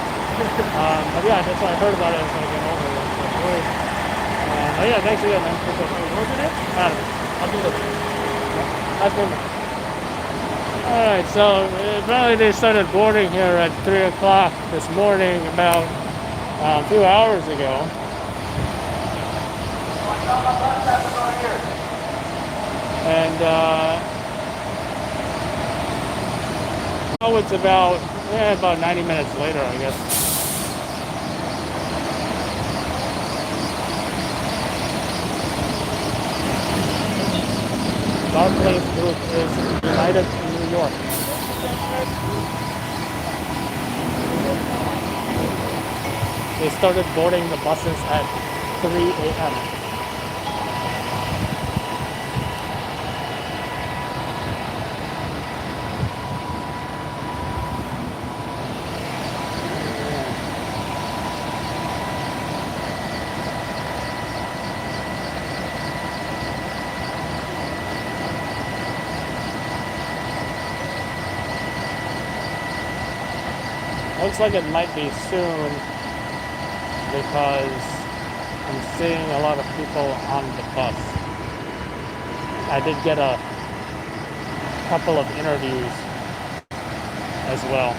But yeah, that's why I heard about it when I came over. Yeah, thanks again, man. What's your name? Adam. I'll do it. Nice meeting you. Alright, so apparently they started boarding here at 3 o'clock this morning about a few hours ago. And now it's about 90 minutes later, I guess. Barclays Group is United in New York. They started boarding the buses at 3 a.m. Looks like it might be soon because I'm seeing a lot of people on the bus. I did get a couple of interviews as well.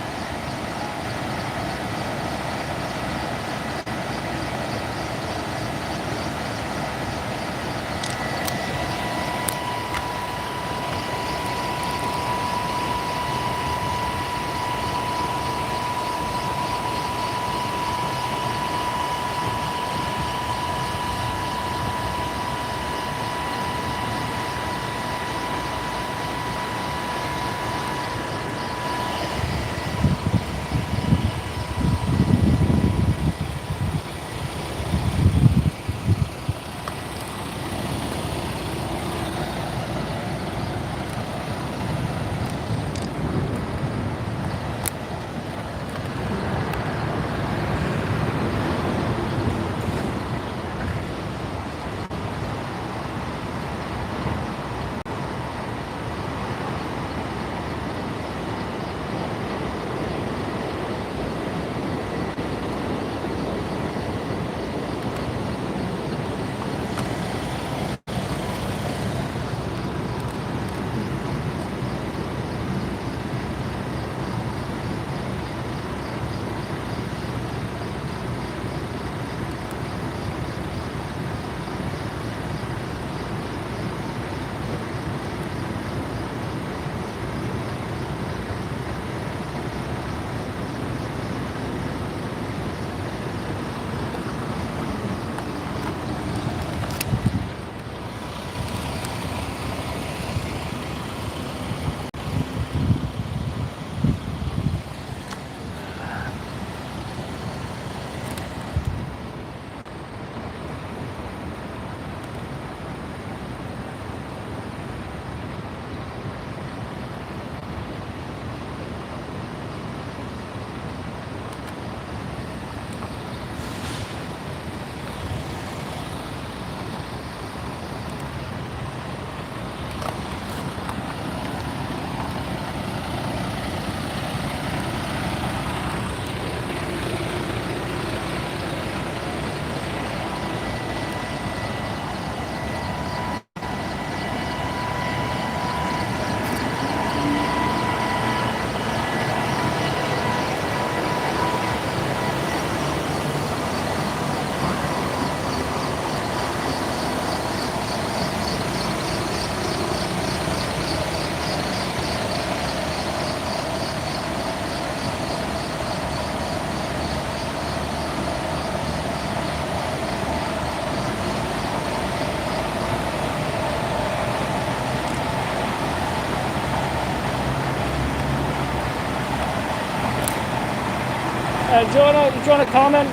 Do you wanna comment?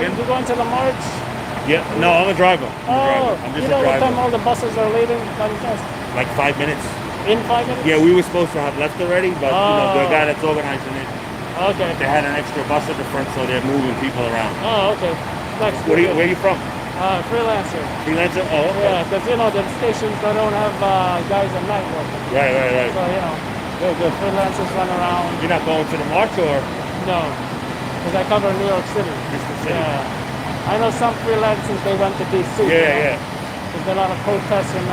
You going to the march? Yeah, no, I'm a driver. Oh, I'm just you know a what driver. time all the buses are leaving by any chance? Like 5 minutes. In 5 minutes? Yeah, we were supposed to have left already, but you know, the Oh. guy that's organizing it, Okay. they had an extra bus at the front, so they're moving people around. Oh, okay. That's Where good. are you from? Freelancer. Freelancer? Oh, okay. Yeah, because you know the stations they don't have guys at night working. Right. So you know, Good. freelancers run around. You're not going to the march, or? No, because I cover New York City. Just the city. Yeah, I know some freelancers they went to DC. Yeah. There's a lot of protests and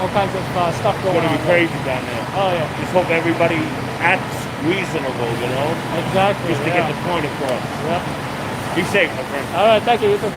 all kinds of stuff It's going gonna on. be crazy down there. Oh yeah. Just hope everybody acts reasonable, you know? Exactly. Just to get the point across. Yep. Be safe, my friend. All right, thank you. You too.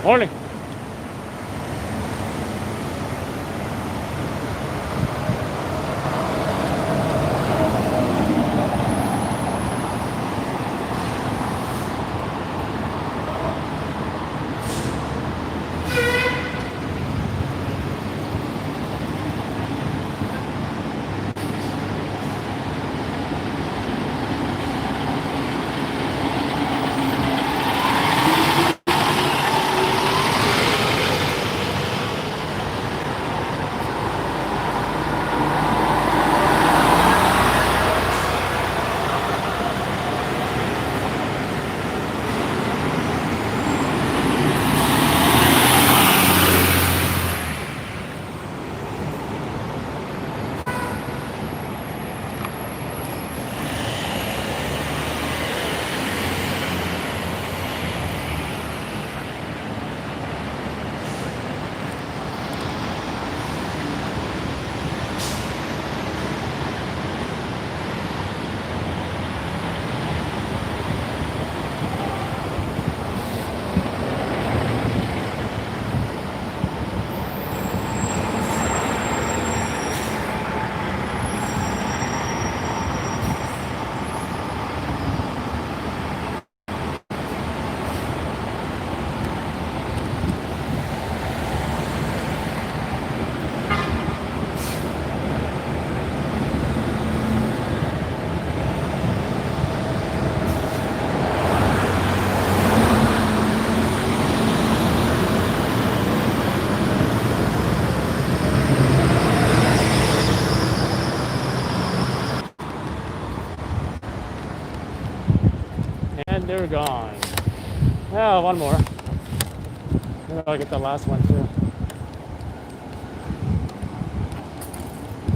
Morning. and they're gone. Yeah, one more. Maybe I'll get the last one too.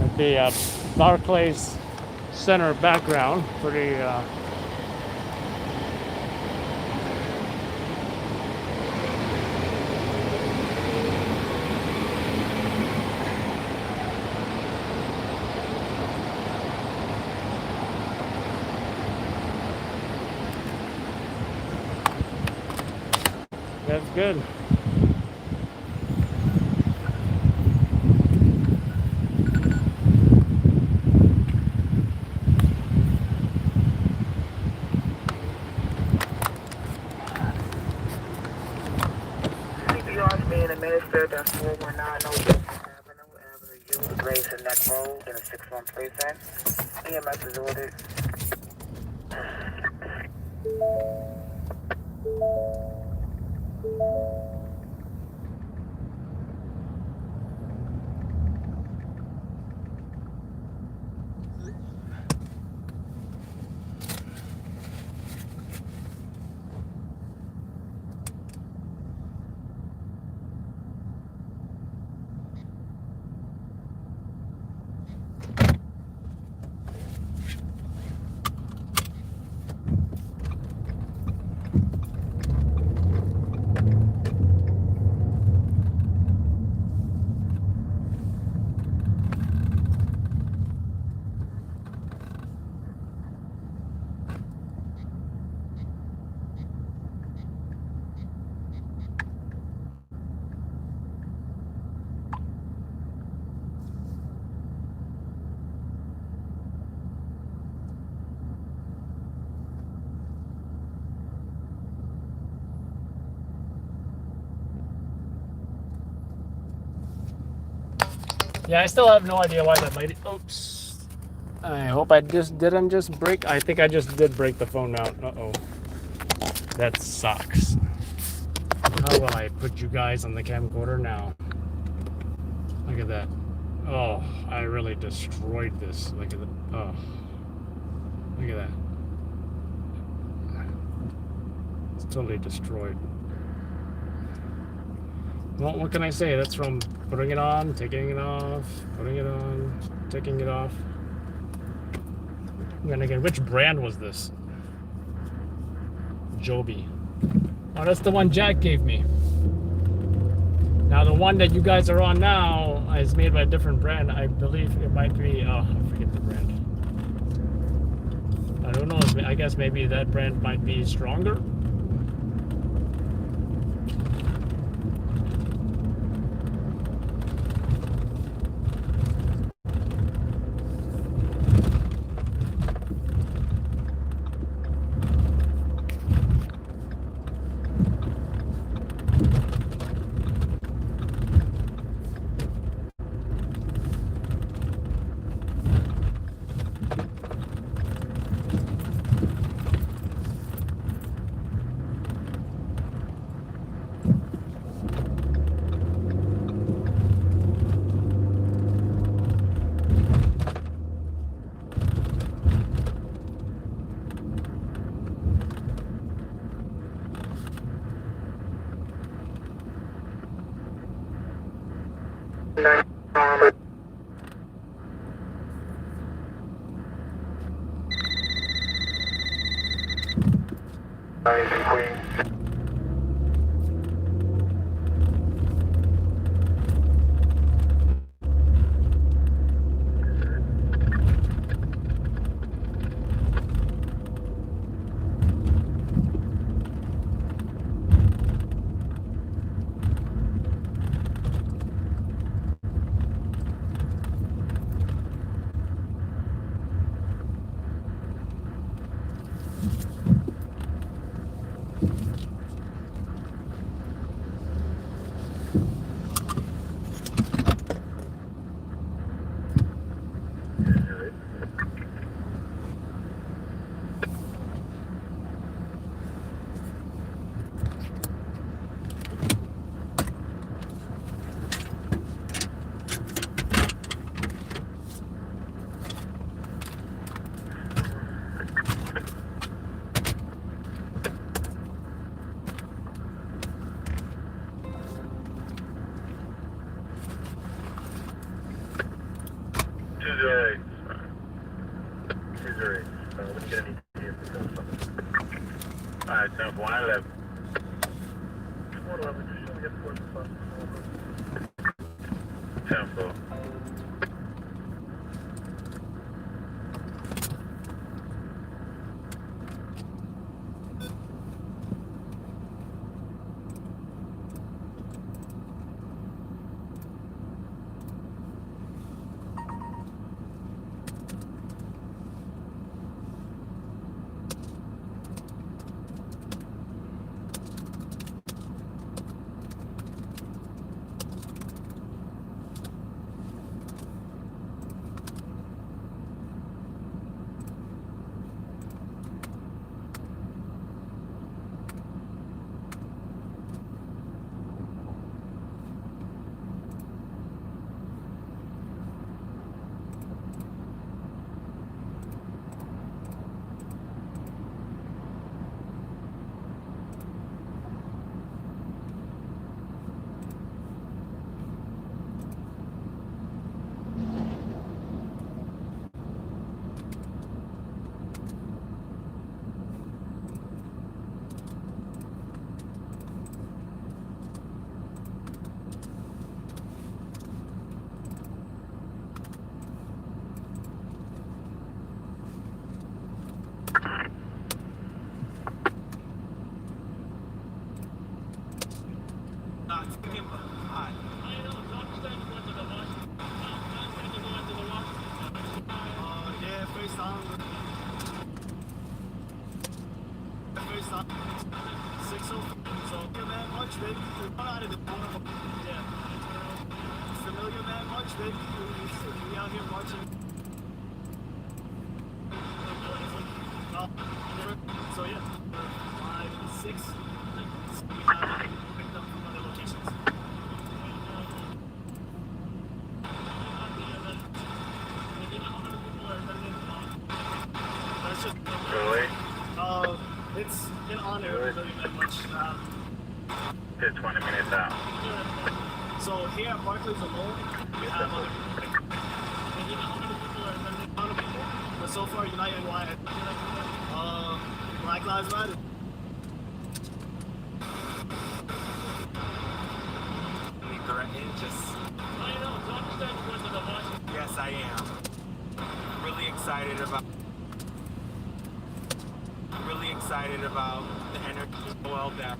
With the Barclays Center background, pretty. That's good. CPR is being administered at 419 Ocean Avenue, U, Grace and Neck Road in a 6-1 precinct. EMS is ordered. Yeah, I still have no idea why that might. Oops. I hope I didn't just break. I think I just did break the phone mount. Uh-oh. That sucks. How will I put you guys on the camcorder now? Look at that. Oh, I really destroyed this. Look at the. Oh. Look at that. It's totally destroyed. Well, what can I say? That's from putting it on, taking it off, putting it on, taking it off. And again, which brand was this? Joby. Oh, that's the one Jack gave me. Now, the one that you guys are on now is made by a different brand. I believe it might be, oh, I forget the brand. I don't know. I guess maybe that brand might be stronger. your age. Choose your age. When you get an ETA, alright, 10 for 111. 111, just show me your force plus. 10 for. It's an honor, really that much. 20 minutes out. So here at Barclays alone, we have but so far United Wide, Black Lives Matter. Yes, I am. Really excited about the energy. Well, that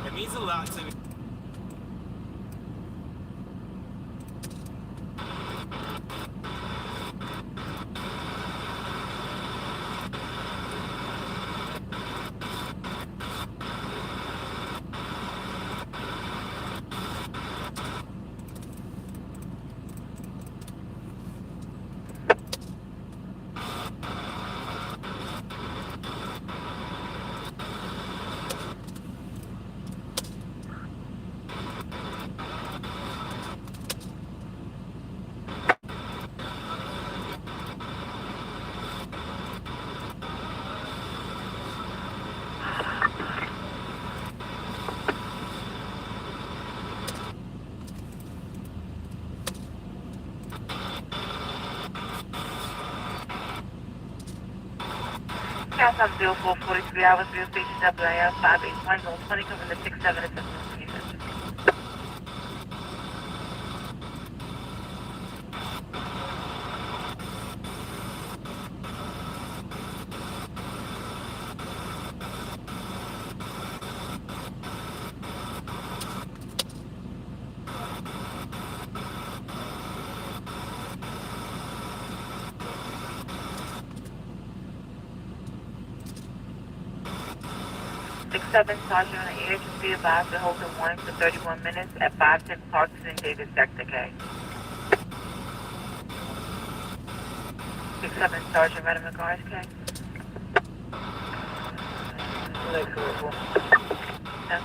it means a lot to me. South 0443 hours, real station WIL 581 zone 20, covering the 67 assistance. Seven Sergeant on the air, just be advised to hold the 1 for 31 minutes at 510 Clarkson Davis, Sector K. 67 Sergeant, Madam McGuire's K. No.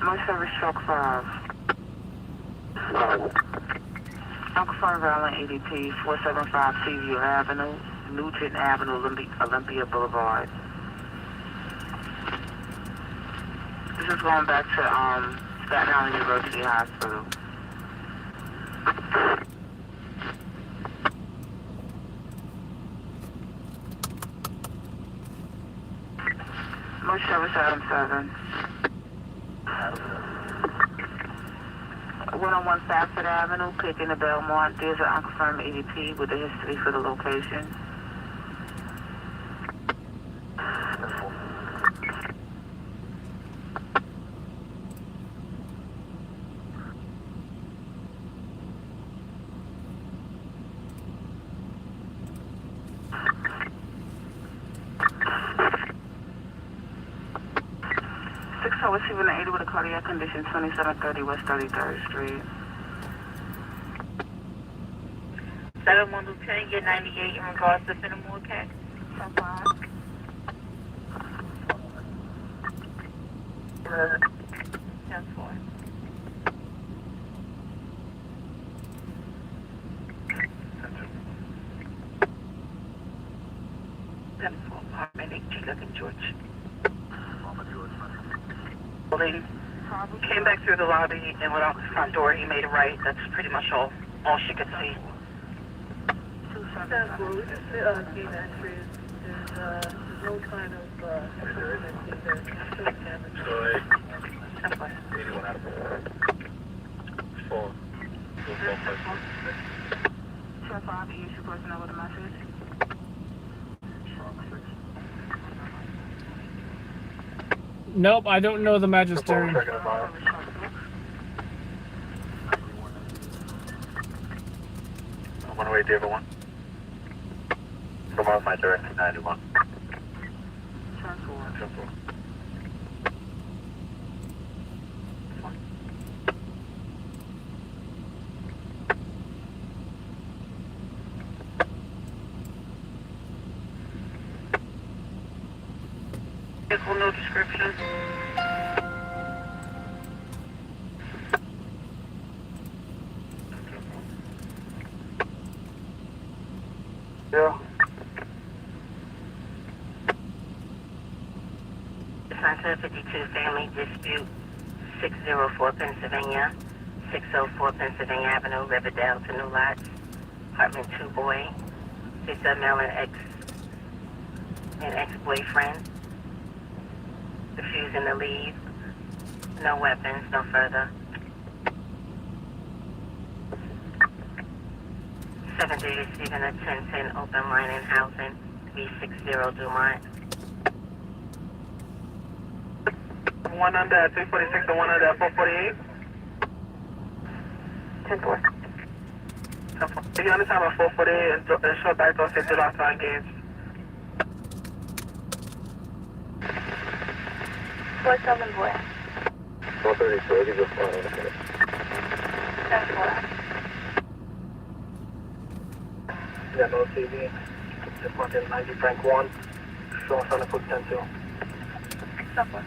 My service truck 5. Uncle Fun Island ADP 475 Seaview Avenue, Nugent Avenue, Olympia Boulevard. This is going back to Staten Island University Hospital. Merch service item 7. 101 Stafford Avenue, picking the Belmont. There's an unconfirmed ADP with the history for the location. Receiving an 80 with a cardiac condition, 2730 West 33rd Street. 7-1 Lieutenant, get 98 in regards to Fenimore Cat. 10-5. 10-4. 10-4, Apartment 8, G11 George. Came back through the lobby and went out the front door. He made a right. That's pretty much all she could see. There's no sign of personnel with a message. Nope, I don't know the Magisterium. One away, David 1. Come on, my direction 91. 10-4. Vehicle, no description. Yeah. Assigned 52 Family Dispute, 604 Pennsylvania, 604 Pennsylvania Avenue, Riverdale to New Lots, apartment 2 boy, 6 male and ex-boyfriend, refusing to leave, no weapons, no further. 7-day receiving a 1010 open line in housing, 360 Dumont. One under at 346 and one under at 448. 10-4. If you understand about 448 and short back door 50 last time engaged. 47 boy. 432, you just found it. 10-4. Yeah, no TV. Just wanted 90 Frank 1. Show us on the foot 10-2. 10-4.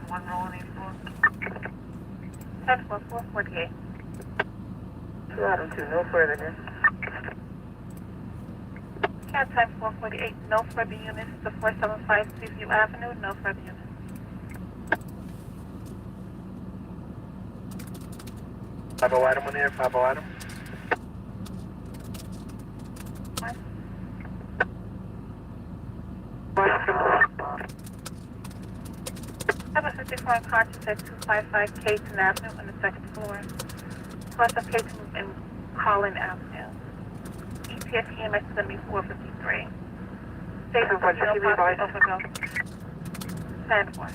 1 rolling 84. 10-4, 448. 2 Adam 2, no further than. Cat type 448, no further units to 475 Seaview Avenue, no further units. Five-O item on there, 5-O item. 754 conscious at 255 Caton Avenue on the 2nd floor. Plus of Caton and Collin Avenue. EPS EMS is going to be 453. State of Overville. Stand for.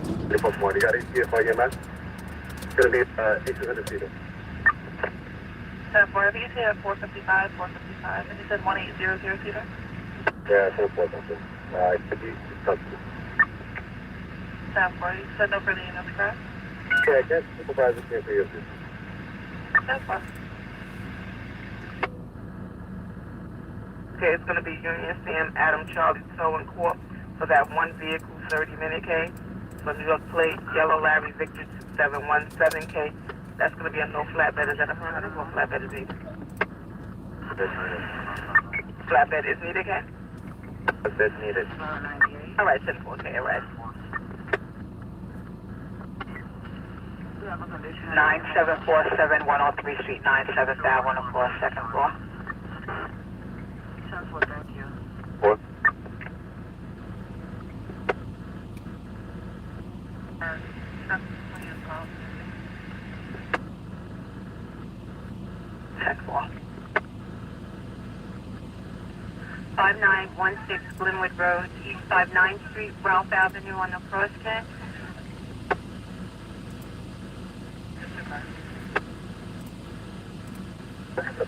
341, you got EPS EMS? It's going to be 800 seater. Stand for. Have you said 455, 455, and you said 1800 seater? Yeah, 442. It could be substitute. 10-4, you said no further units, correct? Yeah, I guess supervisor can't be here. 10-4. Okay, it's going to be Union Sam Adam Charlie Towing Corp. for that one vehicle, 30-minute K. For New York plate, Yellow Larry Victor 2717K. That's going to be a no flatbed. Is that a hundred? No flatbed is needed. Flatbed is needed, K? Flatbed needed. All right, 10-4K, all right. 9747 103 Street, 97 104, second floor. 10-4, thank you. What? Check 5916 Glenwood Road, East 59th Street, Ralph Avenue on the crosscut.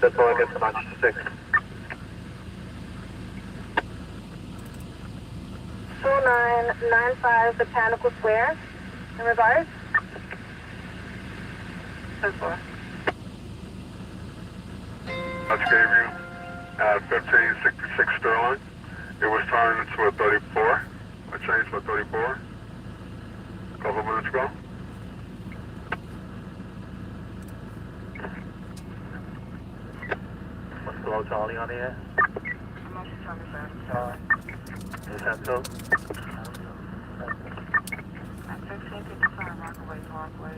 That's all I get for 96. 2995 Botanical Square. In regards? 10-4. That's Gabriel at 1566 Sterling. It was turned into a 34. I changed to a 34 a couple minutes ago. What's below Charlie on the air? Is that so? At 1555 Rockaway Parkway,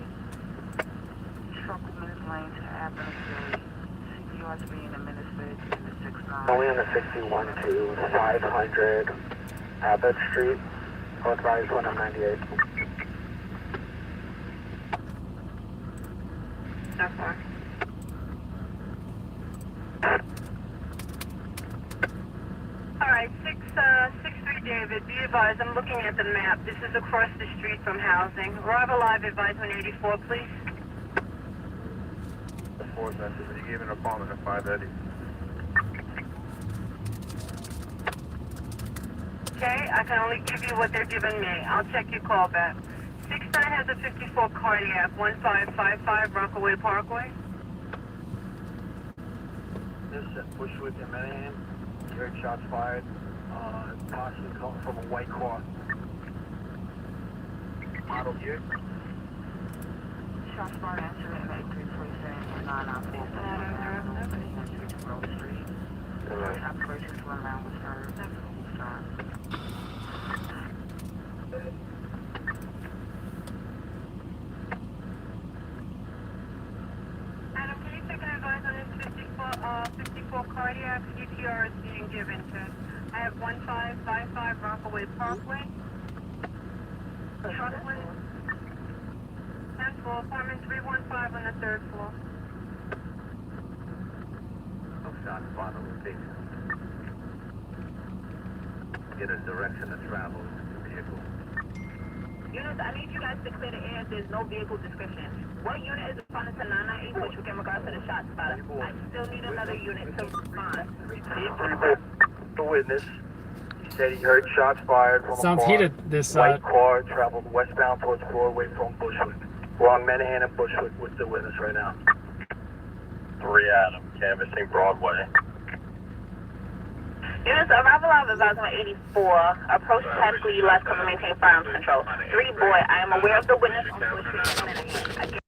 truck with minutes lane to Avenue Street. CPR's being administered in the 69. Only on the 61 to 500 Abbott Street. Authorized 198. That's fine. All right, 663 David, be advised, I'm looking at the map. This is across the street from housing. Arrival live advisement 84, please. The fourth message, he gave an apartment at 580. Okay, I can only give you what they're giving me. I'll check your call back. 69 has a 54 cardiac, 1555 Rockaway Parkway. This is Bushwick and Manningham. You heard shots fired. Possibly coming from a white car. Model year. Shots fired answer at 8347 994 Grove Street. Operations run around with her. Adam, can you take an advice on this 54 cardiac? CPR is being given to. I have 1555 Rockaway Parkway. Truck one. 10th floor, apartment 315 on the 3rd floor. No shot spot on location. Get a direction to travel vehicle. Units, I need you guys to clear the air if there's no vehicle description. What unit is responding to 998 Bushwick in regards to the shot spotter? I still need another unit to respond. The witness, he said he heard shots fired from Sounds a car. heated, this, white car traveled westbound towards Broadway from Bushwick. We're on Manningham and Bushwick with the witness right now. 3 Adam, canvassing Broadway. Units, arrival of advisement 84. Approach tactically left, cover maintain firearms control. 3 boy, I am aware of the witness on Bushwick.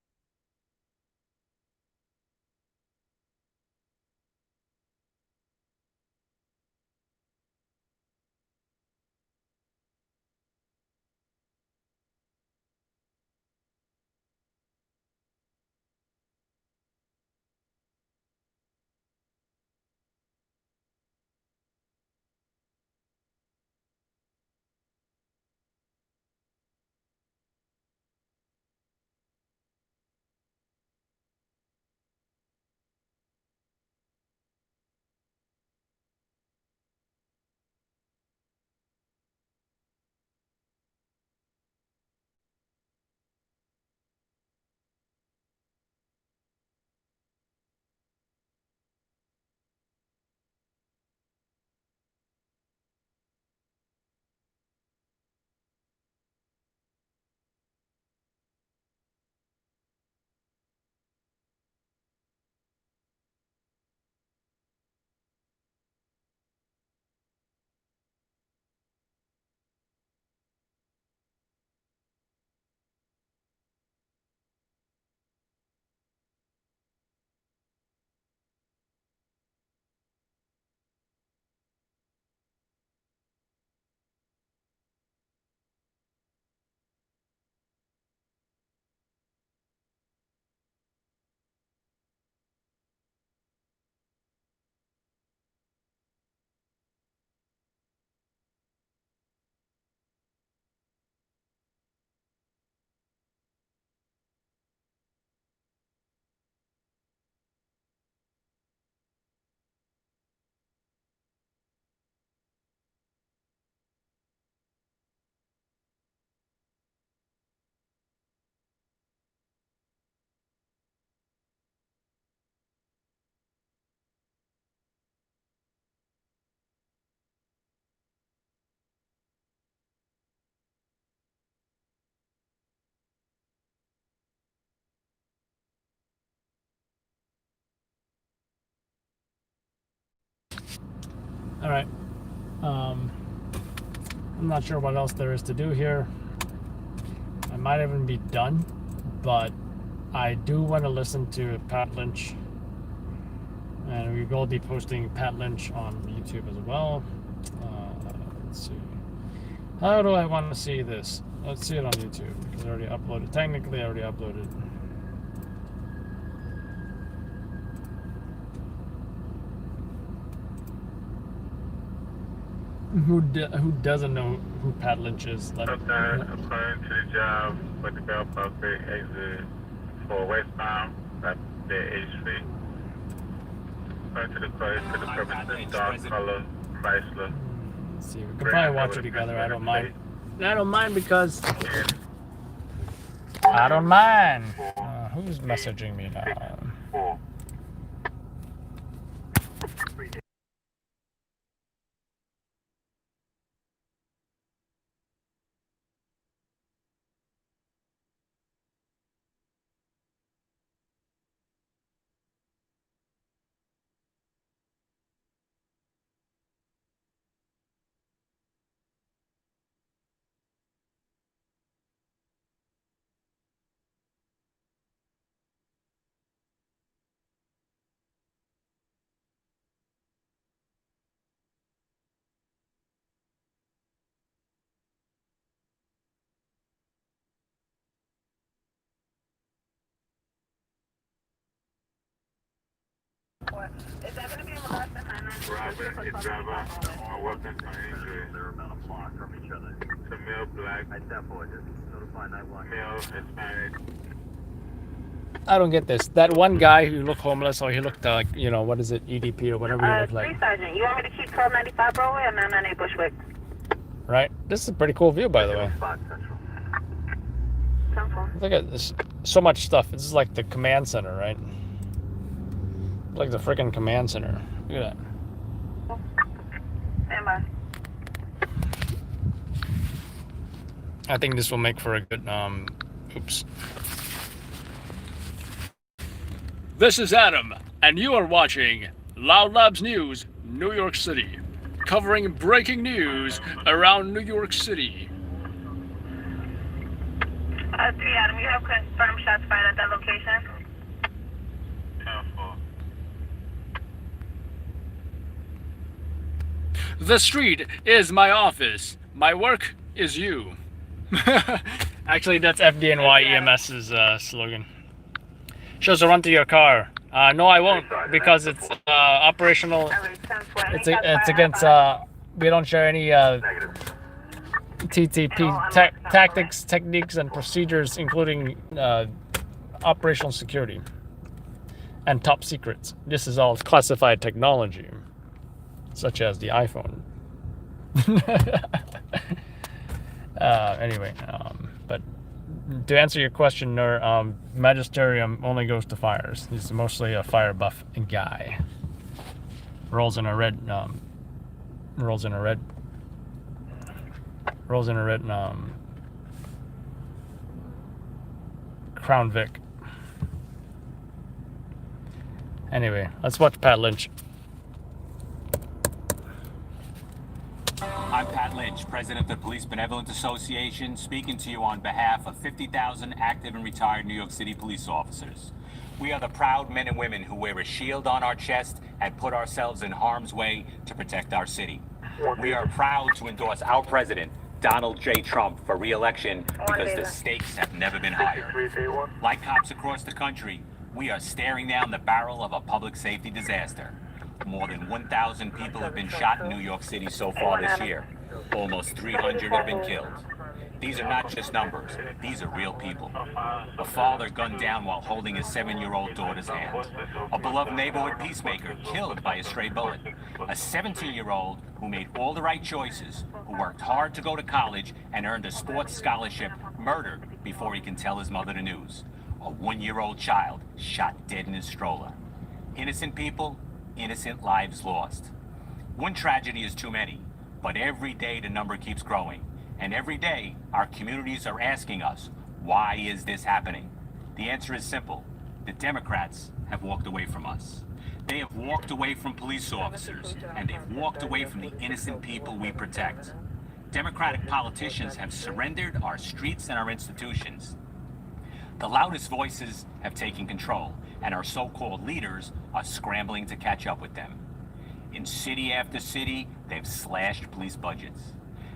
All right. I'm not sure what else there is to do here. I might even be done, but I do want to listen to Pat Lynch, and we will be posting Pat Lynch on YouTube as well. Let's see. How do I want to see this? Let's see it on YouTube because I already uploaded. Technically, I already uploaded. Who doesn't know who Pat Lynch is? Like, According to the job, with the bell bucket exit for westbound, that's the H Street. According to the purpose, dark color, Chrysler. Let's see, we can probably watch it together. I don't mind. I don't mind because I don't mind. Who's messaging me now? Is that going to be on the left behind us? Driver, on weapons on injury. They're about a block from each other. It's a male black. I just notify 911. Male Hispanic. I don't get this. That one guy who looked homeless, or he looked like, you know, what is it, EDP or whatever he looked like. Police Sergeant, you want me to keep 1295 Broadway or 998 Bushwick? Right? This is a pretty cool view, by the way. Look at this. So much stuff. This is like the command center, right? Like the freaking command center. Look at that. Stand by. I think this will make for a good, oops. This is Adam, and you are watching Loud Labs News, New York City, covering breaking news around New York City. 3 Adam, you have confirmed shots fired at that location? The street is my office. My work is you. Actually, that's FDNY EMS's slogan. Shows a run to your car. No, I won't, because it's operational. It's against. We don't share any TTP tactics, techniques, and procedures, including operational security and top secrets. This is all classified technology, such as the iPhone. Anyway, but to answer your question, Magisterium only goes to fires. He's mostly a fire buff guy. Rolls in a red Crown Vic. Anyway, let's watch Pat Lynch. I'm Pat Lynch, President of the Police Benevolent Association, speaking to you on behalf of 50,000 active and retired New York City police officers. We are the proud men and women who wear a shield on our chest and put ourselves in harm's way to protect our city. We are proud to endorse our president, Donald J. Trump, for re-election because the stakes have never been higher. Like cops across the country, we are staring down the barrel of a public safety disaster. More than 1,000 people have been shot in New York City so far this year. Almost 300 have been killed. These are not just numbers. These are real people. A father gunned down while holding his 7-year-old daughter's hand. A beloved neighborhood peacemaker killed by a stray bullet. A 17-year-old who made all the right choices, who worked hard to go to college and earned a sports scholarship, murdered before he can tell his mother the news. A 1-year-old child shot dead in his stroller. Innocent people, innocent lives lost. One tragedy is too many, but every day the number keeps growing. And every day, our communities are asking us, why is this happening? The answer is simple. The Democrats have walked away from us. They have walked away from police officers, and they've walked away from the innocent people we protect. Democratic politicians have surrendered our streets and our institutions. The loudest voices have taken control, and our so-called leaders are scrambling to catch up with them. In city after city, they've slashed police budgets.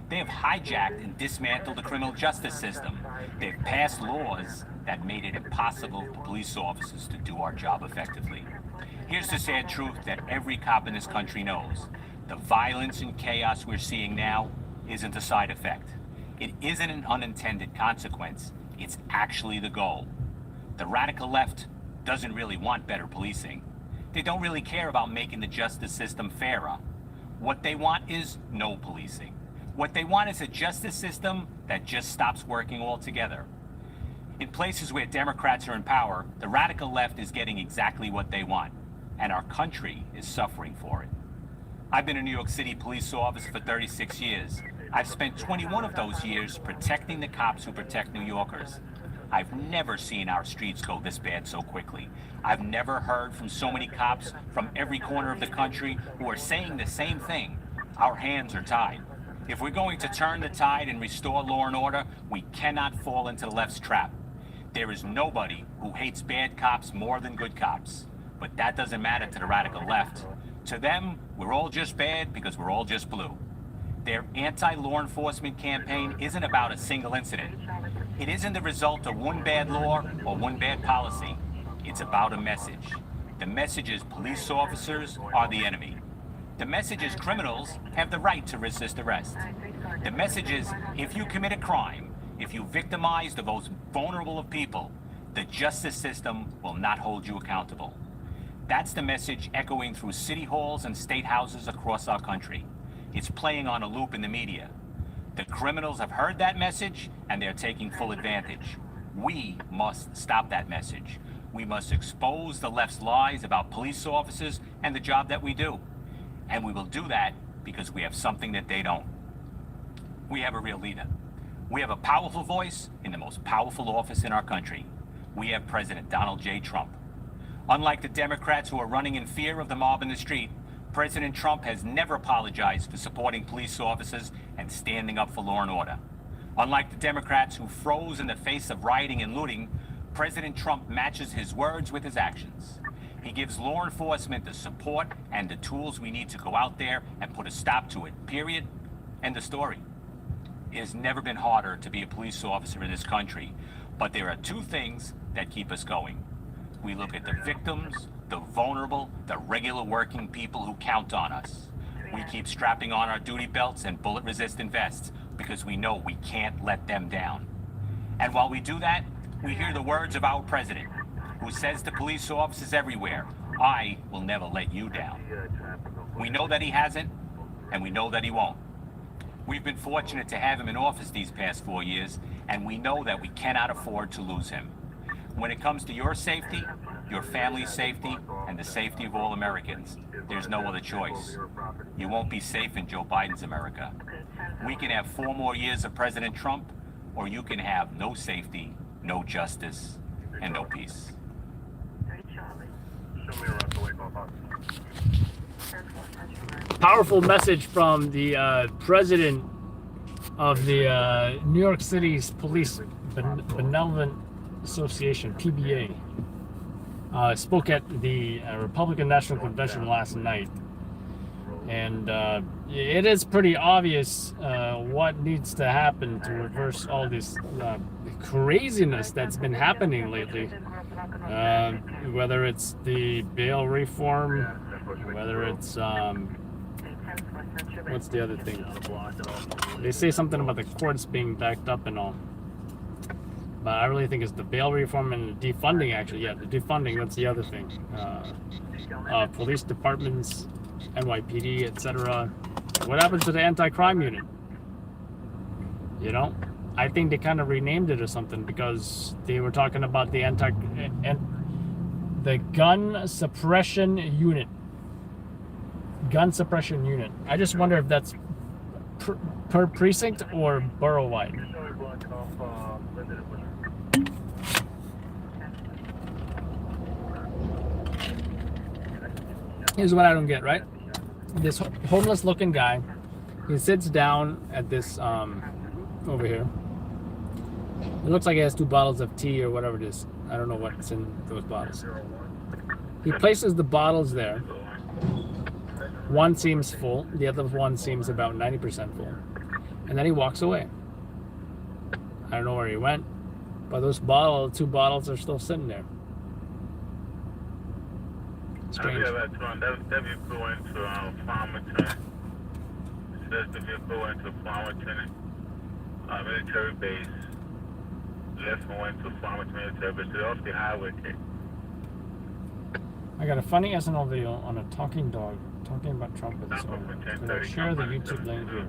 They have hijacked and dismantled the criminal justice system. They've passed laws that made it impossible for police officers to do our job effectively. Here's the sad truth that every cop in this country knows. The violence and chaos we're seeing now isn't a side effect. It isn't an unintended consequence. It's actually the goal. The radical left doesn't really want better policing. They don't really care about making the justice system fairer. What they want is no policing. What they want is a justice system that just stops working altogether. In places where Democrats are in power, the radical left is getting exactly what they want, and our country is suffering for it. I've been a New York City police officer for 36 years. I've spent 21 of those years protecting the cops who protect New Yorkers. I've never seen our streets go this bad so quickly. I've never heard from so many cops from every corner of the country who are saying the same thing. Our hands are tied. If we're going to turn the tide and restore law and order, we cannot fall into the left's trap. There is nobody who hates bad cops more than good cops. But that doesn't matter to the radical left. To them, we're all just bad because we're all just blue. Their anti-law enforcement campaign isn't about a single incident. It isn't the result of one bad law or one bad policy. It's about a message. The message is police officers are the enemy. The message is criminals have the right to resist arrest. The message is if you commit a crime, if you victimize the most vulnerable of people, the justice system will not hold you accountable. That's the message echoing through city halls and state houses across our country. It's playing on a loop in the media. The criminals have heard that message and they're taking full advantage. We must stop that message. We must expose the left's lies about police officers and the job that we do. And we will do that because we have something that they don't. We have a real leader. We have a powerful voice in the most powerful office in our country. We have President Donald J. Trump. Unlike the Democrats who are running in fear of the mob in the street, President Trump has never apologized for supporting police officers and standing up for law and order. Unlike the Democrats who froze in the face of rioting and looting, President Trump matches his words with his actions. He gives law enforcement the support and the tools we need to go out there and put a stop to it, period. End of story. It has never been harder to be a police officer in this country, but there are two things that keep us going. We look at the victims, the vulnerable, the regular working people who count on us. We keep strapping on our duty belts and bullet-resistant vests because we know we can't let them down. And while we do that, we hear the words of our president, who says to police officers everywhere, I will never let you down. We know that he hasn't, and we know that he won't. We've been fortunate to have him in office these past 4 years, and we know that we cannot afford to lose him. When it comes to your safety, your family's safety, and the safety of all Americans, there's no other choice. You won't be safe in Joe Biden's America. We can have 4 more years of President Trump, or you can have no safety, no justice, and no peace. Powerful message from the president of the New York City's Police Benevolent Association, PBA. Spoke at the Republican National Convention last night. And it is pretty obvious what needs to happen to reverse all this craziness that's been happening lately. Whether it's the bail reform, whether it's what's the other thing? They say something about the courts being backed up and all. But I really think it's the bail reform and defunding, actually. Yeah, the defunding, that's the other thing. Police departments, NYPD, etc. What happened to the anti-crime unit? You know? I think they kind of renamed it or something because they were talking about the gun suppression unit. Gun suppression unit. I just wonder if that's per precinct or borough-wide. Here's what I don't get, right? This homeless looking guy, he sits down at this over here. It looks like he has 2 bottles of tea or whatever it is. I don't know what's in those bottles. He places the bottles there. One seems full, the other one seems about 90% full. And then he walks away. I don't know where he went, but those 2 bottles are still sitting there. Strange. That vehicle went to Farmington. It says the vehicle went to Farmington military base. Left and went to Farmington military base. They're off the highway. I got a funny SNL video on a talking dog talking about Trump with his owner. Can I share the YouTube link here?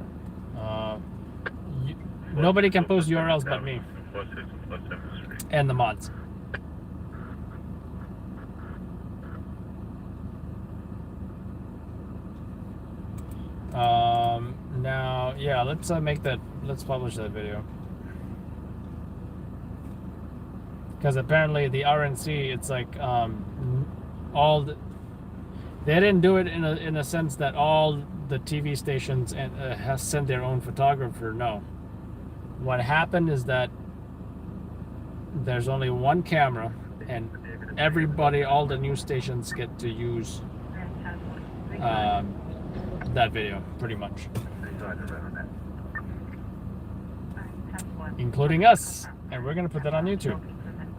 Nobody can post URLs but me and the mods. Now, yeah, let's publish that video. Because apparently the RNC, it's like they didn't do it in a sense that all the TV stations has sent their own photographer. No. What happened is that there's only one camera, and everybody, all the news stations get to use that video, pretty much, including us, and we're gonna put that on YouTube,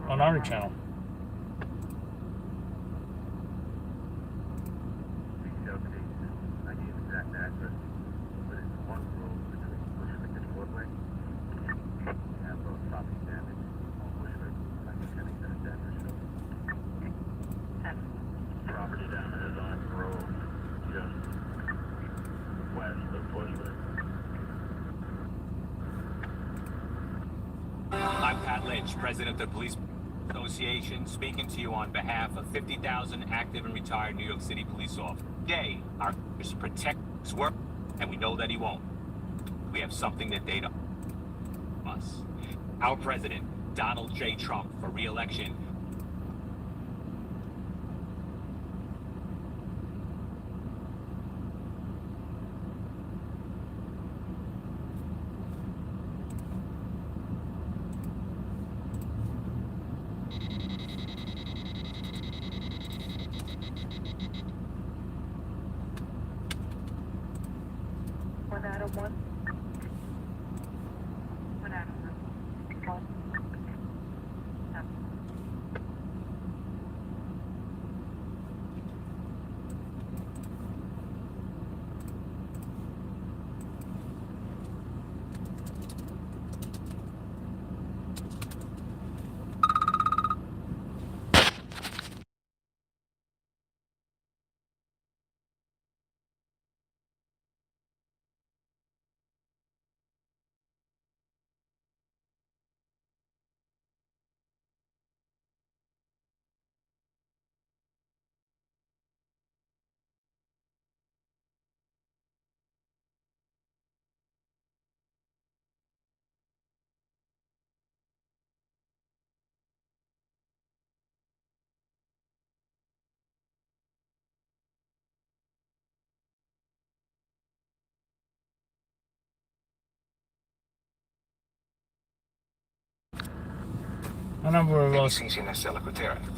on our channel. I'm Pat Lynch, President of the Police Association, speaking to you on behalf of 50,000 active and retired New York City police officers. Today, our protect his work, and we know that he won't. We have something that they don't. Us. Our president, Donald J. Trump, for re-election.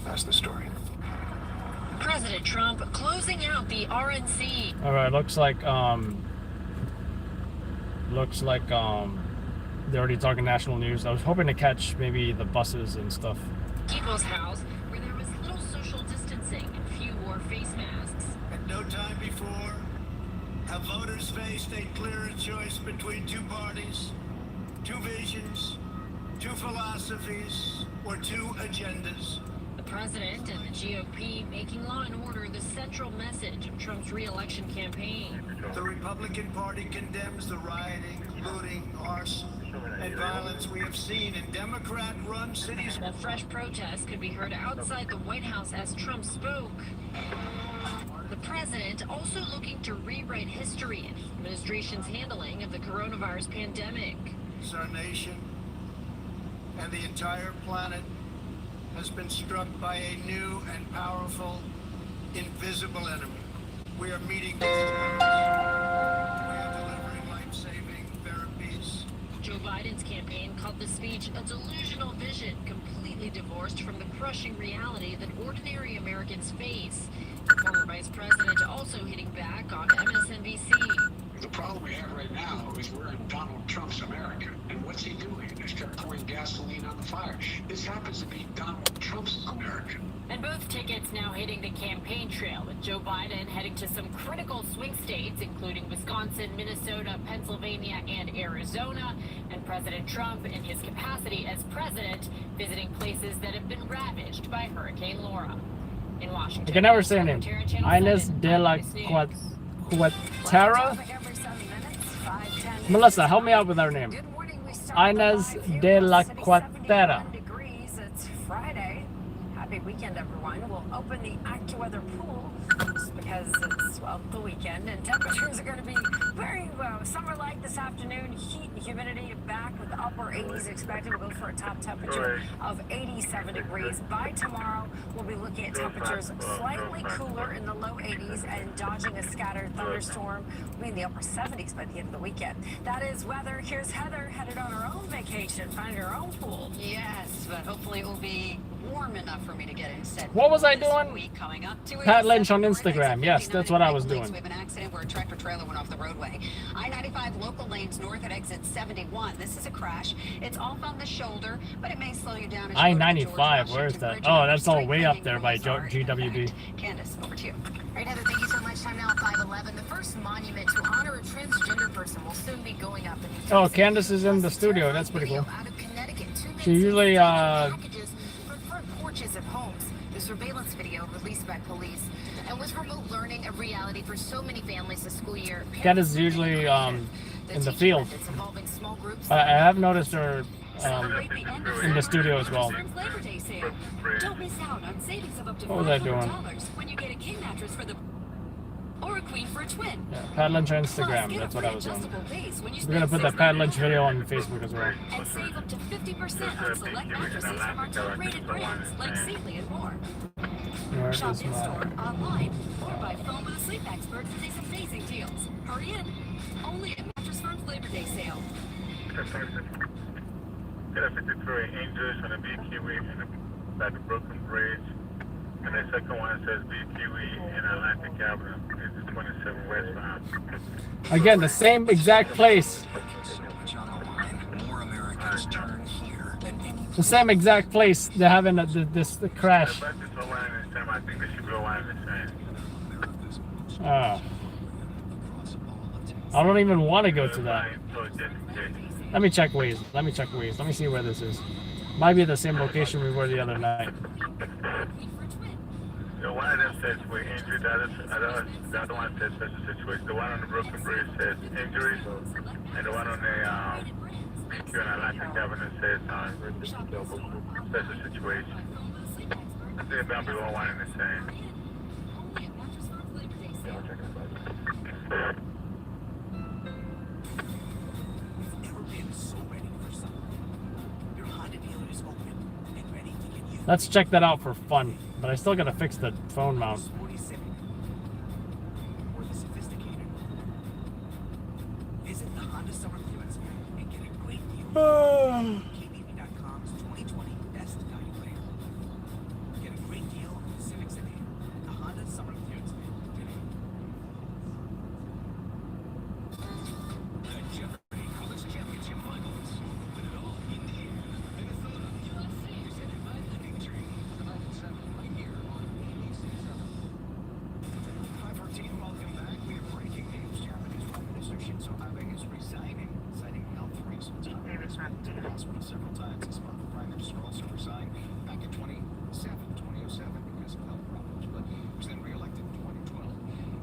That's the story. President Trump closing out the RNC. All right, looks like they're already talking national news. I was hoping to catch maybe the buses and stuff. People's House, where there was little social distancing and few wore face masks. At no time before have voters faced a clearer choice between 2 parties, 2 visions, 2 philosophies, or 2 agendas. The president and the GOP making law and order the central message of Trump's re-election campaign. The Republican Party condemns the rioting, looting, arson, and violence we have seen in Democrat-run cities. While fresh protests could be heard outside the White House as Trump spoke. The president also looking to rewrite history in the administration's handling of the coronavirus pandemic. Our nation and the entire planet has been struck by a new and powerful invisible enemy. We are meeting this challenge. We are delivering life-saving therapies. Joe Biden's campaign called the speech a delusional vision, completely divorced from the crushing reality that ordinary Americans face. The former vice president also hitting back on MSNBC. The problem we have right now is we're in Donald Trump's America. And what's he doing? He's just pouring gasoline on the fire. This happens to be Donald Trump's America. And both tickets now hitting the campaign trail, with Joe Biden heading to some critical swing states, including Wisconsin, Minnesota, Pennsylvania, and Arizona, and President Trump, in his capacity as president, visiting places that have been ravaged by Hurricane Laura. In Washington, I can never say her name. Inez de la Cuatera? Melissa, help me out with her name. Inez de la Cuatera. It's Friday. Happy weekend, everyone. We'll open the AccuWeather pool just because it's, well, the weekend, and temperatures are going to be very summer-like this afternoon. Heat and humidity back with the upper 80s expected. We'll go for a top temperature of 87 degrees. By tomorrow, we'll be looking at temperatures slightly cooler in the low 80s and dodging a scattered thunderstorm. We'll be in the upper 70s by the end of the weekend. That is weather. Here's Heather headed on her own vacation, finding her own pool. Yes, but hopefully it will be warm enough for me to get in said. What was I doing? Pat Lynch on Instagram. Yes, that's what I was doing. We have an accident where a tractor trailer went off the roadway. I-95 local lanes north at exit 71. This is a crash. It's off on the shoulder, but it may slow you down. I-95, where's that? Oh, that's all way up there by GWB. Candace, over to you. All right, Heather, thank you so much. Time now at 5:11. The first monument to honor a transgender person will soon be going up. Oh, Candace is in the studio. That's pretty cool. Out of Connecticut, She usually packages from front porches of homes. The surveillance video released by police, and with remote learning a reality for so many families this school year. Candace is usually in the field. I have noticed her in the studio as well. Don't miss out on savings of up to What was I doing? when you get a king mattress for the or a queen for a twin. Yeah, Pat Lynch on Instagram. That's what I was doing. We're gonna put that Pat Lynch video on Facebook as well. And save up to 50% on select mattresses from our top-rated brands like Sealy and more. Where Shop is in my... store, online, or by phone with a sleep expert for these amazing deals. Hurry in. Only at Mattress Firm's Labor Day sale. Get a 53 injuries on a BQE at the Brooklyn Bridge. And the second one says BQE in Atlantic Avenue. It's 27 westbound. Again, the same exact place. The same exact place they're having the crash. I think they should go on the same. I don't even want to go to that. Let me check Waze. Let me check Waze. Let me see where this is. Might be the same location we were the other night. The one of them says we're injured. The other one says special situation. The one on the Brooklyn Bridge says injuries, and the one on the BQ and Atlantic Avenue says special situation. I think they're going to be all one and the same. Let's check that out for fun. But I still gotta fix the phone mount. Visit the Honda Summer Clearance and get a great deal. KBB.com's 2020 Best Value Plan. Get a great deal on the Civic Sedan. The Honda Summer Clearance today. The Jeopardy College Championship Finals. Put it all in here. Minnesota, USC, presented by Living Tree. Developed 7 right here on ABC 514, welcome back. We have breaking news. Japanese Prime Minister Shinzo Abe is resigning, citing health reasons. Abe has been to the hospital several times this month. The Prime Minister also resigned back in 2007 because of health problems, but was then re-elected in 2012.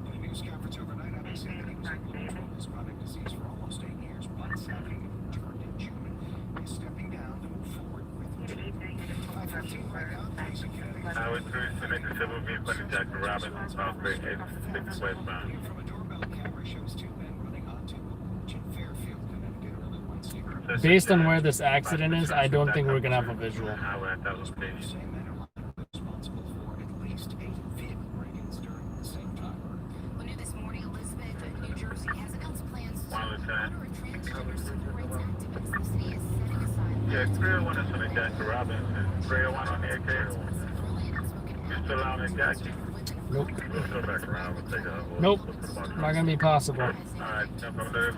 In a news conference overnight, Abe said that he was able to control his chronic disease for almost 8 years, but sadly returned in June. He is stepping down to move forward with 514 right now. I was cruising to the civil vehicle in Jackson Robinson, South Bay, 86 westbound. From a doorbell camera shows 2 men running onto Fairfield, Connecticut, early Wednesday. Based on where this accident is, I don't think we're gonna have a visual. Same men are responsible for at least 8 vehicle break-ins during the same time. When Yeah, 301 is on the Jackie Robinson. 301 on the AK. You still out in Jackie? Nope. We'll go back around. We'll take a Nope. Not gonna be possible. Alright, jump over there.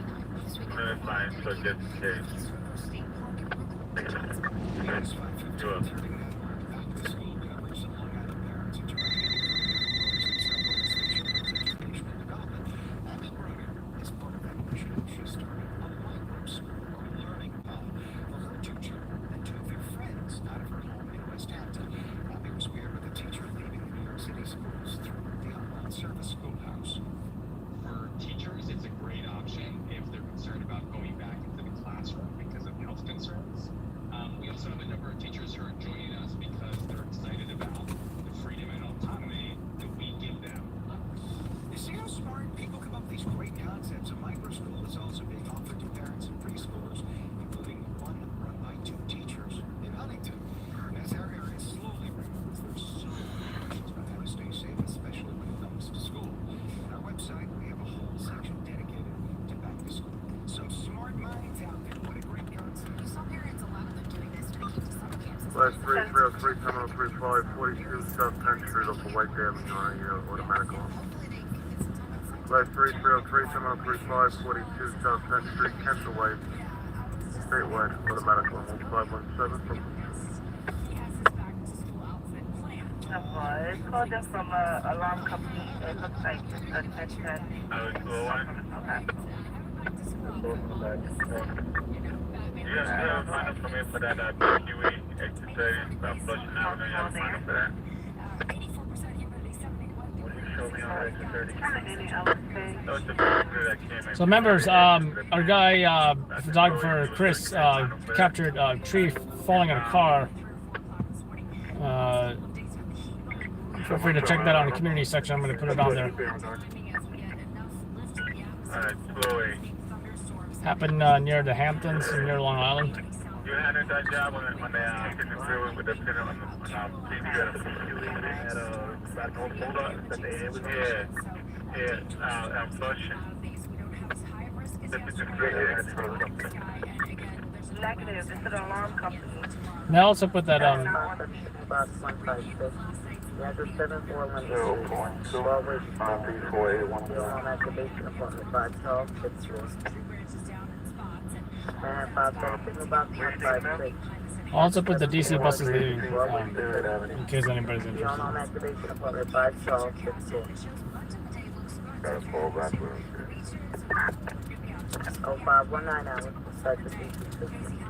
Minute line, so just in case. Go up. For teachers, it's a great option if they're concerned about going back into the classroom because of health concerns. We also have a number of teachers who are joining us because they're excited about the freedom and autonomy that we give them. You see how smart people come up with these great concepts? A microschool is also being offered to parents and preschoolers, including one run by 2 teachers in Huntington. And as our area slowly reopens, there's so many questions about how to stay safe, especially when it comes to school. On our website, we have a whole section dedicated to back to school. Some smart minds out there. What a great concept. Some parents allow them doing this to keep to summer camps. Last 3303, Terminal 35, 42 South 10th Street off of White Avenue on a automatic alarm. Last 3303, Terminal 35, 42 South 10th Street, Kentaway, statewide, automatic alarm 1517. It's called in from a alarm company. It looks like it's a 1010. Alex 201. Okay. You have find up for me for that QE exit 30, about Flushing Avenue. You have find up for that. Will you show me on exit 30? No, it's the computer that came in. So members, our guy, photographer Chris, captured a tree falling in a car. Feel free to check that out in the community section. I'm going to put it on there. Alright, 208. Happened near the Hamptons, near Long Island. You handed that job on the freeway with the pin on TV. Yeah, I'm Flushing. Negative. This is an alarm company. And I also put that Box 156. Yeah, just 7410. 0.2. On activation, apartment 512, 6th floor. And 512, signal box 156. I'll also put the DC buses leaving, in case anybody's On interested. activation, apartment 512, 6th floor. Got a call back with him. 0519 hours, inside the DC system.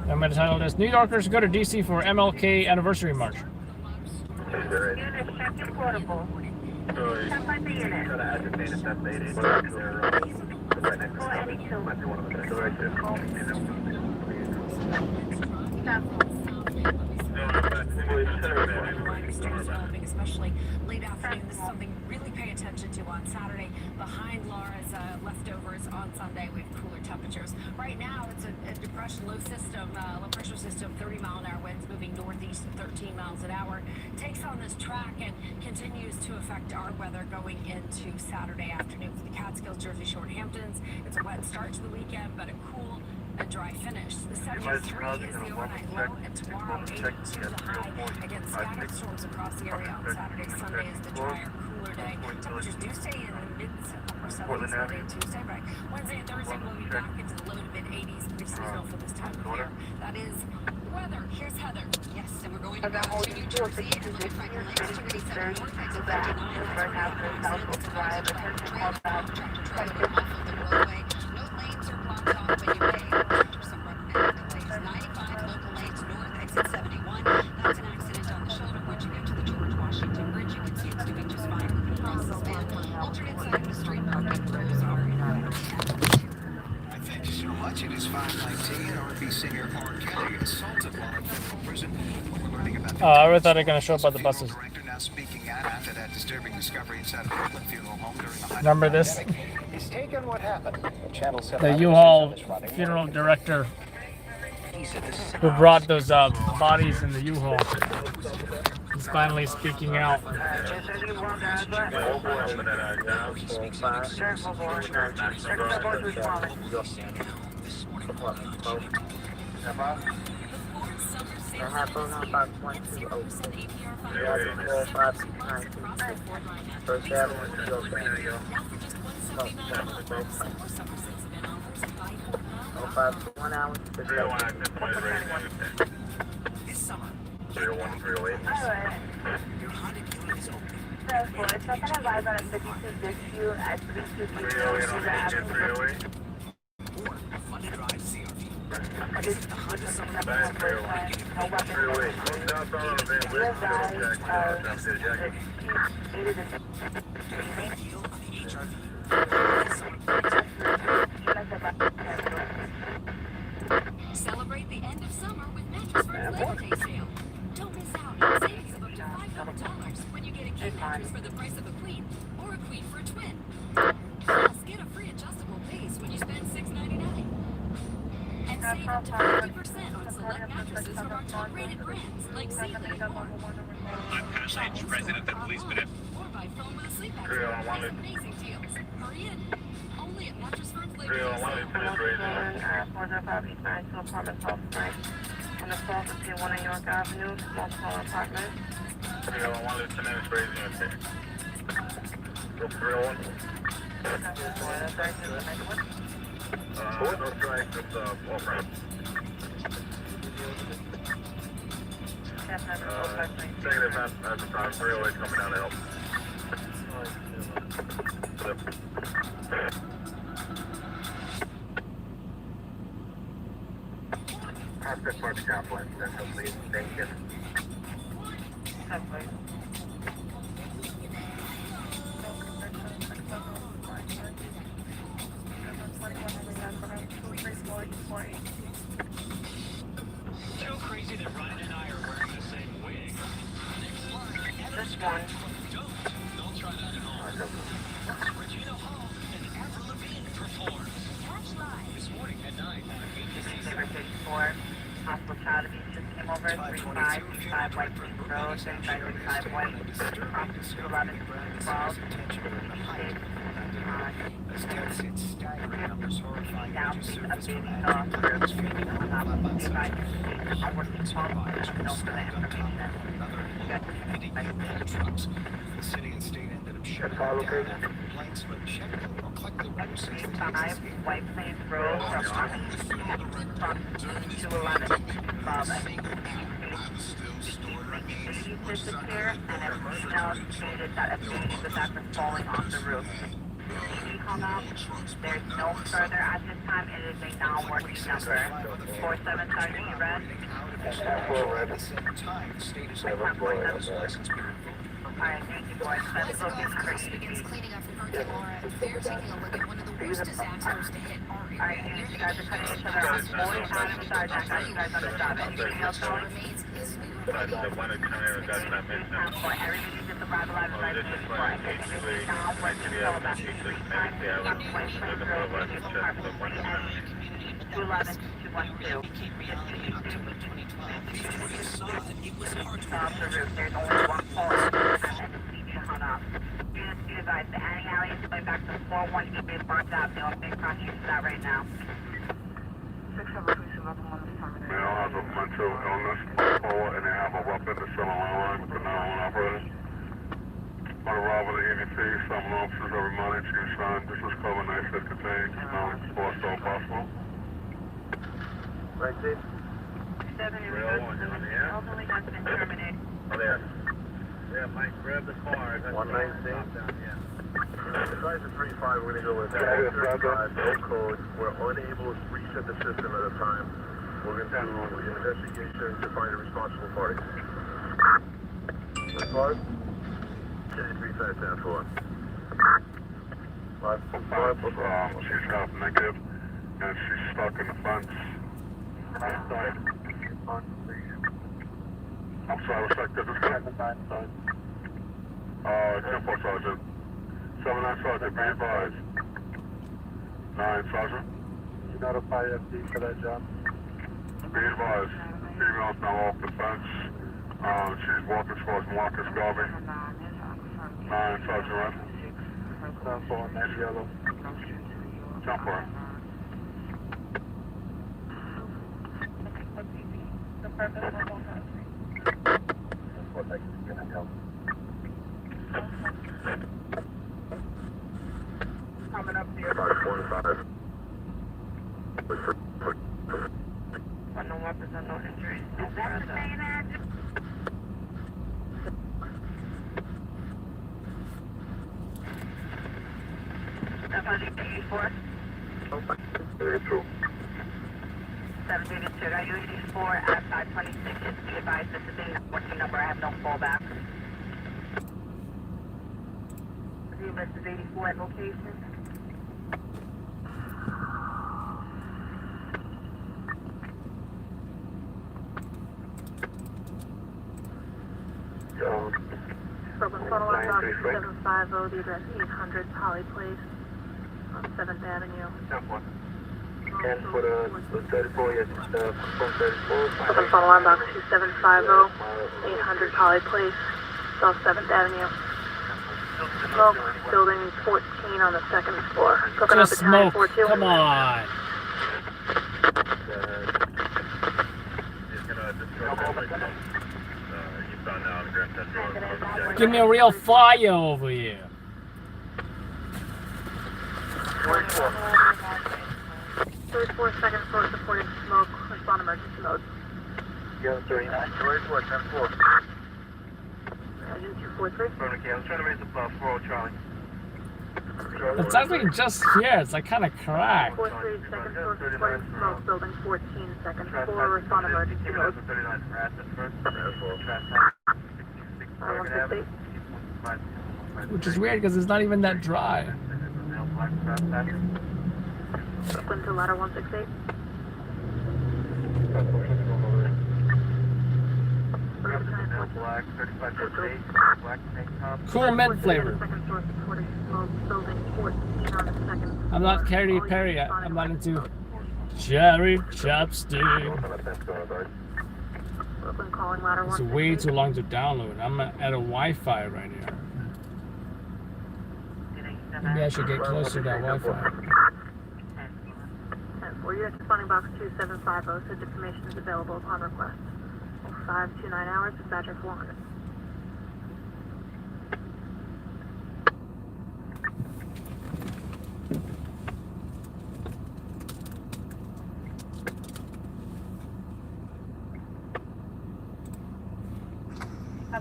I'm going to title this, New Yorkers go to DC for MLK Anniversary March. Unit, check your portable. Check by the unit. Especially late afternoon. This is something really pay attention to on Saturday. Behind Laura's leftovers on Sunday, we have cooler temperatures. Right now, it's a depression low pressure system, 30-mile-an-hour winds moving northeast at 13 miles an hour. Takes on this track and continues to affect our weather going into Saturday afternoon for the Catskills, Jersey Shore, and Hamptons. It's a wet start to the weekend, but a cool and dry finish. The 73 is the overnight low, and tomorrow 82 the high. Again, scattered storms across the area on Saturday. Sunday is the drier, cooler day. Temperatures do stay in the mid upper 70s Monday and Tuesday, but Wednesday and Thursday we'll be back into the low to mid 80s, pretty seasonal for this time of year. That is weather. Here's Heather. Yes, and we're going to go to New Jersey and Lake Franklin Lakes, 287 North, exit 59. Tractor trailer off of the roadway. No lanes are blocked off, but you may encounter some rubber delays. 95 local lanes north, exit 71. That's an accident on the shoulder once you get to the George Washington Bridge. You can see it's doing just fine moving across the span. Alternate side of the street parking rules are in order. Thank you so much. It is 5:19. R&B singer R. Kelly assaulted while in federal prison. We're learning about the I really thought they were going to show up at the buses. director now speaking out after that disturbing discovery inside a Brooklyn funeral home during the Remember this? He's taken what happened. Channel 7 The U-Haul funeral director who brought those bodies in the U-Haul. He's finally speaking out. That happened on box 120. Yeah, 45692. First Avenue, New York. Oh, 521 hours. 301 This summer, 301 308. Alright. So, for a second arrival at 52 Dixview at 323 Avenue. 308. or a funded drive CRV. This is the Honda Summer Back 308. Go downtown on the van, Dear let's guys, go check downstairs, Jackie. Deal on the HRV. Celebrate the end of summer with Mattress Firm's Labor Day sale. Don't miss out on savings of up to $500 when you get a king mattress for the price of a queen or a queen for a twin. Plus, get a free adjustable base when you spend $6.99. And save up to 50% on select mattresses from our top-rated brands like Sealy and more. I'm Passage, President of Police Benefit. Or by phone with a sleep mattress with amazing deals. Hurry in. Only at Mattress Firm's Labor Day sale. 405 East 92 apartment South Spring. On the 12th of 201 York Avenue, multiple apartments. 301 Lieutenant is raising a ticket. Go 301. No strike, just off ramp. Negative, has the time, 308 coming down to help. Prospect Park Southwest, Central Police, Station. So crazy that Ryan and I are wearing the same wig. This one. Don't try that at home. Regina Hall and Avril Lavigne performs. Catch live. This morning at 9 on ABC. Station 4. Hospital child abuse just came over. 35 White Beach Road. 35 White. Hospital 1112. As deaths hit staggering numbers, horrifying Now, images please surface update from me active on crimes feeding on flatbed I'm sidewalks. working Survivors were no stacked on top of one another, hitting U-Haul trucks. The city and state ended up shutting them down after complaints about checking or collecting them since the 5 White Plains Road from 211 above. Please disappear and everyone else stated that a baby was after falling off the roof. TV hung up. There's no further at this time. It is a non-working number. 4730 red. At the same time, the state is license being revoked. Alright, thank you, boys. That's looking Force begins cleaning up from Hurricane Laura. They're taking a look at one of the worst disasters to hit our area. Alright, you guys are cutting each other off. I'm sorry, Jack. I got you guys on the job. Anything else going? Remains is The one that got that mentioned. Everybody just arrived alive and ready before I get to the now. What's the call about 211 212. Off the roof. There's only one pole and the TV hung up. Be advised, the Annie Alley is going back to 418 Barnes Avenue. I'm being prosecuted for that right now. 6 Male has a mental illness, bipolar, and they have a weapon to sell on line with the 911 operator. On arrival at NYC, some officers are reminded to your son this is cover nice that contains non-support so possible. Right, Chief? 7 elderly has been terminated. Oh, there. Yeah, Mike, grab the car. 119? Besides the 35, we're going to go with 35, no code. We're unable to reset the system at a time. We're going to do an investigation to find a responsible party. Report? 3510-4. 545, she's got negative, and she's stuck in the fence. I'm sorry, what's that? This is good? 10-4 Sergeant. 7-9 Sergeant, be advised. 9 Sergeant. You notify FD for that job? Be advised, female's now off the fence. She's walking towards Marcus Garvey. 9, Sergeant Red. 9-4, 9 yellow. Jump her. The purpose of Coming up here. About 45. No weapons and no injuries. Is that the same address? That's 84. 782, are you 84 at 526? Just be advised, this is a working number. I have no fallback. This is 84 at location. Brooklyn Photo Line Box 750, the address 800 Polly Place on 7th Avenue. 10 for the 34, yes, phone 34. Brooklyn Photo Line Box 2750, 800 Polly Place, South 7th Avenue. Smoke, building 14 on the 2nd floor. Cooking up Just a time smoke. 42. Come on. Give me a real fire over here. 34 second floor supporting smoke. Respond emergency mode. Yeah, 39. 34, 10-4. Agent 243. Okay, I'm trying to raise the 4 Charlie. It's actually just here. It's like kind of cracked. 43 second floor supporting smoke. Building 14 second floor. Respond emergency mode. 168. Which is weird because it's not even that dry. Brooklyn to ladder 168. Cool mint flavor. I'm not Katy Perry. I'm not into cherry chapstick. Brooklyn calling ladder It's 168. way too long to download. I'm at a Wi-Fi right here. Maybe I should get closer to that Wi-Fi. For you, responding box 2750, such information is available upon request. 529 hours, dispatcher 400.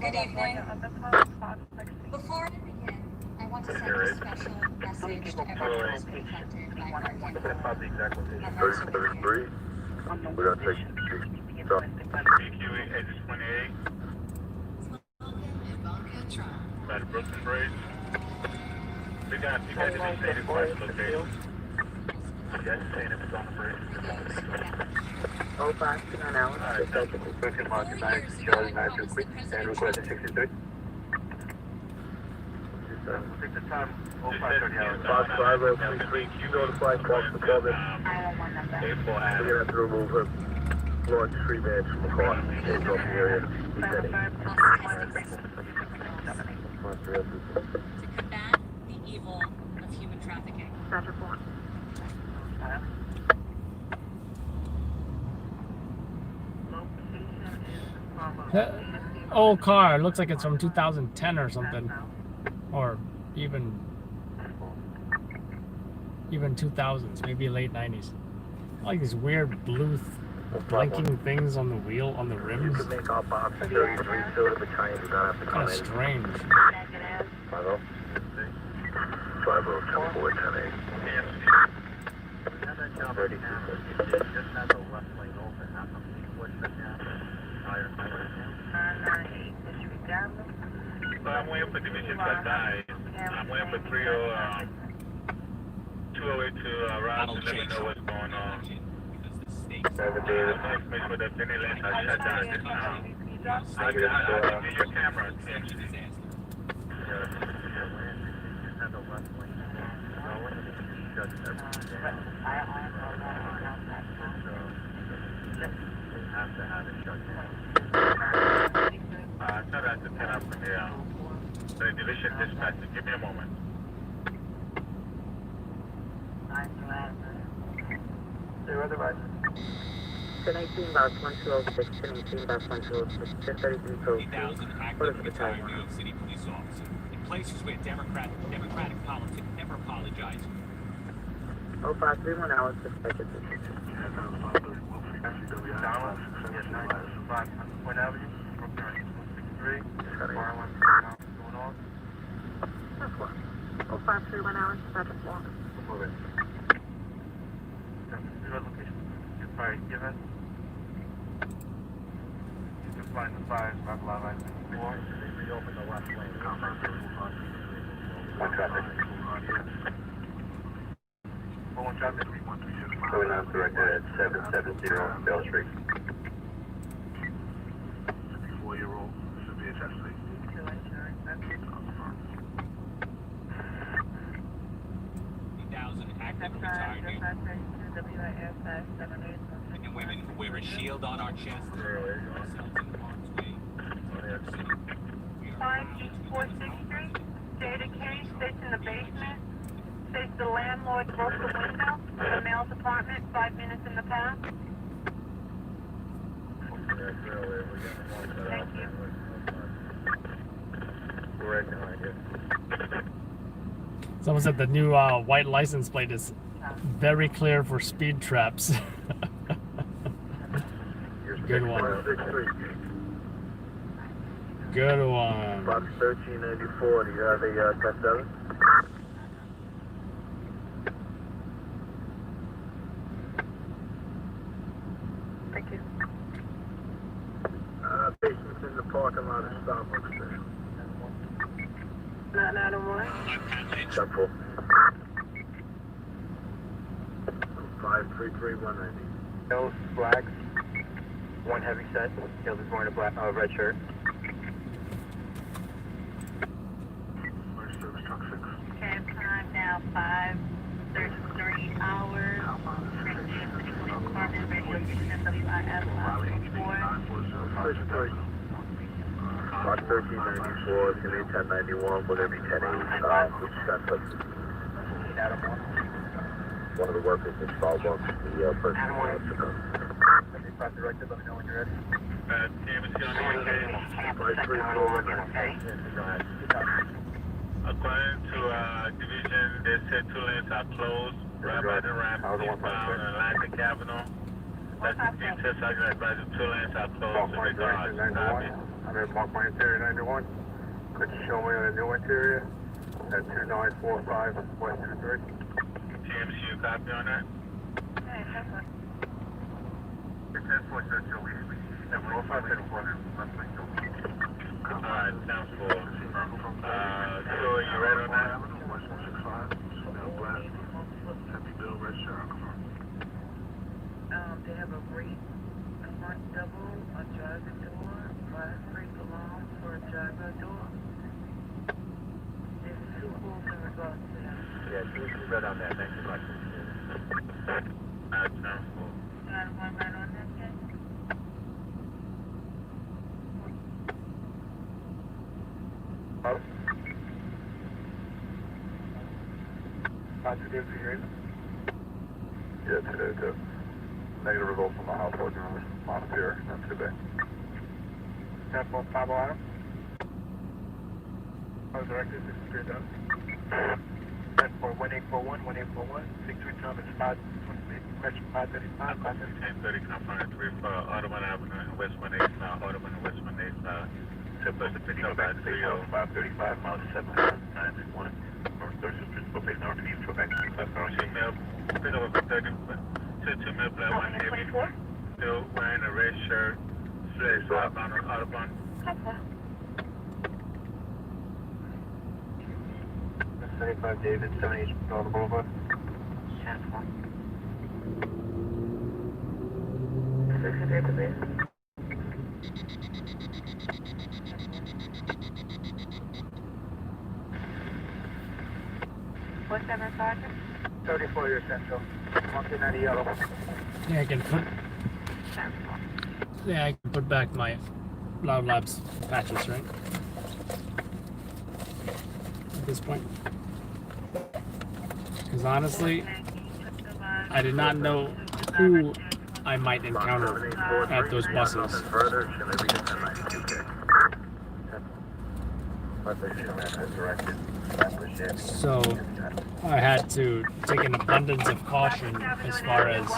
Good evening. Before I begin, I want to send a special message to everyone who's been affected by Hurricane Florence. My heart's with you. 33. We're going to take stop. By the Brooklyn Bridge. You got the designated question location. Yes, saying if it's on the bridge. 0529 hours. Question mark 9, Charlie 923, and request 63. Take the time, 0530 hours. Box 5033, notify Box McCollum. We're going to have to remove her large tree branch from the car. Take off the area. To combat the evil of human trafficking. Dispatcher 400. Old car. Looks like it's from 2010 or something, or even 2000s, maybe late 90s. I like these weird blue blinking things on the wheel, on the rims. You can make our box 33 so the battalion does not have to come Kind of in. strange. 50. 50, 10-4, 10-8. 32. I'm waiting for Division to die. I'm waiting for 208 to arrive to let me know what's going on. Make sure that any lanes are shut down this now. I'll give you your camera attention. have to have it shut down. Try that to 10 up from the division dispatcher. Give me a moment. Zero otherwise. 1018 box 1206, 1018 box 1206, 1033 code 50,000 active retired New York City police officers in places where democratic politics never apologize. 0531 hours, suspected. Point Avenue, 63. 0531 hours, suspected. Move it. Zero location. Fire given. You can find the fires, back line line 4. They reopen the left lane. One traffic. 1 traffic. Going on directed at 770 Bell Street. 54-year-old severe chest leak. 50,000 active retired New York and women who wear a shield on our chest ourselves in harm's way. New York City. We are 5 East 46th Street. Data case sits in the basement. Says the landlord broke the window in the mail's apartment 5 minutes in the past. Thank you. Someone said the new white license plate is very clear for speed traps. Good one. Good one. Box 1394, do you have a 10-7? Thank you. Basement's in the parking lot of Starbucks there. Not 901. 10-4. 533190. No flags. One heavy set. Killed is wearing a black, red shirt. Service truck 6. Okay, time now 5:33 hours. Department radio station WIF 4. Box 1394, it's going to be 1091, will there be 10-8? One of the workers in Starbucks, the person who wants to come. Directed, let me know when you're ready. According to division, they said 2 lanes are closed. Right by the ramp, eastbound Atlantic Avenue. That's the test sergeant advising 2 lanes are closed in regards. I'm at Park My Interior 91. Could you show me on the new interior? At 2945 West 23. TMC, you copy on that? It's 10-4 Central. We have 0534. Alright, sounds cool. So are you ready on that? West 165. Now blast. Happy Bill, red shirt. They have a rate, a front double, a driver door, 5 free belongs for a driver door. There's 2 rules in regards to that. Yeah, you read on that. Thank you much. Alright, sounds cool. Got one right on that case? Positive for your Yeah, today too. Negative results from the household journalist. Montpelier, not too bad. 10-4, 5 Adam. Directed, 63 done. 10-4, 1841, 1841. 63 Thomas, 528, question 535, 1030, confirmed 3 for Audubon Avenue and West 1 8 Audubon and West 1 8 tip us to pick up at 30535 miles 791. Or 30 principal face north east to back to mail, pick up a 30, 22 mil black 1 heavy, still wearing a red shirt, slash southbound on Audubon. 75 David, 78 Northern Boulevard. 47 Sergeant? 34 year central. 190 yellow. Yeah, I can put Yeah, I can put back my Loud Labs patches, right? At this point. Because honestly, I did not know who I might encounter at those buses. So I had to take an abundance of caution as far as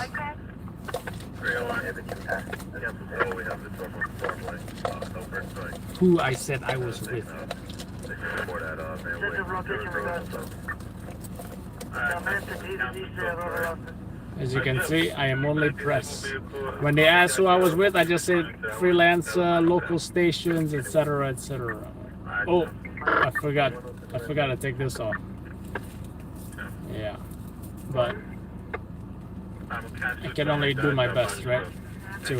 who I said I was with. As you can see, I am only press. When they asked who I was with, I just said freelance, local stations, etc., etc. Oh, I forgot to take this off. Yeah, but I can only do my best, right? To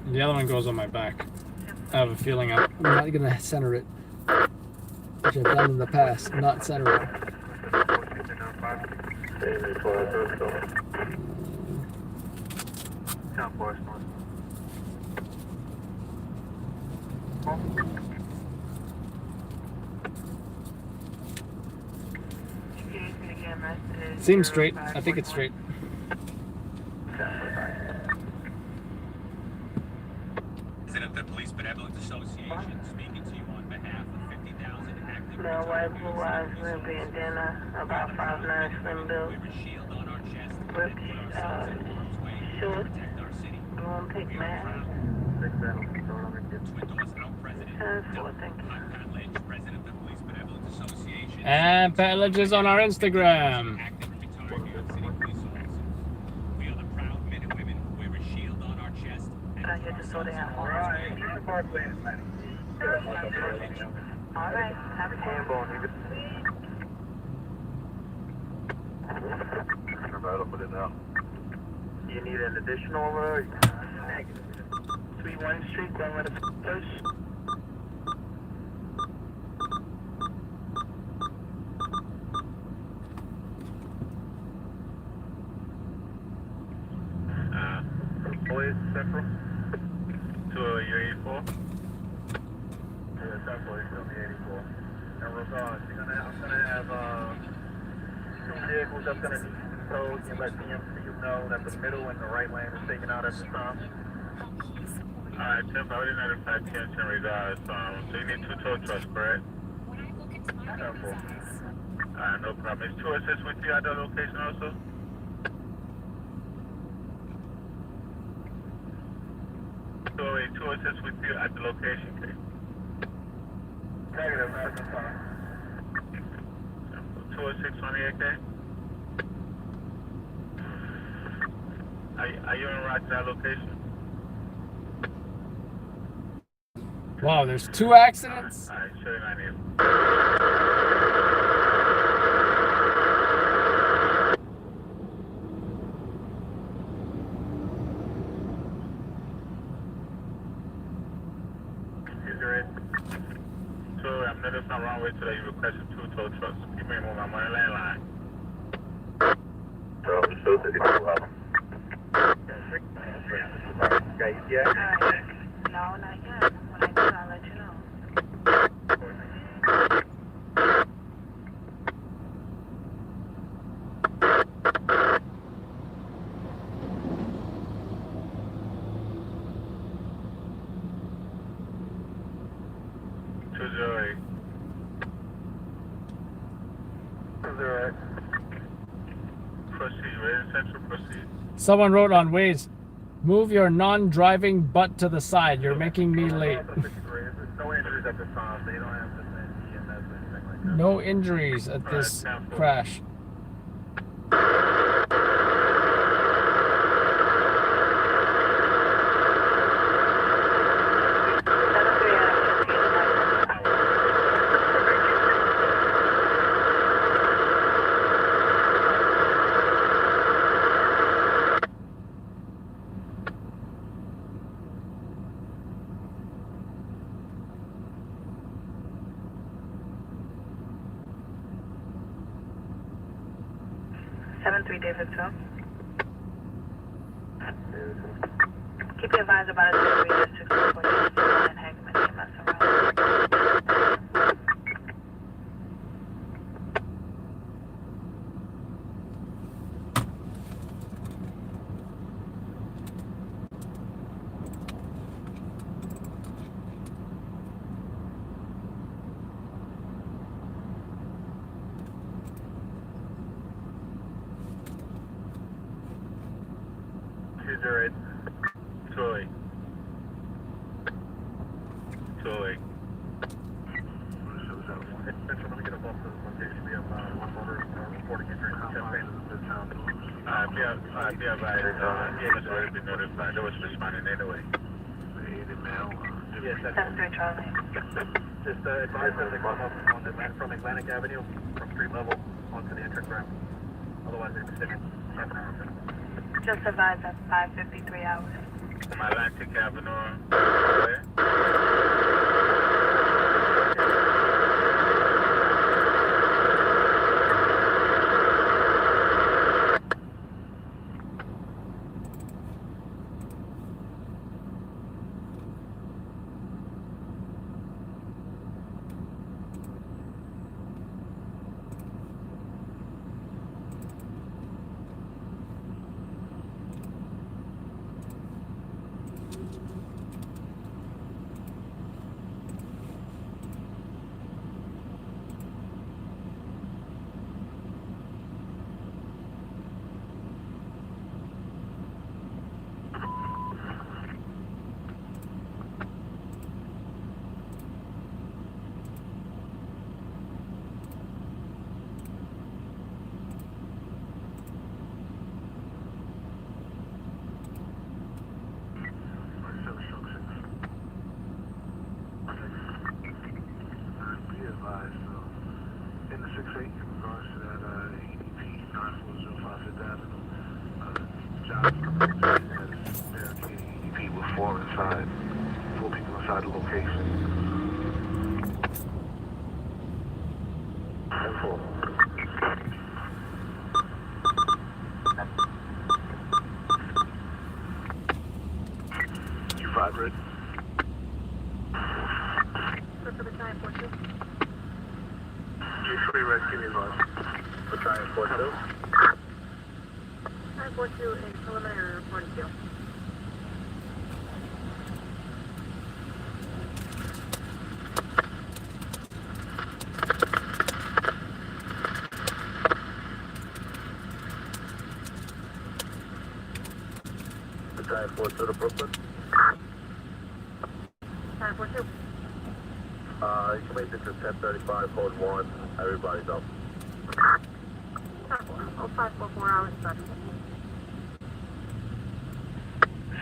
the other one goes on my back. I have a feeling I'm not gonna center it, which I've done in the past. Not center it. Seems straight. I think it's straight. President of the Police Benevolent Association speaking to you on behalf of 50,000 active Now, white, blue eyes, wimpy, and dinner, about 5'9", slim build. With, short, long pick man. 10-4, thank you. And Pat Ledge is on our Instagram. I get to sort it out. All right, have a good You need an additional negative. 31 Street, going with the first. Boys Central to your 84. Yeah, Central is still the 84. And we're going. I'm gonna have two vehicles that's gonna need towed and let PMCU know that the middle and the right lane is taken out at this time. Alright, Tim, I already notified PMC in regards. So you need two tow trucks, correct? Careful. Alright, no problem. Is 2 assist with you at the location also? So a 2 assist with you at the location, please. Negative, that's fine. 206 on the AK? Are you en route to that location? Wow, there's 2 accidents? Alright, show you my name. So I'm noticing I'm wrong way today. You requested 2 tow trucks. You may move on my landline. So I'm supposed to do 2 of them. Yeah. No, not yet. When I do, I'll let you know. Someone wrote on Waze, move your non-driving butt to the side. You're making me late. No injuries at this crash. 73 Davidson. Keep you advised about a delivery district report and Hagman EMS around. Right. Toy. Toy. Let me get a bump to this location. We have one motor reporting injury in Champaign in Midtown. Be advised, EMS already been notified. They was responding anyway. Yes, that's 73 Charlie. just advise them to come up on from Atlantic Avenue from street level onto the entrance ramp. Otherwise, they're sitting half an hour. Just advised at 5:53 hours. From Atlantic Avenue. In the 6-8, in regards to that EDP 9405 Fifth Avenue, John's has barricaded EDP with four people inside the location. And 4. You 5 red? You 3 red, give me advice. Battalion 42. 942 in preliminary report due. Battalion 42 to Brooklyn. 942. You can make it to 1035, code 1. Everybody's up. 0544 hours, buddy.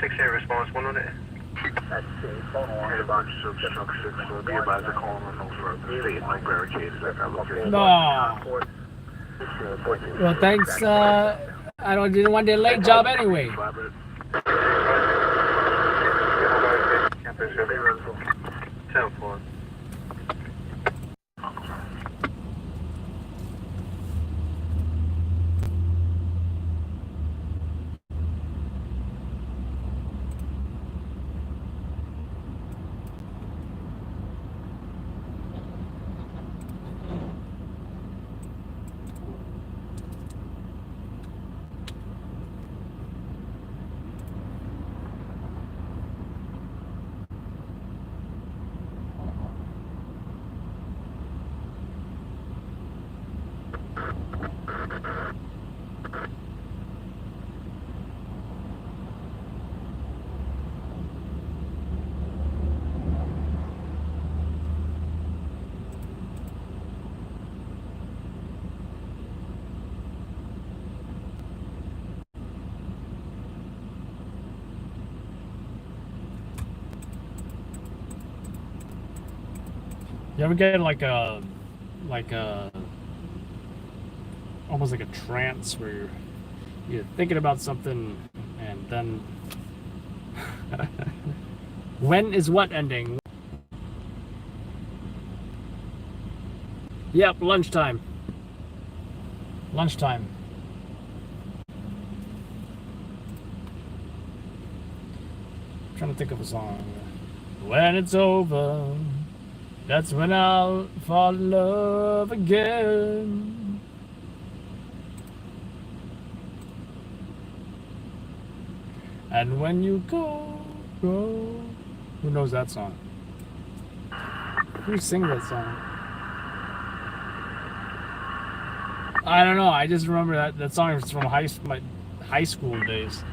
6-8 response, 1 on it. That's safe. Phone on. Hey, bunch of truck 6, so be advised to call on no further. State like barricades at that location. No. Well, thanks. I didn't want their late job anyway. 10-4. You ever get like a almost like a trance where you're thinking about something and then when is what ending? Yep, lunchtime. trying to think of a song. When it's over, that's when I'll fall in love again. And when you go, who knows that song? Who sings that song? I don't know. I just remember that song is from my high school days.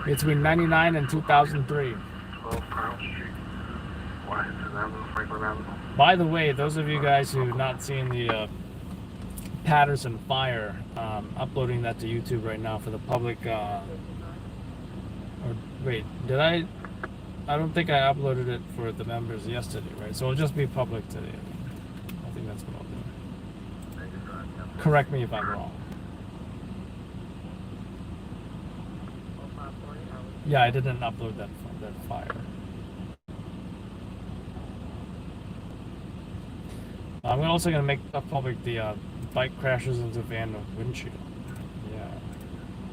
Between 99 and 2003. 12 Crown Street, Washington Avenue, Franklin Avenue. By the way, those of you guys who have not seen the Patterson Fire, uploading that to YouTube right now for the public. Or wait, did I? I don't think I uploaded it for the members yesterday, right? So it'll just be public today. I think that's what I'll do. Correct me if I'm wrong. Yeah, I didn't upload that fire. I'm also gonna make public the bike crashes into van windshield. Yeah,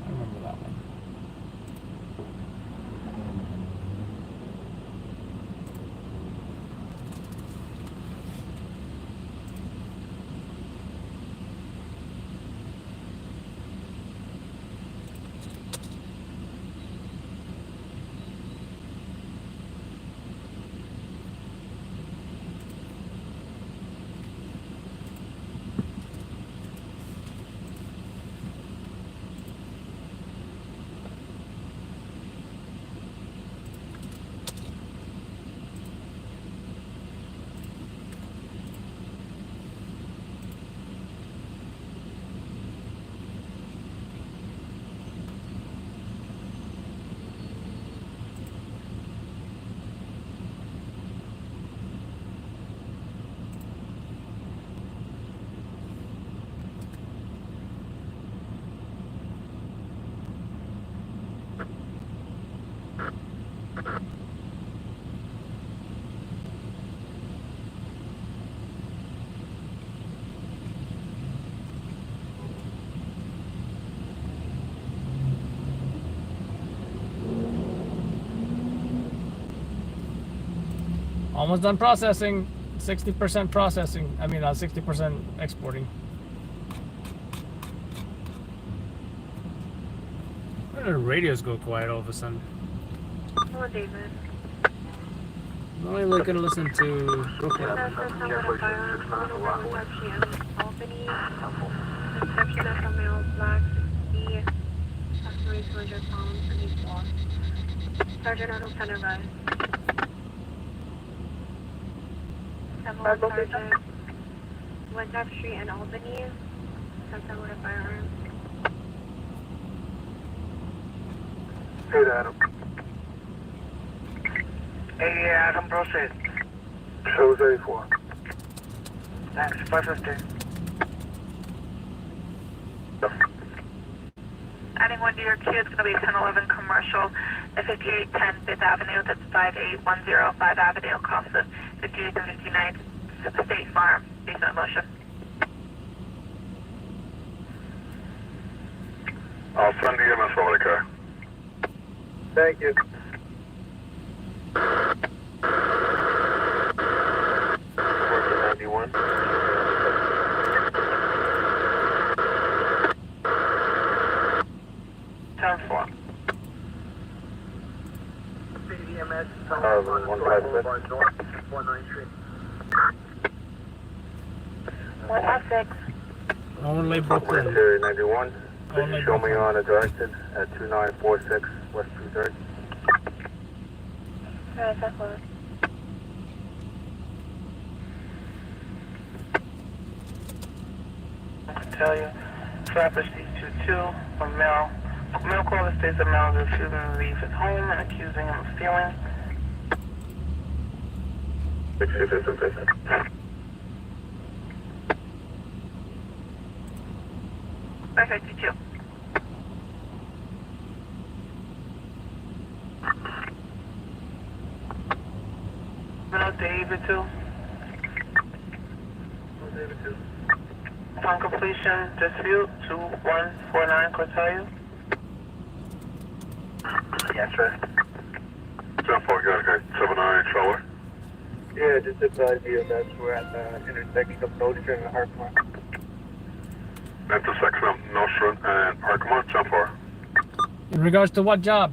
I remember that one. Almost done processing. 60% processing. I mean, 60% exporting. Where did the radios go quiet all of a sudden? Hello, David. I'm only looking to listen to Brooklyn. Albany. Inspection of a male, black, 60, approximately 200 pounds, and he's lost. Sergeant Arnold Center, rise. 7-1 Sergeant, West F Street in Albany, Sunset with a firearm. Hey, Adam. Hey, Adam, proceed. Shows 84. Thanks, 550. Adding one to your queue, it's going to be 1011 Commercial at 5810 5th Avenue. That's 5810 5th Avenue, cost of 58 and 59 State Farm, basement motion. I'll send the EMS over the car. Thank you. Working 91. 10-4. EMS, 156. 193. 156. Only Brooklyn. Interior 91. Only Show me Brooklyn. on a directed at 2946 West 230. Alright, that's one. I can tell you, trapper C22, a male caller states a male is refusing to leave his home and accusing him of stealing. 656. Perfect, you too. David 2. Upon completion, dispute 2149, could tell you? Yes, sir. 10-4, got it, 79 Charlie. Yeah, just advise EMS. We're at the intersection of Nostrand and Hartmont. Intersection of Nostrand and Hartmont, 10-4. In regards to what job?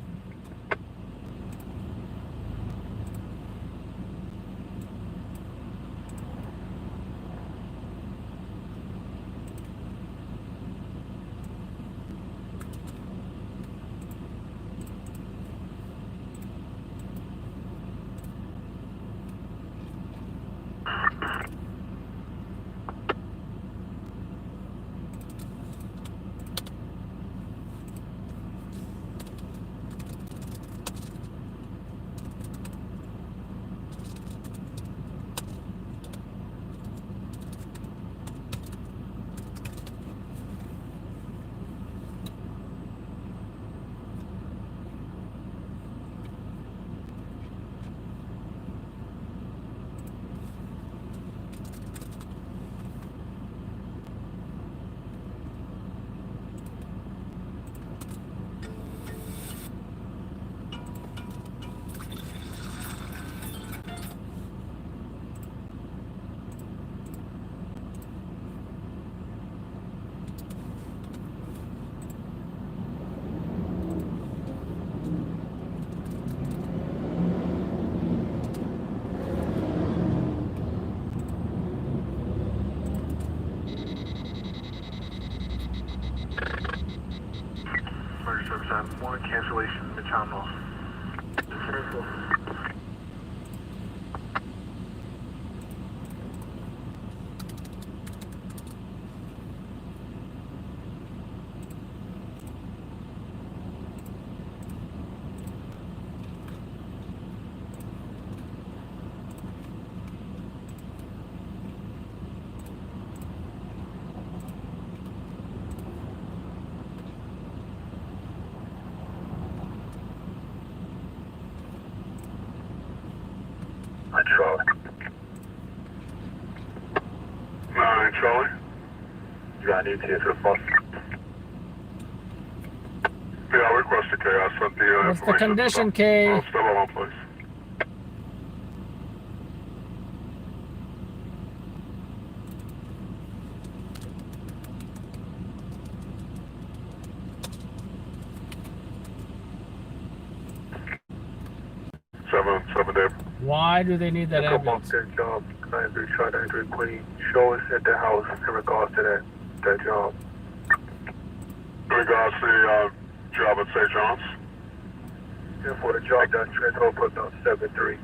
Emergency service at 1, cancellation, Midtown North. 10-4. Charlie. 9 Charlie. You got an ETA to the bus. Yeah, I requested K. I sent the What's the condition, K? Still on, please. Seven Dave. Why do they need that Come off ambulance? their job. 93 try to enter Queen. Show us at the house in regards to that job. In regards to the job at St. John's? And for the job that's transferred for about 7-3.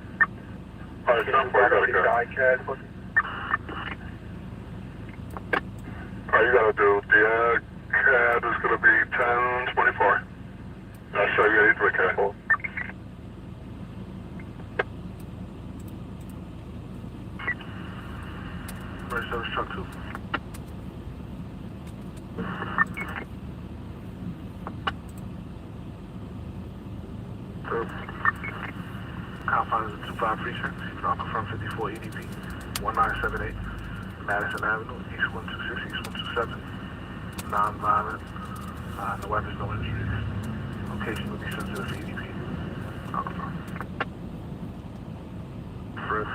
Alright, 10-4, got it. iCAD booking. Alright, you gotta do the CAD is gonna be 1024. That's how you get 83K. Emergency service truck 2. Confines of 25 Precinct. I'll confirm 54 EDP. 1978 Madison Avenue, East 126, East 127. Non-violent. No weapons, no injuries. Location will be sensitive to EDP. I'll confirm. Fred.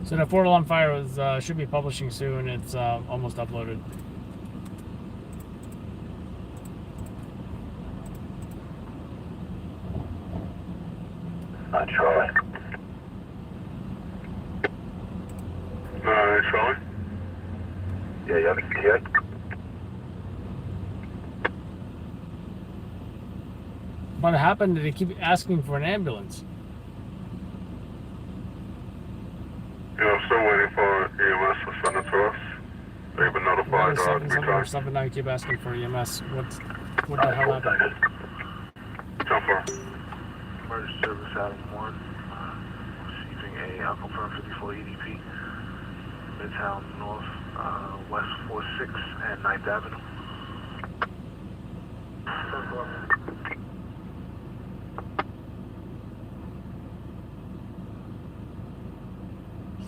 So the Portal on Fire was should be publishing soon. It's almost uploaded. Charlie. 9 Charlie. Yeah, you have a ETA? What happened? Did they keep asking for an ambulance? Yeah, I'm still waiting for EMS to send it to us. They've been notified 7 3 times. 7 now you keep asking for EMS. What the hell happened? 10-4. Emergency service Adam 1. Receiving I'll confirm 54 EDP. Midtown North, West 46 and 9th Avenue.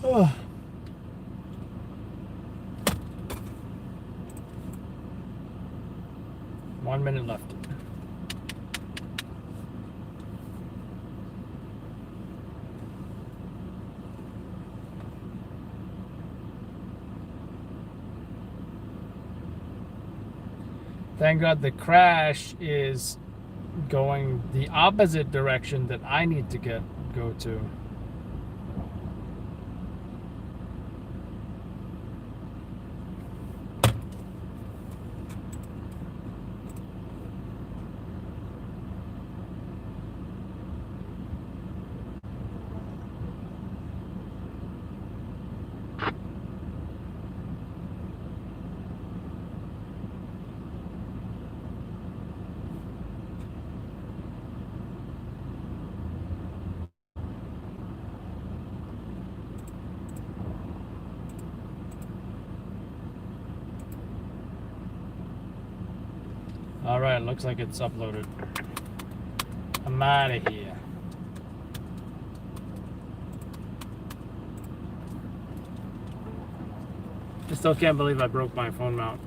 10-4. Oh. One minute left. Thank God the crash is going the opposite direction that I need to go to. Alright, looks like it's uploaded. I'm out of here. I still can't believe I broke my phone mount.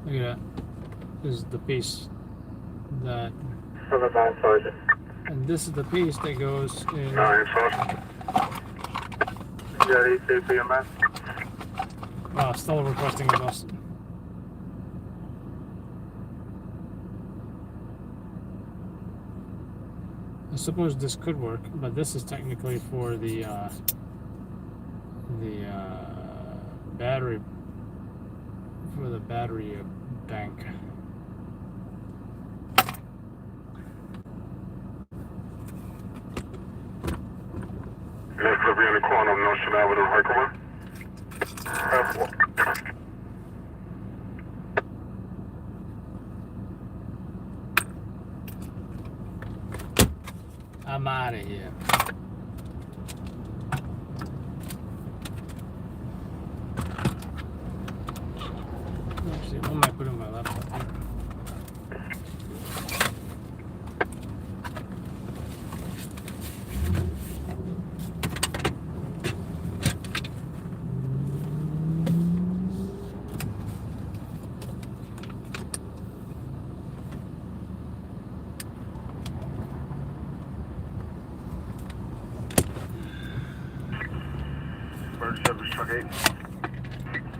Look at that. This is the piece that... And this is the piece that goes in... Oh, still requesting a bus. I suppose this could work, but this is technically for the battery, for the battery bank. Next up, in the corner of Notion Avenue, Harcourt. I'm out of here. Actually, what am I putting my laptop here? Emergency service truck 8.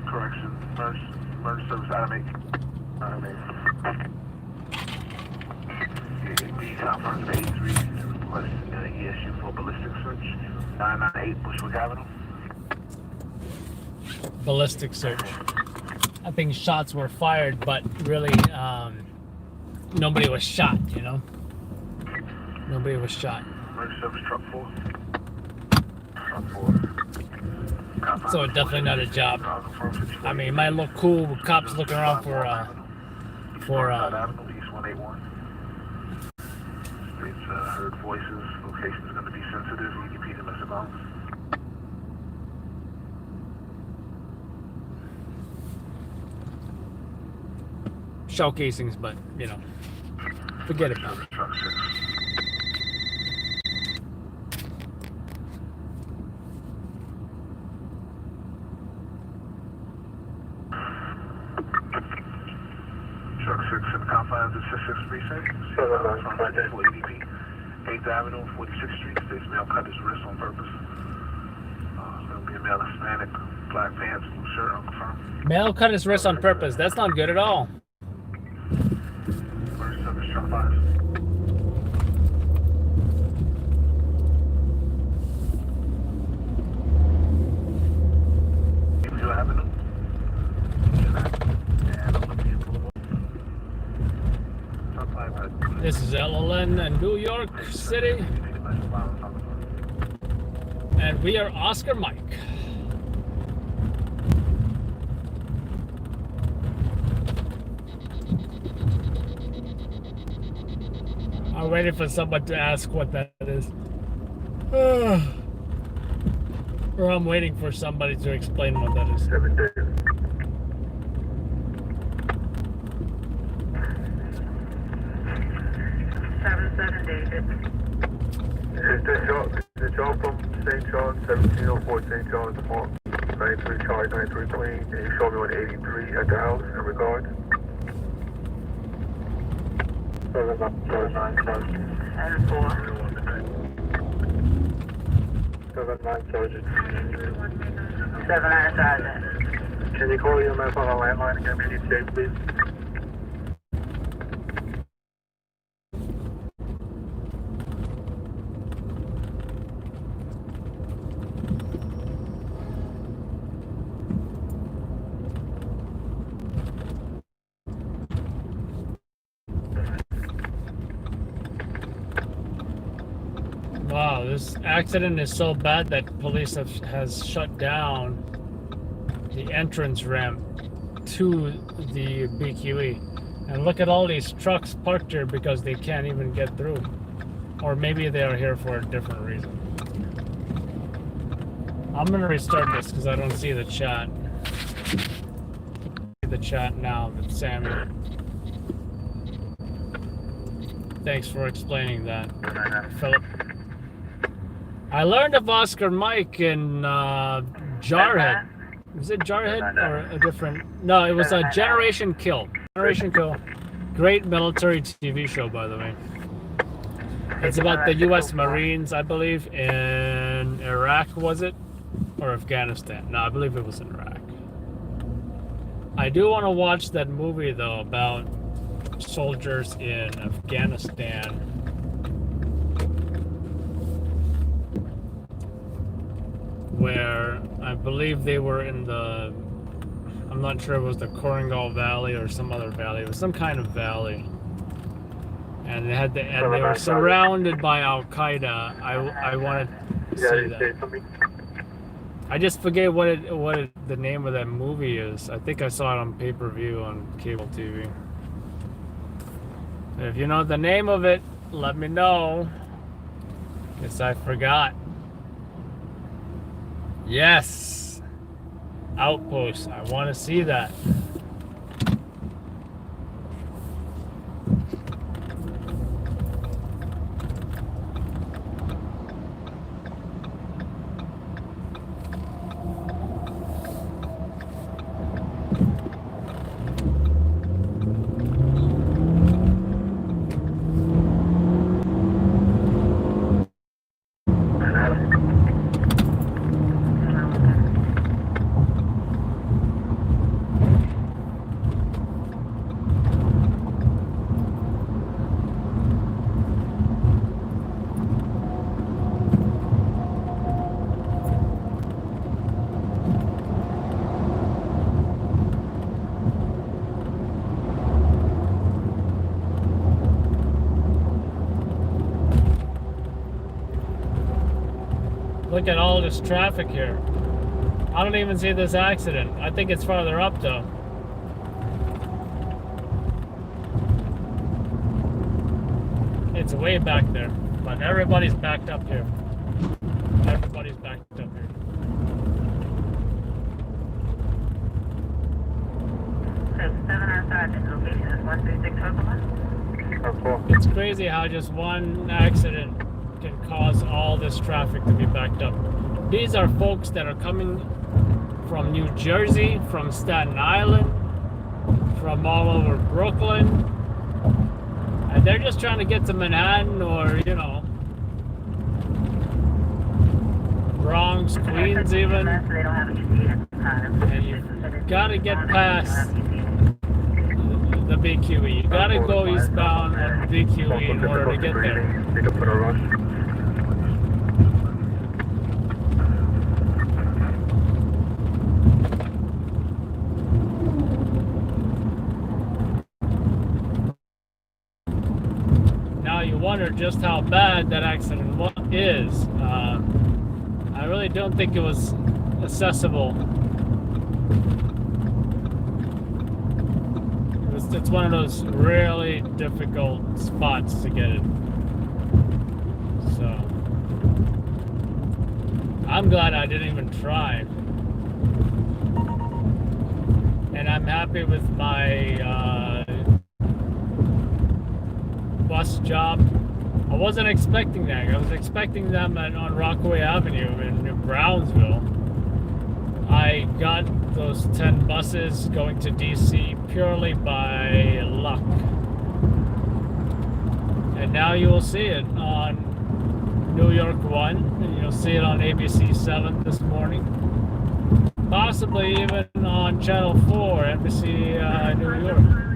Correction. Emergency service item 8. Item 8. B confirms 83 request ESU for ballistic search. 998 Bushwick Avenue. Ballistic search. I think shots were fired, but really, nobody was shot, you know? Nobody was shot. Emergency service truck 4. Truck 4. So definitely not a job. I mean, it might look cool with cops looking around for East 181. It's heard voices. Location is going to be sensitive. EDP domestic violence. shell casings, but you know, forget about it. Truck 6 in the confines of 66 Precinct. Contact for ADP. 8th Avenue, 46th Street. States male cut his wrist on purpose. It's going to be a male Hispanic, black pants, blue shirt, unconfirmed. Male cut his wrist on purpose. That's not good at all. Emergency service truck 5. Avenue. This is LLN in New York City. And we are Oscar Mike. I'm waiting for someone to ask what that is. Or I'm waiting for somebody to explain what that is. 7 days. 7 David. Is the job from St. Charles, 1704 St. Charles Park, 93 charge, 93 clean, and you show me on 83 at the house in regards? 7-9 Sergeant. And 4. 7-9 Sergeant. 7-9 Sergeant. Can you call your man on the landline again, PDTA, please? Wow, this accident is so bad that police has shut down the entrance ramp to the BQE. And look at all these trucks parked here because they can't even get through. Or maybe they are here for a different reason. I'm gonna restart this because I don't see the chat. The chat now with Sammy. Thanks for explaining that, Philip. I learned of Oscar Mike in Jarhead. Was it Jarhead or a different? No, it was a Generation Kill. Generation Kill. Great military TV show, by the way. It's about the U.S. Marines, I believe, in Iraq, was it? Or Afghanistan? No, I believe it was in Iraq. I do want to watch that movie, though, about soldiers in Afghanistan. Where I believe they were in the, I'm not sure it was the Korangal Valley or some other valley. It was some kind of valley, and they had and they were surrounded by Al Qaeda. I wanted to see that. I just forget what the name of that movie is. I think I saw it on pay-per-view on cable TV. If you know the name of it, let me know, because I forgot. Yes! Outpost. I want to see that. Look at all this traffic here. I don't even see this accident. I think it's farther up though. It's way back there, but everybody's backed up here. Everybody's backed up here. It's crazy how just one accident can cause all this traffic to be backed up. These are folks that are coming from New Jersey, from Staten Island, from all over Brooklyn, and they're just trying to get to Manhattan or, you know, Bronx, Queens even. And you've got to get past the BQE. You got to go eastbound at the BQE in order to get there. Now you wonder just how bad that accident is. I really don't think it was accessible. It's one of those really difficult spots to get in. So I'm glad I didn't even try. And I'm happy with my bus job. I wasn't expecting that. I was expecting them on Rockaway Avenue in New Brownsville. I got those 10 buses going to DC purely by luck. And now you will see it on New York 1, and you'll see it on ABC 7 this morning. Possibly even on Channel 4, NBC New York.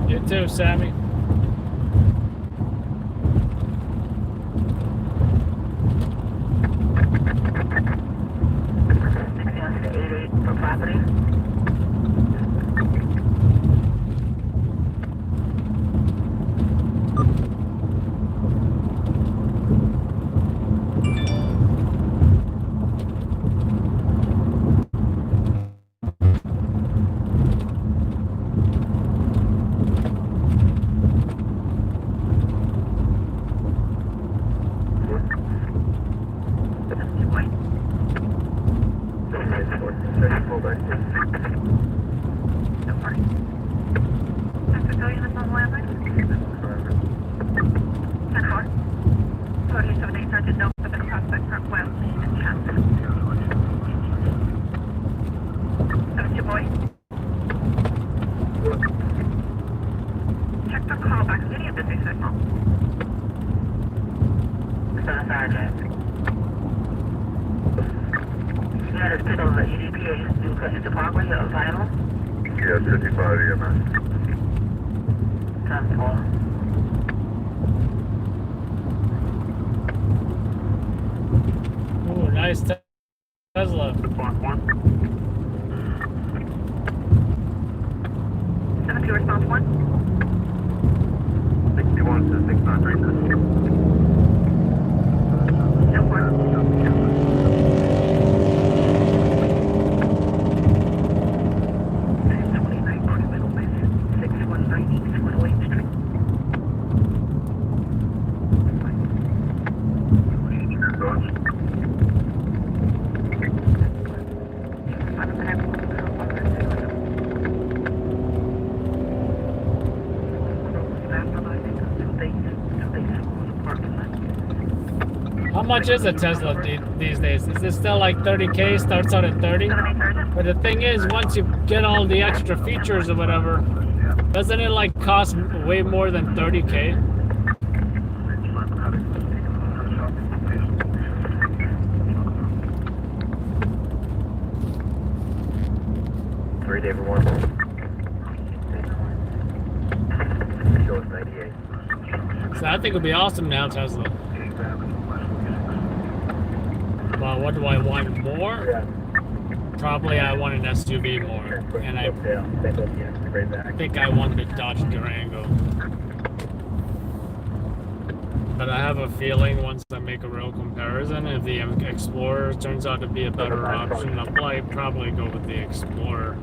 You too, Sammy. For property. Yeah, 55 EMS. Ooh, nice Tesla. 72 response 1. 61 to 693. How much is a Tesla these days? Is it still like 30K, starts out at 30? But the thing is, once you get all the extra features or whatever, doesn't it like cost way more than 30K? Great, everyone. Show us 98. So I think it'd be awesome to have Tesla. Well, what do I want more? Probably I want an SUV more, and I think I want the Dodge Durango. But I have a feeling once I make a real comparison, if the Explorer turns out to be a better option, I'll probably go with the Explorer.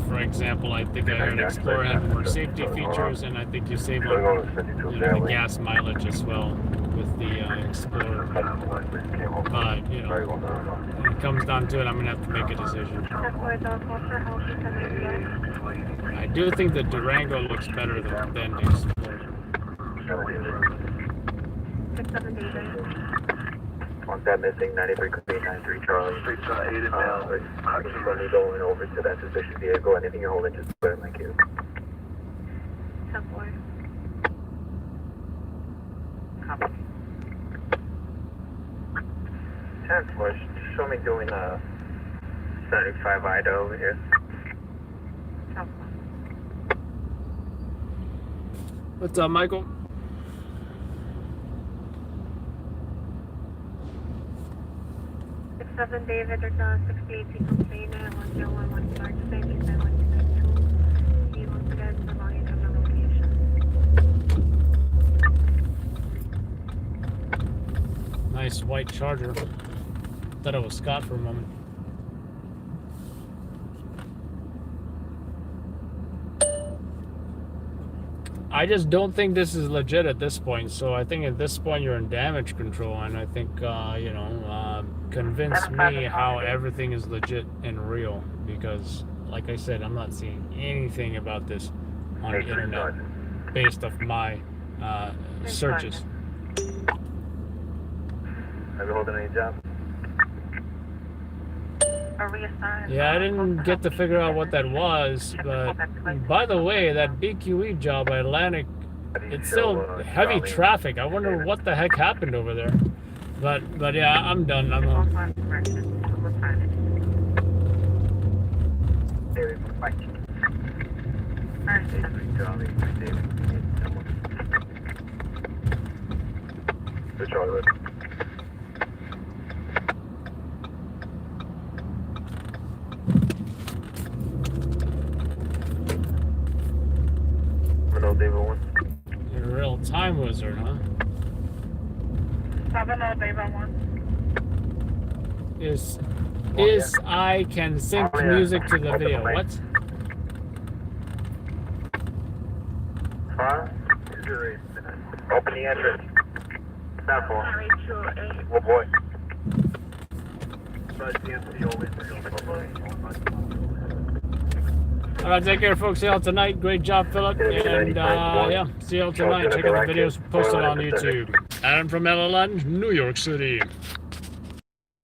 For example, I think I heard Explorer had more safety features, and I think you save on the gas mileage as well with the Explorer. But, you know, when it comes down to it, I'm going to have to make a decision. I do think the Durango looks better than the Explorer. One that missing, 93 could be 93 Charlie. Street 8 and down. Somebody going over to that suspicious vehicle. Anything you're holding, just put it in my queue. 10-4. Copy. 10-4, show me doing 75 Ida over here. 10-4. What's up, Michael? Seven David, there's a 6018 complainant, 1011 charge, safety 7192. He wants to get the volume from the location. Nice white Charger. Thought it was Scott for a moment. I just don't think this is legit at this point. So I think at this point you're in damage control, and I think convince me how everything is legit and real, because like I said, I'm not seeing anything about this on the internet based off my searches. Have you holding any job? Yeah, I didn't get to figure out what that was, but by the way, that BQE job at Atlantic, it's still heavy traffic. I wonder what the heck happened over there. But yeah, I'm done. I'm home. Good Charlie. Hello, David 1. You're a real time wizard, huh? 70 David 1. Is I can sync music to the video. What? Open the entrance. Not for. What boy? All right, take care, folks. See y'all tonight. Great job, Philip. And yeah, see y'all tonight. Check out the videos posted on YouTube. Adam from LLN, New York City.